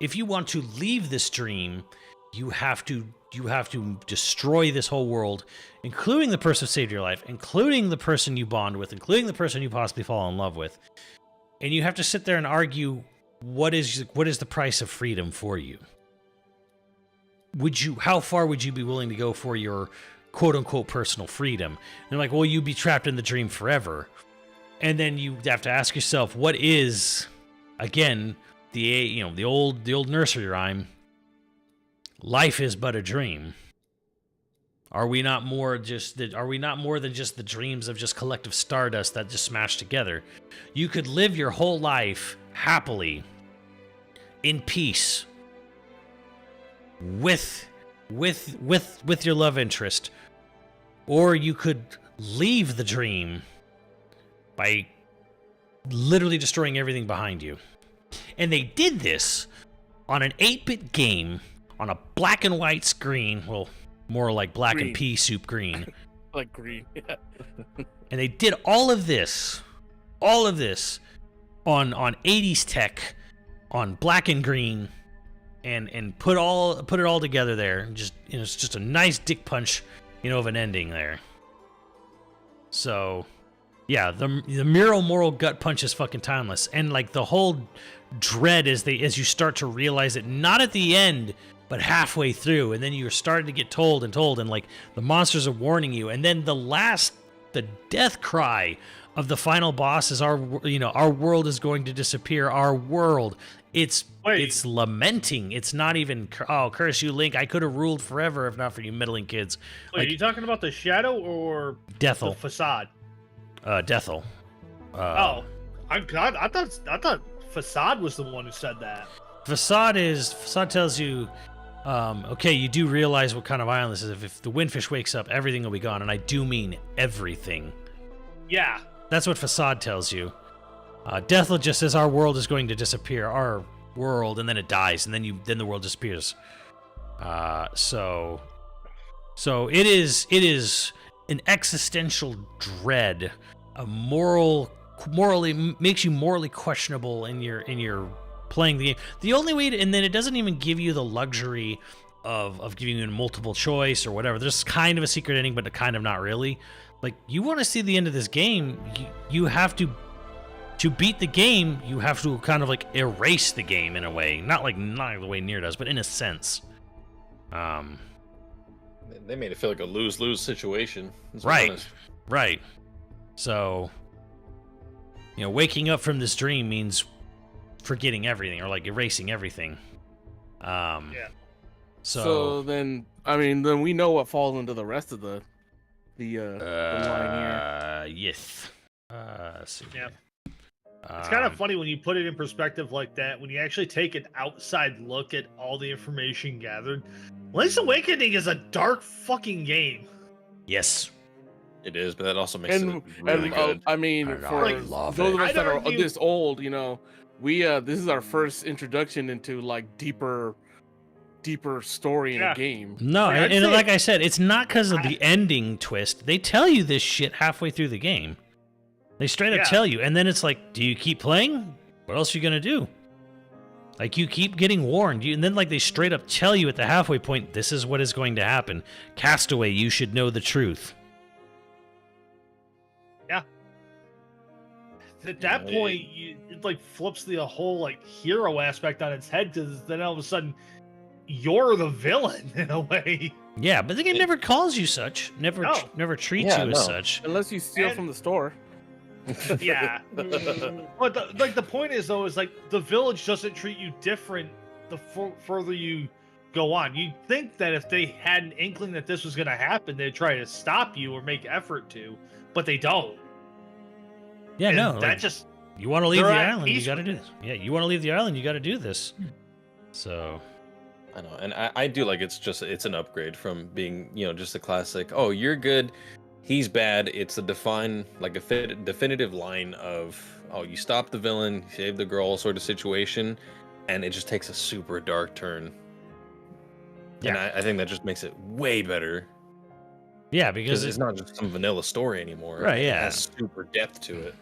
if you want to leave this dream, you have to destroy this whole world, including the person who saved your life, including the person you bond with, including the person you possibly fall in love with. And you have to sit there and argue what is the price of freedom for you? How far would you be willing to go for your quote unquote personal freedom. And they're like, well, you'd be trapped in the dream forever. And then you have to ask yourself, what is, again, the old nursery rhyme, life is but a dream. Are we not more than just the dreams of just collective stardust that just smashed together? You could live your whole life happily, in peace, with your love interest, or you could leave the dream by literally destroying everything behind you. And they did this on an 8-bit game on a black and white screen. Well, more like black Green. and pea soup green. Like green. Yeah. And they did all of this on 80s tech, on black and green, and put it all together there. Just, it's just a nice dick punch, of an ending there. So, yeah, the mural moral gut punch is fucking timeless, and like the whole dread as you start to realize it, not at the end, but halfway through, and then you're starting to get told, and like the monsters are warning you, and then the death cry of the final boss is our world is going to disappear. Our world. It's lamenting. It's not even, oh, curse you, Link. I could have ruled forever if not for you meddling kids. Wait, are you talking about the shadow or Deathel? the facade? Deathel. I thought facade was the one who said that. Facade tells you, okay, you do realize what kind of island this is. If the windfish wakes up, everything will be gone, and I do mean everything. Yeah. That's what Facade tells you. Deathel just says our world is going to disappear, our world, and then it dies, and then the world disappears. So it is an existential dread, morally makes you morally questionable in your playing the game. The only way to, and then it doesn't even give you the luxury of giving you a multiple choice or whatever. There's kind of a secret ending, but kind of not really. Like, you want to see the end of this game, you have to beat the game, you have to kind of like erase the game in a way. Not the way Nier does, but in a sense. They made it feel like a lose-lose situation. Let's be Right. honest. Right. So, waking up from this dream means forgetting everything, or like erasing everything. Yeah. So then, then we know what falls into the rest of the line here. Yes. Let's see. Yeah. It's kind of funny when you put it in perspective like that, when you actually take an outside look at all the information gathered. Link's Awakening is a dark fucking game. Yes. It is, but that also makes And it really good. I for love those of it. us that I'd are argue- this old, we this is our first introduction into like deeper story in Yeah. a game. No, Like, I'd and say- like I said, it's not because of the ending twist. They tell you this shit halfway through the game. They straight up Yeah. tell you, and then it's like, do you keep playing? What else are you gonna do? Like, you keep getting warned, and then like they straight up tell you at the halfway point, this is what is going to happen. Castaway, you should know the truth. At that Yeah, point, it like flips the whole like hero aspect on its head, because then all of a sudden you're the villain in a way. Yeah, but the game never calls you such. Never treats Yeah, you no. as such. Unless you steal And- from the store. Yeah. But the point is though, is like the village doesn't treat you different the further you go on. You'd think that if they had an inkling that this was going to happen, they'd try to stop you or make effort to, but they don't. Yeah, And no. that like, just you want to leave the they're at island, you peace got to with do it. this. Yeah, you want to leave the island, you got to do this. So, I know, and I do like it's an upgrade from being just a classic. Oh, you're good, he's bad. It's a definitive line of you stop the villain, save the girl sort of situation, and it just takes a super dark turn. And I think that just makes it way better yeah, because because it's not just some vanilla story anymore. Right, yeah. It has super depth to it.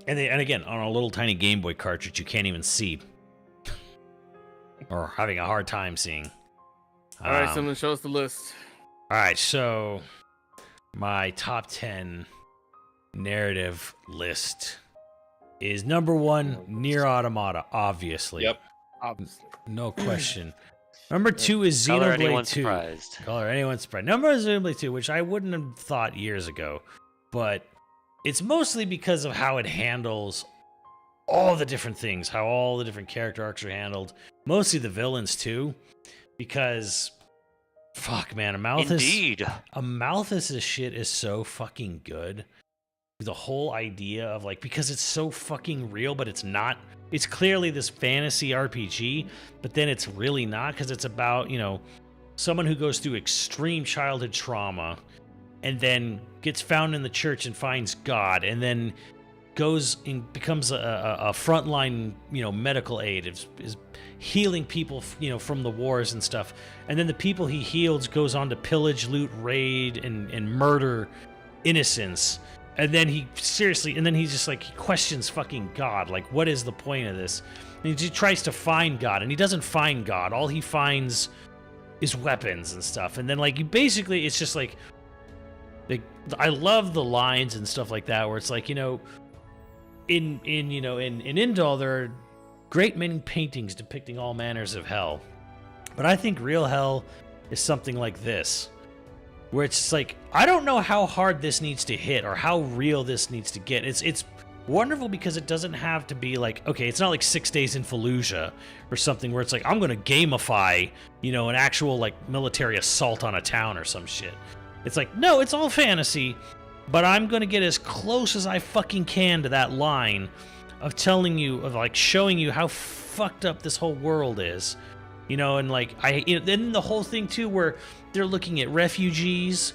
and again, on a little tiny Game Boy cartridge you can't even see. Or having a hard time seeing. All right, Um, someone show us the list. All right, so my top 10 narrative list is number 1, Nier Automata, obviously. Yep. Obviously. No question. Number 2 is Color Xenoblade anyone 2. surprised. Color anyone surprised. Number one is Xenoblade 2, which I wouldn't have thought years ago, but it's mostly because of how it handles all the different things, how all the different character arcs are handled, mostly the villains too, because fuck, man, Indeed. Amalthus's shit is so fucking good. The whole idea of like, because it's so fucking real, but it's not. It's clearly this fantasy RPG, but then it's really not, because it's about, you know, someone who goes through extreme childhood trauma and then gets found in the church and finds God, and then goes and becomes a frontline, you know, medical aid, is healing people, you know, from the wars and stuff. And then the people he heals goes on to pillage, loot, raid, and murder innocents. And then he's just like, he questions fucking God. Like, what is the point of this? And he tries to find God, and he doesn't find God. All he finds is weapons and stuff. And then, like, basically, it's just like I love the lines and stuff like that, where it's like, you know, in Indal, there are great many paintings depicting all manners of hell. But I think real hell is something like this, where it's like, I don't know how hard this needs to hit or how real this needs to get. It's wonderful because it doesn't have to be like, okay, it's not like 6 Days in Fallujah or something where it's like, I'm going to gamify, you know, an actual like military assault on a town or some shit. It's like, no, it's all fantasy, but I'm going to get as close as I fucking can to that line of telling you, of like showing you how fucked up this whole world is. You know, and like, then the whole thing too, where they're looking at refugees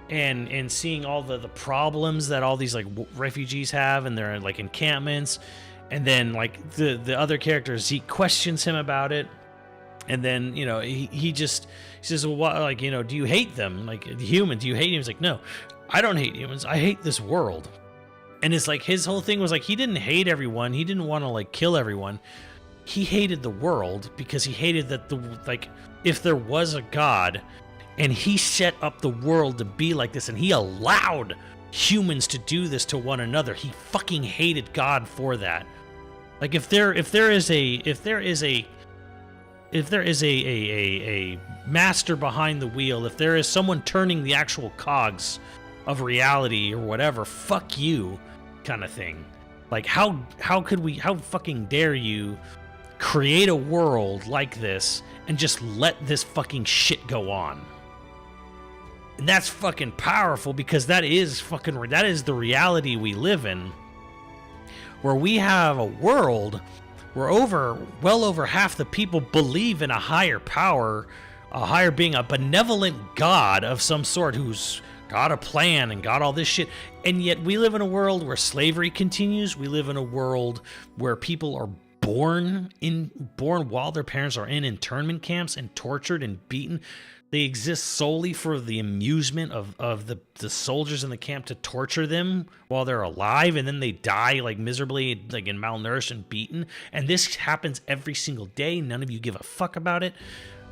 and seeing all the problems that all these like refugees have in their like encampments. And then like the other character, Zeke, questions him about it. And then, you know, he says, well, what, like, you know, do you hate them? Like, the human, do you hate him? He's like, no, I don't hate humans. I hate this world. And it's like, his whole thing was like, he didn't hate everyone. He didn't want to like kill everyone. He hated the world because he hated that if there was a God and he set up the world to be like this and he allowed humans to do this to one another, he fucking hated God for that. Like, if there is a master behind the wheel, if there is someone turning the actual cogs of reality or whatever, fuck you, kind of thing. Like, how fucking dare you create a world like this and just let this fucking shit go on? And that's fucking powerful, because that is the reality we live in, where we have a world where well over half the people believe in a higher power, a higher being, a benevolent God of some sort who's got a plan and got all this shit. And yet we live in a world where slavery continues. We live in a world where people are born while their parents are in internment camps and tortured and beaten. They exist solely for the amusement of the soldiers in the camp to torture them while they're alive, and then they die like miserably, like in malnourished and beaten. And this happens every single day. None of you give a fuck about it.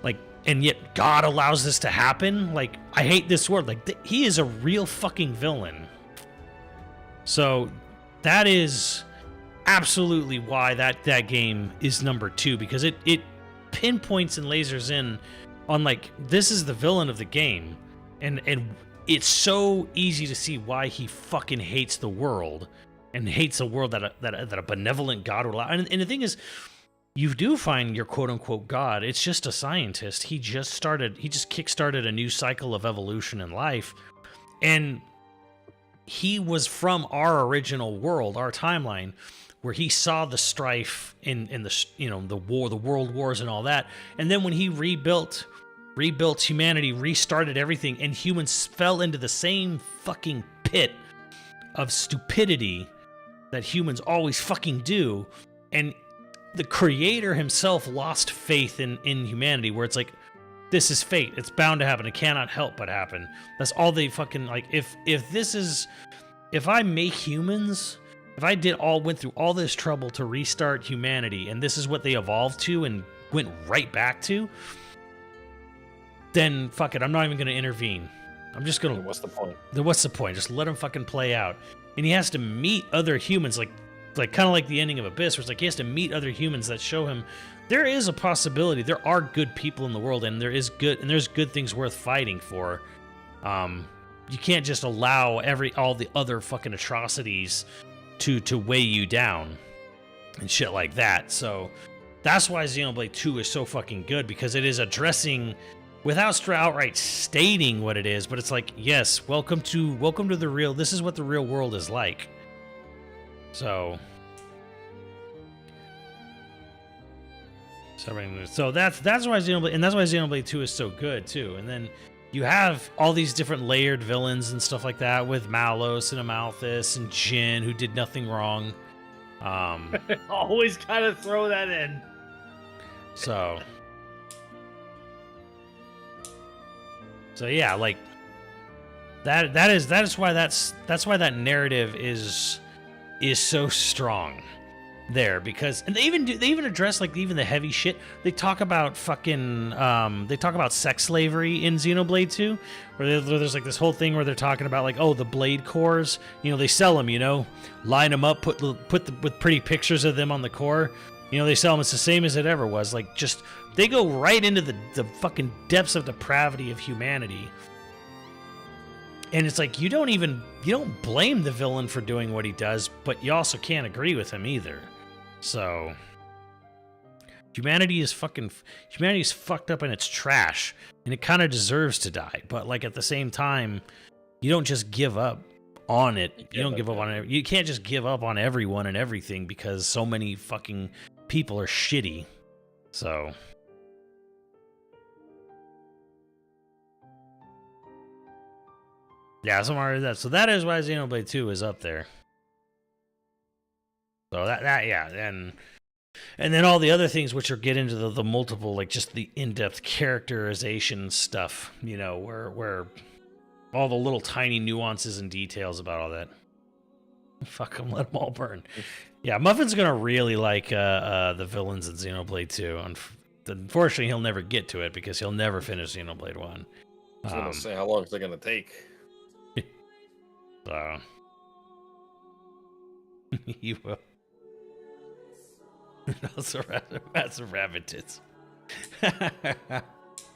Like, and yet God allows this to happen. Like, I hate this world. Like, he is a real fucking villain. So that is absolutely why that game is number 2, because it pinpoints and lasers in on, like, this is the villain of the game, and it's so easy to see why he fucking hates the world and hates a world that a benevolent God would allow. And the thing is, you do find your quote unquote God. It's just a scientist. He just kickstarted a new cycle of evolution in life, and he was from our original world, our timeline, where he saw the strife in the, you know, the world wars and all that. And then when he rebuilt humanity, restarted everything, and humans fell into the same fucking pit of stupidity that humans always fucking do. And the creator himself lost faith in humanity, where it's like, this is fate. It's bound to happen. It cannot help but happen. That's all they fucking, like, if I make humans, if I went through all this trouble to restart humanity, and this is what they evolved to and went right back to, then fuck it, I'm not even going to intervene. I'm just going to... What's the point? Then what's the point? Just let him fucking play out. And he has to meet other humans, like kind of like the ending of Abyss, where it's like he has to meet other humans that show him there is a possibility. There are good people in the world, and there's good things worth fighting for. You can't just allow all the other fucking atrocities to weigh you down and shit like that. So that's why Xenoblade 2 is so fucking good, because it is addressing, without outright stating what it is, but it's like, yes, welcome to the real. This is what the real world is like. So that's why Xenoblade 2 is so good too. And then you have all these different layered villains and stuff like that with Malos and Amalthus and Jin, who did nothing wrong. Always kind of throw that in. So yeah, like that is why that narrative is so strong there, because, and they even address like even the heavy shit. They talk about fucking sex slavery in Xenoblade 2, where there's like this whole thing where they're talking about like, oh, the blade cores, they sell them, line them up, with pretty pictures of them on the core, they sell them. It's the same as it ever was. Like, just they go right into the fucking depths of depravity of humanity. And it's like, you don't blame the villain for doing what he does, but you also can't agree with him either. So humanity is fucked up and it's trash, and it kind of deserves to die. But like at the same time, you don't just give up on it. You don't give up on it. You can't just give up on everyone and everything because so many fucking people are shitty. So yeah, so that is why Xenoblade 2 is up there. So that yeah, and then all the other things which are get into the multiple, like just the in-depth characterization stuff, where all the little tiny nuances and details about all that. Fuck them, let them all burn. Yeah, Muffin's gonna really like the villains in Xenoblade 2. Unfortunately, he'll never get to it because he'll never finish Xenoblade 1. I was gonna say, how long is it gonna take? So you will. That's rabbit tits. Hell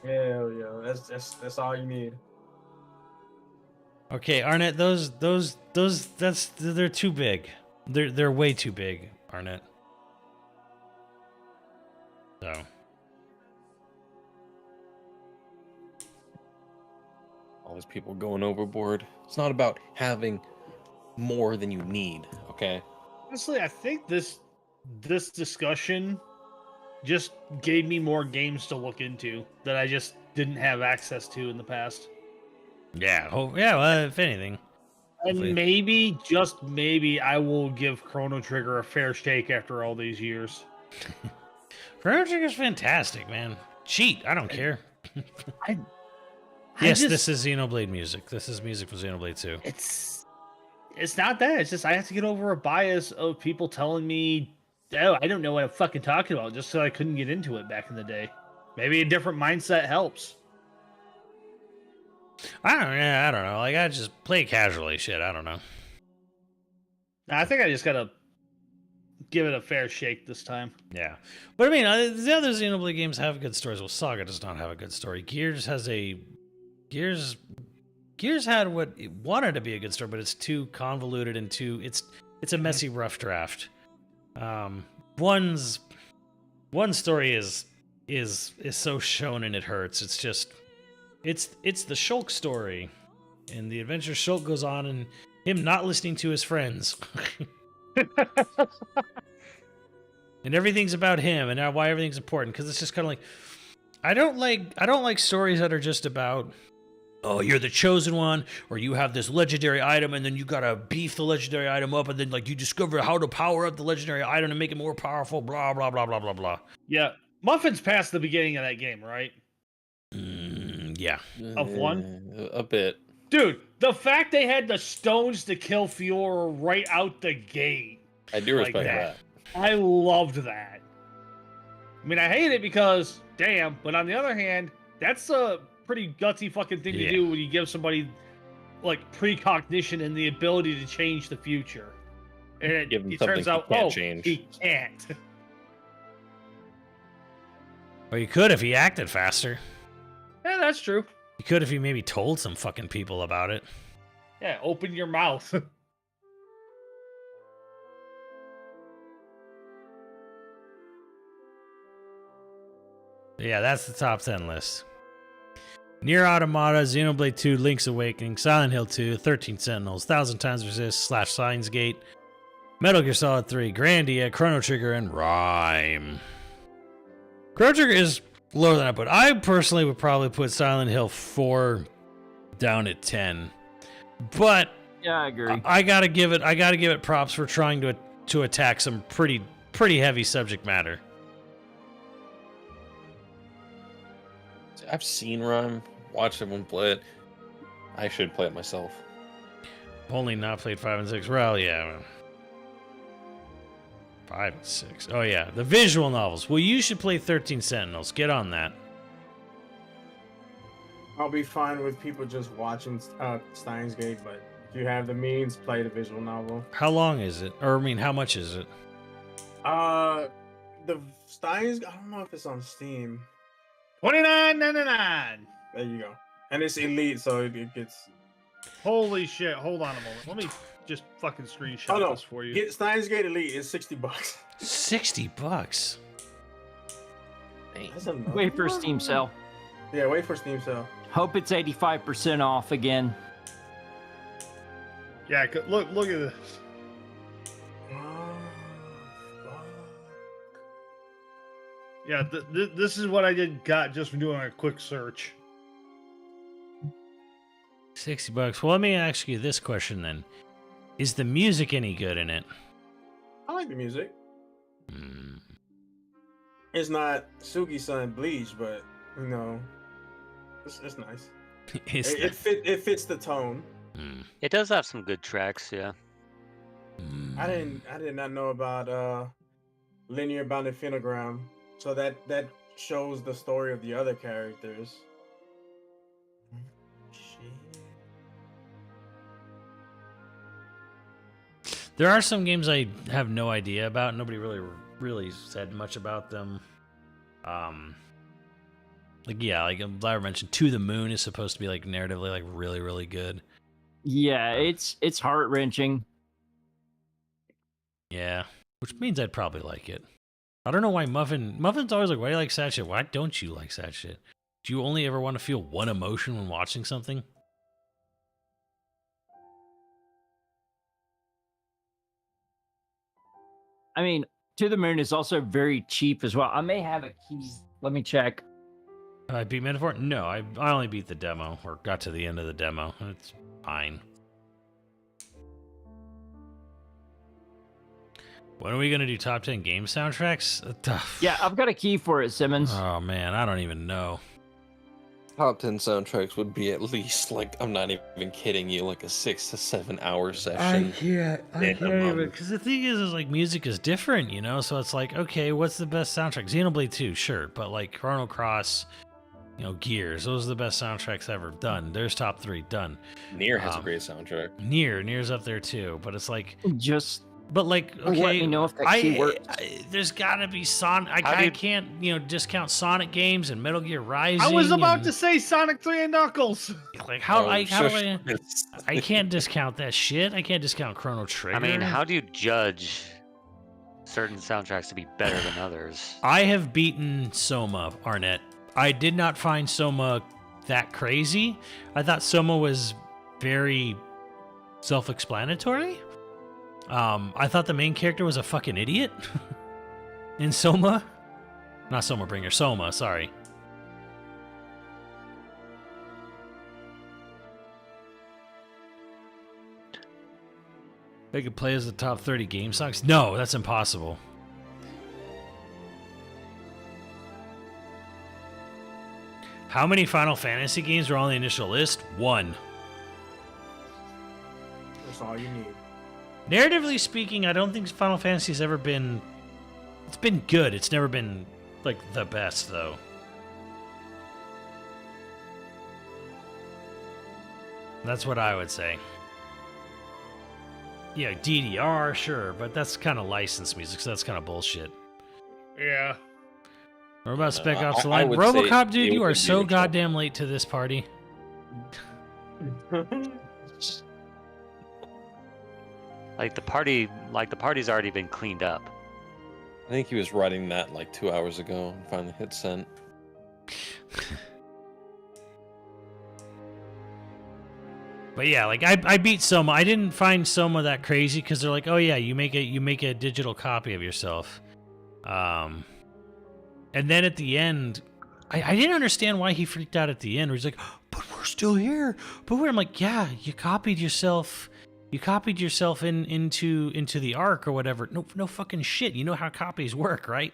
yeah, that's all you need. Okay, Arnett, they're too big. They're way too big, Arnett. So all these people going overboard. It's not about having more than you need, okay? Honestly, I think this discussion just gave me more games to look into that I just didn't have access to in the past. yeah, well, if anything. And Hopefully. maybe, just maybe, I will give Chrono Trigger a fair shake after all these years. Chrono Trigger's fantastic, man. Cheat, I don't care. I Yes, just- this is Xenoblade music. This is music from Xenoblade 2. It's not that. It's just I have to get over a bias of people telling me, oh, I don't know what I'm fucking talking about, just so I couldn't get into it back in the day. Maybe a different mindset helps. I don't know. Like, I just play casually. Shit, I don't know. I think I just gotta give it a fair shake this time. Yeah, but I mean, the other Xenoblade games have good stories. Well, Saga does not have a good story. Gears had what it wanted to be a good story, but it's too convoluted and it's a messy, rough draft. One story is so shonen it hurts. It's just it's the Shulk story, and the adventure Shulk goes on, and him not listening to his friends. And everything's about him and why everything's important, because it's just kind of like I don't like stories that are just about, oh, you're the chosen one, or you have this legendary item and then you gotta beef the legendary item up, and then like you discover how to power up the legendary item to make it more powerful, blah blah blah blah blah blah. Yeah, Muffin's past the beginning of that game, right? Yeah. Of one? A bit. Dude, the fact they had the stones to kill Fiora right out the gate. I do Like respect that. that. I loved that. I mean, I hate it because, damn, but on the other hand, that's a pretty gutsy fucking thing Yeah. to do when you give somebody, like, precognition and the ability to change the future. And Give him it something turns he out, can't oh, change. he can't. Or you could if he acted faster. Yeah, that's true. You could if he maybe told some fucking people about it. Yeah, open your mouth. Yeah, that's the top 10 list. Nier Automata, Xenoblade 2, Link's Awakening, Silent Hill 2, 13 Sentinels, Thousand Times Resist, / Signs Gate, Metal Gear Solid 3, Grandia, Chrono Trigger, and Rhyme. Chrono Trigger is lower than I put. I personally would probably put Silent Hill 4 down at 10. But Yeah, I agree. I gotta give it props for trying to attack some pretty heavy subject matter. I've seen Rhyme, watched everyone play it. I should play it myself. Only not played 5 and 6. Well, yeah. 5 and 6. Oh, yeah. The visual novels. Well, you should play 13 Sentinels. Get on that. I'll be fine with people just watching Steins Gate, but if you have the means, play the visual novel. How long is it? Or, I mean, how much is it? The Steins, I don't know if it's on Steam. $29.99. There you go. And it's elite, so it gets. Holy shit! Hold on a moment. Let me just fucking screenshot this for you. Get Steins Gate Elite is $60. $60. That's enough. Wait for Steam sale. Yeah, wait for Steam sale. Hope it's 85% off again. Yeah, look at this. Oh, fuck. Yeah, this is what I got just from doing a quick search. $60. Well, let me ask you this question then. Is the music any good in it? I like the music. Hmm. It's not Sugi-san Bleach, but you know, it's nice. It fits the tone. It does have some good tracks, yeah. I did not know about linear bounded phenogram, so that shows the story of the other characters. Shit. There are some games I have no idea about. Nobody really said much about them. Like Lyra mentioned, To the Moon is supposed to be like narratively like really good. Yeah, it's heart wrenching. Yeah, which means I'd probably like it. I don't know why Muffin's always like, why do you like sad shit? Why don't you like sad shit? Do you only ever want to feel one emotion when watching something? I mean, To the Moon is also very cheap as well. I may have a key. Let me check. I beat Metaphor? No, I only beat the demo, or got to the end of the demo. It's fine. When are we going to do top 10 game soundtracks? Yeah, I've got a key for it, Simmons. Oh, man, I don't even know. Top 10 soundtracks would be at least, like, I'm not even kidding you, like a 6 to 7 hour session. I can't even, because the thing is like music is different, you know? So it's like, okay, what's the best soundtrack? Xenoblade 2, sure, but like Chrono Cross, you know, Gears, those are the best soundtracks ever done. There's top 3, done. Nier has a great soundtrack. Near's up there too, but it's like, but like, let okay, me know if that key works. There's got to be I can't, you know, discount Sonic games and Metal Gear Rising. I was about to say Sonic 3 and Knuckles. Like how do I can't discount that shit. I can't discount Chrono Trigger. I mean, how do you judge certain soundtracks to be better than others? I have beaten Soma, Arnett. I did not find Soma that crazy. I thought Soma was very self-explanatory. I thought the main character was a fucking idiot in Soma. Not Soma Bringer, Soma, sorry. They could play as the top 30 game songs? No, that's impossible. How many Final Fantasy games were on the initial list? 1. That's all you need. Narratively speaking, I don't think Final Fantasy's ever been... It's been good. It's never been, like, the best, though. That's what I would say. Yeah, DDR, sure, but that's kind of licensed music, so that's kind of bullshit. Yeah. We're about Spec I- Ops The I Line. would say RoboCop, dude, it you would are be so Richard. goddamn late to this party. Like the party's already been cleaned up. I think he was writing that like 2 hours ago and finally hit send. But yeah, like I beat Soma. I didn't find Soma that crazy because they're like, oh yeah, you make a digital copy of yourself. And then at the end, I didn't understand why he freaked out at the end. Where he's like, but we're still here. But I'm like, yeah, you copied yourself. You copied yourself into the Ark or whatever. No fucking shit. You know how copies work, right?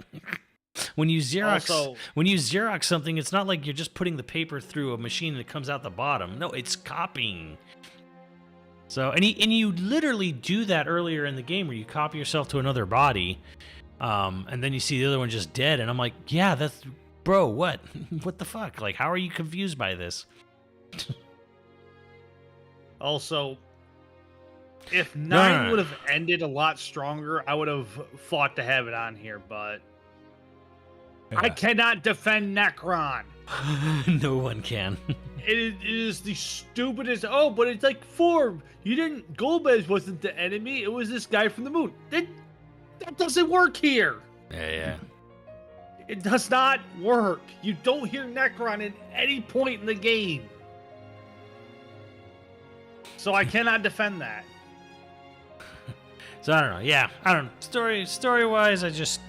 When you Xerox something, it's not like you're just putting the paper through a machine and it comes out the bottom. No, it's copying. So and you literally do that earlier in the game where you copy yourself to another body, and then you see the other one just dead, and I'm like, yeah, that's bro, what? What the fuck? Like, how are you confused by this? Also, if No, 9 no. would have ended a lot stronger, I would have fought to have it on here, but I cannot defend Necron. No one can. It is the stupidest. Oh, but it's like 4. You didn't. Golbez wasn't the enemy. It was this guy from the moon. That doesn't work here. Yeah. It does not work. You don't hear Necron at any point in the game. So I cannot defend that. So I don't know. Yeah, I don't know. Story wise,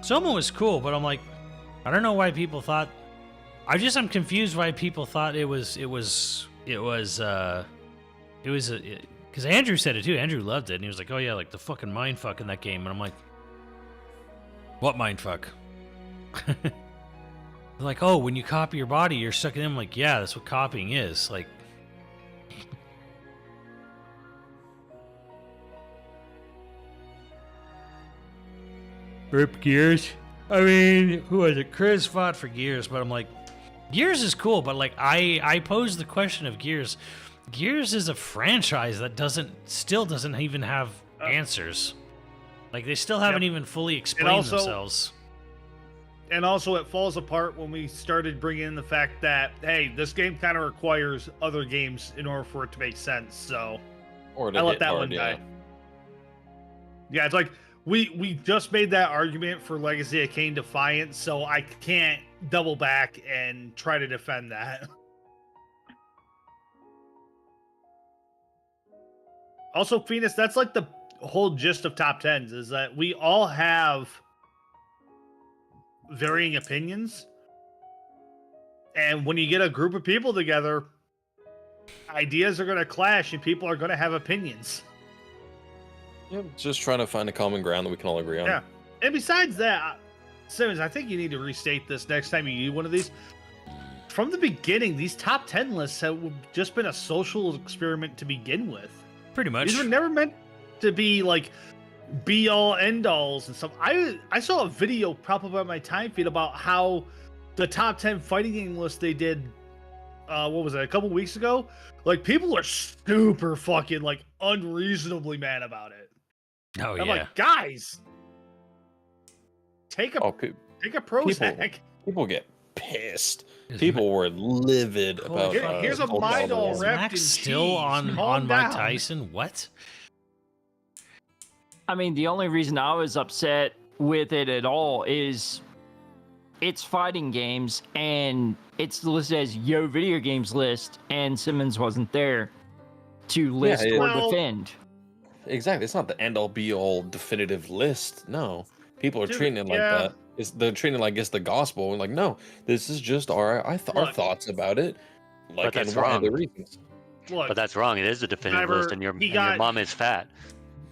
Soma was cool, but I'm like, I don't know why people thought. I'm confused why people thought it was because Andrew said it too. Andrew loved it, and he was like, oh yeah, like the fucking mindfuck in that game, and I'm like, what mindfuck? They're like, oh, when you copy your body, you're sucking in. I'm like, yeah, that's what copying is. Like, rip Gears. I mean, who was it? Chris fought for Gears, but I'm like, Gears is cool, but like I posed the question of Gears. Gears is a franchise that still doesn't even have answers. Like they still haven't even fully explained also- themselves. And also, it falls apart when we started bringing in the fact that, hey, this game kind of requires other games in order for it to make sense. So Or to I let hit that hard, one yeah. die. Yeah, it's like we just made that argument for Legacy of Kain Defiant, so I can't double back and try to defend that. Also, Phoenix, that's like the whole gist of top tens is that we all have varying opinions. And when you get a group of people together, ideas are going to clash and people are going to have opinions. Yeah, just trying to find a common ground that we can all agree on. Yeah. And besides that, Simmons, I think you need to restate this next time you do one of these. From the beginning, these top 10 lists have just been a social experiment to begin with. Pretty much. These were never meant to be like be all end alls and stuff. I saw a video pop up on my time feed about how the top 10 fighting game list they did what was it, a couple weeks ago? Like people are super fucking like unreasonably mad about it. Oh I'm yeah. like, guys, take a Prozac. People get pissed. People were livid about. Here's a Cold mind all Calibur. wrapped Max in still cheese. on Calm Mike down. Tyson? What? I mean, the only reason I was upset with it at all is it's fighting games and it's listed as Yo Video Games list, and Simmons wasn't there to list or Well- defend. Exactly. It's not the end all be all definitive list. No. People are Dude, treating it like yeah. that. They're treating it like it's the gospel. And like, no, this is just our Look. thoughts about it. Like, that's and why the wrong. reasons. Look, But that's wrong. It is a definitive Cyber, list, and your he got- mom is fat.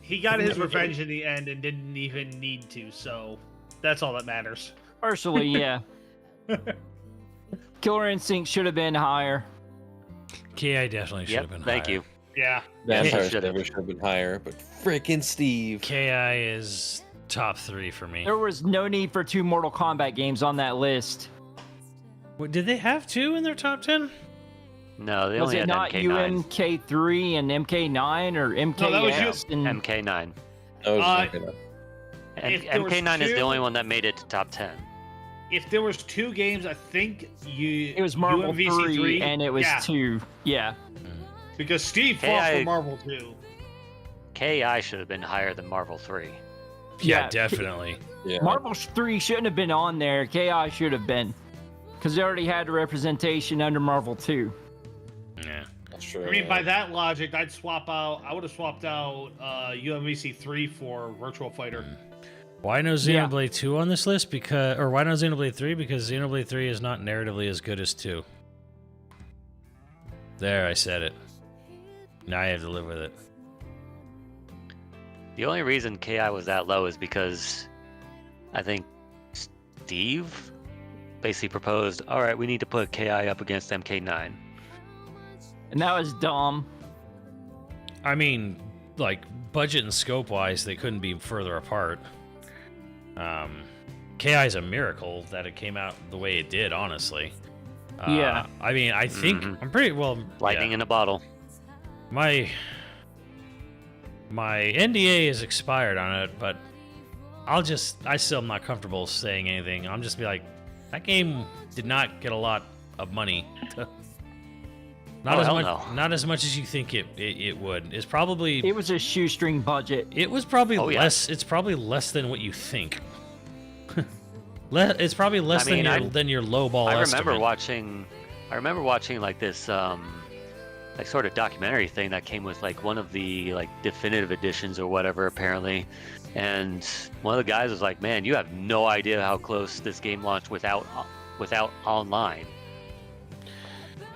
he got his revenge in the end and didn't even need to, so that's all that matters. Personally, yeah. Killer Instinct should have been higher. KI definitely should Yep. have been Thank higher. you. Yeah. Vampire should've. Slayer should have been higher, but freaking Steve. KI is top 3 for me. There was no need for 2 Mortal Kombat games on that list. What, did they have 2 in their top 10? No, they Was only it had not MK9. UMK3 and MK9 or MKS? that was and MK9. That was Uh, just like If there was MK9 is the two- only one that made it to top 10. if there was 2 games, I think It was Marvel UMVC 3 and it was 2. Yeah. because Steve fought KI for Marvel 2. KI should have been higher than Marvel 3. Yeah, Yeah. definitely. Yeah. Marvel 3 shouldn't have been on there. KI should have been. Because they already had a representation under Marvel 2. Yeah. That's true. I mean, by that logic, I would have swapped out UMVC 3 for Virtual Fighter. Why no Yeah. Xenoblade 2 on this list? Or why no Xenoblade 3? Because Xenoblade 3 is not narratively as good as 2. There, I said it. Now I have to live with it. The only reason KI was that low is because I think Steve basically proposed, all right, we need to put KI up against MK9. And that was dumb. I mean, like, budget and scope-wise, they couldn't be further apart. KI is a miracle that it came out the way it did, honestly. Yeah. I mean, I think Mhm. I'm pretty well. Lightning yeah. in a bottle. My NDA is expired on it, but I still am not comfortable saying anything. I'm just be like, that game did not get a lot of money. Not Oh, as hell much, no. not as much as you think it would. It's probably It was a shoestring budget. it was probably Oh, yeah. less. It's probably less than what you think. It's probably less I mean, than your low ball I estimate. remember watching like this like sort of documentary thing that came with like one of the like definitive editions or whatever apparently, and one of the guys was like, man, you have no idea how close this game launched without online.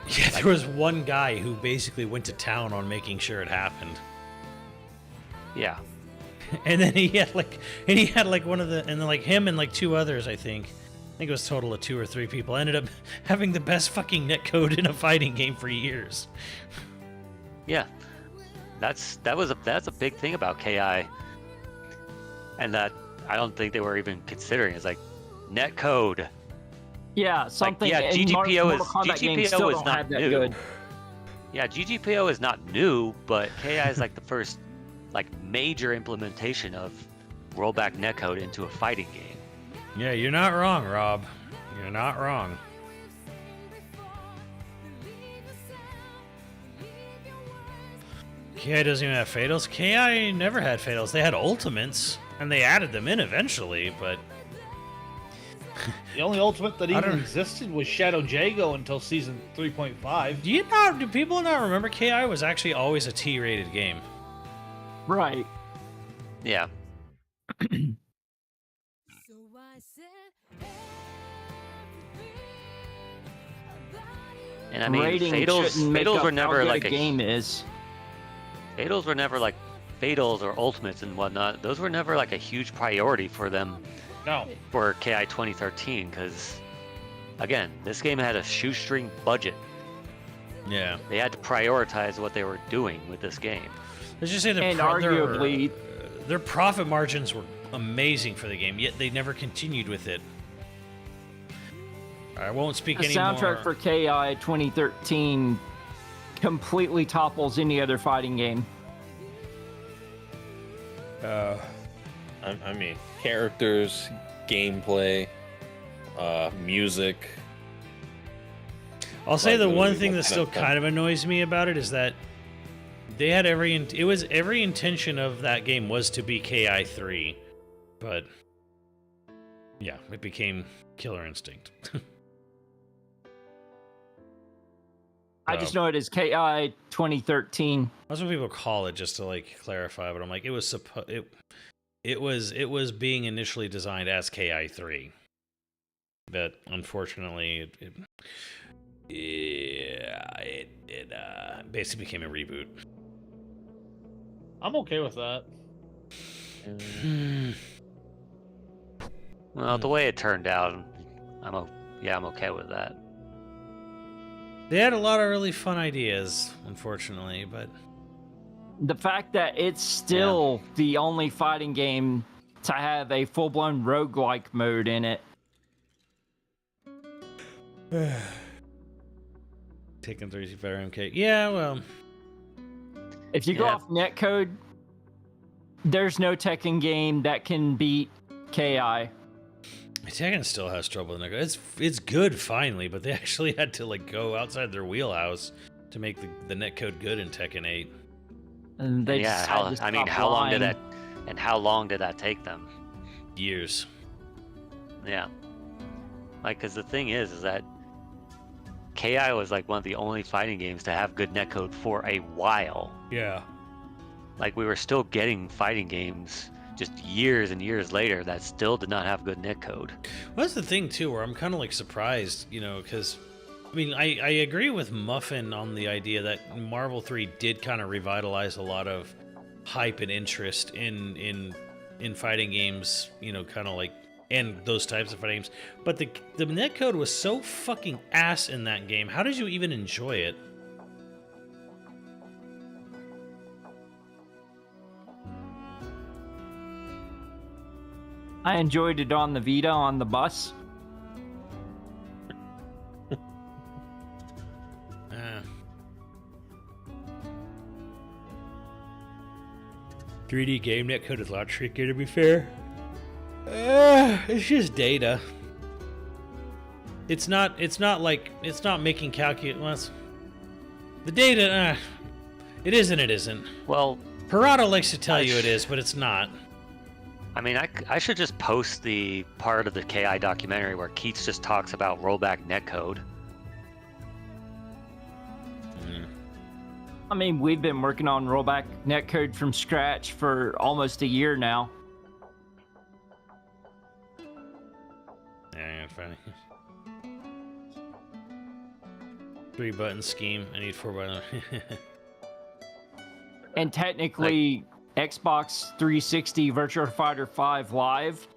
Yeah, there was one guy who basically went to town on making sure it happened. Yeah. And then he had like one of the, and then like him and like 2 others, I think it was a total of 2 or 3 people, ended up having the best fucking netcode in a fighting game for years. Yeah, that's a big thing about KI, and that I don't think they were even considering. It's like netcode. Yeah, something. yeah, and GGPO Mortal Kombat games is still don't not have that new. good. Yeah, GGPO is not new, but KI is like the first like major implementation of rollback netcode into a fighting game. Yeah, you're not wrong, Rob. You're not wrong. KI doesn't even have fatals. KI never had fatals. They had ultimates, and they added them in eventually, but The only ultimate that I even don't- existed was Shadow Jago until season 3.5. do people not remember KI was actually always a T-rated game? Right. Yeah, and I mean, Rating fatals shouldn't make were up how never good like a game is. Fatals were never like fatals or ultimates and whatnot. Those were never like a huge priority for them No. for KI 2013 because, again, this game had a shoestring budget. Yeah. They had to prioritize what they were doing with this game. Let's just say And arguably- their profit margins were amazing for the game, yet they never continued with it. I won't speak The anymore. soundtrack for KI 2013 completely topples any other fighting game. I mean, characters, gameplay, music. I'll say like the the one movie, thing like, that still that- kind of annoys me about it is that they had every intention of that game was to be KI 3, but yeah, it became Killer Instinct. I just know it as KI 2013. That's what people call it, just to like clarify. But I'm like, it was being initially designed as KI 3, but unfortunately, it basically became a reboot. I'm okay with that. Well, the way it turned out, I'm okay with that. They had a lot of really fun ideas, unfortunately, but The fact that it's still the only fighting game to have a full-blown roguelike mode in it. Taken 3 better MK. Yeah, well, If you go Yeah. off netcode, there's no Tekken game that can beat KI. Tekken still has trouble in there. It's good finally, but they actually had to like go outside their wheelhouse to make the netcode good in Tekken 8. And they Yeah, decided to I mean, stop how long did lying. that? And how long did that take them? Years. Yeah. Like, because the thing is that KI was like one of the only fighting games to have good netcode for a while. Yeah. Like, we were still getting fighting games just years and years later that still did not have good netcode. Well, that's the thing too, where I'm kind of like surprised, you know, because I mean, I agree with Muffin on the idea that Marvel 3 did kind of revitalize a lot of hype and interest in fighting games, you know, kind of like, and those types of fighting games. But the netcode was so fucking ass in that game. How did you even enjoy it? I enjoyed it on the Vita on the bus. Uh, 3D game netcode is a lot trickier, to be fair. It's just data. It's not making calculus. The data, it is and it isn't. Well, Parado likes to tell you it is, but it's not. I mean, I should just post the part of the KI documentary where Keats just talks about rollback netcode. I mean, we've been working on rollback netcode from scratch for almost a year now. Yeah, funny. 3-button scheme. I need 4-button. And technically, Xbox 360 Virtua Fighter 5 Live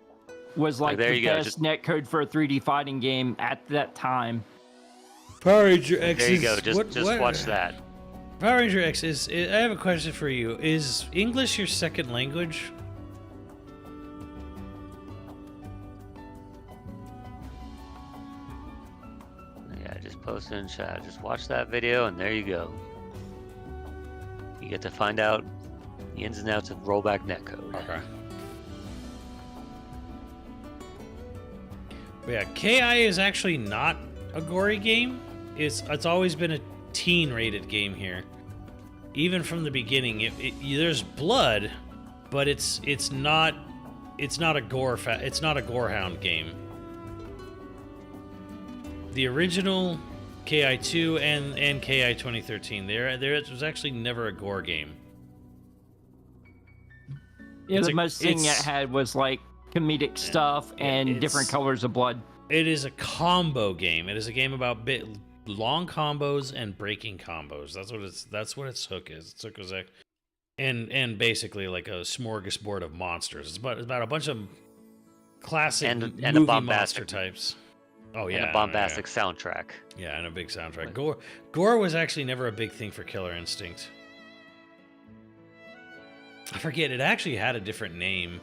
was like there the you go, best netcode for a 3D fighting game at that time. Power Ranger X. There you go. Just watch that. Power Ranger X is. I have a question for you. Is English your second language? Yeah, just post it in chat. Just watch that video, and there you go. You get to find out the ins and outs of rollback netcode. Okay. But yeah, KI is actually not a gory game. It's always been a teen-rated game here. Even from the beginning, there's blood, but it's not a gorehound game. The original KI2 and KI 2013, there was actually never a gore game. Yeah, It's the a- most thing it it's- had was like comedic stuff and different it's- colors of blood. It is a combo game. It is a game about long combos and breaking combos. That's what its hook is. Its hook is like, and basically like a smorgasbord of monsters. It's about a bunch of classic And a movie monster bombastic- types. Oh yeah, And a bombastic soundtrack. yeah, and a big soundtrack. Gore was actually never a big thing for Killer Instinct. I forget. It actually had a different name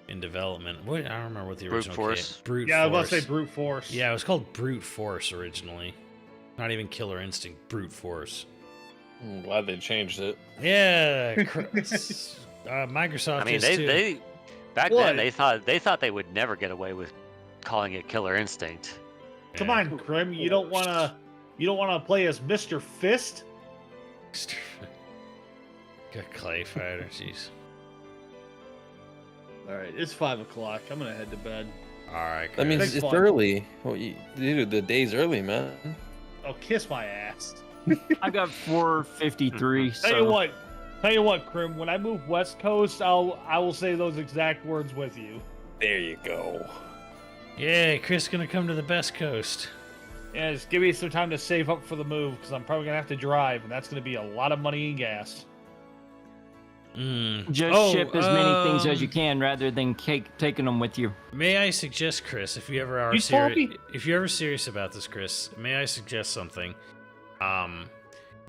in development. I don't remember what the Brute original Force? Brute Yeah, I was Force. about to say brute force. Yeah, it was called Brute Force originally. Not even Killer Instinct, Brute Force. I'm glad they changed it. Yeah, Microsoft I mean, is too. they back What? then they thought they would never get away with calling it Killer Instinct. Come on, Grim. You don't wanna play as Mr. Fist? Got Clay Fighter, jeez. All right, it's 5 o'clock. I'm gonna head to bed. All right, That means Thanks, it's Vaughn. early. Well, dude, the day's early, man. Oh, kiss my ass. I got 453. Tell you what, Grim. When I move West Coast, I will say those exact words with you. There you go. Yeah, Chris gonna come to the best coast. Yeah, just give me some time to save up for the move because I'm probably gonna have to drive, and that's gonna be a lot of money in gas. Just ship as many things as you can rather than taking them with you. May I suggest, Chris, if you ever are You told me. if you're ever serious about this, Chris, may I suggest something?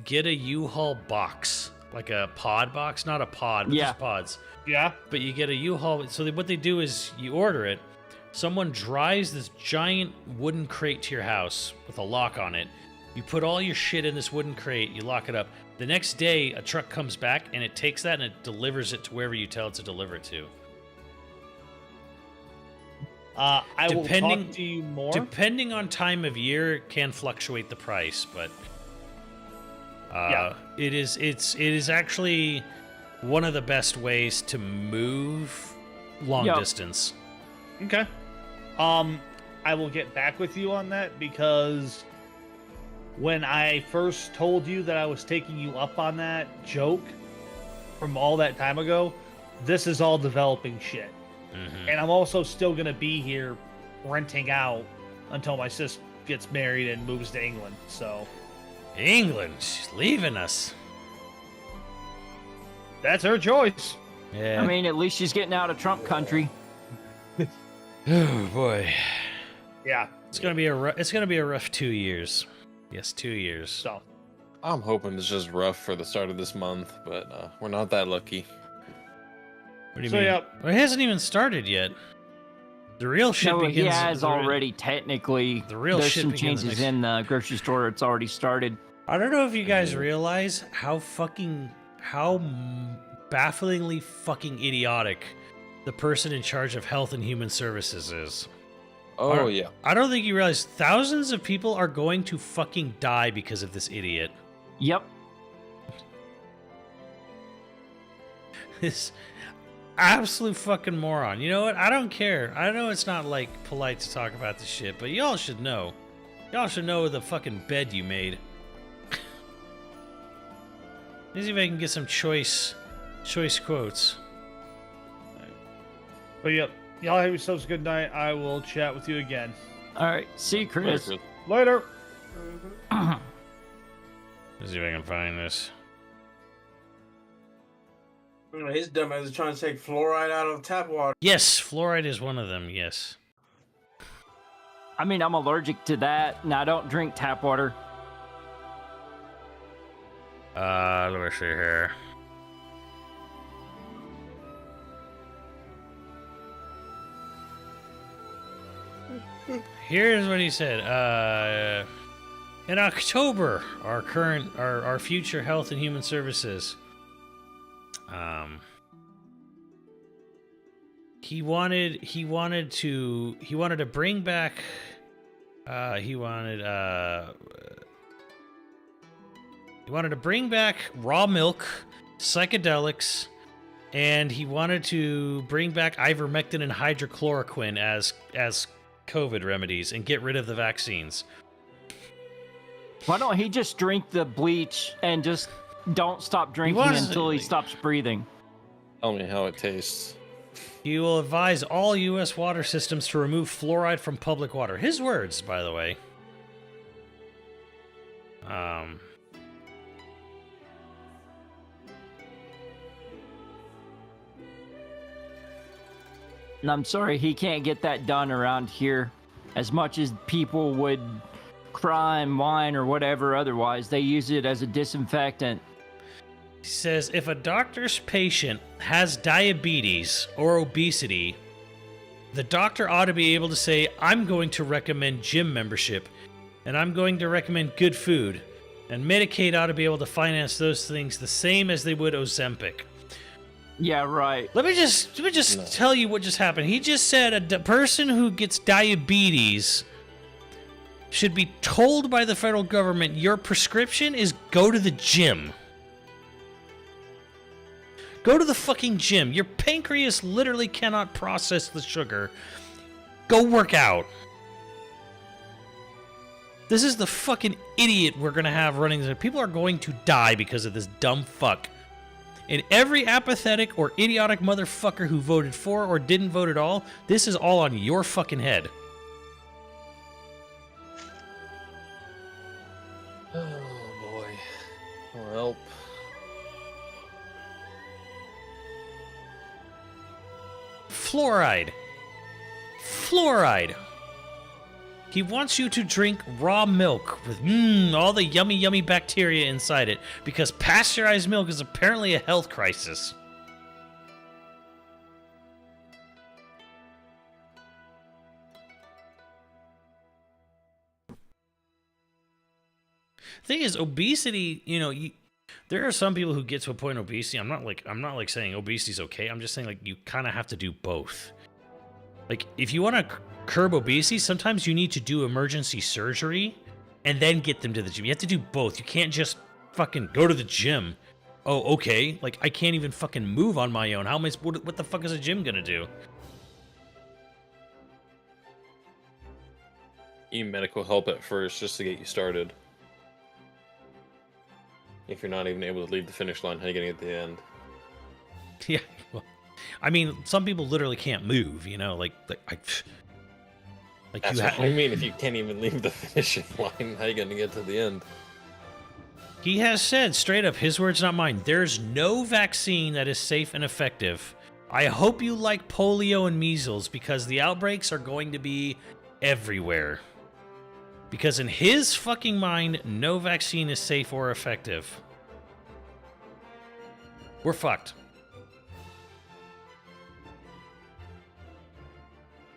Get a U-Haul box, like a pod box, not a pod, but Yeah. just pods. Yeah. But you get a U-Haul. So what they do is you order it. Someone drives this giant wooden crate to your house with a lock on it. You put all your shit in this wooden crate. You lock it up. The next day, a truck comes back and it takes that and it delivers it to wherever you tell it to deliver it to. I will Depending- talk to you more. Depending on time of year, it can fluctuate the price, but Yeah. it is actually one of the best ways to move long Yep. distance. Okay. I will get back with you on that because when I first told you that I was taking you up on that joke from all that time ago, this is all developing shit. Mhm. And I'm also still going to be here renting out until my sis gets married and moves to England. So England, she's leaving us. that's her choice. Yeah. I mean, at least she's getting out of Trump country. oh boy, Yeah. it's gonna be a rough 2 years. Yes, 2 years. So I'm hoping it's just rough for the start of this month, but we're not that lucky. What do you So, mean? yeah. Well, it hasn't even started yet. The real shit No, begins. he has the re- already technically. the real There's shit some begins changes next- in the grocery store. It's already started. I don't know if you guys realize how bafflingly fucking idiotic the person in charge of health and human services is. Oh Alright. yeah. I don't think you realize thousands of people are going to fucking die because of this idiot. Yep. This absolute fucking moron. You know what? I don't care. I know it's not like polite to talk about this shit, but y'all should know. Y'all should know the fucking bed you made. Let's see if I can get some choice quotes. But yep. Y'all have yourselves a good night. I will chat with you again. All right. See you, Chris. Later. Let's see if I can find this. His dumbass is trying to take fluoride out of tap water. Yes, fluoride is one of them. Yes. I mean, I'm allergic to that, and I don't drink tap water. Let me see here. Here's what he said. In October, our future health and human services. He wanted to bring back. He wanted to bring back raw milk, psychedelics, and he wanted to bring back ivermectin and hydrochloroquine as COVID remedies and get rid of the vaccines. Why don't he just drink the bleach and just don't stop drinking was- until he stops breathing? Tell me how it tastes. He will advise all U.S. water systems to remove fluoride from public water. His words, by the way. And I'm sorry, he can't get that done around here. As much as people would crime, wine, or whatever otherwise, they use it as a disinfectant. He says if a doctor's patient has diabetes or obesity, the doctor ought to be able to say, I'm going to recommend gym membership, and I'm going to recommend good food, and Medicaid ought to be able to finance those things the same as they would Ozempic. Yeah, right. Let me just tell you what just happened. He just said a person who gets diabetes should be told by the federal government your prescription is go to the gym. Go to the fucking gym. Your pancreas literally cannot process the sugar. Go work out. This is the fucking idiot we're gonna have running this. People are going to die because of this dumb fuck. And every apathetic or idiotic motherfucker who voted for or didn't vote at all, this is all on your fucking head. Oh boy. Well. Fluoride. Fluoride. He wants you to drink raw milk with all the yummy, yummy bacteria inside it because pasteurized milk is apparently a health crisis. Thing is, obesity, there are some people who get to a point in obesity. I'm not like saying obesity is okay. I'm just saying like you kind of have to do both. Like if you want to curb obesity, sometimes you need to do emergency surgery and then get them to the gym. You have to do both. You can't just fucking go to the gym. Oh, okay. Like, I can't even fucking move on my own. How am I? What the fuck is a gym gonna do? You need medical help at first just to get you started. If you're not even able to leave the finish line, how are you gonna get to the end? Yeah. Well, I mean, some people literally can't move. You know, like That's you what I mean. If you can't even leave the finishing line, how are you gonna get to the end? He has said straight up, his words, not mine, there's no vaccine that is safe and effective. I hope you like polio and measles because the outbreaks are going to be everywhere. Because in his fucking mind, no vaccine is safe or effective. We're fucked.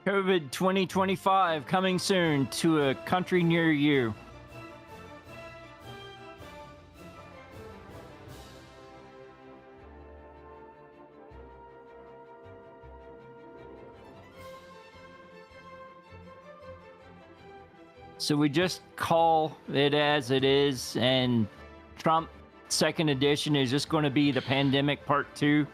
COVID 2025 coming soon to a country near you. So we just call it as it is, and Trump second edition is just going to be the pandemic part 2.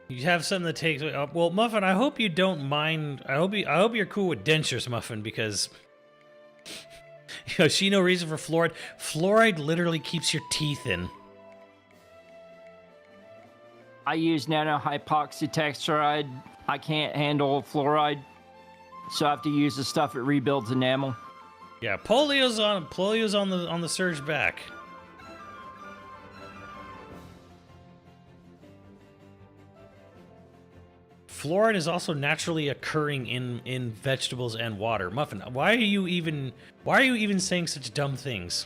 You have something that takes. Well, Muffin, I hope you don't mind. I hope you're cool with dentures, Muffin, because see no reason for fluoride. Fluoride literally keeps your teeth in. I use nanohypoxytextride. I can't handle fluoride, so I have to use the stuff that rebuilds enamel. Yeah, polio's on the surge back. Fluoride is also naturally occurring in vegetables and water. Muffin, why are you even saying such dumb things?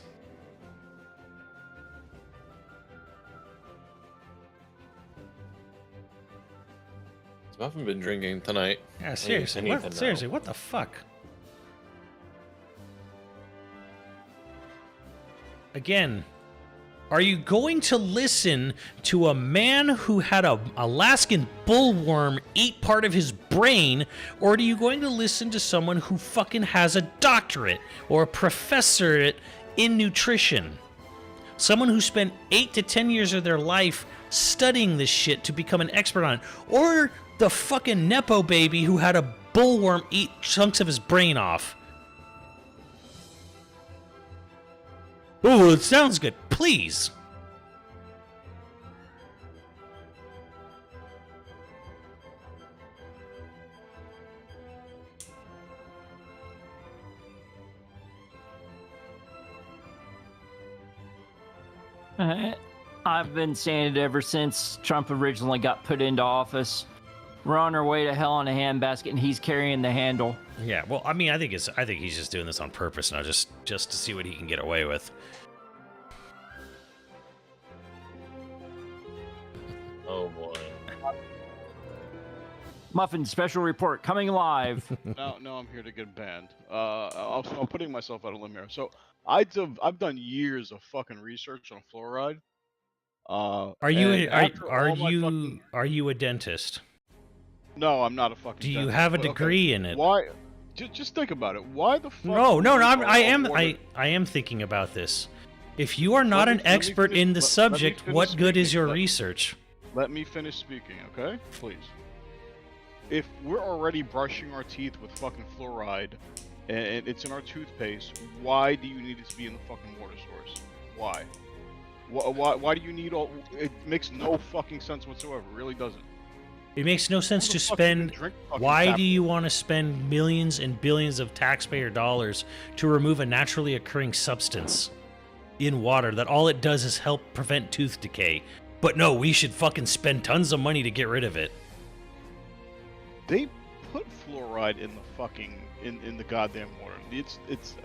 Has Muffin been drinking tonight? Yeah, seriously. What the fuck? Again, are you going to listen to a man who had a Alaskan bullworm eat part of his brain, or are you going to listen to someone who fucking has a doctorate or a professorate in nutrition? Someone who spent 8 to 10 years of their life studying this shit to become an expert on it, or the fucking Nepo baby who had a bullworm eat chunks of his brain off? Oh, it sounds good. Please. I've been saying it ever since Trump originally got put into office. We're on our way to hell in a handbasket, and he's carrying the handle. Yeah, well, I mean, I think he's just doing this on purpose now, just to see what he can get away with. Oh boy. Muffin special report coming live. No, I'm here to get banned. I'm putting myself out of limb here. So I've done years of fucking research on fluoride. Are you a dentist? No, I'm not a fucking. Do you dentist, have a but, degree in it? Why? Just think about it. Why the fuck? No. I am thinking about this. If you are not an expert in the subject, what good is your research? Let me finish speaking, okay? Please. If we're already brushing our teeth with fucking fluoride, and it's in our toothpaste, why do you need it to be in the fucking water source? Why? Why do you need all? It makes no fucking sense whatsoever. It really doesn't. It makes no sense to spend. Why do you want to spend millions and billions of taxpayer dollars to remove a naturally occurring substance in water that all it does is help prevent tooth decay? But no, we should fucking spend tons of money to get rid of it. They put fluoride in the fucking in the goddamn water. It's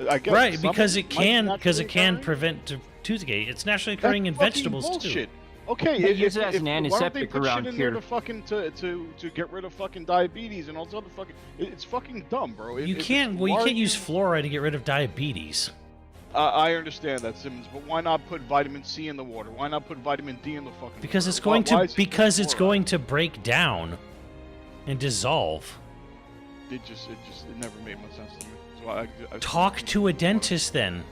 I guess right because it can prevent tooth decay. It's naturally occurring in vegetables bullshit. too. Okay, They use it as an why don't they antiseptic put around shit in here. there to fucking to get rid of fucking diabetes and all this other fucking. It's fucking dumb, bro. You can't use fluoride to get rid of diabetes. I understand that, Simmons, but why not put vitamin C in the water? Why not put vitamin D in the fucking Because water? it's going Why to is it because it's fluoride? going to break down and dissolve. it never made much sense to me. So I Talk to a dentist then.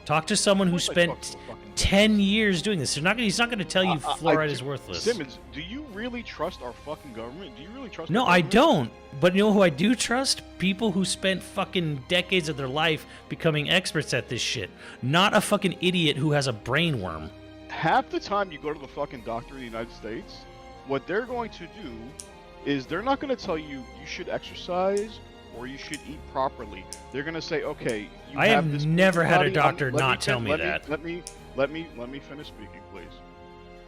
Talk to someone who Of course I talk spent to a fucking 10 years doing this. He's not gonna tell you I- fluoride is worthless. Simmons, do you really trust our fucking government? Do you really trust? No, our I government? don't. But you know who I do trust? People who spent fucking decades of their life becoming experts at this shit. Not a fucking idiot who has a brain worm. Half the time you go to the fucking doctor in the United States, what they're going to do is they're not going to tell you you should exercise or you should eat properly. They're going to say, okay, you I have this never had a body, doctor let not tell me let that. Let me finish speaking, please.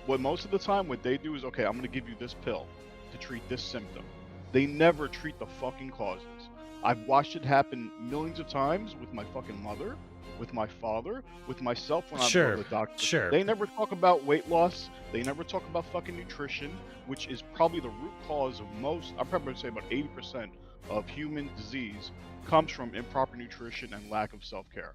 What most of the time what they do is, okay, I'm going to give you this pill to treat this symptom. They never treat the fucking causes. I've watched it happen millions of times with my fucking mother, with my father, with myself when I'm Sure, going to the doctor. sure. They never talk about weight loss. They never talk about fucking nutrition, which is probably the root cause of most, I'm probably going to say about 80% of human disease comes from improper nutrition and lack of self-care.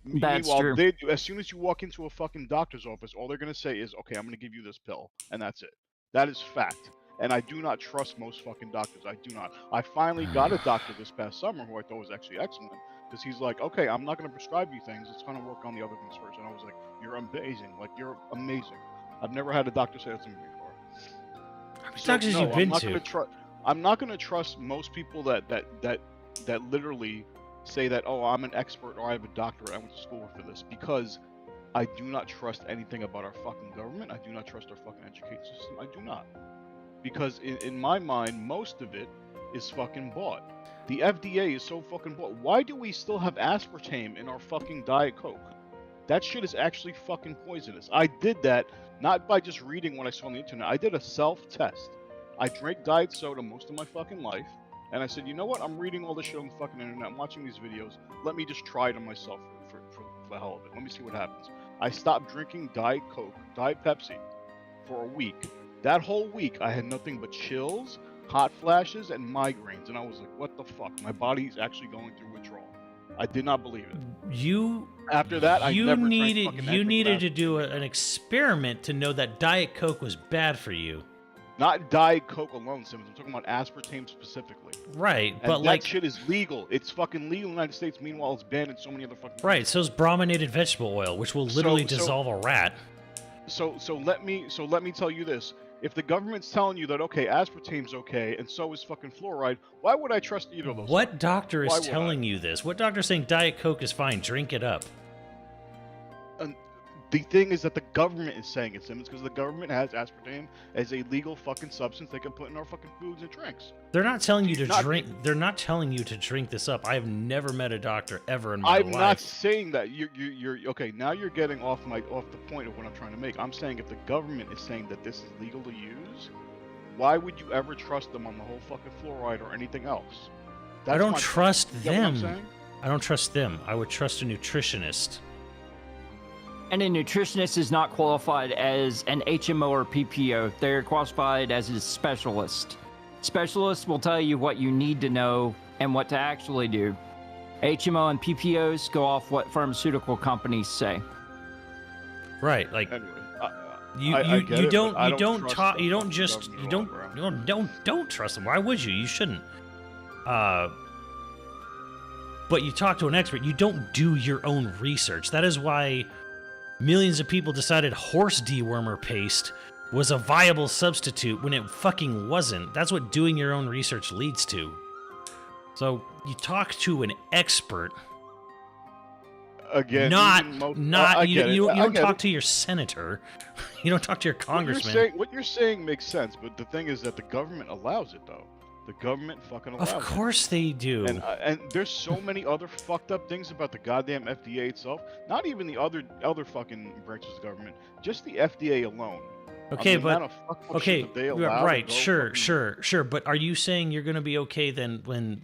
That's Meanwhile, true. as soon as you walk into a fucking doctor's office, all they're going to say is, okay, I'm going to give you this pill, and that's it. That is fact. And I do not trust most fucking doctors. I do not. I finally got a doctor this past summer who I thought was actually excellent, because he's like, okay, I'm not going to prescribe you things. It's going to work on the other things first. And I was like, you're amazing. Like, you're amazing. I've never had a doctor say that to me before. How many doctors you've been to? I'm not going to trust most people that literally say that, oh, I'm an expert or I have a doctorate, I went to school for this, because I do not trust anything about our fucking government. I do not trust our fucking education system. I do not. Because in my mind, most of it is fucking bought. The FDA is so fucking bought. Why do we still have aspartame in our fucking Diet Coke? That shit is actually fucking poisonous. I did that not by just reading what I saw on the internet. I did a self-test. I drank diet soda most of my fucking life, and I said, you know what? I'm reading all this shit on the fucking internet. I'm watching these videos. Let me just try it on myself for the hell of it. Let me see what happens. I stopped drinking Diet Coke, Diet Pepsi for a week. That whole week, I had nothing but chills, hot flashes, and migraines, and I was like, what the fuck? My body's actually going through withdrawal. I did not believe it. After that, I never drank fucking you needed to Activin. do an experiment to know that Diet Coke was bad for you. Not Diet Coke alone, Simmons. I'm talking about aspartame specifically. Right, And but that like shit is legal. It's fucking legal in the United States. Meanwhile, it's banned in so many other fucking right, so is brominated vegetable oil, which will literally So- dissolve a rat. So let me tell you this. If the government's telling you that, okay, aspartame's okay, and so is fucking fluoride, why would I trust either of those? What doctor Why is would telling you this? What doctor is saying Diet Coke is fine? Drink it up. And the thing is that the government is saying it, Simmons, because the government has aspartame as a legal fucking substance they can put in our fucking foods and drinks. They're not telling you to Not- drink. They're not telling you to drink this up. I have never met a doctor ever in my I'm life. not saying that. You're okay. Now you're getting off the point of what I'm trying to make. I'm saying if the government is saying that this is legal to use, why would you ever trust them on the whole fucking fluoride or anything else? I don't my trust point. You get what I'm them. saying? I don't trust them. I would trust a nutritionist. And a nutritionist is not qualified as an HMO or PPO. They're qualified as a specialist. Specialists will tell you what you need to know and what to actually do. HMO and PPOs go off what pharmaceutical companies say. Right, like Anyway, you get you it, don't but I you don't trust talk the you don't fucking just government you at don't all, bro. don't trust them. Why would you? You shouldn't. But you talk to an expert. You don't do your own research. That is why millions of people decided horse dewormer paste was a viable substitute when it fucking wasn't. That's what doing your own research leads to. So you talk to an expert, Again, not even most- not I you, get it. you I don't get talk it. to your senator. You don't talk to your congressman. What you're saying makes sense, but the thing is that the government allows it, though. The government fucking allows it. Of course they do. And there's so many other fucked up things about the goddamn FDA itself. Not even the other fucking branches of government. Just the FDA alone. Okay, the but amount of fucked up okay, shit that they allow to right, go sure, fucking- sure. But are you saying you're going to be okay then when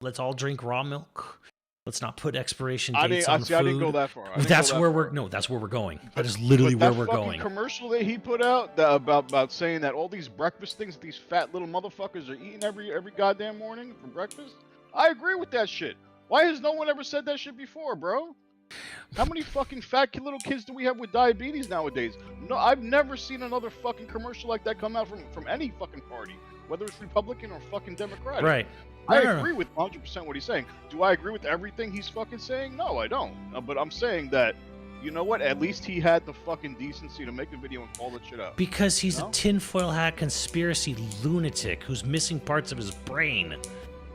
let's all drink raw milk? Let's not put expiration dates on food. I didn't go that far. I didn't That's go that where far. we're no. That's where we're going. That is literally But where that we're fucking going. commercial that he put out about saying that all these breakfast things that these fat little motherfuckers are eating every goddamn morning for breakfast. I agree with that shit. Why has no one ever said that shit before, bro? How many fucking fat little kids do we have with diabetes nowadays? No, I've never seen another fucking commercial like that come out from any fucking party. whether it's Republican or fucking Democratic. Right. I No. agree with 100% what he's saying. Do I agree with everything he's fucking saying? No, I don't. But I'm saying that, you know what? At least he had the fucking decency to make a video and call that shit out. Because he's No? a tinfoil hat conspiracy lunatic who's missing parts of his brain.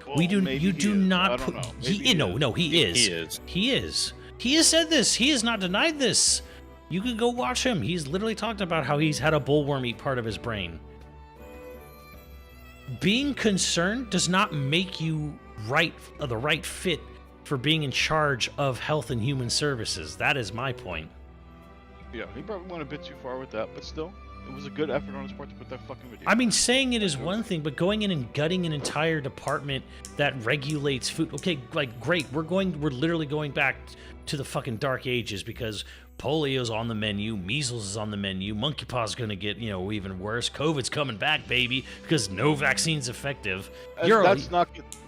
Well, maybe You he do is. not I don't put. know. He, Maybe he no, is. no, he is. He is. He is. He has said this. He has not denied this. You can go watch him. He's literally talked about how he's had a bullworm eat part of his brain. Being concerned does not make you the right fit for being in charge of health and human services. That is my point. Yeah, he probably went a bit too far with that, but still, it was a good effort on his part to put that fucking video. I mean, saying it is one thing, but going in and gutting an entire department that regulates food. Okay, like great. We're literally going back to the fucking dark ages because polio's on the menu, measles is on the menu, monkeypox is gonna get even worse. COVID's coming back, baby, because no vaccine's effective.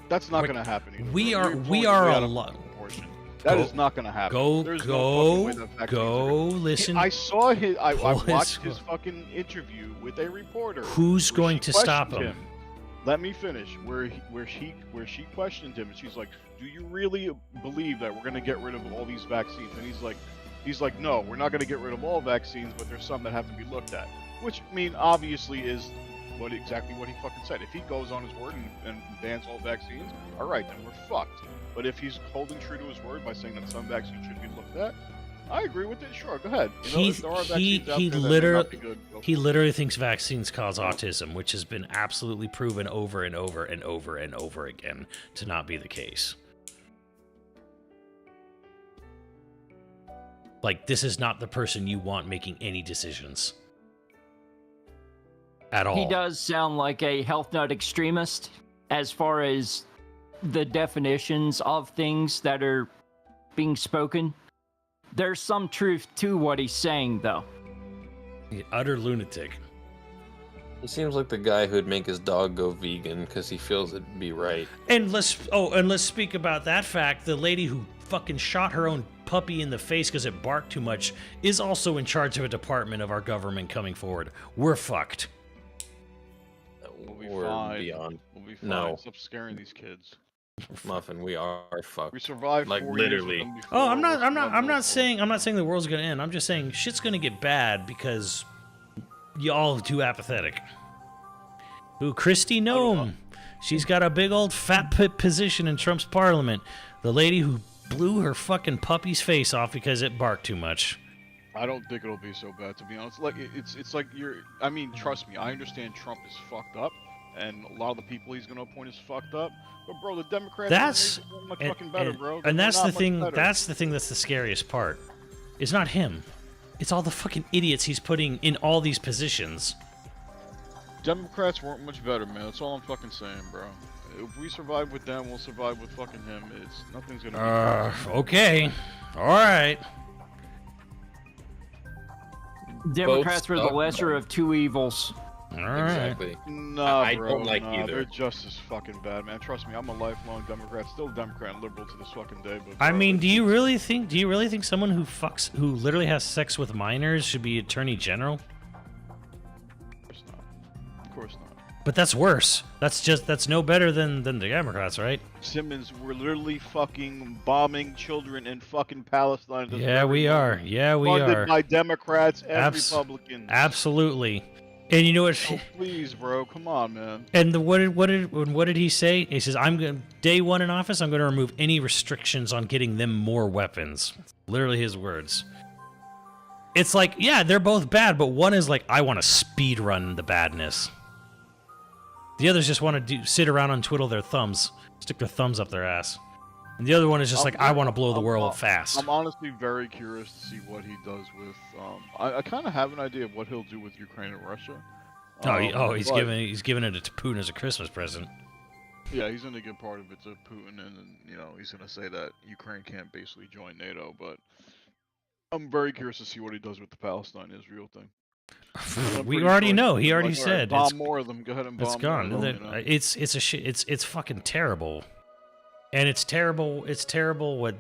That's not going to happen. Either, We bro. are You're we blowing are way a out of lot. proportion. That is not going to happen. There's no fucking way that vaccines are Go gonna- listen. I saw his. I Pull watched his- his fucking interview with a reporter. Who's where going she to stop questioned him? Let me finish. Where she questioned him, and she's like, "Do you really believe that we're going to get rid of all these vaccines?" And he's like, "No, we're not going to get rid of all vaccines, but there's some that have to be looked at." Which I mean, obviously, is exactly what he fucking said. If he goes on his word and bans all vaccines, all right, then we're fucked. But if he's holding true to his word by saying that some vaccines should be looked at, I agree with it. Sure, go ahead. If there are vaccines out there that may not be good, go He for it. literally thinks vaccines cause autism, which has been absolutely proven over and over and over and over again to not be the case. Like, this is not the person you want making any decisions. At all. He does sound like a health nut extremist as far as the definitions of things that are being spoken. There's some truth to what he's saying, though. Utter lunatic. He seems like the guy who'd make his dog go vegan because he feels it'd be right. And let's speak about that fact. The lady who fucking shot her own puppy in the face because it barked too much is also in charge of a department of our government coming forward. We're fucked. We'll be Or fine. beyond. We'll be fine. No. Stop scaring these kids. Muffin, we are fucked. We survived Like, 4 years with literally. them before. Oh, I'm Let's not go for it. saying the world's gonna end. I'm just saying shit's gonna get bad because y'all are too apathetic. Ooh, Kristi Noem. She's got a big old fat position in Trump's parliament. The lady who blew her fucking puppy's face off because it barked too much. I don't think it'll be so bad, to be honest. Like it's like I mean, trust me, I understand Trump is fucked up, and a lot of the people he's gonna appoint is fucked up. But bro, the Democrats That's are much fucking better, bro. and They're that's not the much thing. better. That's the thing. That's the scariest part. It's not him. It's all the fucking idiots he's putting in all these positions. Democrats weren't much better, man. That's all I'm fucking saying, bro. If we survive with them, we'll survive with fucking him. Nothing's gonna be Okay. All right. Democrats were the suck, lesser though. of two evils. All right. Exactly. Nah, I bro, don't like nah, either. They're just as fucking bad, man. Trust me, I'm a lifelong Democrat, still Democrat and liberal to this fucking day. But I bro, mean, do you it's- really think someone who literally has sex with minors should be attorney general? Of course not. Of course not. But that's worse. That's no better than the Democrats, right? Simmons, we're literally fucking bombing children in fucking Palestine. at this Yeah, very we are. moment. Yeah, we Funded are. by Democrats and Abs- Republicans. Absolutely. And you know what? Oh, please, bro, come on, man. And what did he say? He says, "I'm going day one in office. I'm going to remove any restrictions on getting them more weapons." Literally his words. It's like, yeah, they're both bad, but one is like, I want to speed run the badness. The others just want to sit around and twiddle their thumbs, stick their thumbs up their ass. And the other one is just like, I want to blow the world fast. I'm honestly very curious to see what he does with. I kind of have an idea of what he'll do with Ukraine and Russia. He's but- giving it to Putin as a Christmas present. Yeah, he's gonna give part of it to Putin, and he's gonna say that Ukraine can't basically join NATO. But I'm very curious to see what he does with the Palestine-Israel thing. I'm We pretty already sure know. he's He already like, "All right, said bomb it's, more of them. Go ahead and bomb it's gone. more of them, It's fucking terrible. And it's terrible. It's terrible what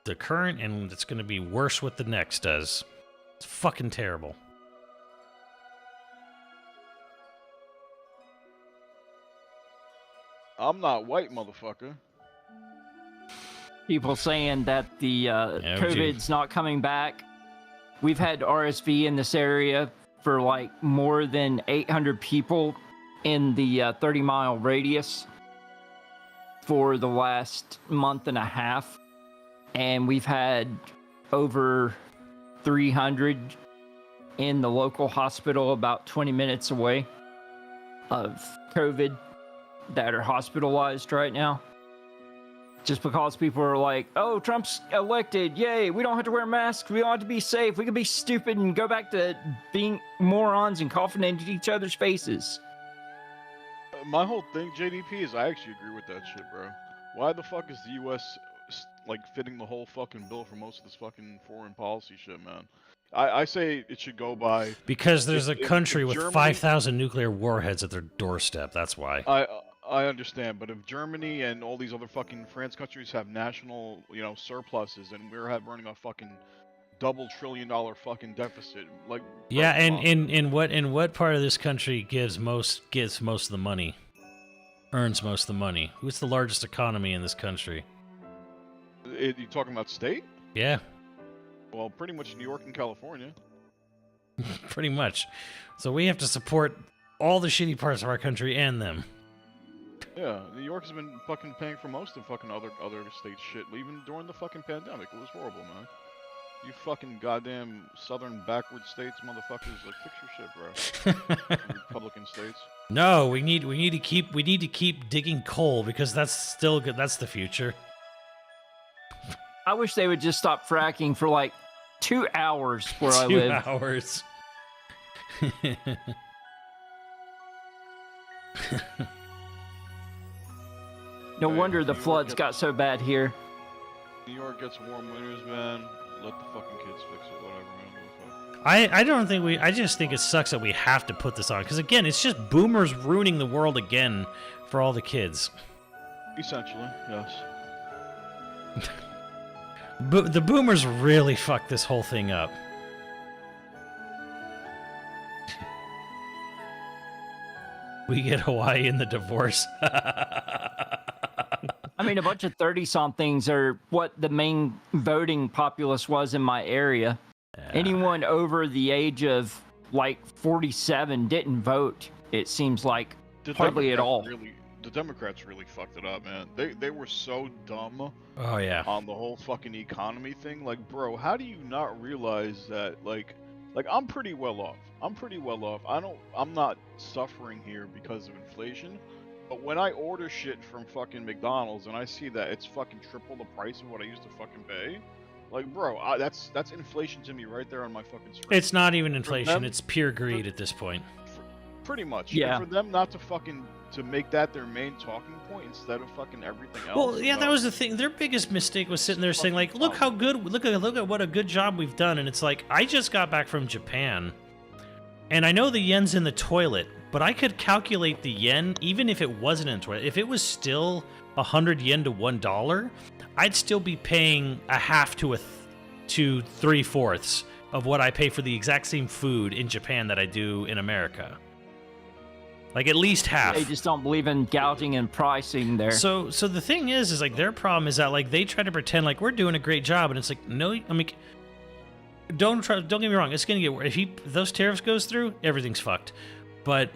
the current, and it's going to be worse what the next does. It's fucking terrible. I'm not white, motherfucker. People saying that the COVID's not coming back. We've had RSV in this area for like more than 800 people in the 30-mile radius for the last month and a half. And we've had over 300 in the local hospital about 20 minutes away of COVID that are hospitalized right now. Just because people are like, oh, Trump's elected, yay, we don't have to wear masks, we don't have to be safe, we can be stupid and go back to being morons and coughing into each other's faces. My whole thing, JDP, is I actually agree with that shit, bro. Why the fuck is the U.S. like fitting the whole fucking bill for most of this fucking foreign policy shit, man? I say it should go by Because there's a country with Germany- 5,000 nuclear warheads at their doorstep. That's why. I understand, but if Germany and all these other fucking France countries have national, surpluses, and we're running a fucking double $1 trillion fucking deficit, like Yeah, bro, come and on. in what part of this country gives most of the money, earns most of the money? Who's the largest economy in this country? You talking about state? Yeah, Well, pretty much New York and California. pretty much. So we have to support all the shitty parts of our country and them. Yeah, New York has been fucking paying for most of fucking other state shit, even during the fucking pandemic. It was horrible, man. You fucking goddamn southern backward states, motherfuckers, like fix your shit, bro. Republican states. No, we need to keep digging coal because that's still good. That's the future. I wish they would just stop fracking for like 2 hours where I 2 live. hours. No Hey, wonder the New York floods gets- got so bad here. New York gets warm winters, man. Let the fucking kids fix it, whatever, man. I just think it sucks that we have to put this on because again, it's just boomers ruining the world again for all the kids. Essentially, yes. The boomers really fucked this whole thing up. We get Hawaii in the divorce. I mean, a bunch of 30-somethings are what the main voting populace was in my area. Anyone over the age of like 47 didn't vote, it seems like. Hardly at all. The Democrats really fucked it up, man. They were so dumb Oh yeah. on the whole fucking economy thing. Like, bro, how do you not realize that, like I'm pretty well off. I'm not suffering here because of inflation. But when I order shit from fucking McDonald's and I see that it's fucking triple the price of what I used to fucking pay, like, bro, that's inflation to me right there on my fucking screen. It's not even inflation, them- it's pure greed at this point. Pretty much. Yeah. And for them not to make that their main talking point instead of fucking everything else. Well, yeah, that about- was the thing. Their biggest mistake was sitting there saying, like, look how good, look at what a good job we've done. And it's like, I just got back from Japan, and I know the yen's in the toilet, but I could calculate the yen even if it wasn't in the toilet. If it was still 100 yen to $1, I'd still be paying a half to to 3/4 of what I pay for the exact same food in Japan that I do in America. Like at least half. They just don't believe in gouging and pricing there. So the thing is like their problem is that like they try to pretend like we're doing a great job, and it's like no, I mean, don't get me wrong, it's gonna get worse. If those tariffs goes through, everything's fucked. But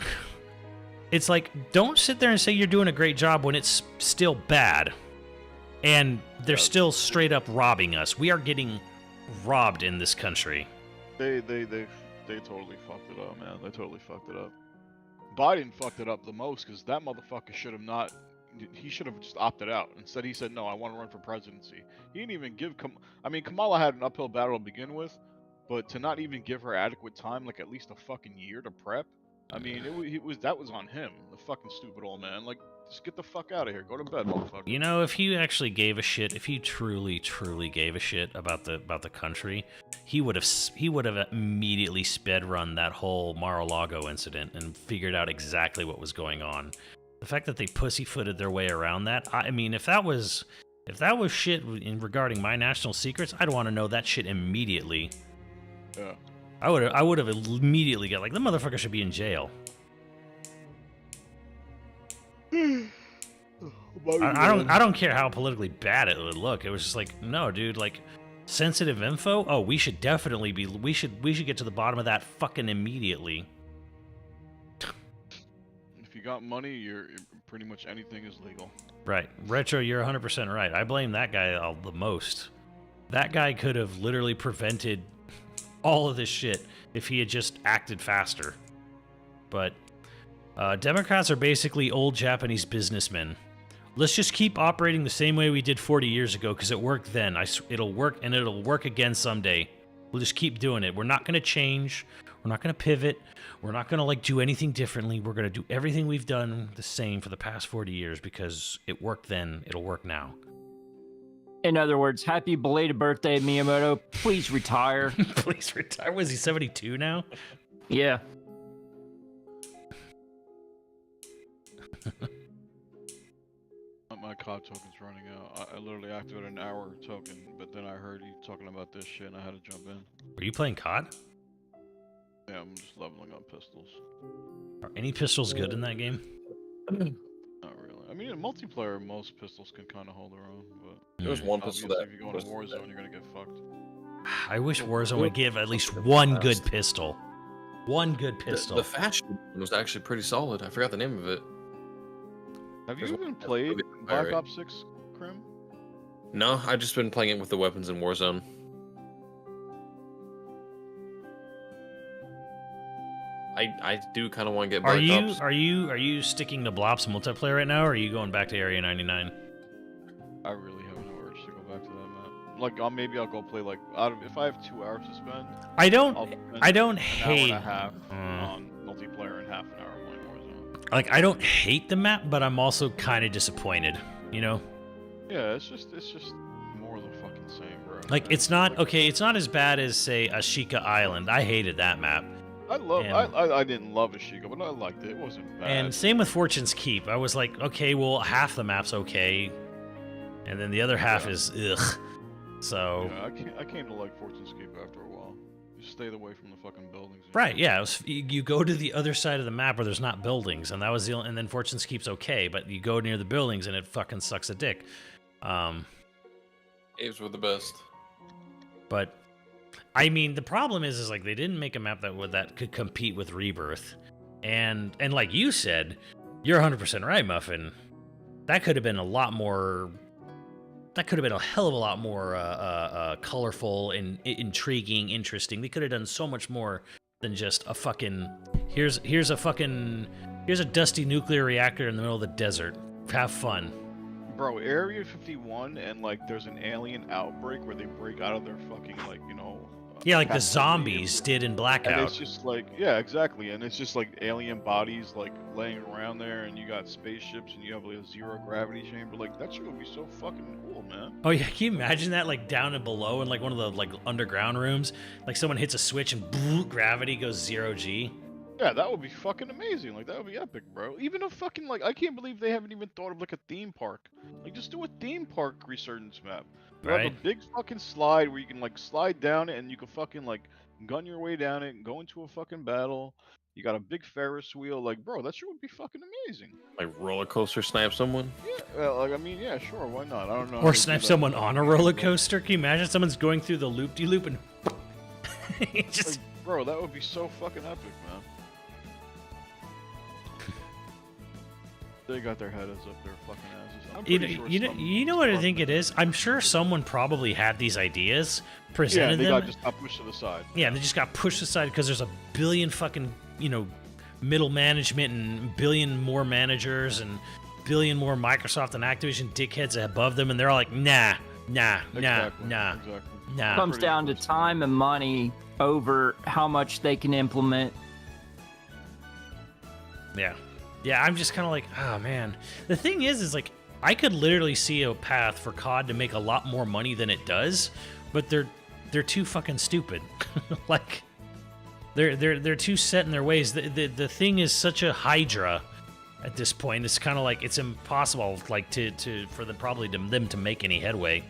it's like don't sit there and say you're doing a great job when it's still bad, and they're still straight up robbing us. We are getting robbed in this country. They totally fucked it up, man. They totally fucked it up. Biden fucked it up the most because that motherfucker should have not. He should have just opted out. Instead, he said, "No, I want to run for presidency." He didn't even give. Kamala had an uphill battle to begin with, but to not even give her adequate time, like at least a fucking year to prep. I mean, that was on him, the fucking stupid old man. Like, just get the fuck out of here. Go to bed, motherfucker. You know, if he actually gave a shit, if he truly gave a shit about the country, he would have immediately sped run that whole Mar-a-Lago incident and figured out exactly what was going on. The fact that they pussyfooted their way around that, I mean, if that was shit regarding my national secrets, I'd want to know that shit immediately. Yeah. I would have immediately got like the motherfucker should be in jail. I don't care how politically bad it would look. It was just like, no, dude, like sensitive info. Oh, we should definitely be. We should get to the bottom of that fucking immediately. If you got money, you're pretty much anything is legal. Right, Retro, you're 100% right. I blame that guy the most. That guy could have literally prevented all of this shit if he had just acted faster. But Democrats are basically old Japanese businessmen. Let's just keep operating the same way we did 40 years ago because it worked then. It'll work, and it'll work again someday. We'll just keep doing it. We're not going to change. We're not going to pivot. We're not going to like do anything differently. We're going to do everything we've done the same for the past 40 years because it worked then. It'll work now. In other words, happy belated birthday, Miyamoto. Please retire. Please retire. Was he 72 now? Yeah. My COD token's running out. I literally activated an hour token, but then I heard you talking about this shit and I had to jump in. Are you playing COD? Yeah, I'm just leveling up pistols. Are any pistols good in that game? Not really. I mean, in multiplayer, most pistols can kind of hold their own, but There was one pistol obviously that if you go into Warzone, you're gonna get fucked. I wish Warzone would give at least one good pistol. One good pistol. The fast one was actually pretty solid. I forgot the name of it. Have you There's even one- played Black Alright. Ops 6, Krim? No, I've just been playing it with the weapons in Warzone. I do kind of want to get Black Ops. Are you sticking to Blops multiplayer right now, or are you going back to Area 99? I really have no urge to go back to that map. Like, maybe I'll go play like if I have 2 hours to spend. I don't I'll spend don't an hate. hour and a half on multiplayer and half an hour playing Warzone. Like, I don't hate the map, but I'm also kind of disappointed. You know, Yeah, it's just more of the fucking same, bro. like And, it's not like, okay. It's not as bad as say Ashika Island. I hated that map. I didn't love Ashika, but I liked it. It wasn't bad. And same with Fortune's Keep. I was like, okay, well, half the map's okay, and then the other half is ugh. So Yeah, I came to like Fortune's Keep after a while. You stayed away from the fucking buildings. and right, shit. yeah, you go to the other side of the map where there's not buildings, and that was the only, and then Fortune's Keep's okay, but you go near the buildings and it fucking sucks a dick. Caves were the best. But I mean, the problem is like they didn't make a map that could compete with Rebirth, and like you said, you're 100% right, Muffin. That could have been a lot more. That could have been a hell of a lot more colorful and intriguing, interesting. They could have done so much more than just a fucking here's a dusty nuclear reactor in the middle of the desert. Have fun. Bro, Area 51 and like there's an alien outbreak where they break out of their fucking like, you know. Yeah, like the captivity zombies did in And Blackout. it's just like, yeah, exactly. And it's just like alien bodies like laying around there, and you got spaceships, and you have like a zero gravity chamber. Like that shit would be so fucking cool, man. Oh yeah, can you imagine that like down and below in like one of the like underground rooms? Like someone hits a switch and boom, gravity goes 0G. Yeah, that would be fucking amazing. Like that would be epic, bro. Even a fucking like, I can't believe they haven't even thought of like a theme park. Like just do a theme park resurgence map. You have Right. a big fucking slide where you can like slide down it, and you can fucking like gun your way down it and go into a fucking battle. You got a big Ferris wheel, like bro, that shit would be fucking amazing. Like roller coaster snipe someone. Yeah, well, like I mean, yeah, sure, why not? I don't know. how Or they do snipe that. someone on a roller coaster. Can you imagine someone's going through the loop-de-loop and it just Like, bro, that would be so fucking epic, man. They got their heads up their fucking asses. I'm you pretty know, sure you know, some you know what I think it department- is? I'm sure someone probably had these ideas, Yeah, presented they them. got just got pushed to the side. Yeah, they just got pushed aside because there's a billion fucking, you know, middle management and billion more managers and billion more Microsoft and Activision dickheads above them, and they're all like, nah. Exactly. Nah. Comes Pretty down to close. time and money over how much they can implement. Yeah, I'm just kind of like, oh man. The thing is like, I could literally see a path for COD to make a lot more money than it does, but they're too fucking stupid. Like, they're too set in their ways. The thing is such a hydra at this point. It's kind of like it's impossible, like for them to make any headway.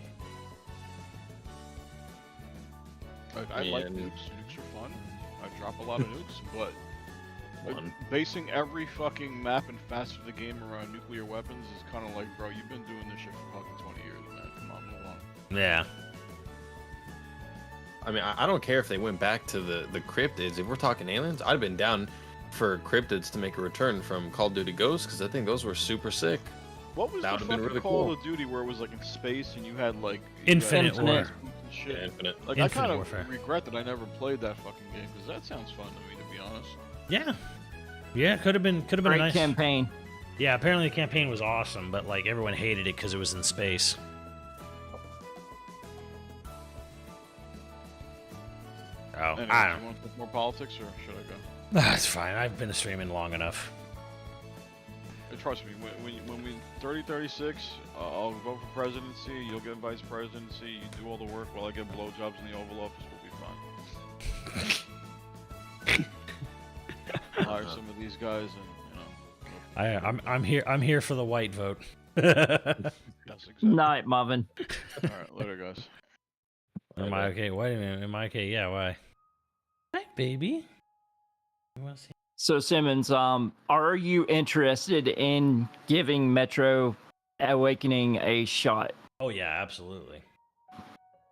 I like Man. nukes. Nukes are fun. I drop a lot of nukes, but one. Basing every fucking map and facet of the game around nuclear weapons is kind of like, bro, you've been doing this shit for fucking 20 years, man. Come on, move on. Yeah. I mean, I don't care if they went back to the cryptids. If we're talking aliens, I'd have been down for cryptids to make a return from Call of Duty Ghosts because I think those were super sick. What was That the would've been fucking really Call cool. of Duty where it was like in space and you had like Infinite Infinite. War. and shit? Yeah, Infinite. Like Infinite I kind Warfare. of regret that I never played that fucking game because that sounds fun to me, to be honest. Yeah. Yeah, could have been a Great nice campaign. Yeah, apparently the campaign was awesome, but like everyone hated it because it was in space. Oh, Anyways, I you don't. want to talk more politics or should I go? That's fine. I've been streaming long enough. Trust me, when we 3036, I'll vote for presidency. You'll get vice presidency. You do all the work while I get blowjobs in the Oval Office. We'll be fine. Hire some of these guys, and I'm here. I'm here for the white vote. that's exactly. Night, Marvin. All right, later, guys. Am I okay? Wait a minute. Am I okay? Yeah. Why? Hi, baby. You want to see? So Simmons, are you interested in giving Metro Awakening a shot? Oh yeah, absolutely.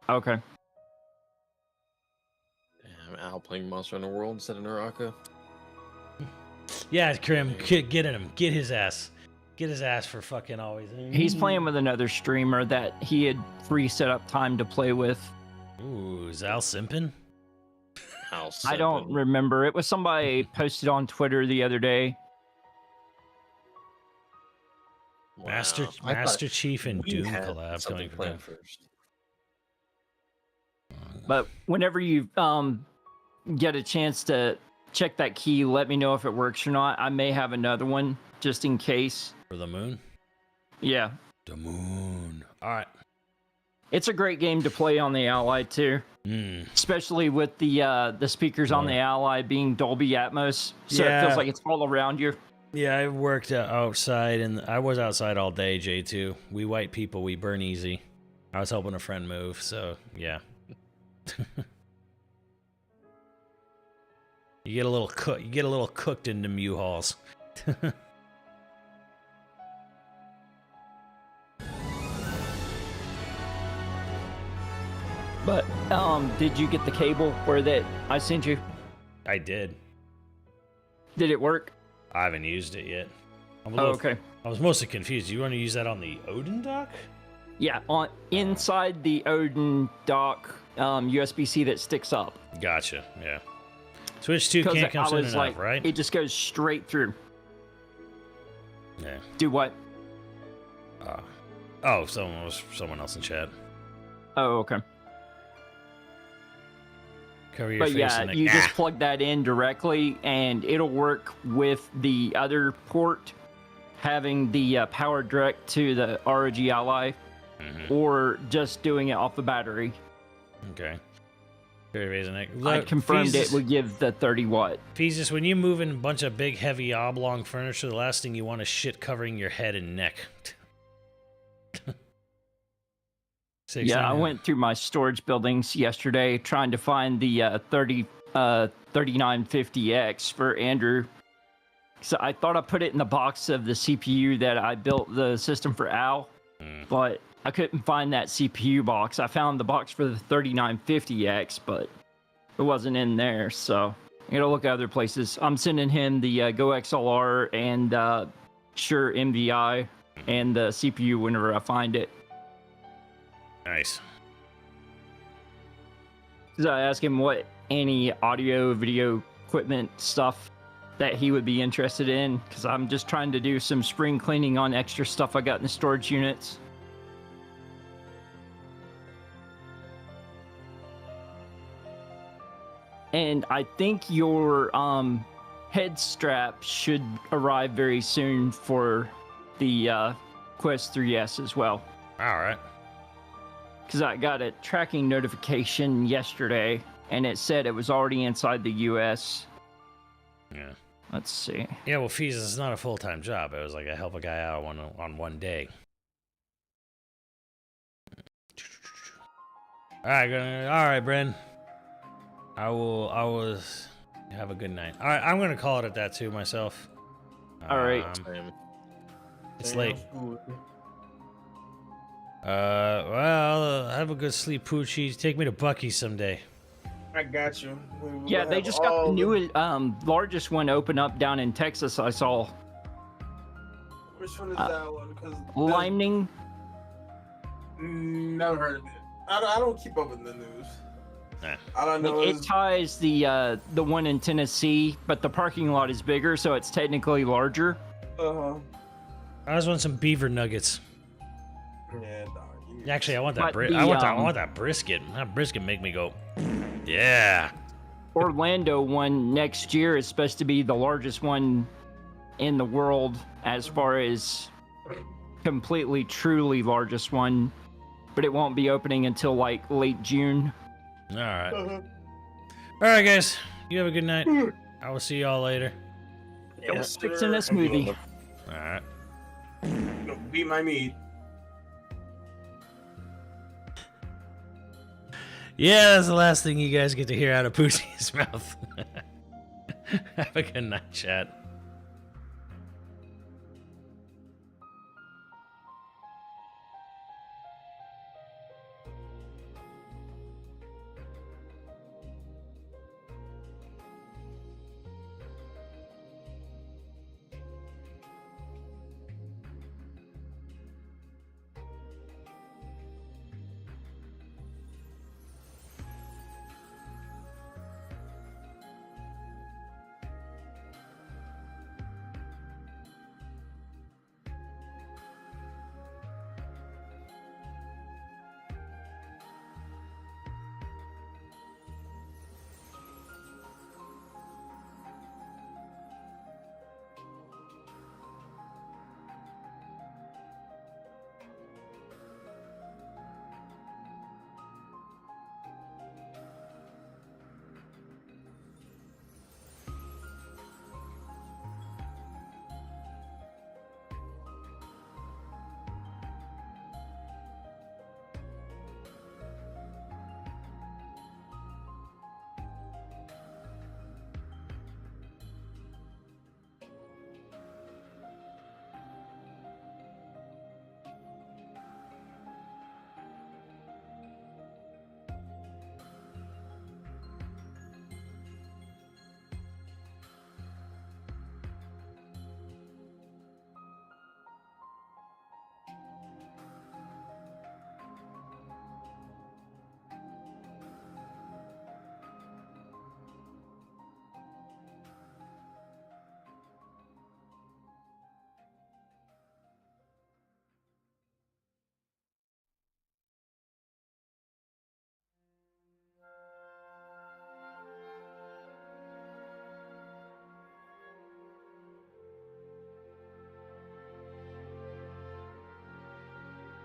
Okay. Damn, Al playing Monster Hunter World instead of Naraka. Yeah, Krim, get at him. Get his ass. Get his ass for fucking always. He's playing with another streamer that he had free setup time to play with. Ooh, Zal Simpin? Al I don't remember. It was somebody posted on Twitter the other day. Wow. Master I thought Chief and we Doom had collab something coming from planned them. first. But whenever you get a chance to check that key, let me know if it works or not. I may have another one just in case. For the moon? Yeah. The moon. All right. It's a great game to play on the Ally too, especially with the speakers on the Ally being Dolby Atmos, so it Yeah. feels like it's all around you. Yeah, I worked outside, and I was outside all day, J2. We white people, we burn easy. I was helping a friend move, so yeah. You get a little cooked into U-Hauls. But did you get the cable where that I sent you? I did. Did it work? I haven't used it yet. I'm a Oh, little- okay. I was mostly confused. You want to use that on the Odin dock? Yeah, on inside the Odin dock USB-C that sticks up. Gotcha. Yeah. Switch 2 'Cause can't come I soon was enough, like, right? it just goes straight through. Yeah. Do what? Oh, someone else in chat. Oh, okay. Cover your But face yeah, in the you just plug that in directly, and it'll work with the other port having the power direct to the ROG Ally, or just doing it off the battery. Okay. Cover your face in the neck. I Look, confirmed Feezus- it would give the 30 watt. Feezus, when you move in a bunch of big, heavy, oblong furniture, the last thing you want is shit covering your head and neck. Yeah, I went through my storage buildings yesterday trying to find the 3950X for Andrew. So I thought I put it in the box of the CPU that I built the system for Al, but I couldn't find that CPU box. I found the box for the 3950X, but it wasn't in there, so I gotta look at other places. I'm sending him the Go XLR and Shure MVI and the CPU whenever I find it. Nice. So I asked him what any audio, video equipment stuff that he would be interested in, because I'm just trying to do some spring cleaning on extra stuff I got in the storage units. And I think your head strap should arrive very soon for the Quest 3S as well. All right. Because I got a tracking notification yesterday, and it said it was already inside the U.S. Yeah. Let's see. Yeah, well, Feezus is not a full-time job. It was like I help a guy out on one day. All right, Bren. I was Have a good night. All right, I'm gonna call it at that too myself. All right. It's Damn, late. school. Well, have a good sleep, Poochie. Take me to Bucky's someday. I got you. We Yeah, will they have just got all the new largest one open up down in Texas. I saw Which one is that one? Because Limning. never heard of it. I don't keep up with the news. Nah. All I know It is ties the one in Tennessee, but the parking lot is bigger, so it's technically larger. I just want some beaver nuggets. yeah, dog. you need Actually, I want But that. the, I want that brisket. That brisket make me go, yeah. Orlando one next year is supposed to be the largest one in the world as far as completely, truly largest one, but it won't be opening until like late June. All right. Uh-huh. All right, guys. You have a good night. I will see y'all later. Yes, Six in sir. a smoothie. All right. Beat my meat. Yeah, that's the last thing you guys get to hear out of Poochy's mouth. Have a good night, chat.